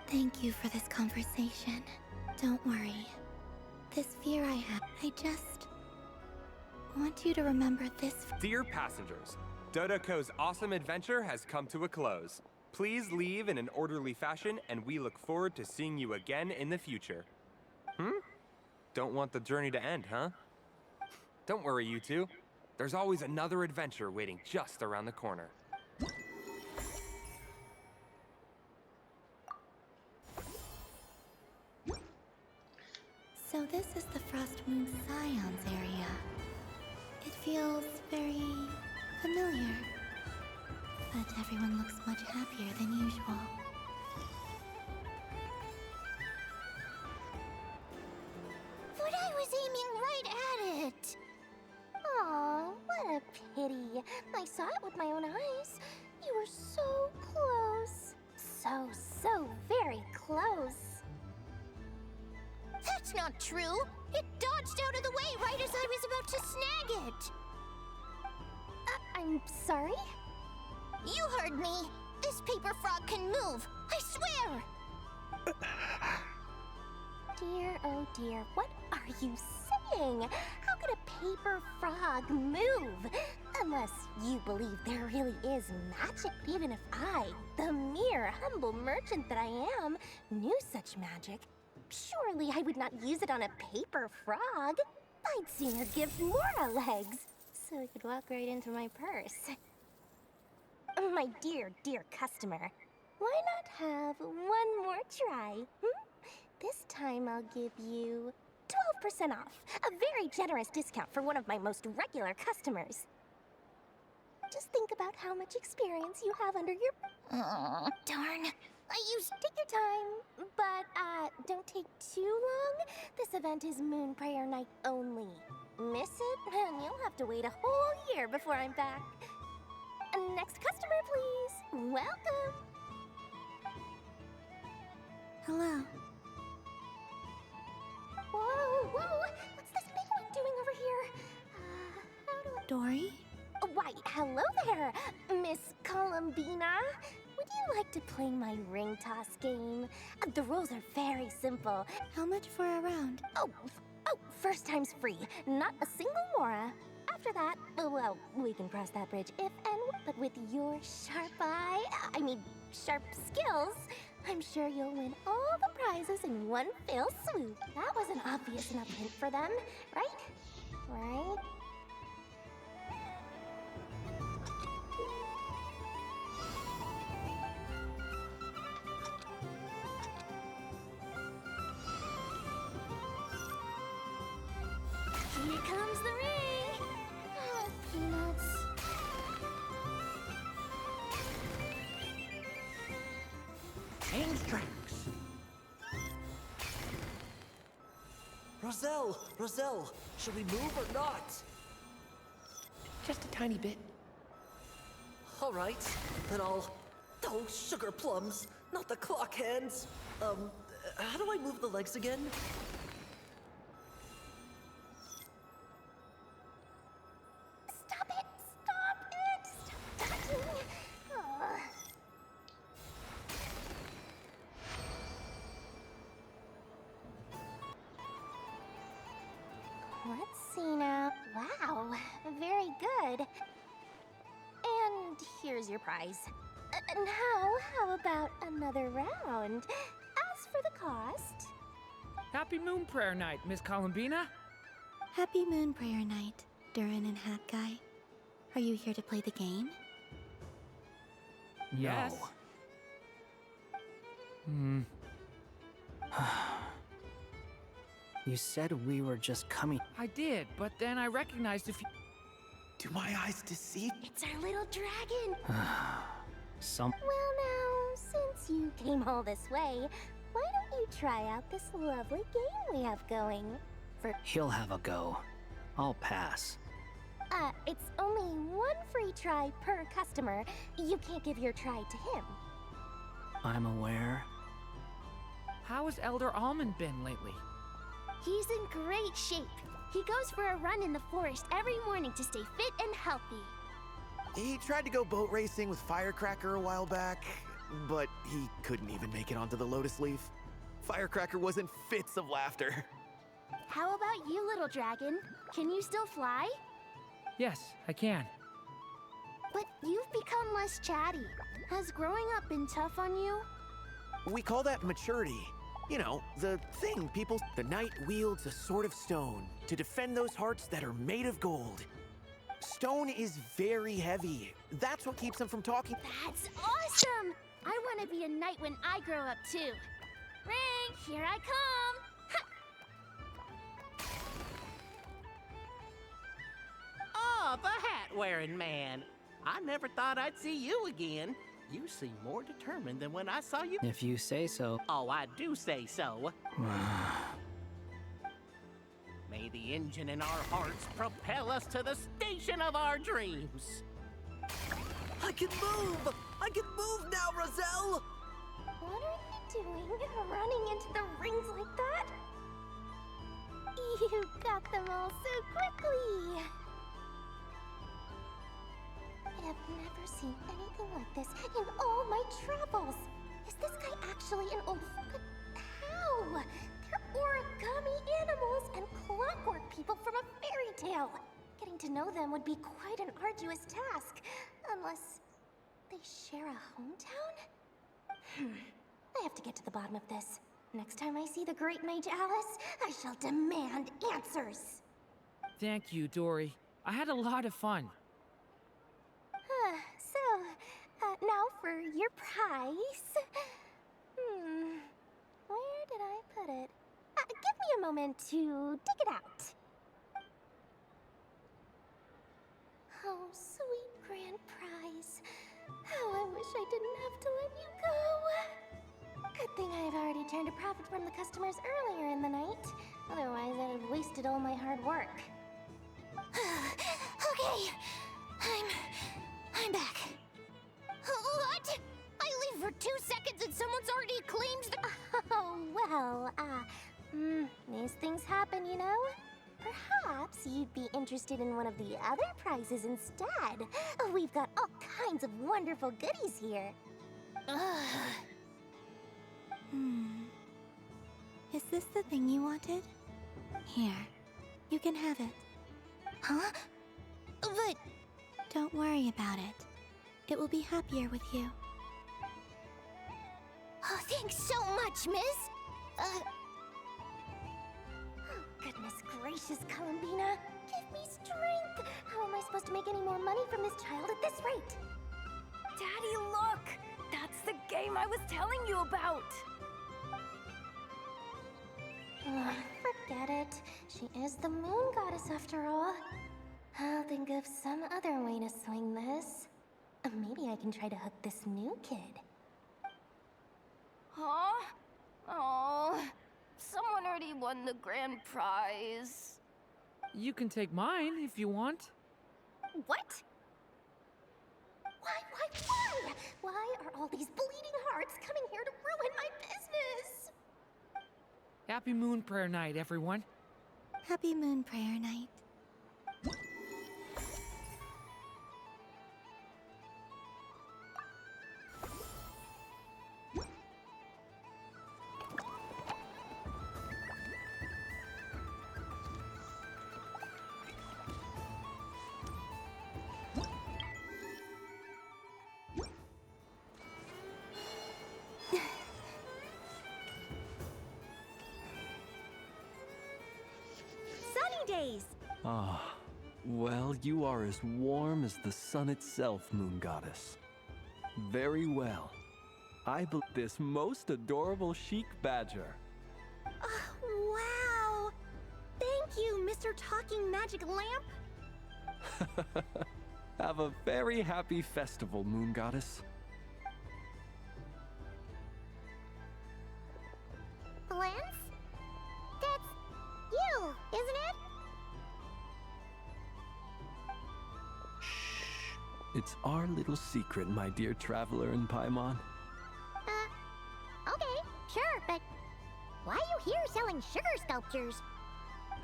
Thank you for this conversation. Don't worry. This fear I have, I just want you to remember this... Dear passengers, Dodoco's awesome adventure has come to a close. Please leave in an orderly fashion, and we look forward to seeing you again in the future. Don't want the journey to end, huh? Don't worry, you two. There's always another adventure waiting just around the corner. So this is the Frost Moon Scions area. It feels very familiar. But everyone looks much happier than usual. But I was aiming right at it! Aw, what a pity. I saw it with my own eyes. You were so close. So very close. That's not true! It dodged out of the way right as I was about to snag it! I'm sorry? You heard me. This This paper frog can move! I swear! Dear, oh dear, what are you saying? How could a paper frog move? Unless you believe there really is magic, even if I, the mere humble merchant that I am, knew such magic. Surely I would not use it on a paper frog. I'd sooner give Mora legs, so it could walk right into my purse. My dear, dear customer, why not have one more try? This time I'll give you 12% off, a very generous discount for one of my most regular customers. Just think about how much experience you have under your... Oh, darn. Take your time, but don't take too long. This event is Moon Prayer Night only. Miss it, and you'll have to wait a whole year before I'm back. Next customer, please. Welcome. Hello. Whoa, whoa! What's this big one doing over here? How do I... Dory? Why, hello there, Miss Columbina. Would you like to play my ring toss game? The rules are very simple. How much for a round? Oh, first time's free. Not a single mora. After that, well, we can cross that bridge if and but with your sharp skills, I'm sure you'll win all the prizes in one fell swoop. That was an obvious enough hint for them, right? Right? Here comes the ring! Oh, peanuts. Change tracks. Roselle, should we move or not? Just a tiny bit. All right, then I'll... Oh, sugar plums, not the clock hands. How do I move the legs again? Stop it! Stop touching! Ugh. Let's see now. Wow, very good. And here's your prize. Now, how about another round? As for the cost... Happy Moon Prayer Night, Miss Columbina. Happy Moon Prayer Night, Durin and Hat Guy. Are you here to play the game? Yes. You said we were just coming. I did, but then I recognized if you... Do my eyes deceive? It's our little dragon! Some... Well now, since you came all this way, why don't you try out this lovely game we have going? He'll have a go. I'll pass. It's only one free try per customer. You can't give your try to him. I'm aware. How has Elder Almond been lately? He's in great shape. He goes for a run in the forest every morning to stay fit and healthy. He tried to go boat racing with Firecracker a while back, but he couldn't even make it onto the Lotus Leaf. Firecracker was in fits of laughter. How about you, little dragon? Can you still fly? Yes, I can. But you've become less chatty. Has growing up been tough on you? We call that maturity. You know, the thing people... The knight wields a sword of stone to defend those hearts that are made of gold. Stone is very heavy. That's what keeps him from talking. That's awesome! I want to be a knight when I grow up, too. Ring, here I come! Oh, the hat-wearing man. I never thought I'd see you again. You seem more determined than when I saw you. If you say so. Oh, I do say so. May the engine in our hearts propel us to the station of our dreams. I can move! I can move now, Roselle! What are you doing, running into the rings like that? You got them all so quickly! I have never seen anything like this in all my my travels. Is this guy actually an old... How? They're origami animals and clockwork people from a fairy tale. Getting to know them would be quite an arduous task, unless they share a hometown? I have to get to the bottom of this. Next time I see the Great Mage Alice, I shall demand answers. Thank you, Dory. I had a lot of fun. Now for your prize. Where did I put it? Give me a moment to dig it out. Oh, sweet grand prize. How I wish I didn't have to let you go. Good thing I've already turned a profit from the customers earlier in the night. Otherwise, I'd have wasted all my hard work. Okay, I'm back. What? I leave for 2 seconds and someone's already claimed the... Oh, well, these things happen, you know? Perhaps you'd be interested in one of the other prizes instead. We've got all kinds of wonderful goodies here. Is this the thing you wanted? Here, you can have it. Huh? But... Don't worry about it. It will be happier with you. Oh, thanks so much, miss. Oh, goodness gracious, Columbina. Give me strength. How am I supposed to make any more money from this child at this rate? Daddy, look! That's the game I was telling you about! Forget it. She is the moon goddess after all. I'll think of some other way to swing this. Maybe I can try to hook this new kid. Huh? Oh, someone already won the grand prize. You can take mine if you want. What? Why? Why are all these bleeding hearts coming here to ruin my business? Happy Moon Prayer Night, everyone. Happy Moon Prayer Night. Days. Ah, well, you are as warm as the sun itself, Moon Goddess. Very well. I believe this most adorable chic badger. Wow! Thank you, Mr. Talking Magic Lamp. Have a very happy festival, Moon Goddess. Lance? That's you, isn't it? It's our little secret, my dear traveler in Paimon. Okay, sure, but why are you here selling sugar sculptures?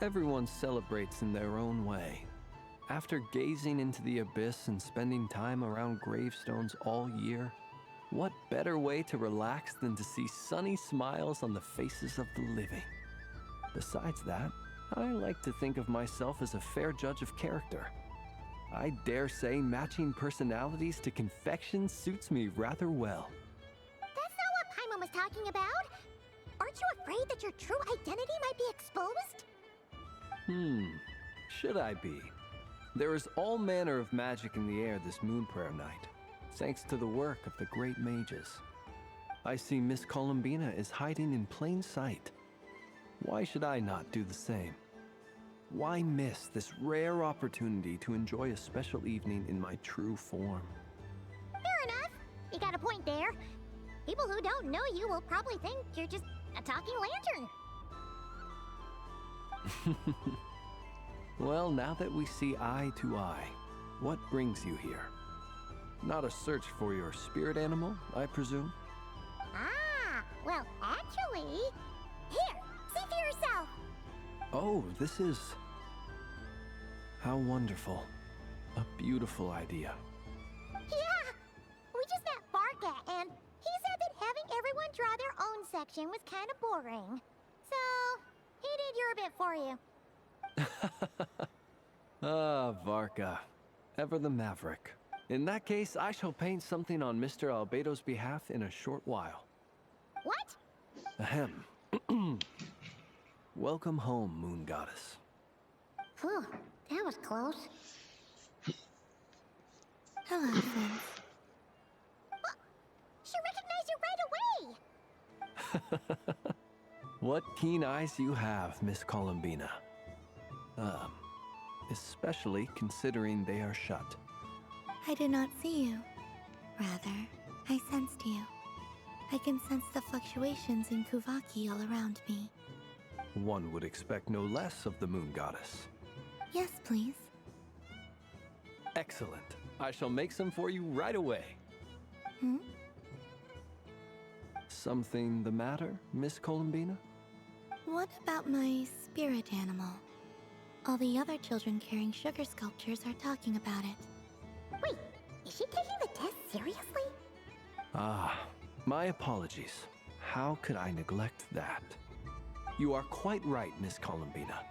Everyone celebrates in their own way. After gazing into the abyss and spending time around gravestones all year, what better way to relax than to see sunny smiles on the faces of the living? Besides that, I like to think of myself as a fair judge of character. I dare say matching personalities to confection suits me rather well. That's not what Paimon was talking about. Aren't you afraid that your true identity might be exposed? Should I be? There is all manner of magic in the air this Moon Prayer Night, thanks to the work of the great mages. I see Miss Columbina is hiding in plain sight. Why should I not do the same? Why miss this rare opportunity to enjoy a special evening in my true form? Fair enough. You got a point there. People who don't know you will probably think you're just a talking lantern. Well, now that we see eye to eye, what brings you here? Not a search for your spirit animal, I presume? Well, actually... Here, see for yourself. Oh, this is... How wonderful. A beautiful idea. Yeah! We just met Barca and... section was kind of boring. So, he did your bit for you. Ah, Varka. Ever the maverick. In that case, I shall paint something on Mr. Albedo's behalf in a short while. What? Ahem. Welcome home, Moon Goddess. Phew, that was close. Hello, friends. She recognized you right away! What keen eyes you have, Miss Columbina. Especially considering they are shut. I did not see you. Rather, I sensed you. I can sense the fluctuations in Kuvaki all around me. One would expect no less of the Moon Goddess. Yes, please. Excellent. I shall make some for you right away. Hmm? Something the matter, Miss Columbina? What about my spirit animal? All the other children carrying sugar sculptures are talking about it. Wait, is she taking the test seriously? Ah, my apologies. How could I neglect that? You are quite right, Miss Columbina.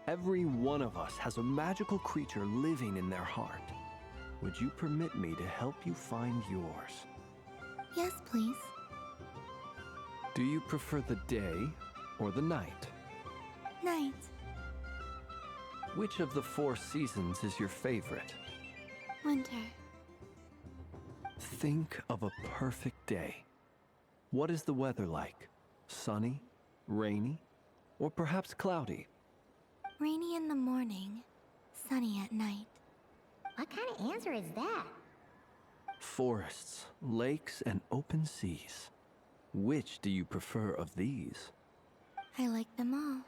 Every one of us has a magical creature living in their heart. Would you permit me to help you find yours? Yes, please. Do you prefer the day or the night? Night. Which of the 4 seasons is your favorite? Winter. Think of a perfect day. What is the weather like? Sunny, rainy, or perhaps cloudy? Rainy in the morning, sunny at night. What kind of answer is that? Forests, lakes, and open seas. Which do you prefer of these? I like them all.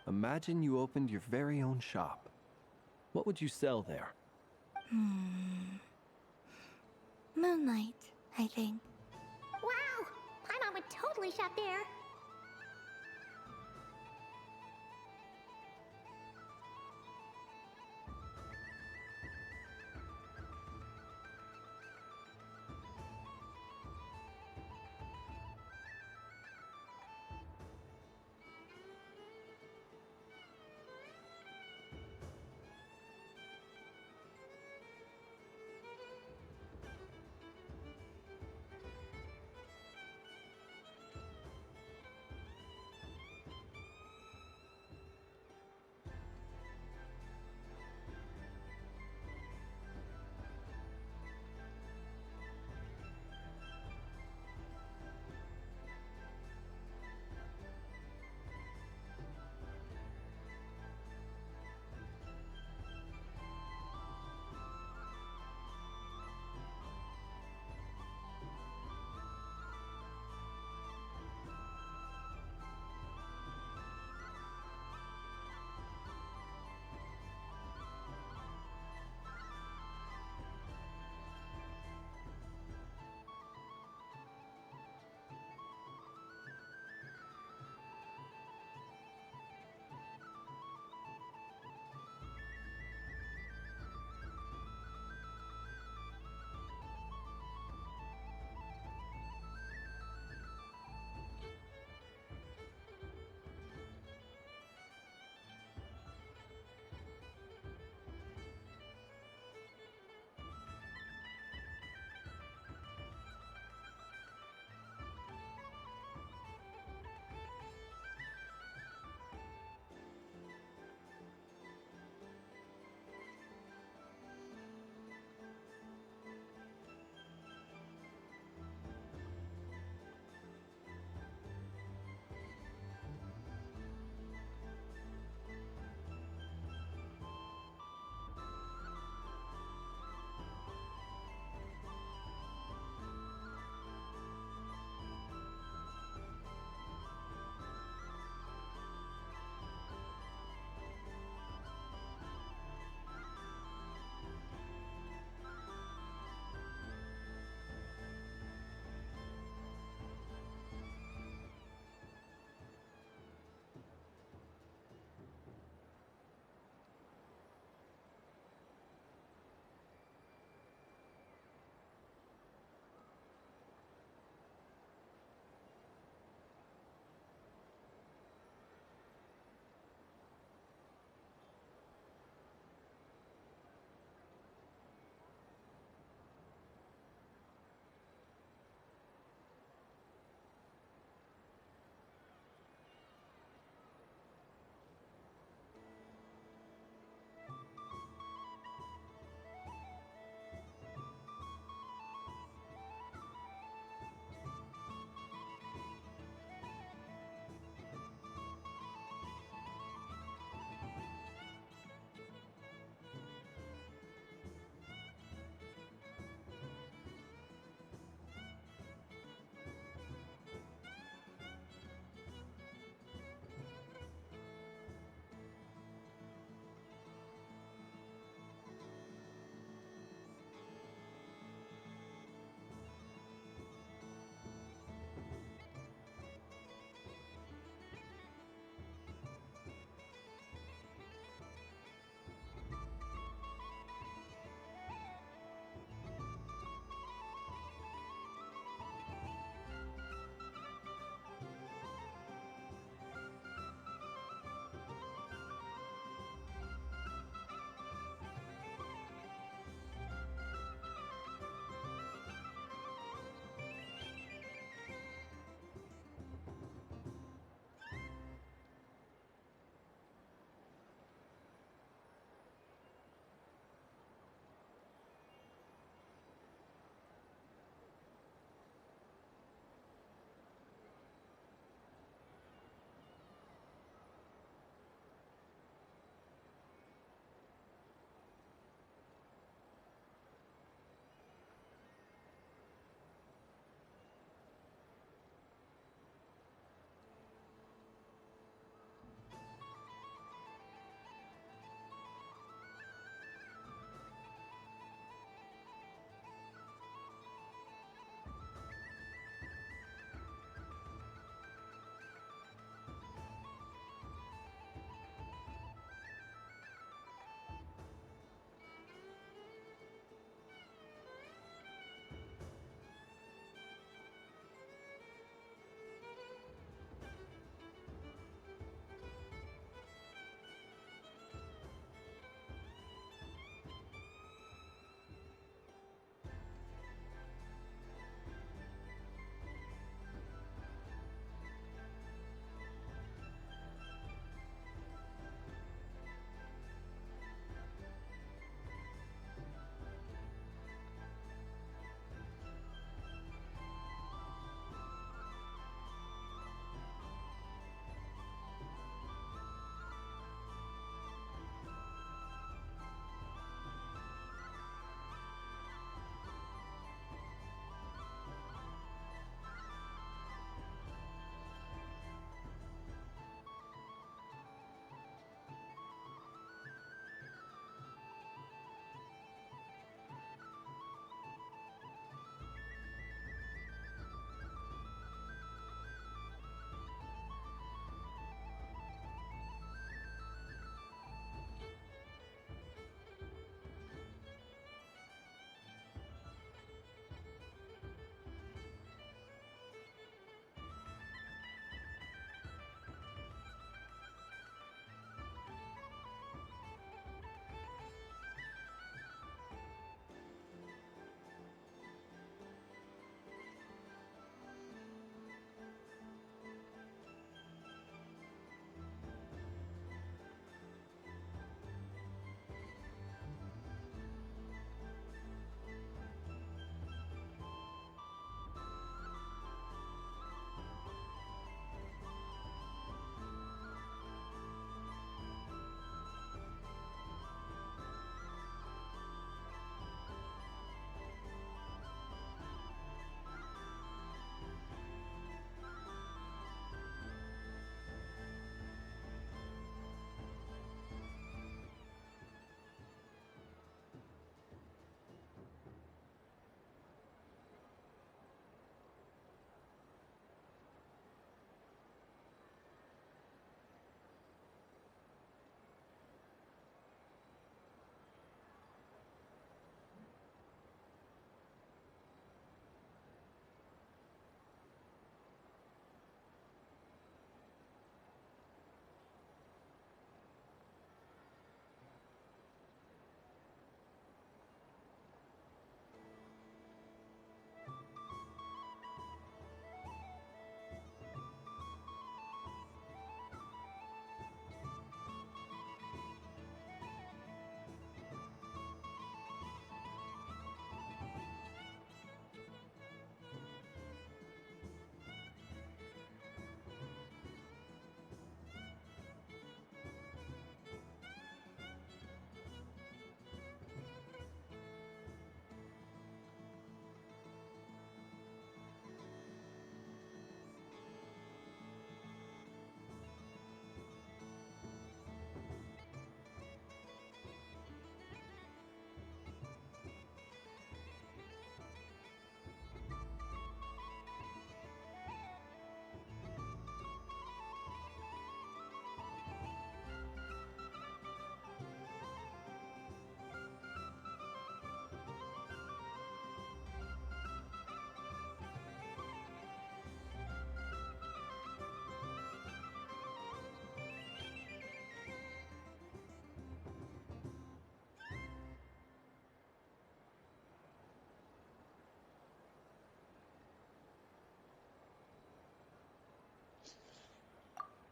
Imagine you opened your very own shop. What would you sell there? Moonlight, I think. Wow! My mom would totally shop there.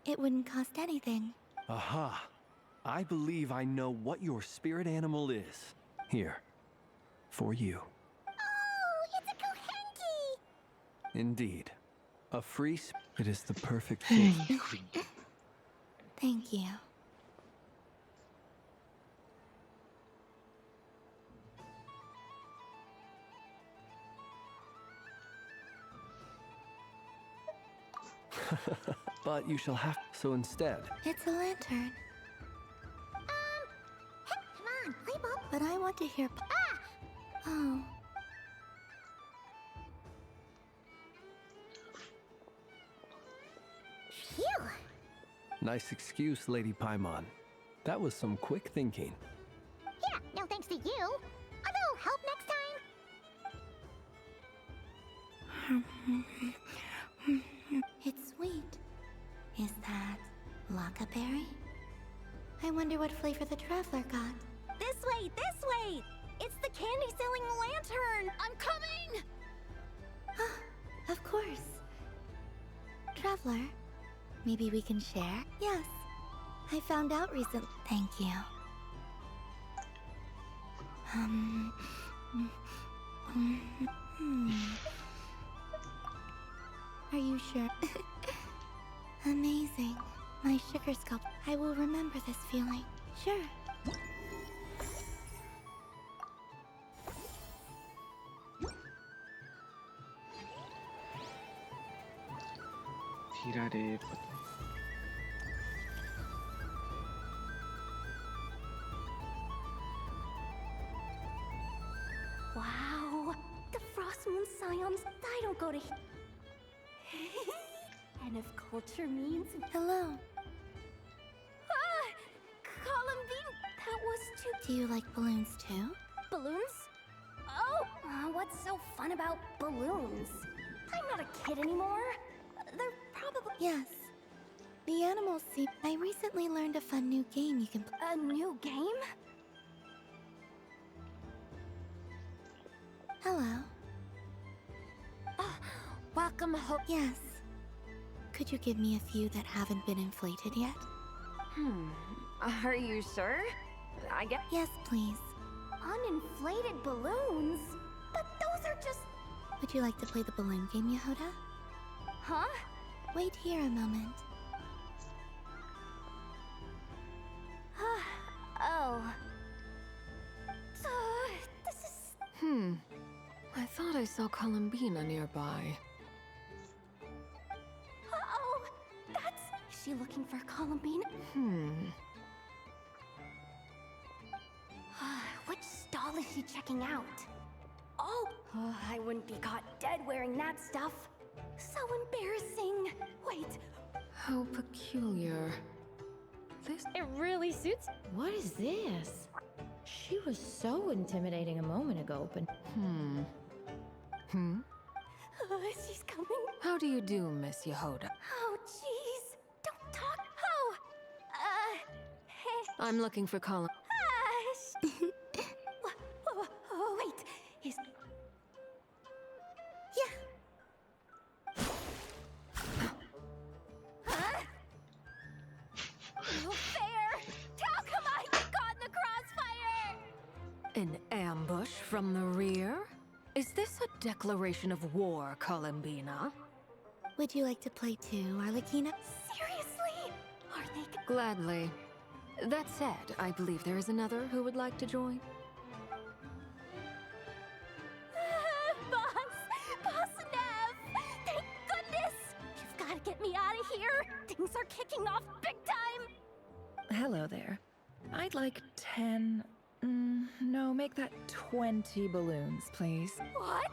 It wouldn't cost anything. Aha! I believe I know what your spirit animal is. Here. For you. Oh, it's a kohenki! Indeed. A free it is the perfect fit. Thank you. But you shall have... So instead... It's a lantern. Hey, come on, play ball. But I want to hear... Ah! Oh. Phew! Nice excuse, Lady Paimon. That was some quick thinking. Yeah, no thanks to you. A little help next time. It's sweet. Is that Lockaberry? I wonder what flavor the traveler got. This way, this way! It's the candy-selling lantern! I'm coming! Of course. Traveler, maybe we can share? Yes. I found out recently. Thank you. Are you sure? Amazing. My sugar sculpt. I will remember this feeling. Sure. Tiraré. Wow! The Frost Moon Scions, I don't go to... And if culture means... Hello. Ah! Columbine, that was too... Do you like balloons too? Balloons? Oh! What's so fun about balloons? I'm not a kid anymore. They're probably... Yes. The animals seem... I recently learned a fun new game you can play. A new game? Hello. Welcome home. Yes. Could you give me a few that haven't been inflated yet? Are you sure? I guess... Yes, please. Uninflated balloons? But those are just... Would you like to play the balloon game, Yehoda? Huh? Wait here a moment. Oh. This is... I thought I saw Columbina nearby. Uh-oh! That's... Is she looking for Columbine? Which stall is she checking out? Oh, I wouldn't be caught dead wearing that stuff. So embarrassing. Wait. How peculiar. This... It really suits... What is this? She was so intimidating a moment ago, but... She's coming. How do you do, Miss Yehoda? Oh, jeez. Don't talk. Oh. Hey. I'm looking for Colin. Wait. Is... Yeah. Huh? No fair. How come I got in the crossfire? An ambush from the rear? Is this a declaration of war, Columbina? Would you like to play too, Arlecchina? Seriously? Are they... Gladly. That said, I believe there is another who would like to join. Boss Nev! Thank goodness! You've got to get me out of here! Things are kicking off big time! Hello there. I'd like 10... no, make that 20 balloons, please. What?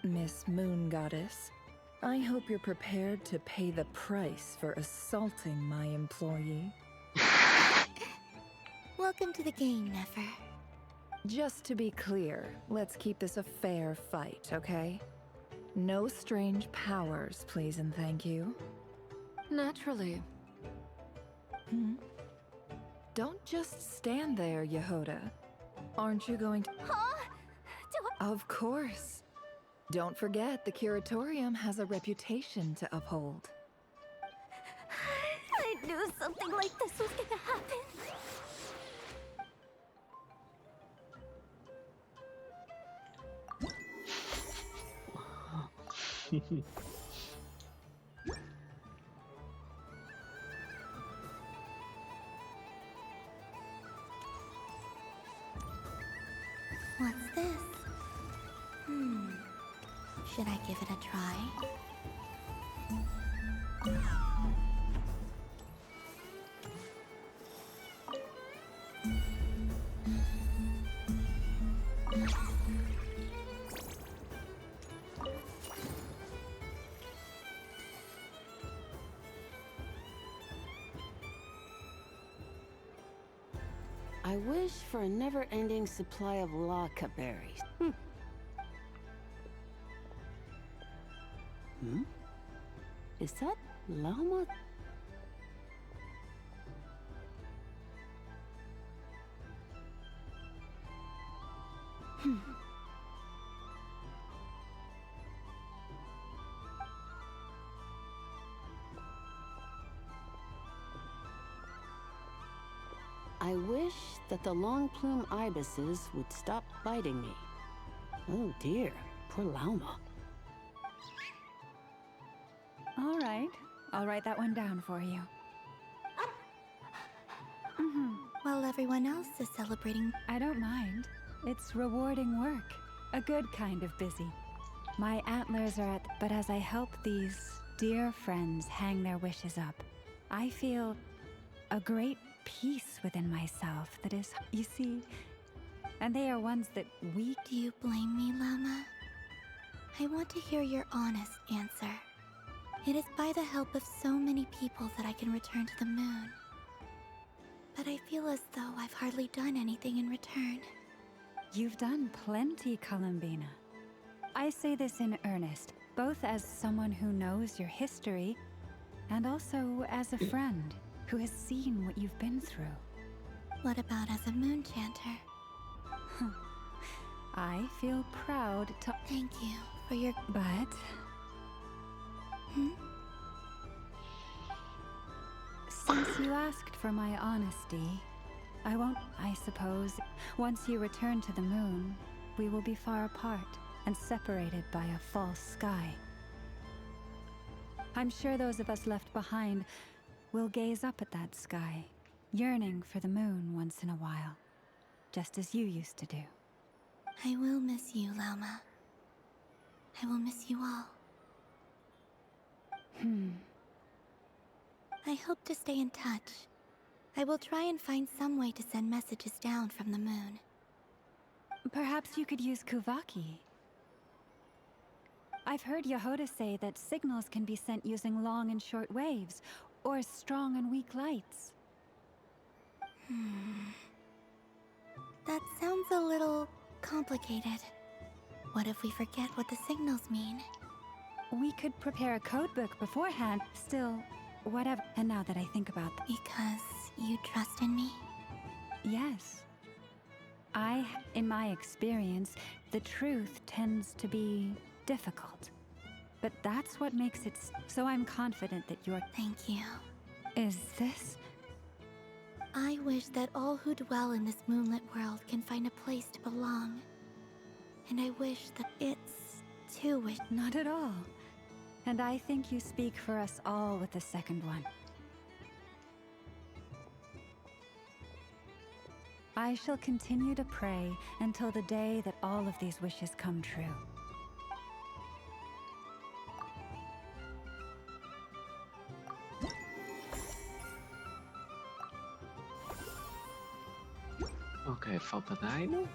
Miss Moon Goddess, I hope you're prepared to pay the price for assaulting my employee. Welcome to the game, Nefer. Just to be clear, let's keep this a fair fight, okay? No strange powers, please and thank you. Naturally. Don't just stand there, Yehoda. Aren't you going to... Huh? Of course. Don't forget, the curatorium has a reputation to uphold. knew something like this was gonna happen. What's this? Should I give it a try? I wish for a never-ending supply of laka berries. Is that llama? I wish that the long plume ibises would stop biting me. Oh dear, poor llama. All right, I'll write that one down for you. While everyone else is celebrating, I don't mind. It's rewarding work. A good kind of busy. My antlers are at, but as I help these dear friends hang their wishes up, I feel a great peace within myself that is, you see, and they are ones that we... Do you blame me, Llama? I want to hear your honest answer. It is by the help of so many people that I can return to the moon. But I feel as though I've hardly done anything in return. You've done plenty, Columbina. I say this in earnest, both as someone who knows your history, and also as a friend who has seen what you've been through. What about as a moon chanter? I feel proud to... Thank you for your... But... Since you asked for my honesty, I won't, I suppose. Once you return to the moon, we will be far apart and separated by a false sky. I'm sure those of us left behind will gaze up at that sky, yearning for the moon once in a while, just as you used to do. I will miss you, Llama. I will miss you all. I hope to stay in touch. I will try and find some way to send messages down from the moon. Perhaps you could use Kuvaki. I've heard Yehoda say that signals can be sent using long and short waves, or strong and weak lights. That sounds a little complicated. What if we forget what the signals mean? We could prepare a codebook beforehand, still, whatever. And now that I think about that... Because you trust in me? Yes. In my experience, the truth tends to be difficult. But that's what makes it... So I'm confident that you're... Thank you. Is this... I wish that all who dwell in this moonlit world can find a place to belong. And I wish that it's too wish... Not at all. And I think you speak for us all with the second one. I shall continue to pray until the day that all of these wishes come true. Ok, falta Dino.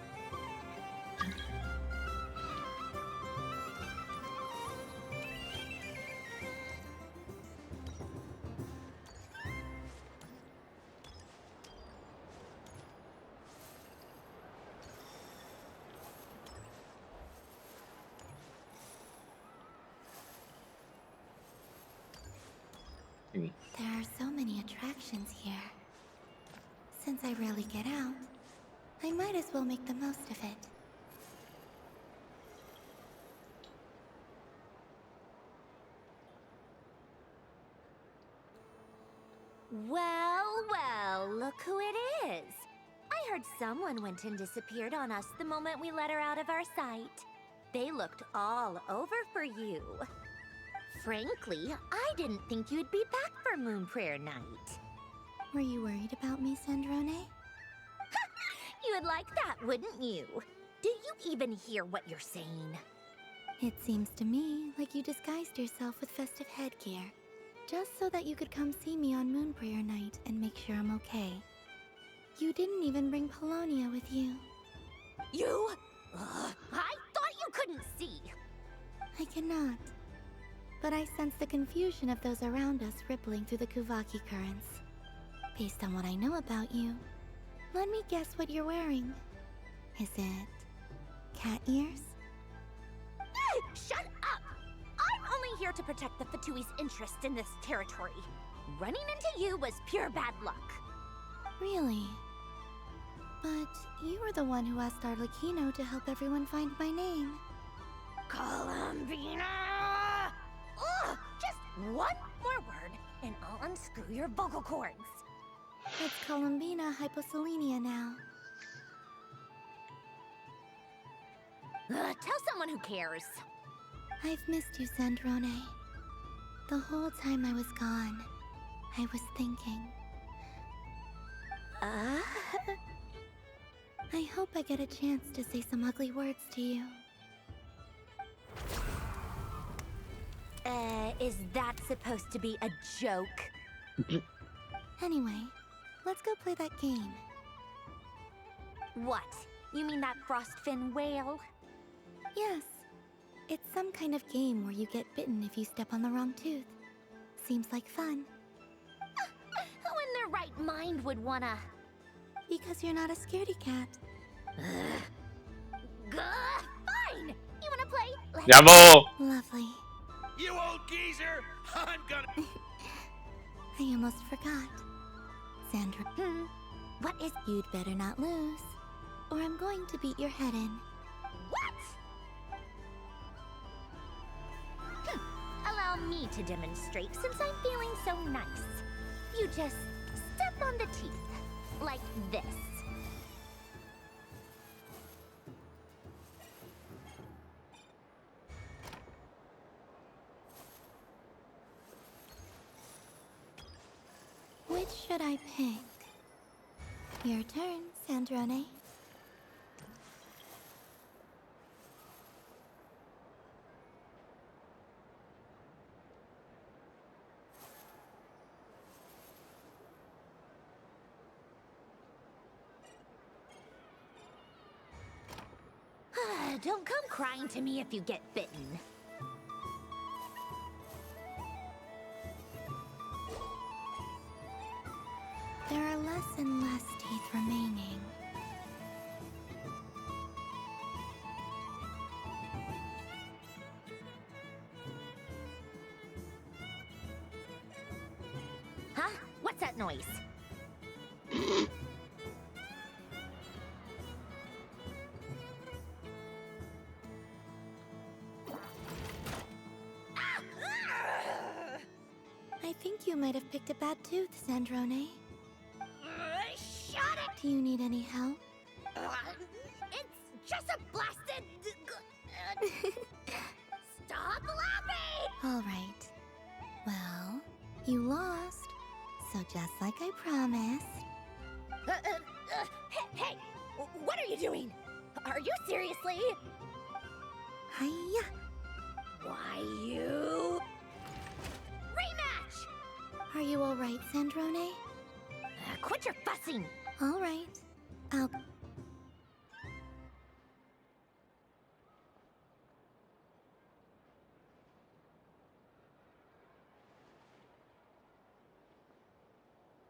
There are so many attractions here. Since I rarely get out, I might as well make the most of it. Well, well, look who it is. I heard someone went and disappeared on us the moment we let her out of our sight. They looked all over for you. Frankly, I didn't think you'd be back for Moon Prayer Night. Were you worried about me, Sandrone? You would like that, wouldn't you? Do you even hear what you're saying? It seems to me like you disguised yourself with festive headgear, just so that you could come see me on Moon Prayer Night and make sure I'm okay. You didn't even bring Polonia with you. You? I thought you couldn't see. I cannot. But I sense the confusion of those around us rippling through the Kuvaki currents. Based on what I know about you, let me guess what you're wearing. Is it cat ears? Shut up! I'm only here to protect the Fatui's interest in this territory. Running into you was pure bad luck. Really? But you were the one who asked Arlecchino to help everyone find my name. Columbina! Ugh! Just one more word, and I'll unscrew your vocal cords. It's Columbina hyposelenia now. Tell someone who cares. I've missed you, Sandrone. The whole time I was gone, I was thinking. I hope I get a chance to say some ugly words to you. Is that supposed to be a joke? Anyway, let's go play that game. What? You mean that frostfin whale? Yes. It's some kind of game where you get bitten if you step on the wrong tooth. Seems like fun. Who in their right mind would wanna? Because you're not a scaredy cat. Fine! You wanna play? Jawohl! Lovely. You old geezer! I'm gonna... I almost forgot. Sandra. What is... You'd better not lose, or I'm going to beat your head in. What? Allow me to demonstrate since I'm feeling so nice. You just step on the teeth, like this. Which should I pick? Your turn, Sandrone. Don't come crying to me if you get bitten. There are less and less teeth remaining. Huh? What's that noise? I think you might have picked a bad tooth, Sandrone. Shut it! Do you need any help? It's just a blasted... Stop laughing! All right. Well, you lost. So just like I promised... Hey! What are you doing? Are you seriously? Hiya! Why you... Rematch! Are you all right, Sandrone? Quit your fussing! All right. I'll...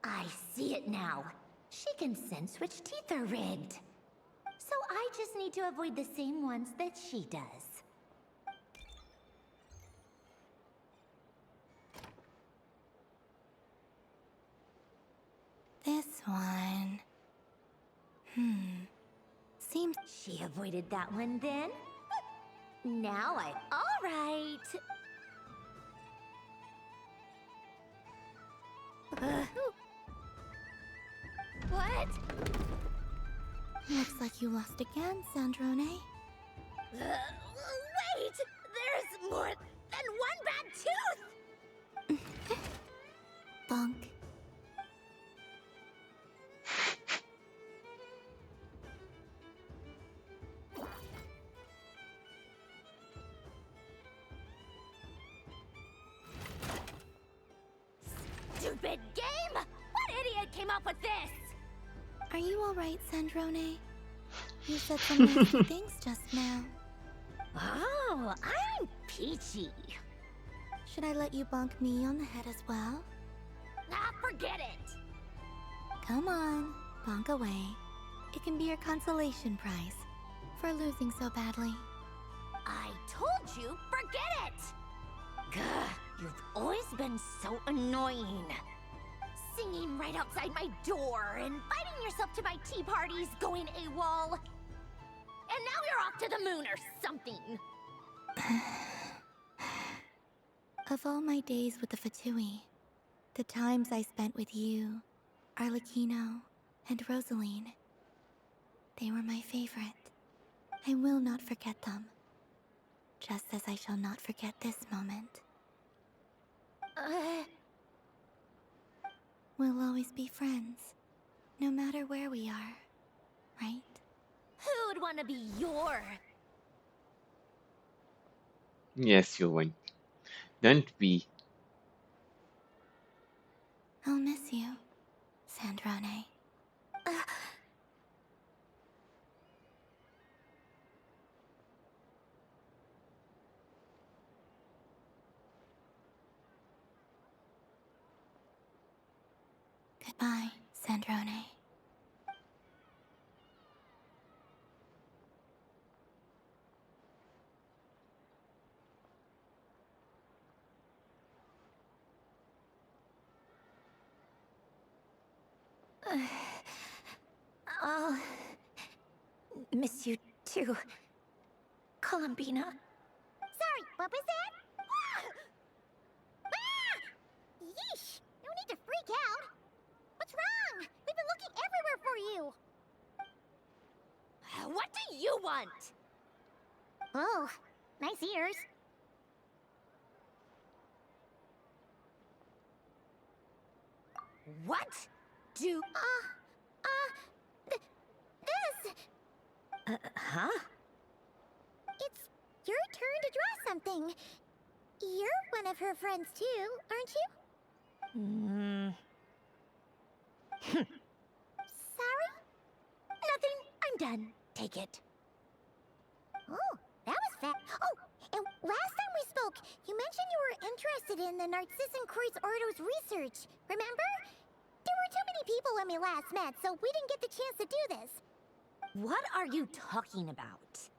I see it now. She can sense which teeth are rigged. So I just need to avoid the same ones that she does. This one... Seems... She avoided that one then? Now I'm all right. you lost again, Sandrone. Wait! There's more than one bad tooth! Bonk. Stupid game! What idiot came up with this? Are you alright, Sandrone? You said some nasty things just now. Oh, I'm peachy. Should I let you bonk me on the head as well? Ah, forget it! Come on, bonk away. It can be your consolation prize for losing so badly. I told you, forget it! Gah, you've always been so annoying. Singing right outside my door, inviting yourself to my tea parties, going AWOL. And now you're off to the moon or something. Of all my days with the Fatui, the times I spent with you, Arlecchino, and Rosaline, they were my favorite. I will not forget them. Just as I shall not forget this moment. We'll always be friends, no matter where we are, right? Who'd want to be your... Yes, you win. Don't be. I'll miss you, Sandrone. Goodbye, Sandrone. I'll miss you too, Columbina. Sorry, what was that? Yeesh! No need to freak out. What's wrong? We've been looking everywhere for you. What do you want? Oh, nice ears. What do... this... Huh? It's your turn to draw something. You're one of her friends too, aren't you? Sorry? Nothing. I'm done. Take it. Oh, that was fast. Oh, and last time we spoke, you mentioned you were interested in the Narcissan Kreuz Ordo's research. Remember? There were too many people when we last met, so we didn't get the chance to do this. What are you talking about?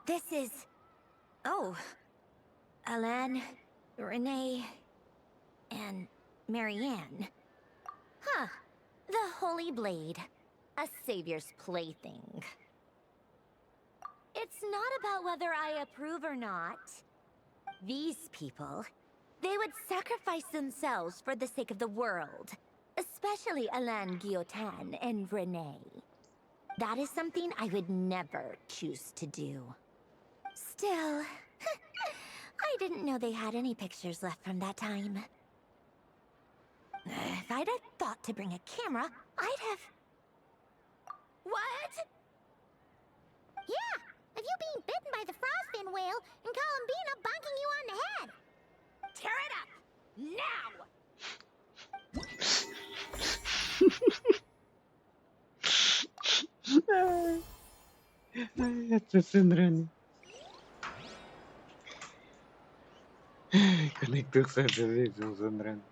This is... Oh. Alain, Renee, and Marianne. Huh. The Holy Blade. A savior's plaything. It's not about whether I approve or not. These people, they would sacrifice themselves for the sake of the world. Especially Alain Guillotin and Renee. That is something I would never choose to do. Still, I didn't know they had any pictures left from that time. If I'd have thought to bring a camera, I'd have... What? Yeah, of you being bitten by the frostfin whale and Columbina bonking you on the head. Tear it up! Now! Essa Sandrani. Conectou com essa vez, Sandrani.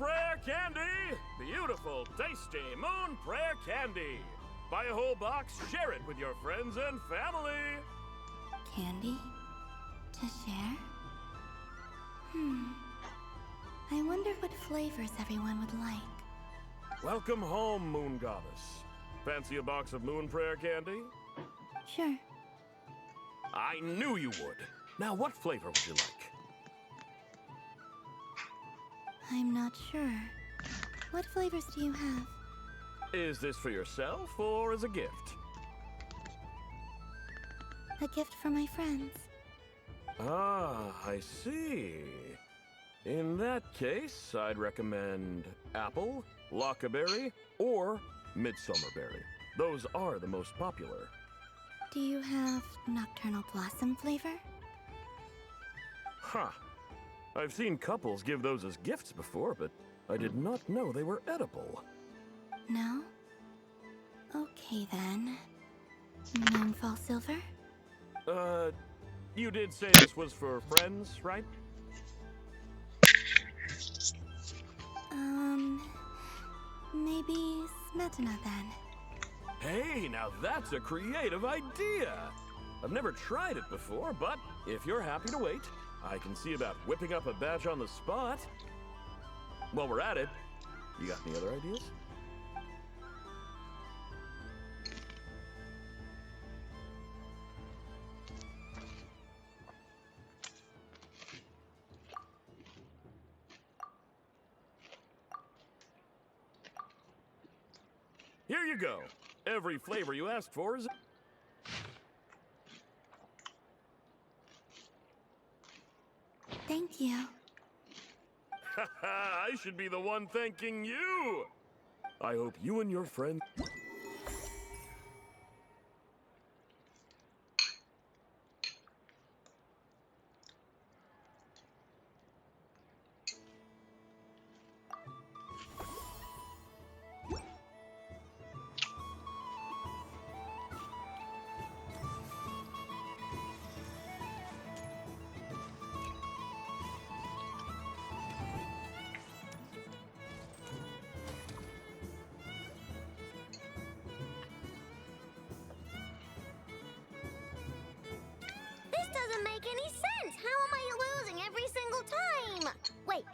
prayer candy! Beautiful, tasty moon prayer candy! Buy a whole box, share it with your friends and family! Candy? To share? I wonder what flavors everyone would like. Welcome home, Moon Goddess. Fancy a box of moon prayer candy? Sure. I knew you would. Now, what flavor would you like? I'm not sure. What flavors do you have? Is this for yourself or as a gift? A gift for my friends. Ah, I see. In that case, I'd recommend apple, lockaberry, or midsummer berry. Those are the most popular. Do you have nocturnal blossom flavor? Huh. I've seen couples give those as gifts before, but I did not know they were edible. No? Okay then. Moonfall silver? You did say this was for friends, right? Maybe smetana then. Hey, now that's a creative idea! I've never tried it before, but if you're happy to wait, I can see about whipping up a batch on the spot. While we're at it, you got any other ideas? Here you go. Every flavor you asked for is... Thank you. I should be the one thanking you! I hope you and your friend... Doesn't make any sense. How am I losing every single time? Wait,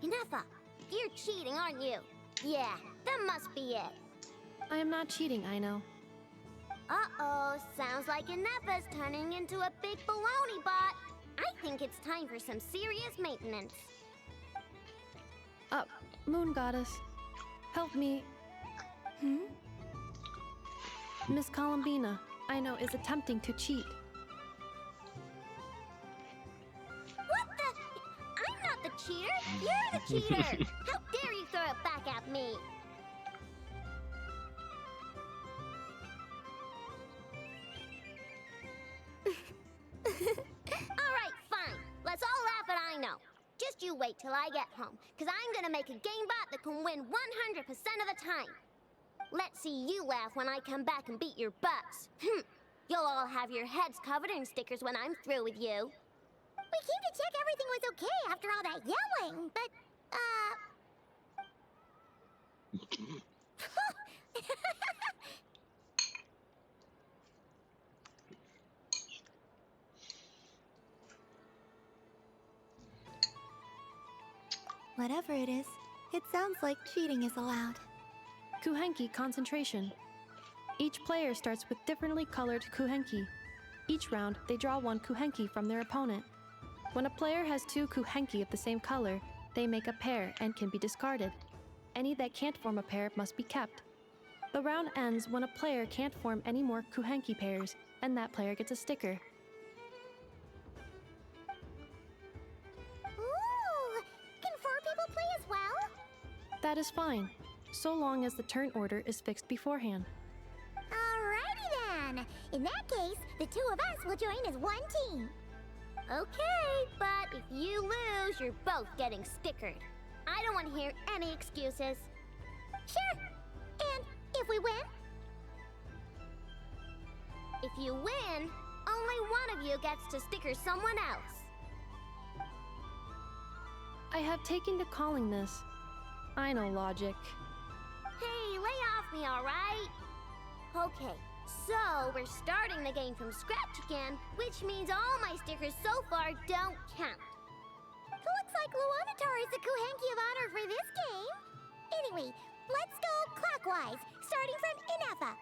Inefa, you're cheating, aren't you? Yeah, that must be it. I am not cheating, I know. Uh-oh, sounds like Inefa's turning into a big baloney bot. I think it's time for some serious maintenance. Moon Goddess, help me. Miss Columbina, I know, is attempting to cheat. Cheater? You're the cheater! How dare you throw it back at me? Alright, fine. Let's all laugh at I know. Just you wait till I get home, because I'm gonna make a game bot that can win 100% of the time. Let's see you laugh when I come back and beat your butts. You'll all have your heads covered in stickers when I'm through with you. We came to check everything was okay after all that yelling, but, Whatever it is, it sounds like cheating is allowed. Kuhenki concentration. Each player starts with differently colored kuhenki. Each round, they draw one kuhenki from their opponent. When a player has two kuhenki of the same color, they make a pair and can be discarded. Any that can't form a pair must be kept. The round ends when a player can't form any more kuhenki pairs, and that player gets a sticker. Ooh! Can 4 people play as well? That is fine, so long as the turn order is fixed beforehand. Alrighty then! In that case, the 2 of us will join as one team. Okay, but if you lose, you're both getting stickered. I don't want to hear any excuses. Sure. And if we win? If you win, only one of you gets to sticker someone else. I have taken to calling this I know logic. Hey, lay off me, alright? Okay, so we're starting the game from scratch again, which means all my stickers so far don't count. Looks like Luanatar is the Kuhenki of honor for this game. Anyway, let's go clockwise, starting from Inefa.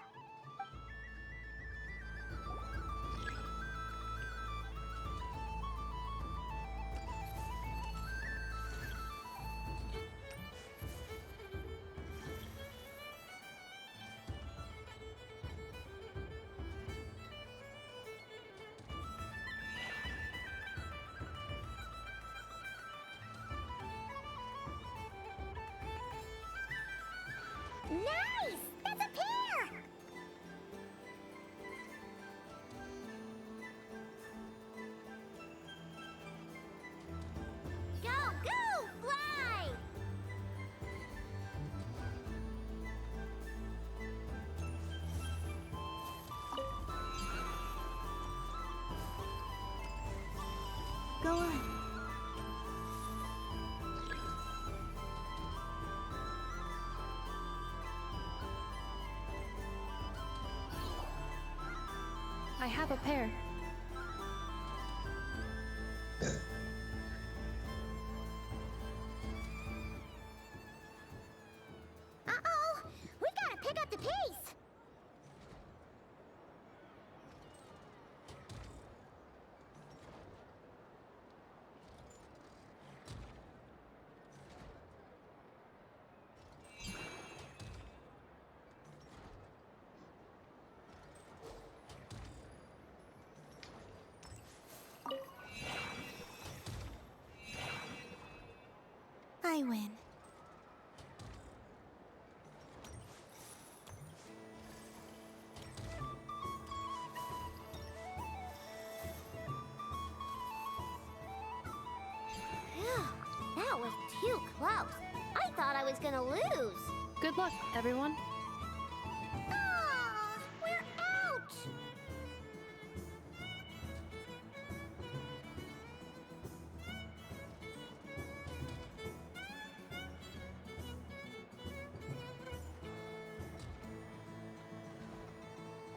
Nice! That's a pair! Go, go, fly! Go on. I have a pair. Uh-oh! We gotta pick up the pace! I win. That was too close. I thought I was gonna lose. Good luck, everyone. Ah, we're out!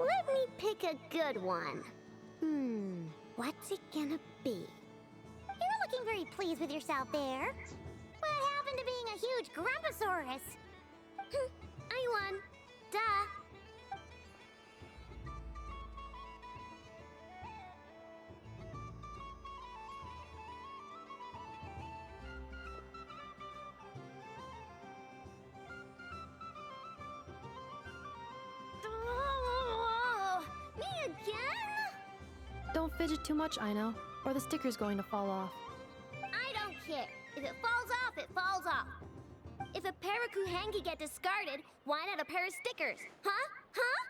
Let me pick a good one. What's it gonna be? You're looking very pleased with yourself there. What happened to being a huge Grumposaurus? I won. Duh. Oh, me again? Don't fidget too much, Ino, or the sticker's going to fall off. I don't care. If it falls off, it falls off. If a pair of Kuhenki get discarded, why not a pair of stickers? Huh? Huh?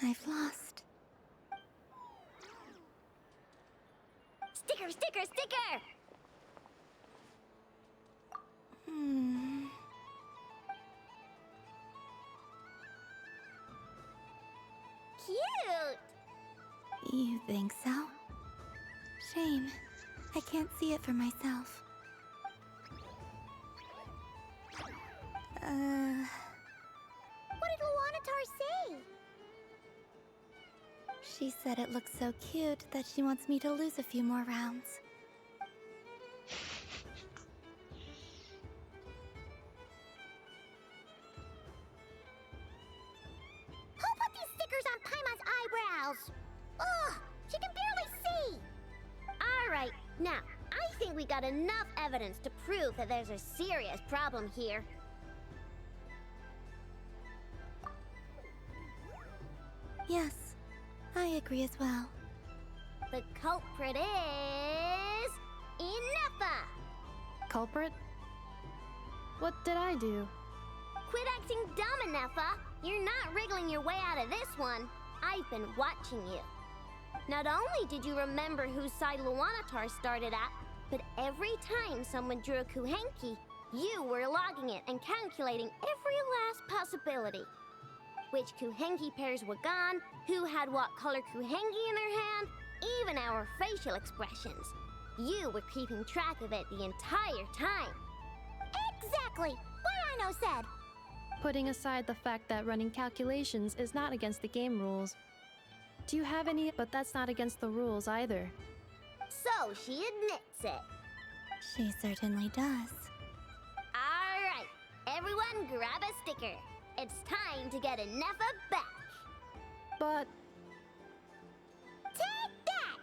I've lost. Sticker, sticker, sticker! Cute! You think so? Shame. I can't see it for myself. What did Luanatar say? She said it looks so cute that she wants me to lose a few more rounds. Who put these stickers on Paima's eyebrows? Ugh, she can barely see! Alright, now, I think we got enough evidence to prove that there's a serious problem here. Yes, I agree as well. The culprit is... Inefa! Culprit? What did I do? Quit acting dumb, Inefa! You're not wriggling your way out of this one. I've been watching you. Not only did you remember whose side Luanatar started at, But every time someone drew a kuhenki, you were logging it and calculating every last possibility. Which kuhenki pairs were gone, who had what color kuhenki in their hand, even our facial expressions. You were keeping track of it the entire time. Exactly! What Arno said! Putting aside the fact that running calculations is not against the game rules. Do you have any? But that's not against the rules either. So she admits it. She certainly does. Alright, everyone grab a sticker. It's time to get enough of back. But... Take that!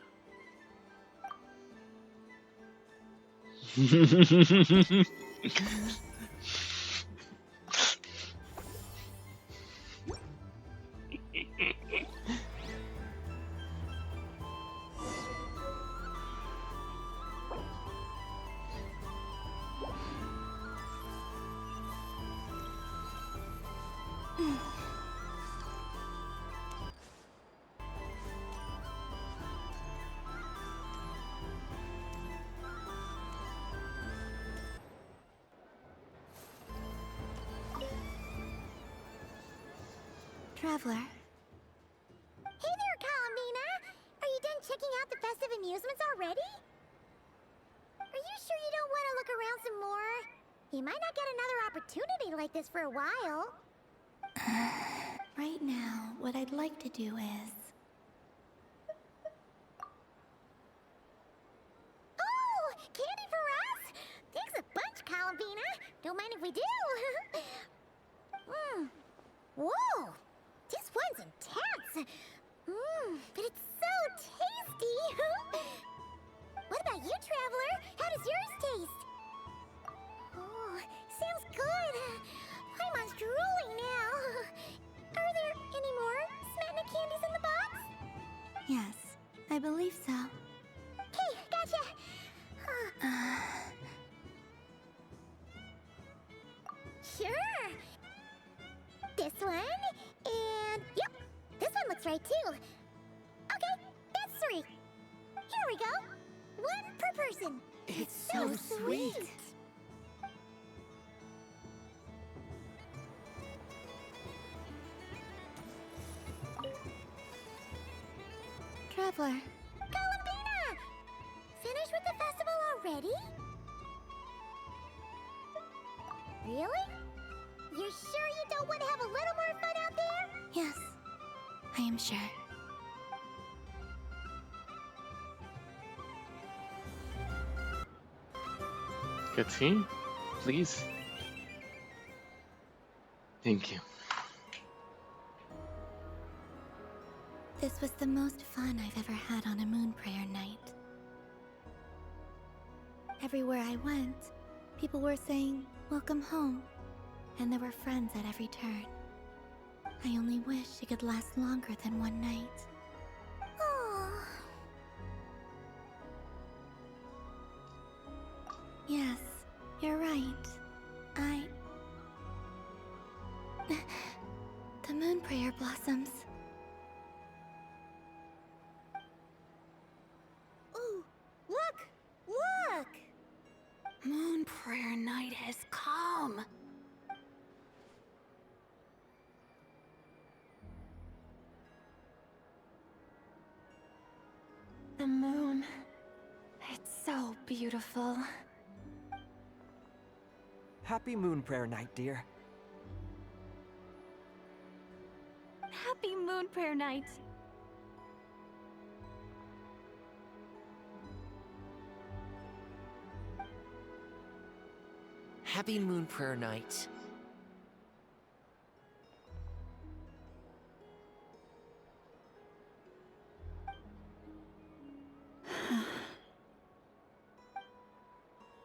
Traveler. Hey there, Columbina! Are you done checking out the festive amusements already? Are you sure you don't want to look around some more? You might not get another opportunity like this for a while. Right now, what I'd like to do is... Oh! Candy for us? Thanks a bunch, Columbina. Don't mind if we do. Whoa! This one's intense. But it's so tasty. What about you, Traveler? How does yours taste? Oh, sounds good. I'm drooling now. Are there any more Smetana candies in the box? Yes, I believe so. Okay, gotcha. Sure. This one, and yep, this one looks right too. Okay, that's 3. Here we go. 1 per person. It's so sweet. Traveler. Columbina! Finished with the festival already? Really? You're sure you don't want to have a little more fun out there? Yes, I am sure. Good team, please. Thank you. This was the most fun I've ever had on a moon prayer night. Everywhere I went, people were saying, "Welcome home," and there were friends at every turn. I only wish it could last longer than one night. Oh. Yes, you're right. The moon prayer blossoms. Ooh, look! Look! Moon prayer night has come. The moon. It's so beautiful. Happy moon prayer night, dear. Happy moon prayer night. Happy moon prayer night.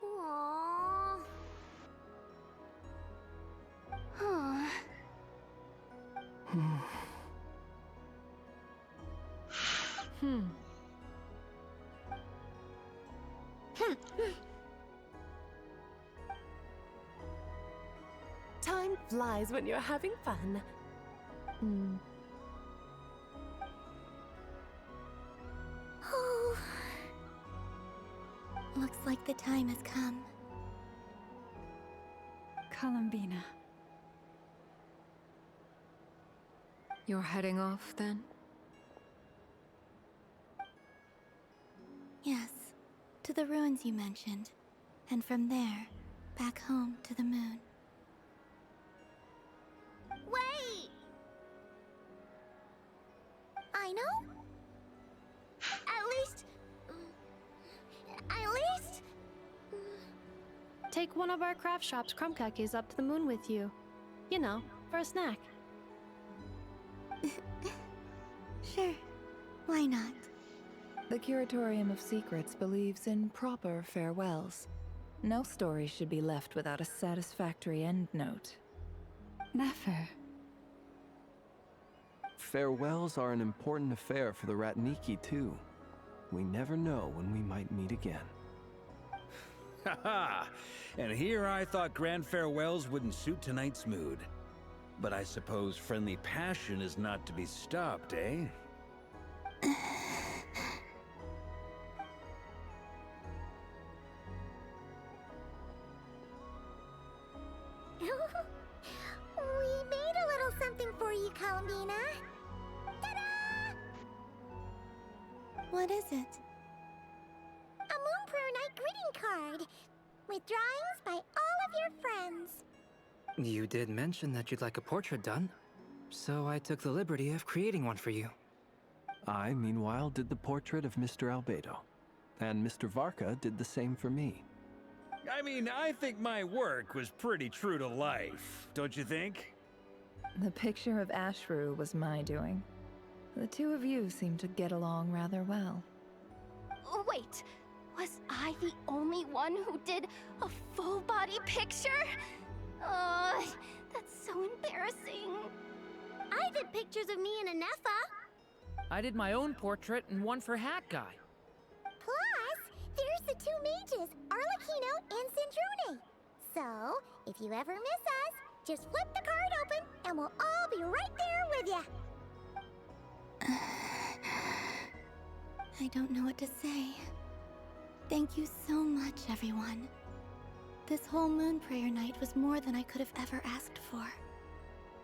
Aww. Huh. Time flies when you're having fun. Oh. Looks like the time has come. Columbina. You're heading off, then? Yes, to the ruins you mentioned. And from there, back home to the moon. Wait! I know? At least... Take one of our craft shop's crumb cookies up to the moon with you. You know, for a snack. Sure, why not? The Curatorium of Secrets believes in proper farewells. No story should be left without a satisfactory endnote. Never. Farewells are an important affair for the Ratniki, too. We never know when we might meet again. Haha! And here I thought grand farewells wouldn't suit tonight's mood. But I suppose friendly passion is not to be stopped, eh? We made a little something for you, Columbina. Ta-da! What is it? A Moon Prayer Night greeting card with drawings by all of your friends. You did mention that you'd like a portrait done, so I took the liberty of creating one for you. I, meanwhile, did the portrait of Mr. Albedo, and Mr. Varka did the same for me. I mean, I think my work was pretty true to life, don't you think? The picture of Ashru was my doing. The two of you seem to get along rather well. Wait, was I the only one who did a full-body picture? That's so embarrassing. I did pictures of me and Anefa. I did my own portrait and one for Hat Guy. Plus, there's the two mages, Arlecchino and Sandrone. So, if you ever miss us, just flip the card open and we'll all be right there with you. I don't know what to say. Thank you so much, everyone. This whole Moon Prayer Night was more than I could have ever asked for.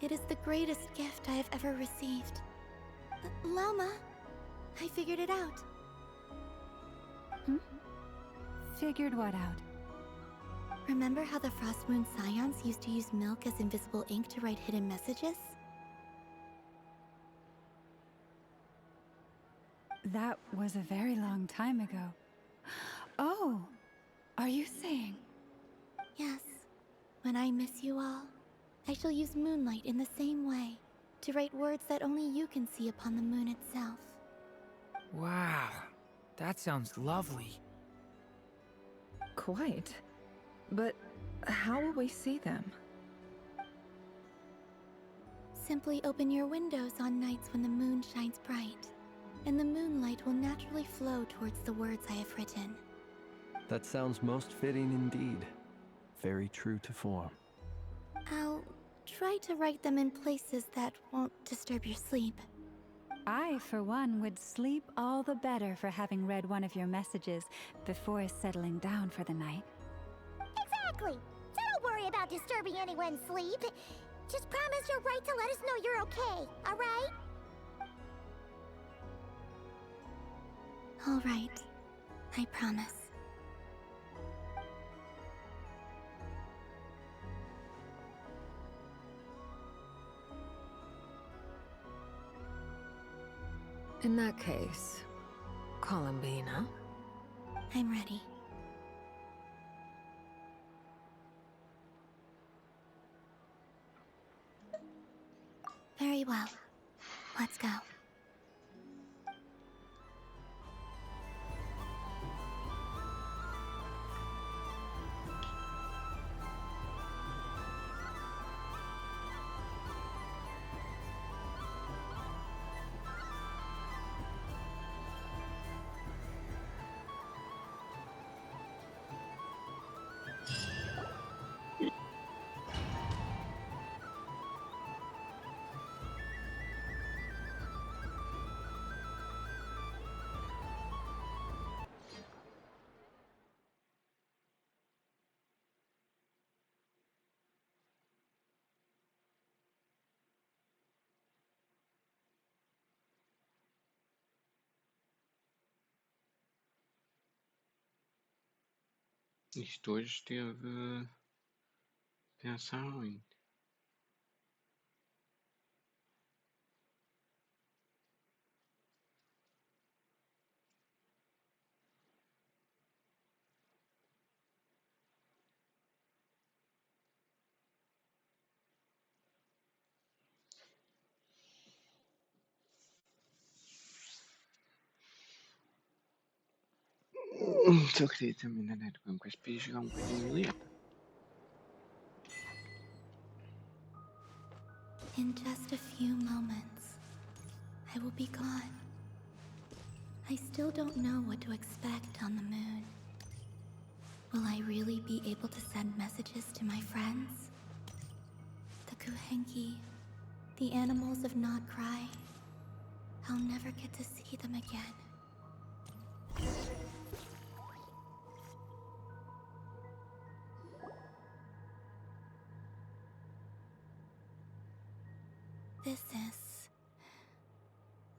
It is the greatest gift I have ever received. Loma, I figured it out. Figured what out? Remember how the Frost Moon Scions used to use milk as invisible ink to write hidden messages? That was a very long time ago. Oh, are you saying? Yes. When I miss you all, I shall use moonlight in the same way, to write words that only you can see upon the moon itself. Wow, that sounds lovely. Quite. But how will we see them? Simply open your windows on nights when the moon shines bright, and the moonlight will naturally flow towards the words I have written. That sounds most fitting indeed. Very true to form. I'll try to write them in places that won't disturb your sleep. I, for one, would sleep all the better for having read one of your messages before settling down for the night. Exactly. So don't worry about disturbing anyone's sleep. Just promise you'll write to let us know you're okay, alright? Alright. I promise. In that case, Columbina? I'm ready. Very well. Let's go. Isto hoje esteve pensar muito. Só queria terminar a com as para jogar um bocadinho ali. In just a few moments, I will be gone. I still don't know what to expect on the moon. Will I really be able to send messages to my friends? The Kuhenki, the animals of Not Cry. I'll never get to see them again.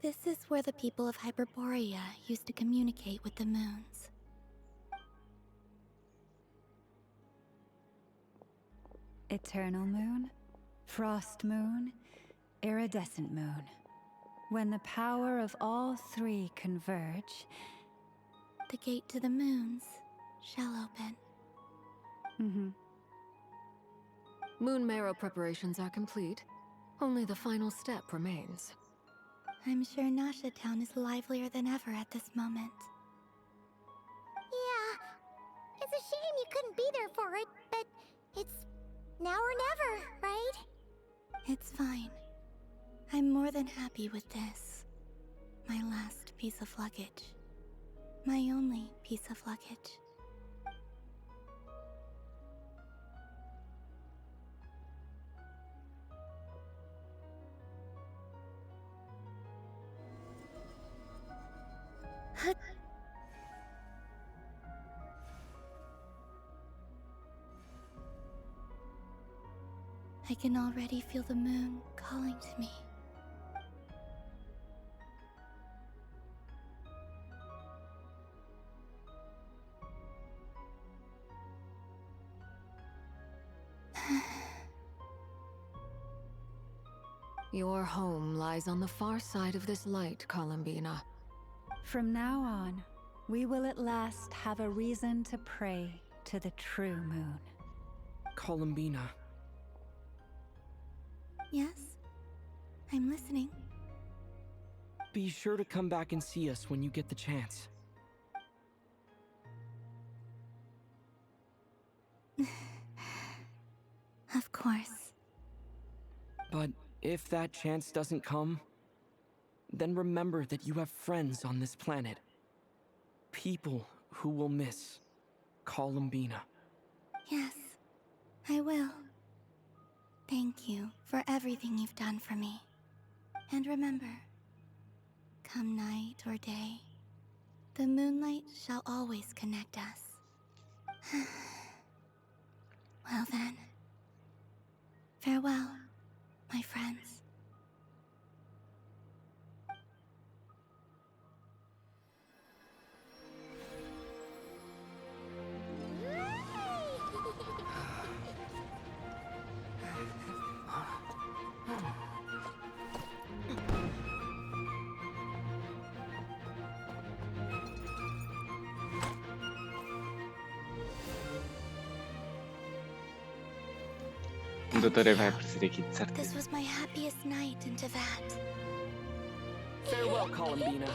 This is where the people of Hyperborea used to communicate with the moons. Eternal moon, frost moon, iridescent moon. When the power of all three converge, the gate to the moons shall open. Moon marrow preparations are complete. Only the final step remains. I'm sure Nasha Town is livelier than ever at this moment. Yeah, it's a shame you couldn't be there for it, but it's now or never, right? It's fine. I'm more than happy with this. My last piece of luggage. My only piece of luggage. I can already feel the moon calling to me. Your home lies on the far side of this light, Columbina. From now on, we will at last have a reason to pray to the true moon. Columbina. Yes? I'm listening. Be sure to come back and see us when you get the chance. Of course. But if that chance doesn't come, then remember that you have friends on this planet. People who will miss Columbina. Yes, I will. Thank you for everything you've done for me. And remember, come night or day, the moonlight shall always connect us. Well then, farewell, my friends. Doutora vai aparecer aqui de certeza. This was my happiest night in Teyvat. Farewell, Columbina.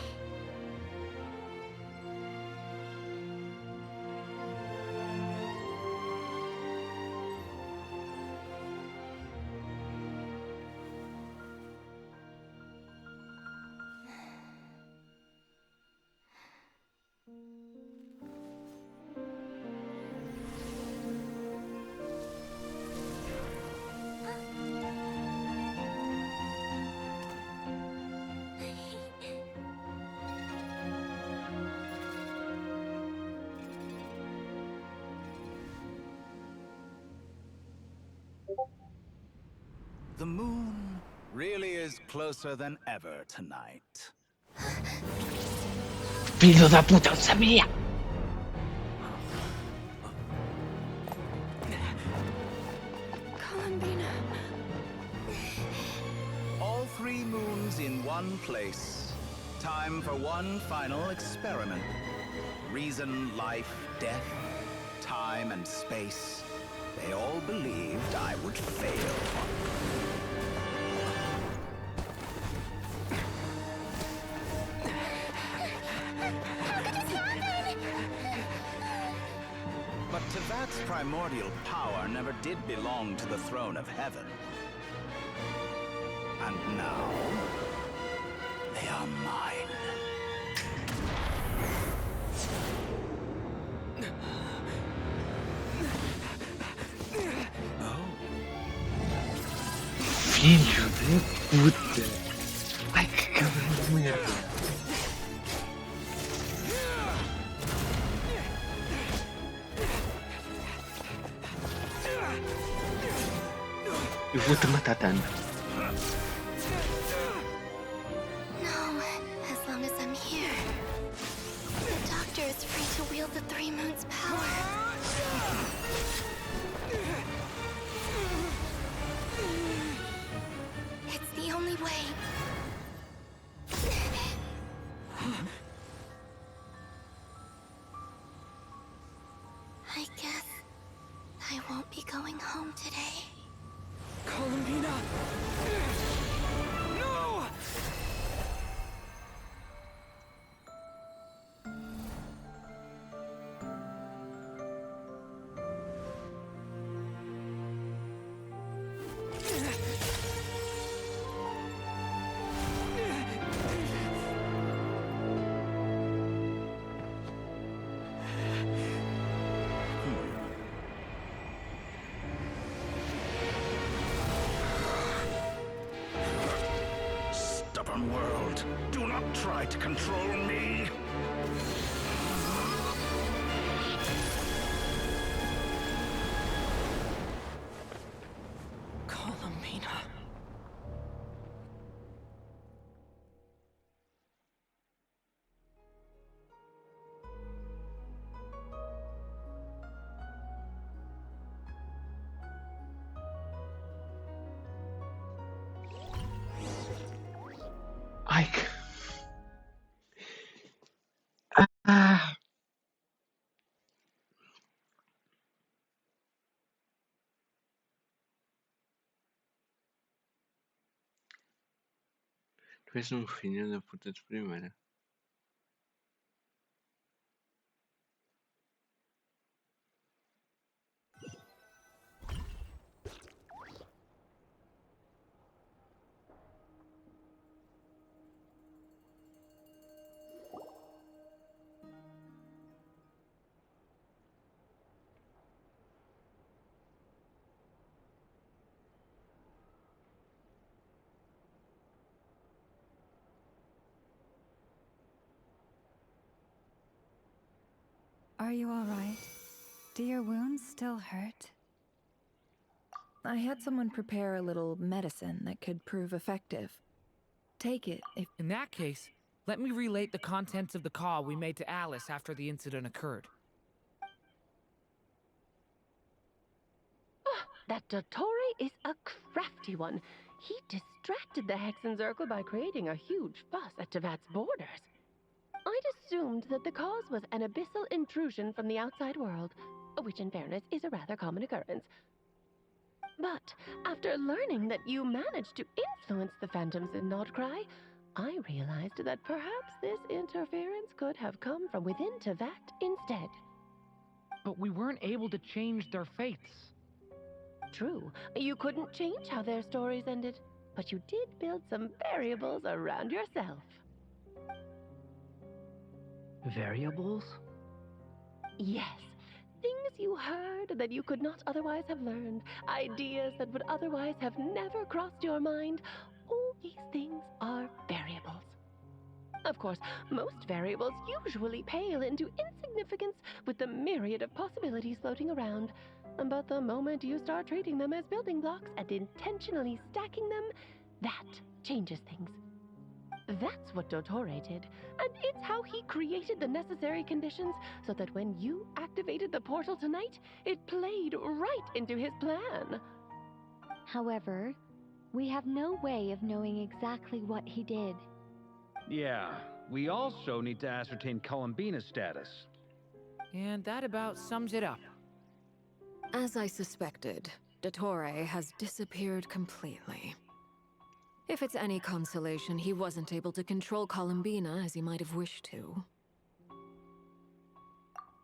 The moon really is closer than ever tonight. Filho da puta, eu sabia! Time for one final experiment. Reason, life, death, time and space. They all believed I would fail. How could this happen? But Tevat's primordial power never did belong to the throne of heaven. And now, they are mine. Filho de puta! Ai que cabrão de merda! Eu vou-te matar tanto. No, as long as I'm here. The Doctor is free to wield the Three Moons' power. It's the only way. I guess I won't be going home today. Columbina! No! Stubborn world, do not try to control me. Columbina. Ai que... Ah! Tu és um filho da puta de primeira. Are you all right? Do your wounds still hurt? I had someone prepare a little medicine that could prove effective. Take it if... In that case, let me relate the contents of the call we made to Alice after the incident occurred. That Dottore is a crafty one. He distracted the Hexenzirkel by creating a huge fuss at Tevat's borders. I'd assumed that the cause was an abyssal intrusion from the outside world, which in fairness is a rather common occurrence. But after learning that you managed to influence the phantoms in Nordcry, I realized that perhaps this interference could have come from within Tevat instead. But we weren't able to change their fates. True, you couldn't change how their stories ended, but you did build some variables around yourself. Variables? Yes. Things you heard that you could not otherwise have learned. Ideas that would otherwise have never crossed your mind. All these things are variables. Of course, most variables usually pale into insignificance with the myriad of possibilities floating around. But the moment you start treating them as building blocks and intentionally stacking them, that changes things. That's what Dottore did, and it's how he created the necessary conditions so that when you activated the portal tonight, it played right into his plan. However, we have no way of knowing exactly what he did. Yeah, we also need to ascertain Columbina's status. And that about sums it up. As I suspected, Dottore has disappeared completely. If it's any consolation, he wasn't able to control Columbina as he might have wished to.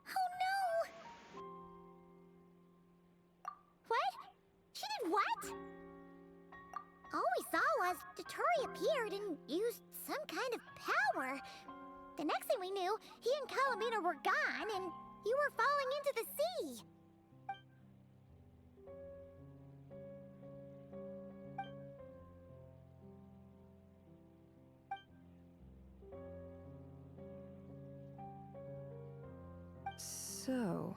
Oh no! What? She did what? All we saw was Dottore appeared and used some kind of power. The next thing we knew, he and Columbina were gone and you were falling into the sea. So,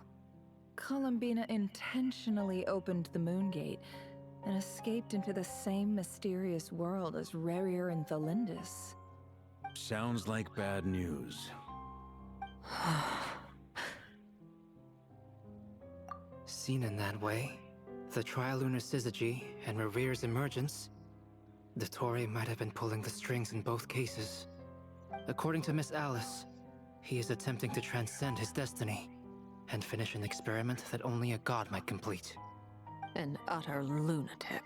Columbina intentionally opened the Moon Gate and escaped into the same mysterious world as Rarier and Thalindis. Sounds like bad news. Seen in that way, the Trilunar Syzygy and Revere's emergence, Dottore might have been pulling the strings in both cases. According to Miss Alice, he is attempting to transcend his destiny and finish an experiment that only a god might complete. An utter lunatic.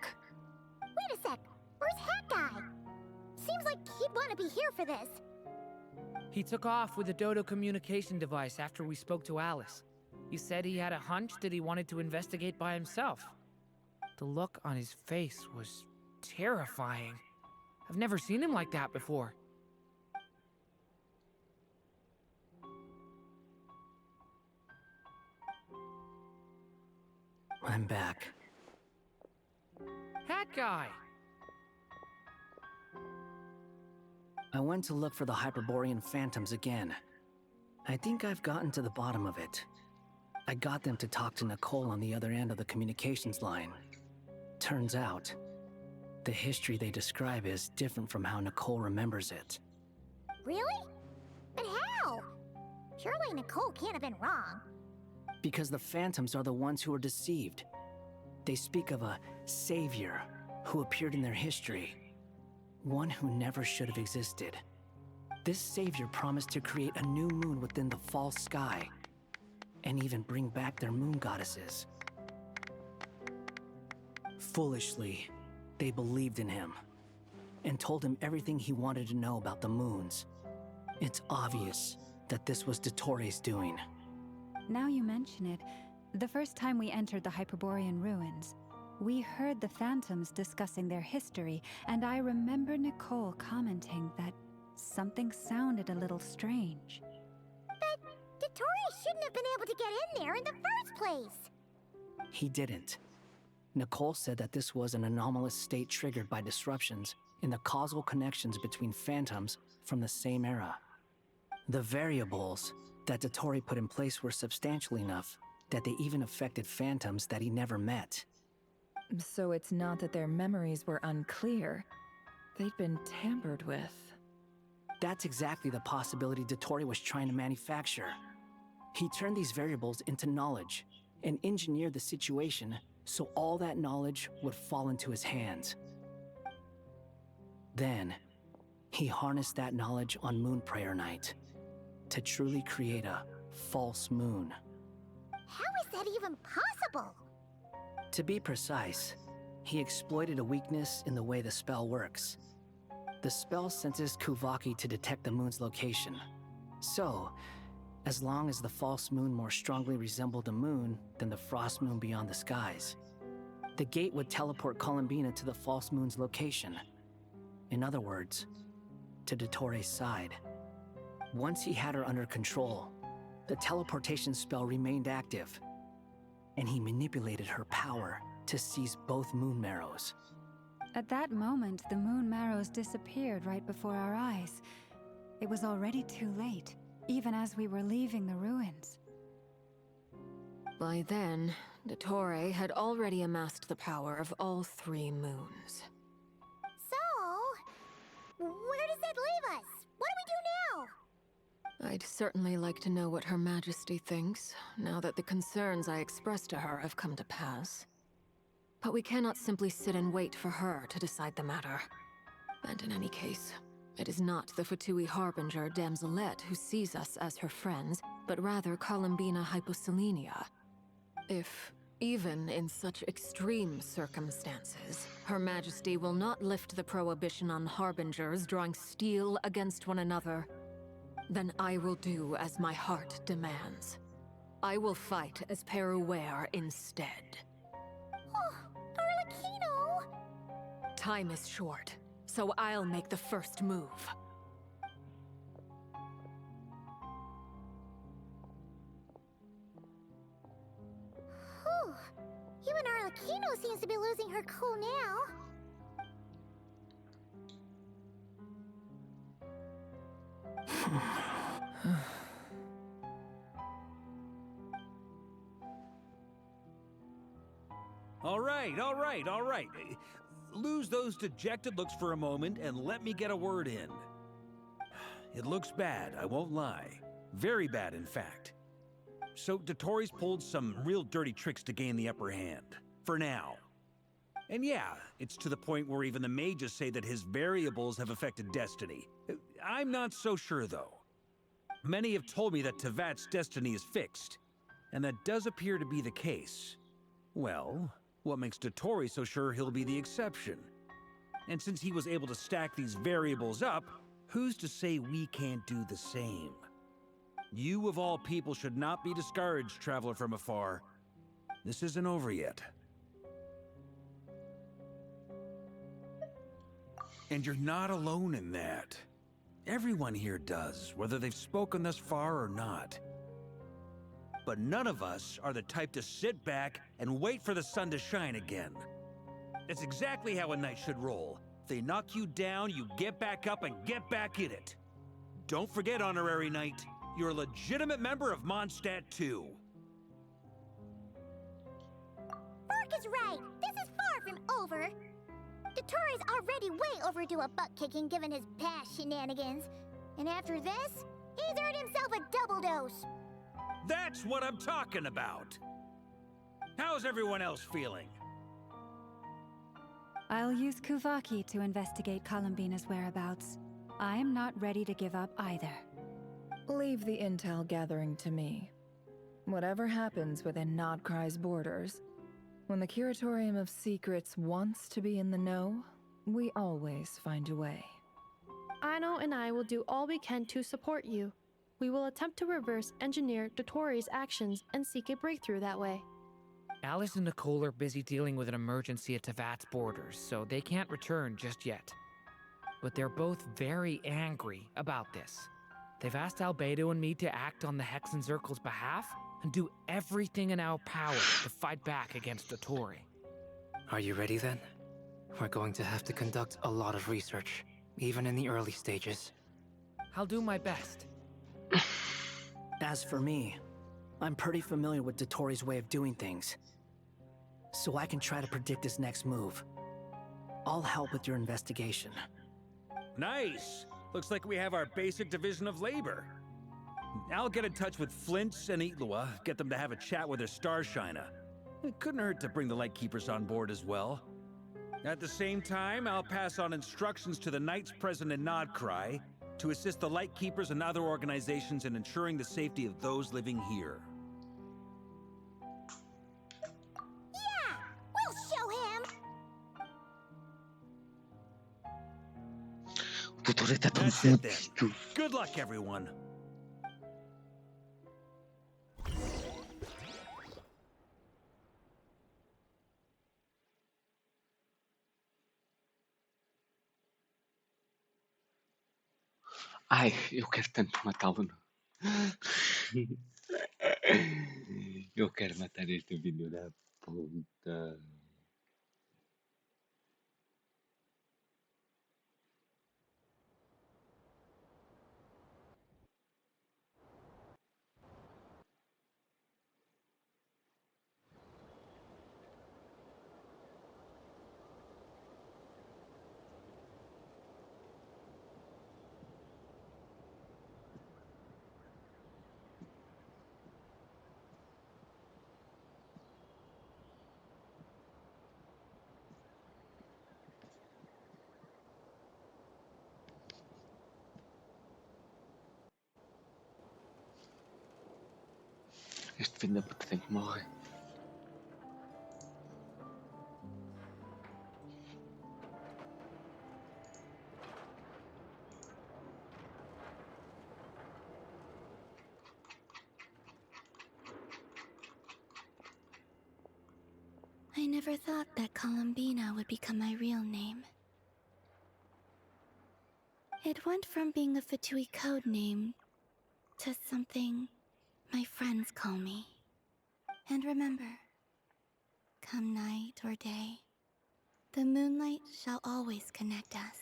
Wait a sec, where's Hat Guy? Seems like he'd want to be here for this. He took off with the Dodo communication device after we spoke to Alice. He said he had a hunch that he wanted to investigate by himself. The look on his face was terrifying. I've never seen him like that before. I'm back. Hat Guy! I went to look for the Hyperborean phantoms again. I think I've gotten to the bottom of it. I got them to talk to Nicole on the other end of the communications line. Turns out, the history they describe is different from how Nicole remembers it. Really? But how? Surely Nicole can't have been wrong. Because the phantoms are the ones who are deceived. They speak of a savior who appeared in their history. One who never should have existed. This savior promised to create a new moon within the false sky, and even bring back their moon goddesses. Foolishly, they believed in him, and told him everything he wanted to know about the moons. It's obvious that this was Dottore's doing. Now you mention it, the first time we entered the Hyperborean ruins, we heard the phantoms discussing their history, and I remember Nicole commenting that something sounded a little strange. But Dottore shouldn't have been able to get in there in the first place. He didn't. Nicole said that this was an anomalous state triggered by disruptions in the causal connections between phantoms from the same era. The variables that Dottore put in place were substantial enough that they even affected phantoms that he never met. So it's not that their memories were unclear. They'd been tampered with. That's exactly the possibility Dottore was trying to manufacture. He turned these variables into knowledge and engineered the situation so all that knowledge would fall into his hands. Then, he harnessed that knowledge on Moon Prayer Night to truly create a false moon. How is that even possible? To be precise, he exploited a weakness in the way the spell works. The spell senses Kuvaki to detect the moon's location. So, as long as the false moon more strongly resembled a moon than the frost moon beyond the skies, the gate would teleport Columbina to the false moon's location. In other words, to Dottore's side. Once he had her under control, the teleportation spell remained active, and he manipulated her power to seize both moon marrows. At that moment, the moon marrows disappeared right before our eyes. It was already too late, even as we were leaving the ruins. By then, Dottore had already amassed the power of all three moons. So, where does that leave us? What do we do now? I'd certainly like to know what Her Majesty thinks, now that the concerns I expressed to her have come to pass. But we cannot simply sit and wait for her to decide the matter. And in any case, It is not the Fatui Harbinger Damselette who sees us as her friends, but rather Columbina Hyposelenia. If, even in such extreme circumstances, Her Majesty will not lift the prohibition on Harbingers drawing steel against one another, then I will do as my heart demands. I will fight as Peruware instead. Oh, Arlecchino! Time is short, so I'll make the first move. Whew. Even Arlecchino seems to be losing her cool now. All right. Lose those dejected looks for a moment and let me get a word in. It looks bad, I won't lie. Very bad, in fact. So Dotori's pulled some real dirty tricks to gain the upper hand. For now. And yeah, it's to the point where even the mages say that his variables have affected destiny. I'm not so sure, though. Many have told me that Tevat's destiny is fixed, and that does appear to be the case. Well, what makes Dotori so sure he'll be the exception? And since he was able to stack these variables up, who's to say we can't do the same? You of all people should not be discouraged, traveler from afar. This isn't over yet. And you're not alone in that. Everyone here does, whether they've spoken thus far or not. But none of us are the type to sit back and wait for the sun to shine again. That's exactly how a knight should roll. If they knock you down, you get back up and get back in it. Don't forget, honorary knight, you're a legitimate member of Mondstadt too. Mark is right. This is far from over. Dotori's already way overdue a butt-kicking given his past shenanigans. And after this, he's earned himself a double dose. That's what I'm talking about. How's everyone else feeling? I'll use Kuvaki to investigate Columbina's whereabouts. I am not ready to give up either. Leave the intel gathering to me. Whatever happens within Nodcry's borders, when the Curatorium of Secrets wants to be in the know, we always find a way. Aino and I will do all we can to support you. We will attempt to reverse engineer Dotori's actions and seek a breakthrough that way. Alice and Nicole are busy dealing with an emergency at Tevat's borders, so they can't return just yet. But they're both very angry about this. They've asked Albedo and me to act on the Hex and Zirkel's behalf and do everything in our power to fight back against Dotori. Are you ready then? We're going to have to conduct a lot of research, even in the early stages. I'll do my best. As for me, I'm pretty familiar with Dotori's way of doing things, so I can try to predict his next move. I'll help with your investigation. Nice! Looks like we have our basic division of labor. I'll get in touch with Flints and Itlua, get them to have a chat with their Starshiner. It couldn't hurt to bring the Lightkeepers on board as well. At the same time, I'll pass on instructions to the Knights present in Nodcry to assist the Lightkeepers and other organizations in ensuring the safety of those living here. Yeah! We'll show him! That's it then. Good luck, everyone. Ai, eu quero tanto matá-lo. Eu quero matar este vídeo da puta. Este filho da puta tem que morrer. I never thought that Columbina would become my real name. It went from being a Fatui code name to something my friends call me. And remember, come night or day, the moonlight shall always connect us.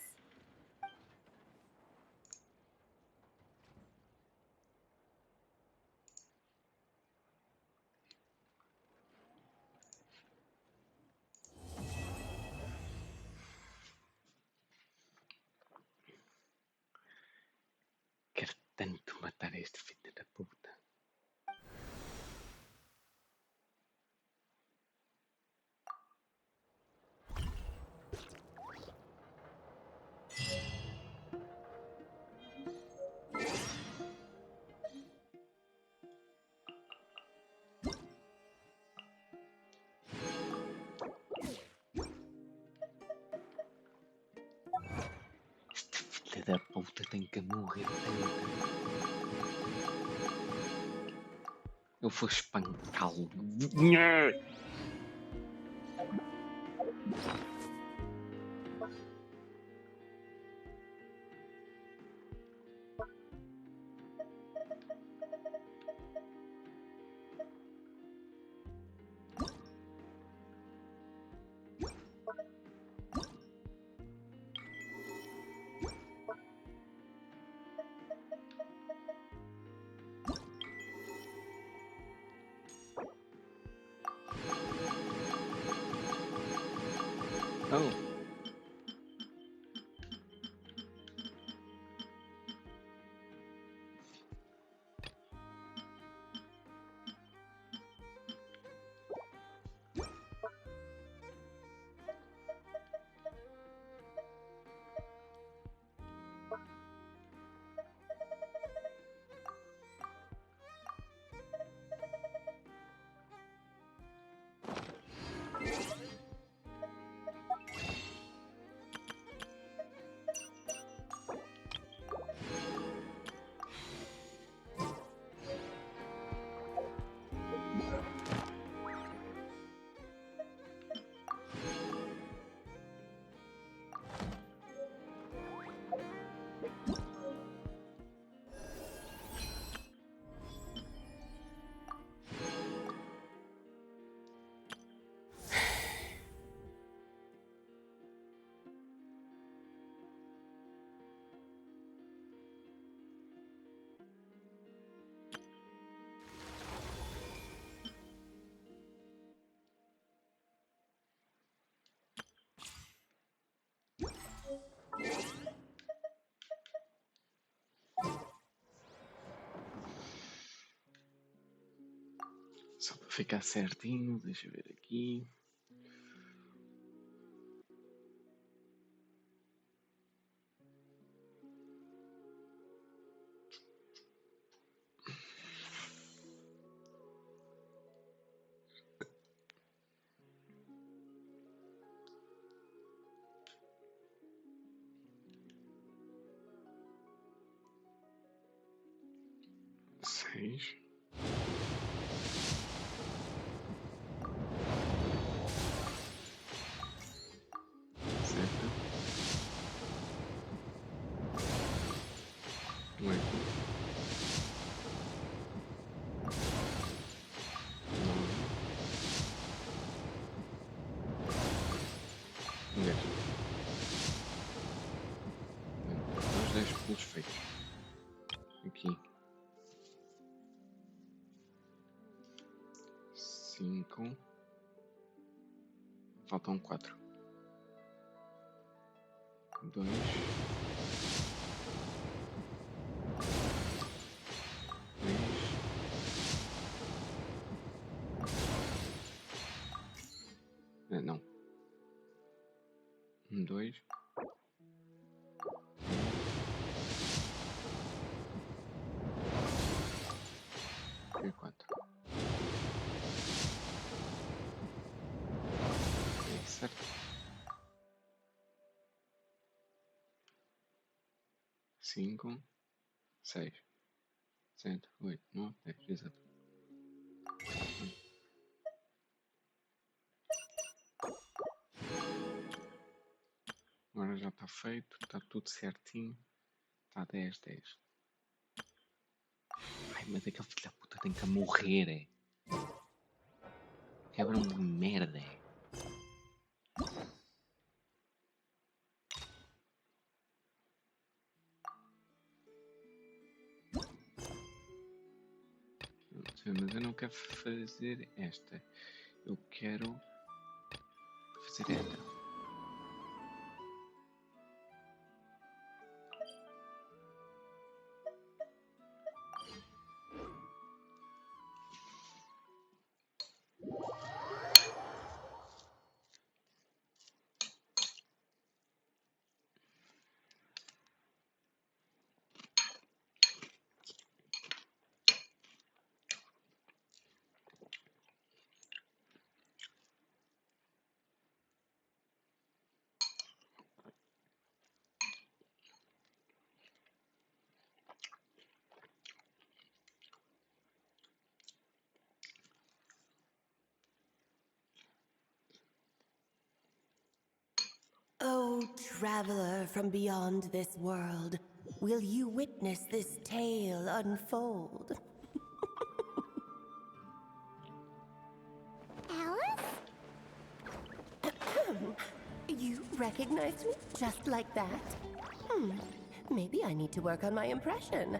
Quero tanto matar este filho da puta. Filha da puta tem que morrer tanto. Eu vou espancá-lo. Oh. Só para ficar certinho, deixa eu ver aqui. Seis. Os 10 pulos feitos. Aqui. 5. Faltam 4. 2. 3. Não. 2. E 4. 5, 6, 7, 8, 9, 10, exato. Agora já está feito, está tudo certinho. Está 10, 10. Ai, mas aquele filho da puta tem que morrer, é. Quebra uma merda, é. Mas eu não quero fazer esta. Eu quero fazer esta. Oh, traveler from beyond this world, will you witness this tale unfold? Alice? You recognized me just like that? Maybe I need to work on my impression.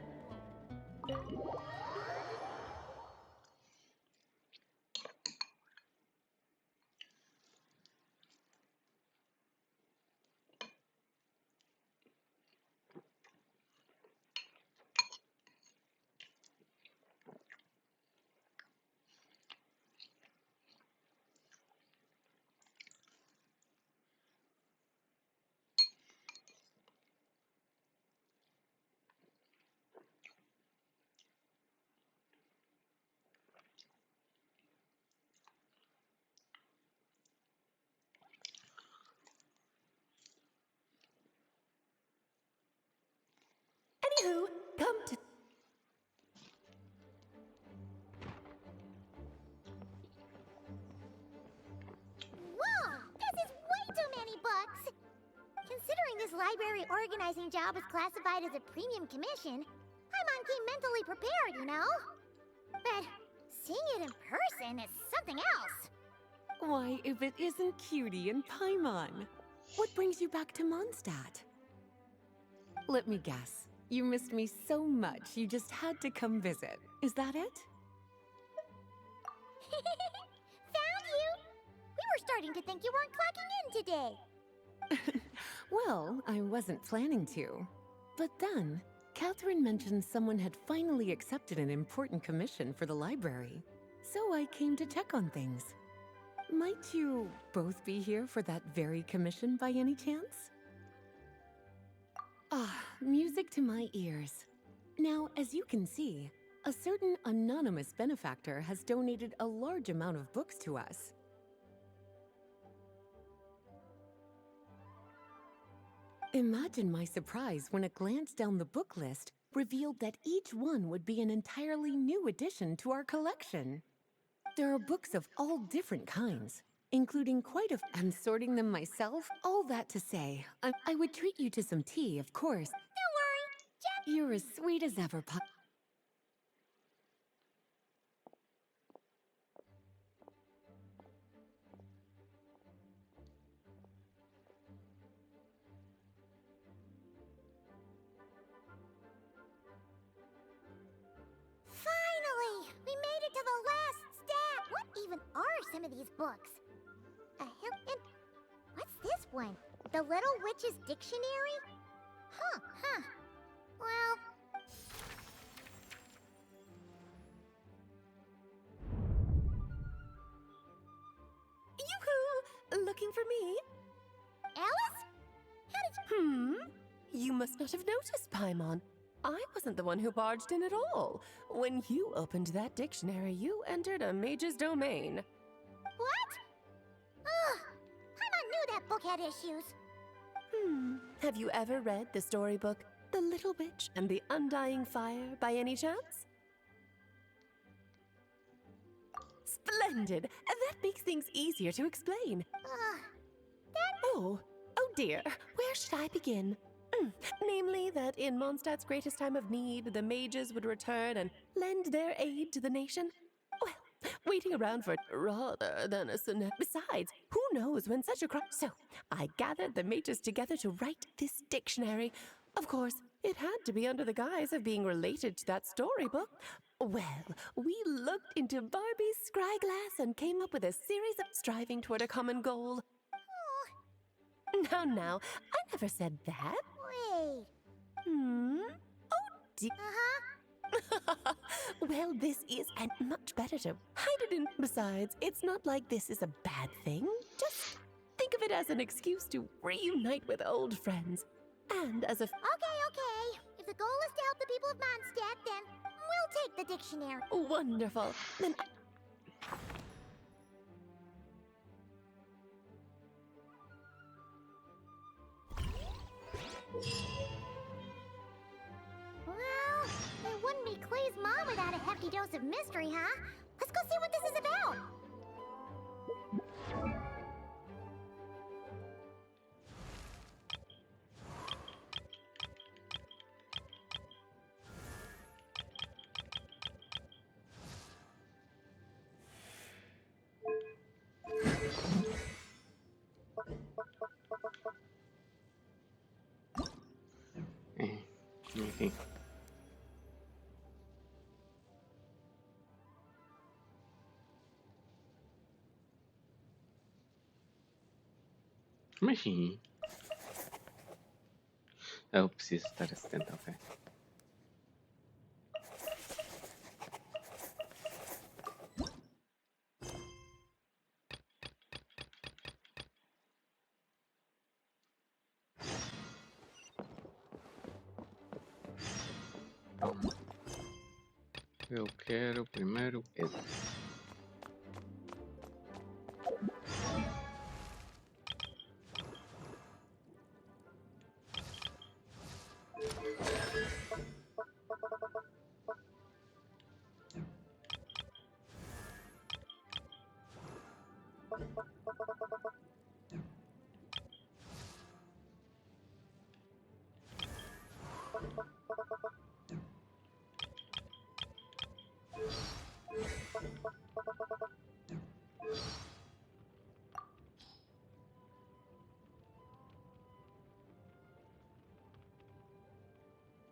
Anywho, come to... Whoa! This is way too many books! Considering this library organizing job is classified as a premium commission, I'm on key mentally prepared, you know? But seeing it in person is something else. Why, if it isn't Cutie and Paimon. What brings you back to Mondstadt? Let me guess. You missed me so much, you just had to come visit. Is that it? Found you! We were starting to think you weren't clocking in today. Well, I wasn't planning to. But then, Catherine mentioned someone had finally accepted an important commission for the library. So I came to check on things. Might you both be here for that very commission by any chance? Ah, music to my ears. Now, as you can see, a certain anonymous benefactor has donated a large amount of books to us. Imagine my surprise when a glance down the book list revealed that each one would be an entirely new addition to our collection. There are books of all different kinds, including quite a... I'm sorting them myself. All that to say, I would treat you to some tea, of course. Don't worry, Jack. You're as sweet as ever, Finally! We made it to the last step! What even are some of these books? And what's this one? The Little Witch's Dictionary? Huh. Well... Yoo-hoo! Looking for me? Alice? How did you... You must not have noticed, Paimon. I wasn't the one who barged in at all. When you opened that dictionary, you entered a mage's domain. What? Ugh! Paimon knew that book had issues. Have you ever read the storybook the Little Witch and the Undying Fire by any chance? Splendid! That makes things easier to explain. Oh dear. Where should I begin? Namely, that in Mondstadt's greatest time of need, the mages would return and lend their aid to the nation. Well, waiting around for rather than a Besides, who knows when such a crime. So, I gathered the mages together to write this dictionary. Of course, it had to be under the guise of being related to that storybook. Well, we looked into Barbie's scryglass and came up with a series of striving toward a common goal. Now, I never said that. Wait. Oh, dear. Well, this is much better to hide it in. Besides, it's not like this is a bad thing. Just think of it as an excuse to reunite with old friends. And as a... Okay. If the goal is to help the people of Mondstadt, then we'll take the dictionary. Wonderful. Then... Well, it wouldn't be Clay's mom without a hefty dose of mystery, huh? Let's go see what this is about. Enfim. Mas sim. Eu preciso estar a 70, ok. Eu quero primeiro esse.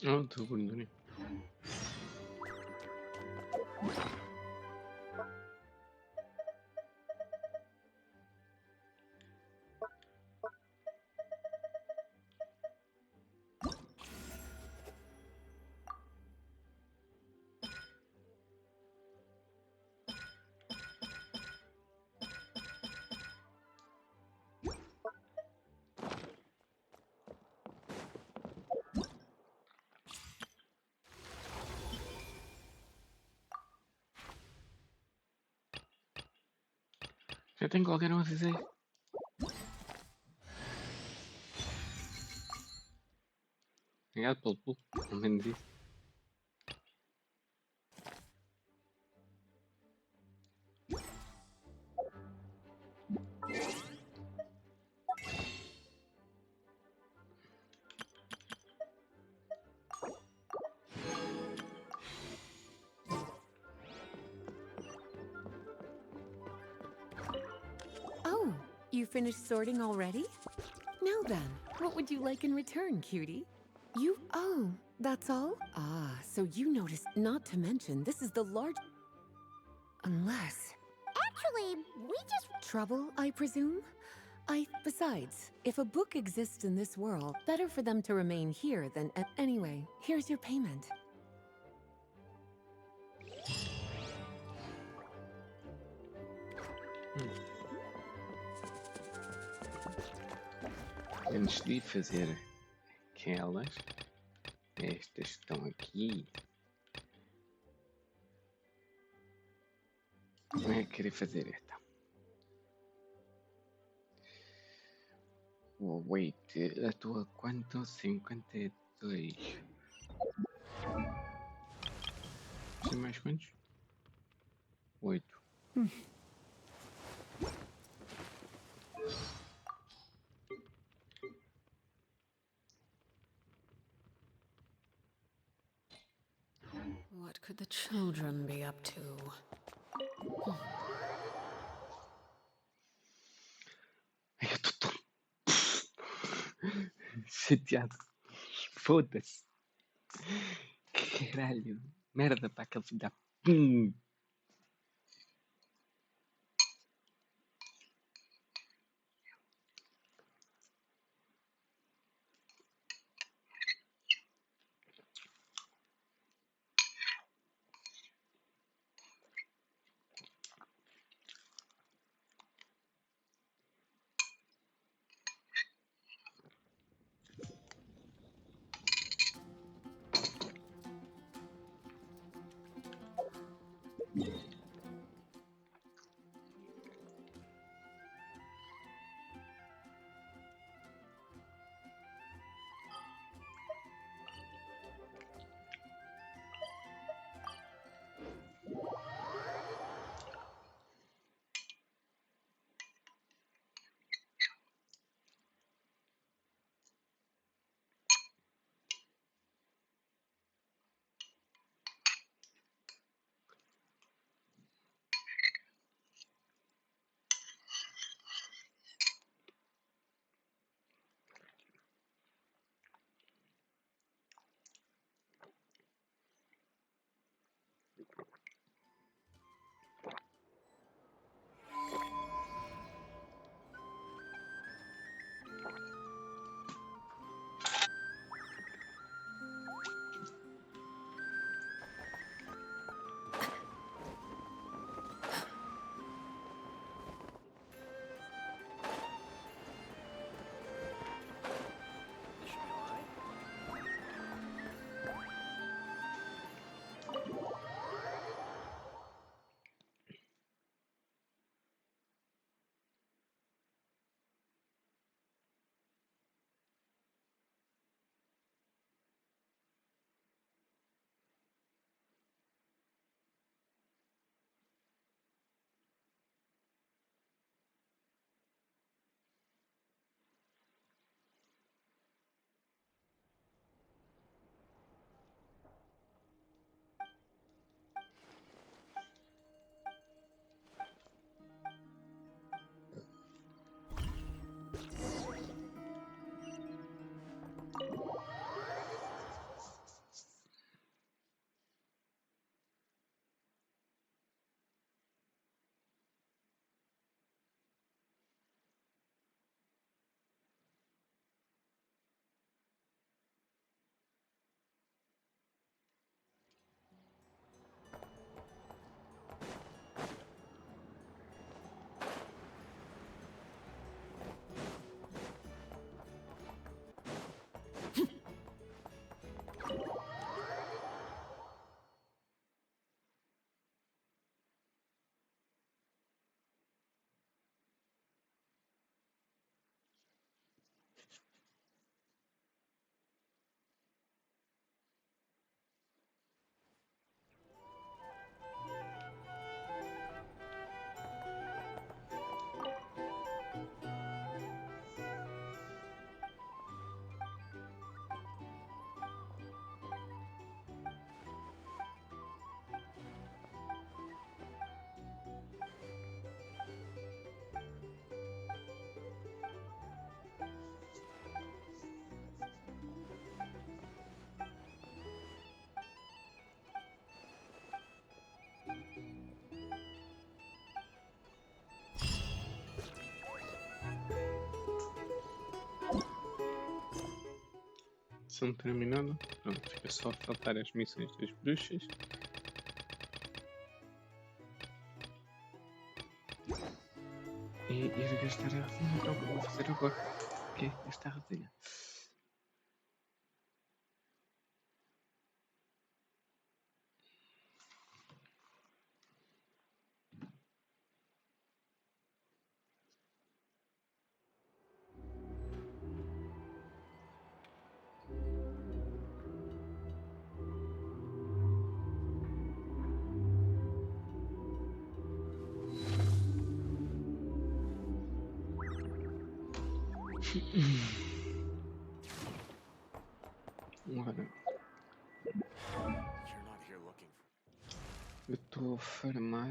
Oh, tô bonito. Já tenho qualquer um a dizer. Obrigado pelo pulo, ao menos isso. Oh, you finished sorting already? Now then, what would you like in return, cutie? Oh, that's all? Ah, so you noticed, not to mention, this is the large... Unless... Actually, we just... Trouble, I presume? Besides, if a book exists in this world, better for them to remain here than... Anyway, here's your payment. Antes de fazer aquelas, estas estão aqui. Como é que queria fazer esta? O weight, a tua quanto? 50 2. Tem mais quantos? 8. What could the children be up to? Eu tô tão chateado. Foda-se. Caralho. Merda para aquele filho da... Missão terminada. Pronto, é só faltar as missões das bruxas. E ir gastar a resina, que é o que eu vou fazer agora. Ok, gastar a resina. Ora, eu estou a farmar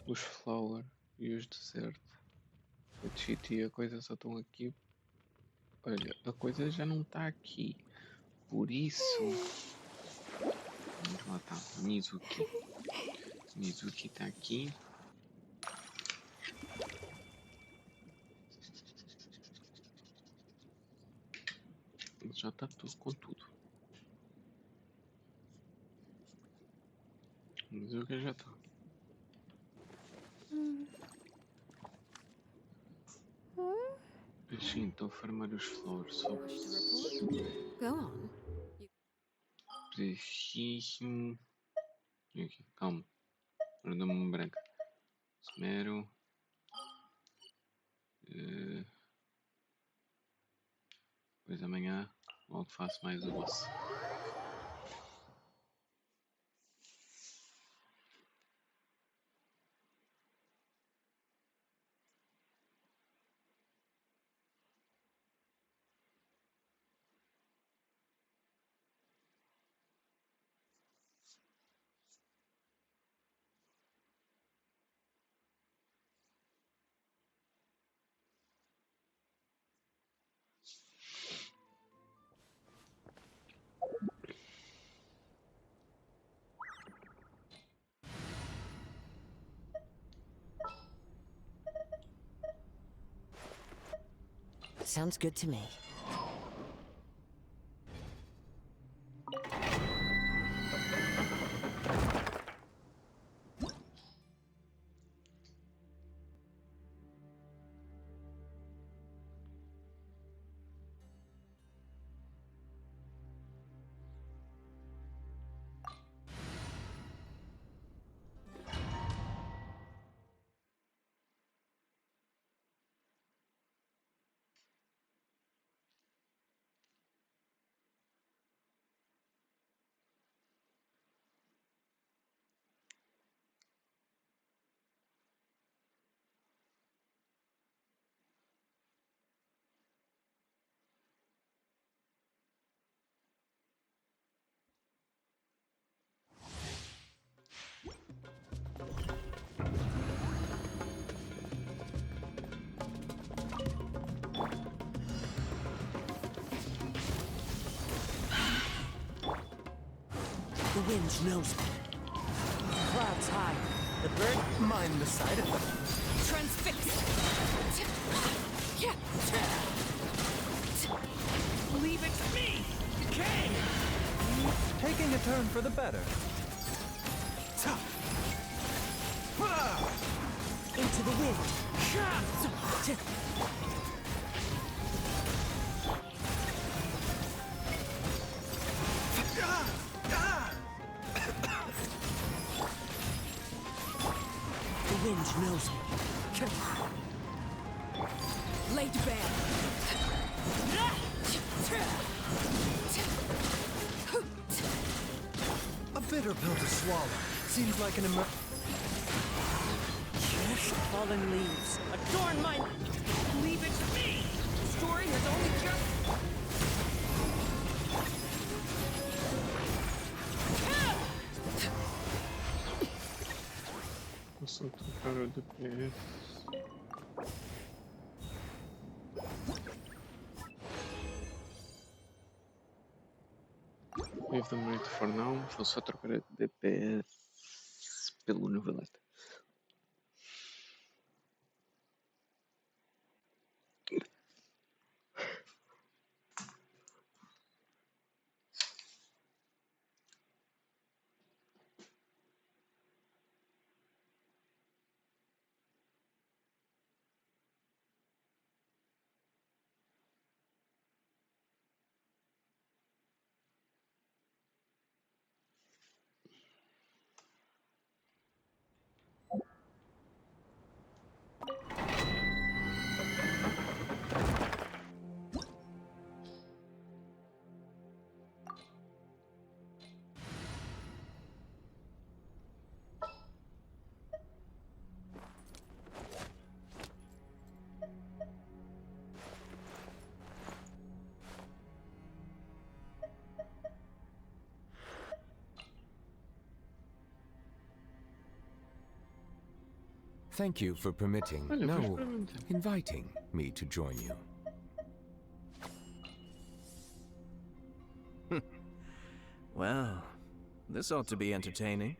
os flower e os desert. A cheat e a coisa só estão aqui. Olha, a coisa já não está aqui. Por isso. Vamos lá, tá. Mizuki. Mizuki está aqui. Ele já está tudo com tudo. Mizuki já está. Sim, estou a farmar os flowers só. Go on. Preciso. Aqui, calma. Agora dá-me uma branca. Espero. Depois amanhã logo faço mais o boss. Sounds good to me. The wind knows me. Clouds high. The bird mind the sight of them. Transfix! Leave it to me! Decay! Taking a turn for the better. Into the wind. The wind knows me. Laid bare. A bitter pill to swallow. Seems like an Fallen leaves. Adorn my... Leave it to me! The story has only just... Posso trocar o DPS. Leave them ready for now. Vou só trocar a DPS pelo novelete. Thank you for permitting, Olha, no, pois pergunta. inviting me to join you. Well, this ought to be entertaining.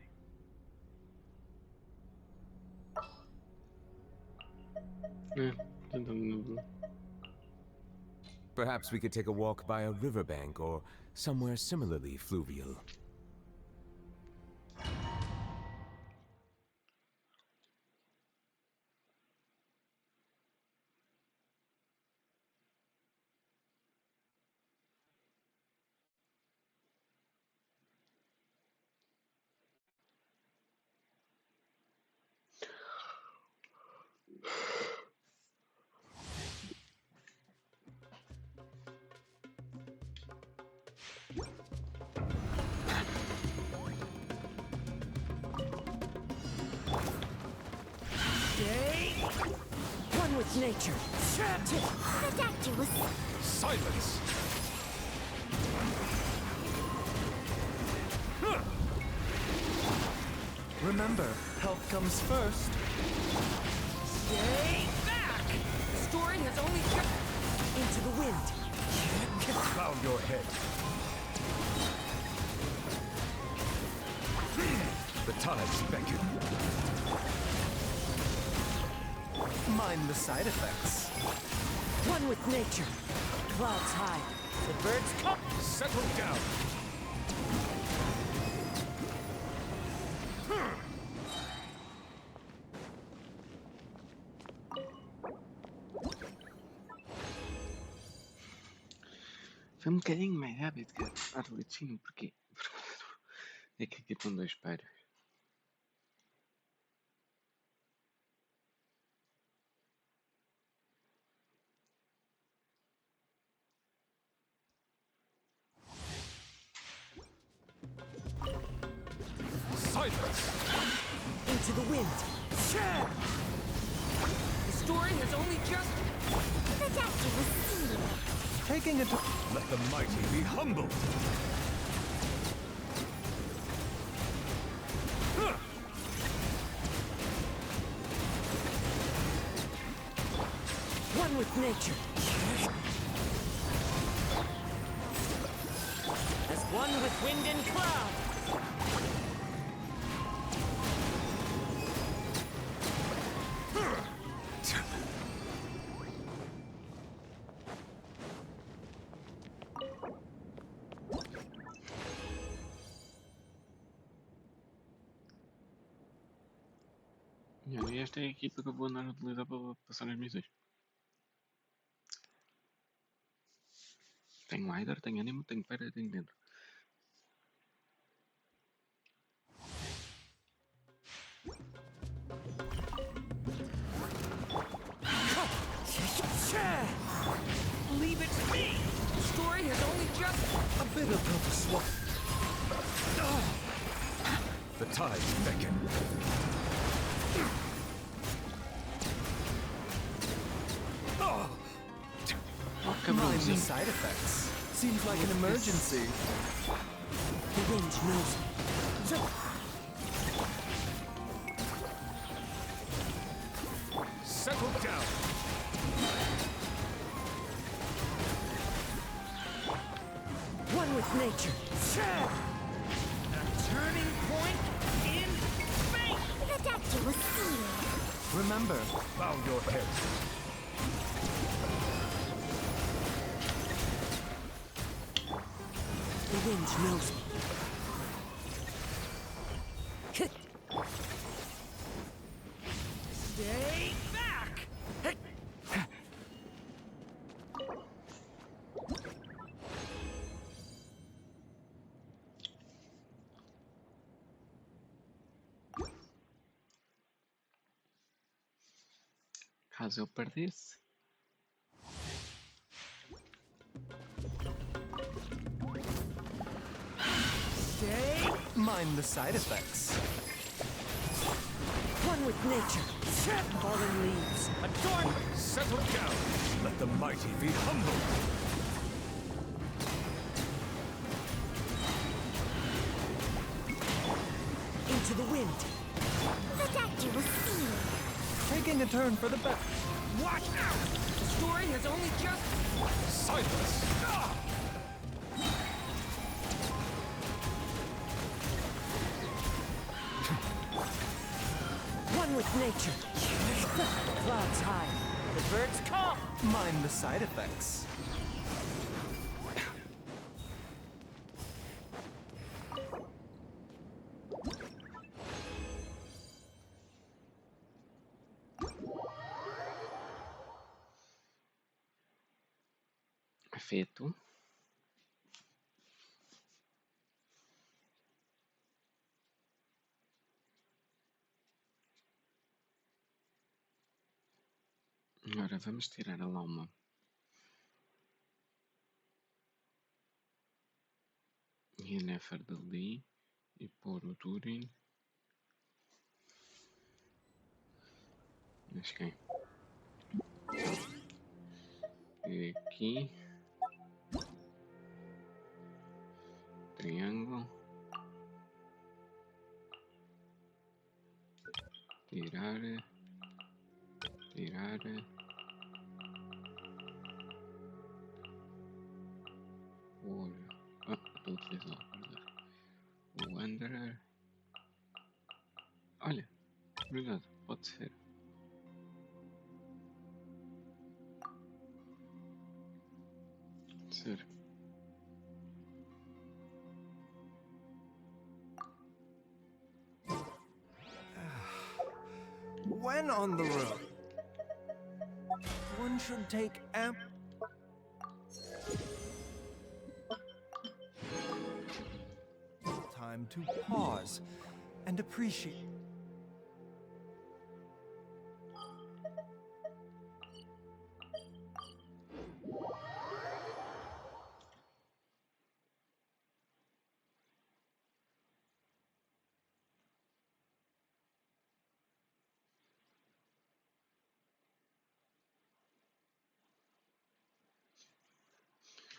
Perhaps we could take a walk by a riverbank or somewhere similarly fluvial. Stay one with nature. Silence! Remember, health comes first. Stay back! The story has only just... Into the wind. Bow your head. The tides beckon. Mind the side effects. One with nature. Clouds high. The birds come. Settle down. Foi um bocadinho mais rápido que a Arlequina, porquê? É que aqui estão 2 espelhos. Silence! Into the wind. The story has only just... Taking it to... Let the mighty be humbled. One with nature. As one with wind and cloud. E esta é a equipa que eu vou andar a utilizar para passar as missões. Tenho Lider, tenho Animo, tenho Feira, tenho Dentro. Leave it to me! The story has only just... A bit of a swap. The tides beckon. Mind the side effects. Seems like an emergency. The wind knows me. Settle down. One with nature. A turning point in fate! The doctor was sealed. Remember, Bow your head. The wind knows me. Stay back! Caso eu perdesse. Stay. mind the side effects. One with nature. Fallen leaves. Adorn! Settle down. Let the mighty be humbled. Into the wind. The doctor was sealed. taking a turn for the better. Watch out! The story has only just... Silence! One with nature. Clouds high. The birds come. Mind the side effects. Feito. Agora vamos tirar a lama e a néfer dali e pôr o Durin. Mas quem? E aqui. Triângulo. Tirar. Tirar. Por... Ah, estou a utilizar o Wanderer. Olha, verdade, pode ser. Pode ser. When on the road, one should take time to pause and appreciate.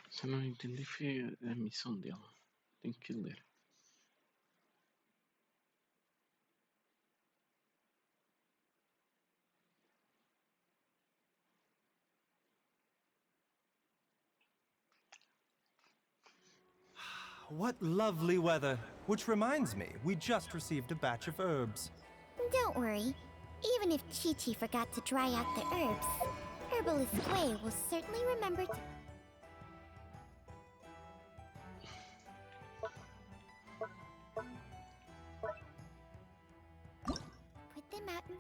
Se eu não entendi foi a missão dele. Tenho que ler. What lovely weather. Which reminds me, we just received a batch of herbs. Don't worry. Even if Chi-Chi forgot to dry out the herbs, Herbalist Gui will certainly remember to... Put them out in...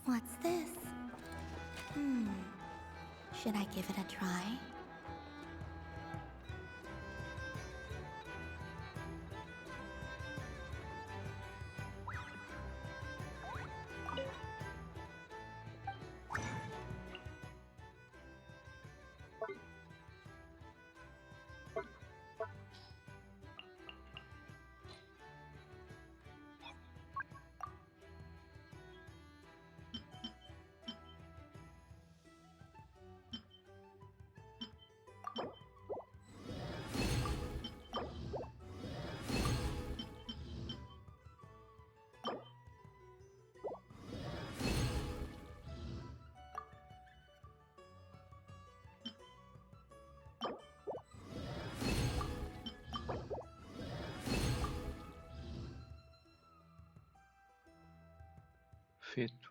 What's this? Should I give it a try? Feito.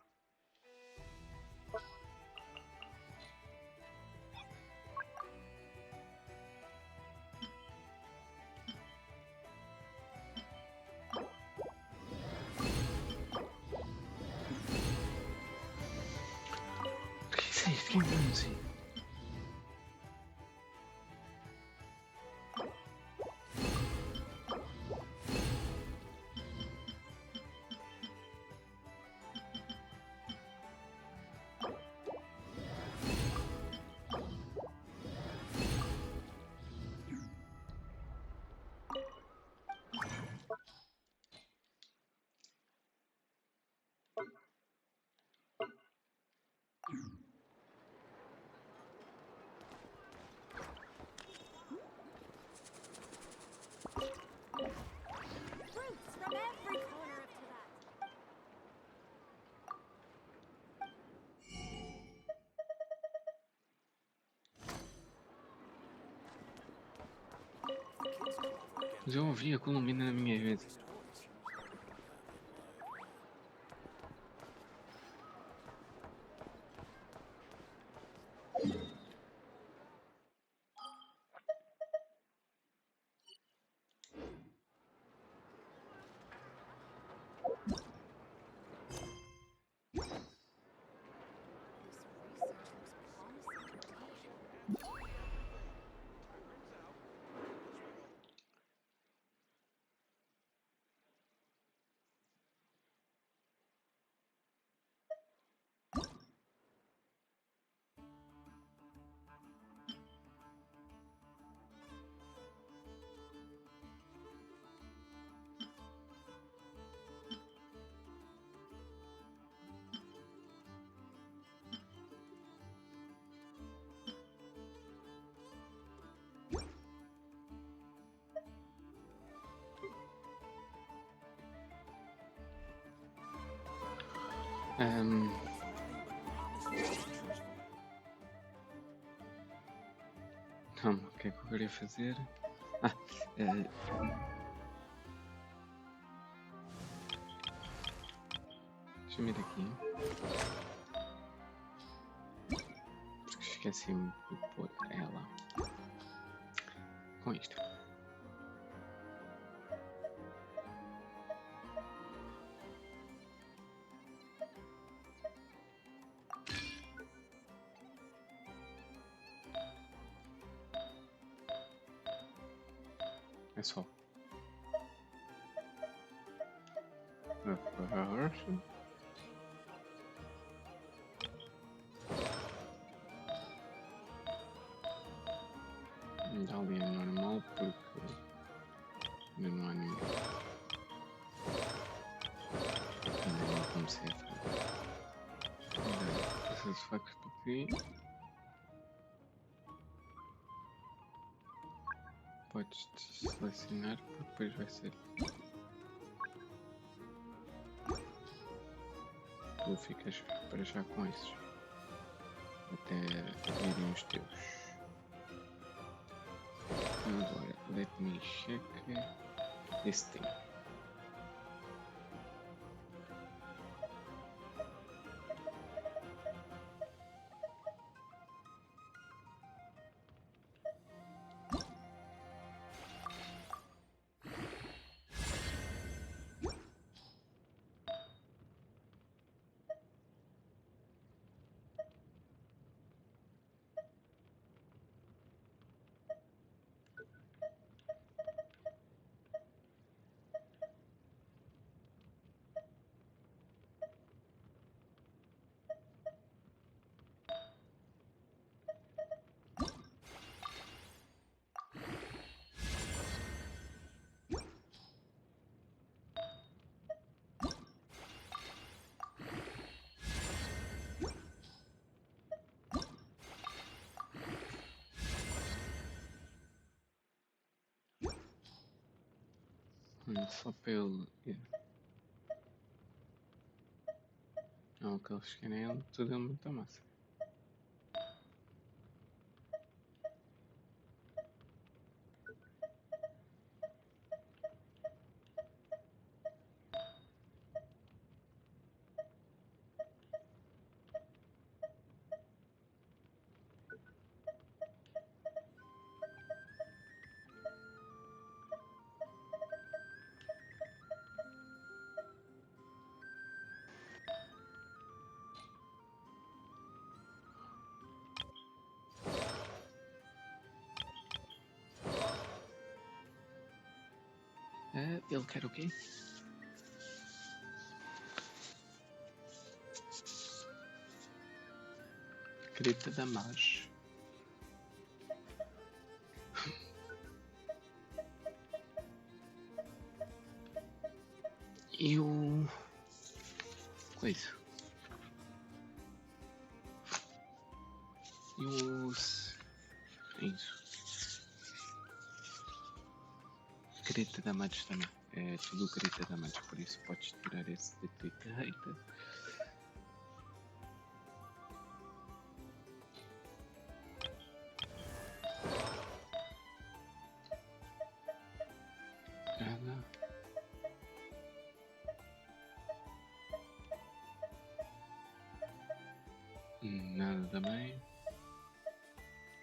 O que é isso? Que é assim? Mas eu ouvi a Columbina na minha vez. Calma, o que é que eu queria fazer? Deixa-me ir aqui. Porque esqueci-me de pôr ela com isto. É só. Dá ali a normal porque ainda não há ninguém. Ainda não comecei a fazer. Essas facas para aqui. Podes selecionar porque depois vai ser. Tu ficas para já com esses. Até virem os teus. Agora, let me check this thing. Só para ele. Não, o que eles querem é tudo muita massa. Ele quer o quê? Grita da margem. E o... coisa. E os... isso. Grita da margem também. É tudo grita da margem, por isso podes tirar esse de grita. Nada também.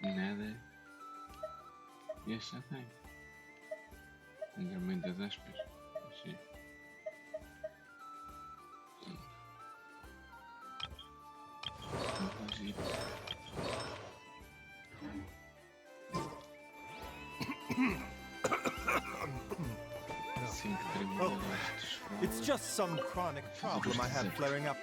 Nada. E este já tem. Entre muitas aspas. Sim. Muito giro. Oh, it's just some chronic problem I had flaring up.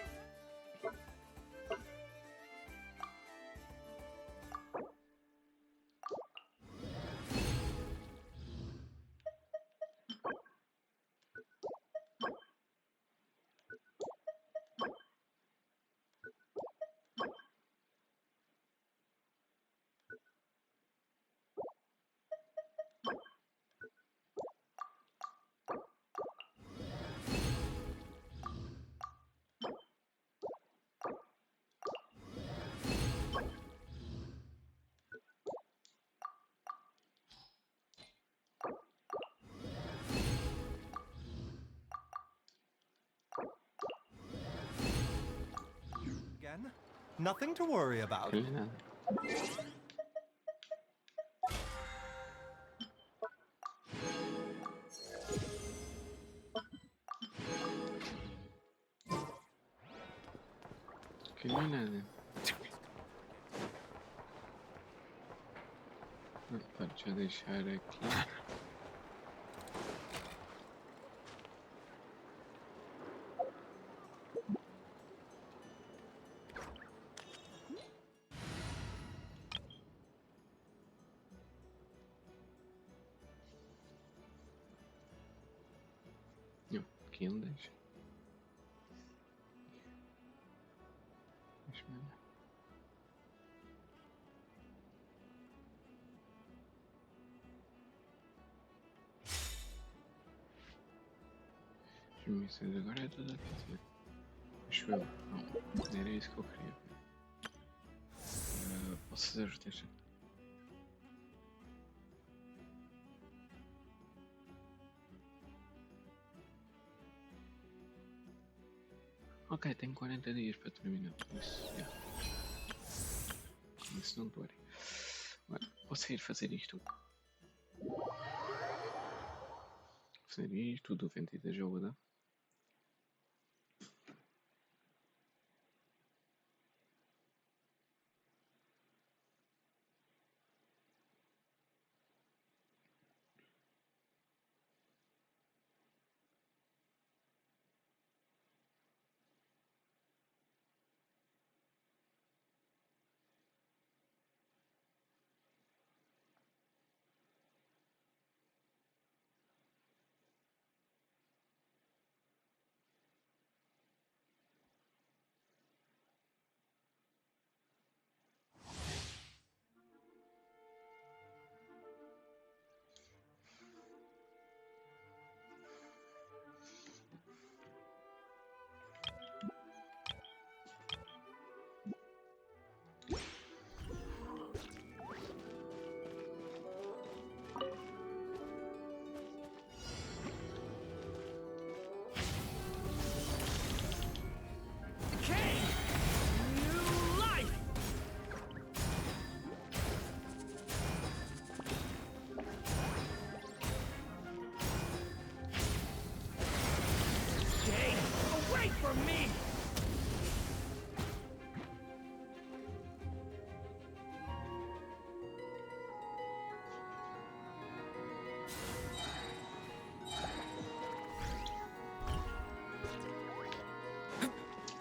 Again, nothing to worry about. Que não é nada. Pode já deixar aqui. Não, aqui não deixa. Deixa-me ver. As missões agora é tudo a fazer. Acho eu. Não era isso que eu queria. Posso fazer os testes? Ok, tenho 40 dias para terminar. Isso não dói. Agora, posso ir fazer isto. Fazer isto, do vento e da ajuda.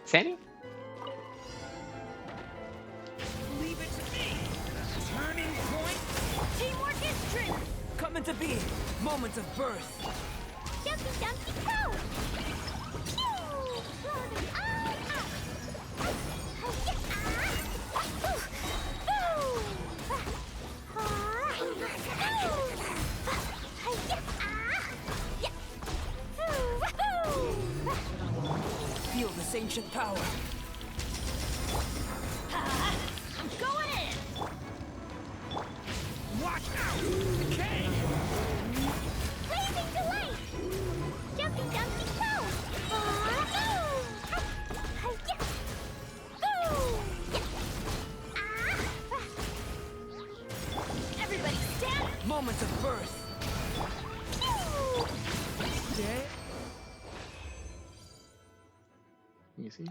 Sério? Leave it to me. Turning point. Teamwork is true. Coming to be. Moment of birth. Jumpy dumpy go. Phew! Floating on up. Feel this ancient power. I'm going in. Watch out! Okay. Blazing delight. Jumpy dumpy go. to birth. Stay. Easy.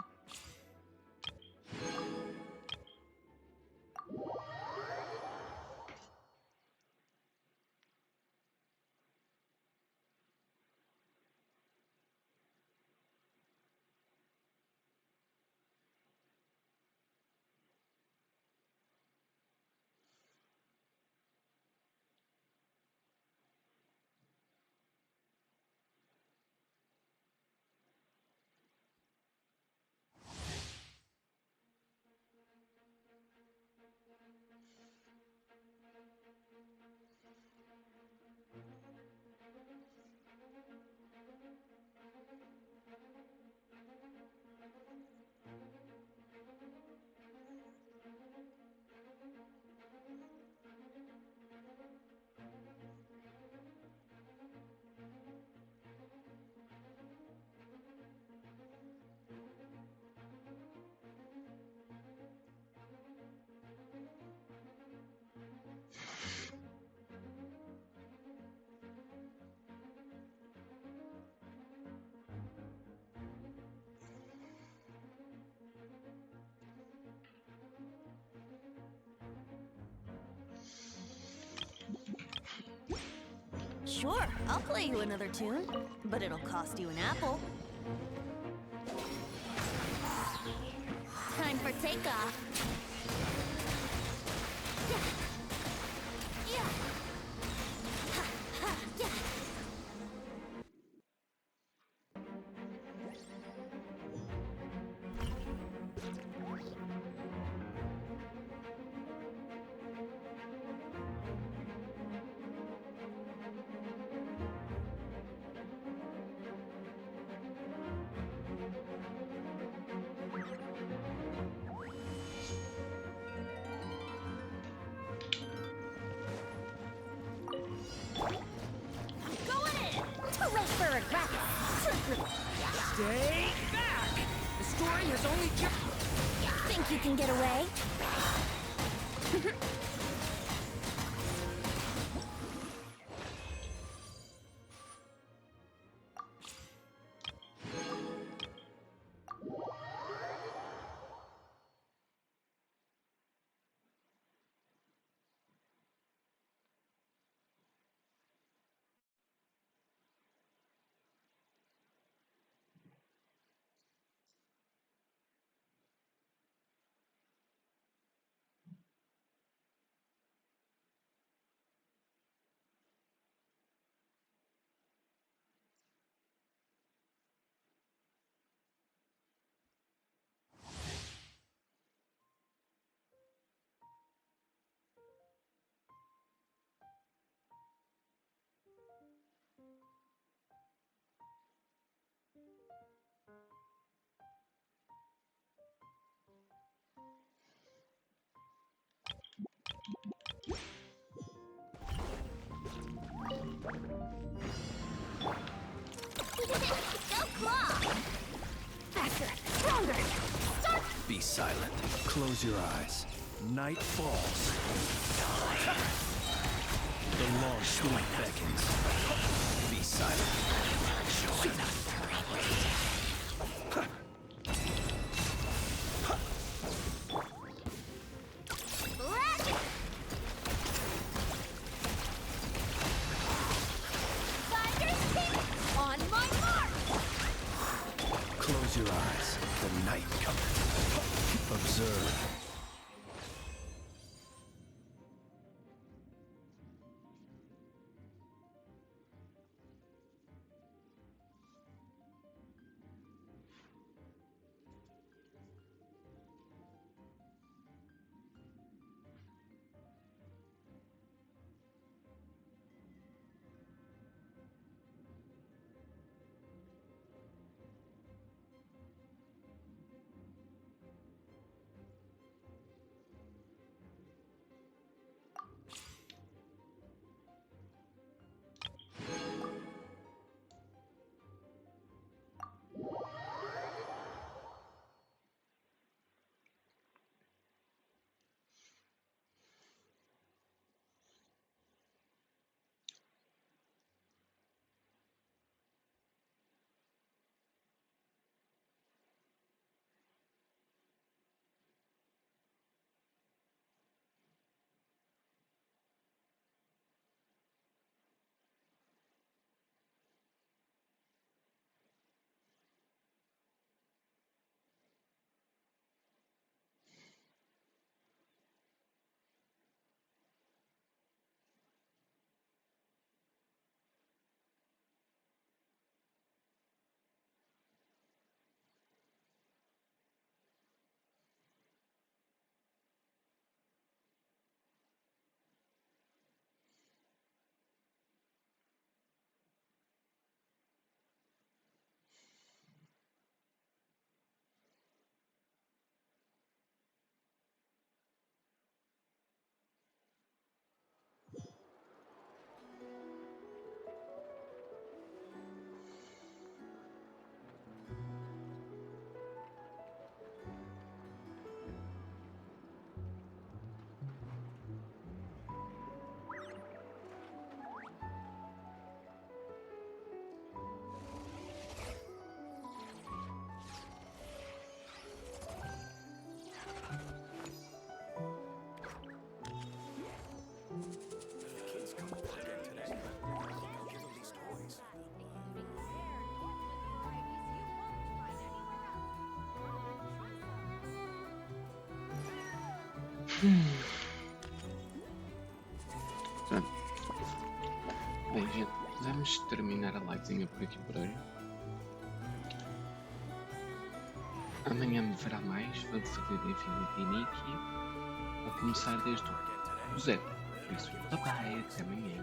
Sure, I'll play you another tune, but it'll cost you an apple. Time for takeoff. Stay back! The story has only just... Think you can get away? Go claw! Faster! Stronger! Start! Be silent. Close your eyes. Night falls. The long sleep beckons. Be silent. On my mark! Close your eyes. The night cometh. Observe. Pronto. Bem, gente, vamos terminar a livezinha por aqui por hoje. Amanhã me verá mais, vamos fazer Infinity Nikki. Vou começar desde o zero. Por isso, bye bye, até amanhã.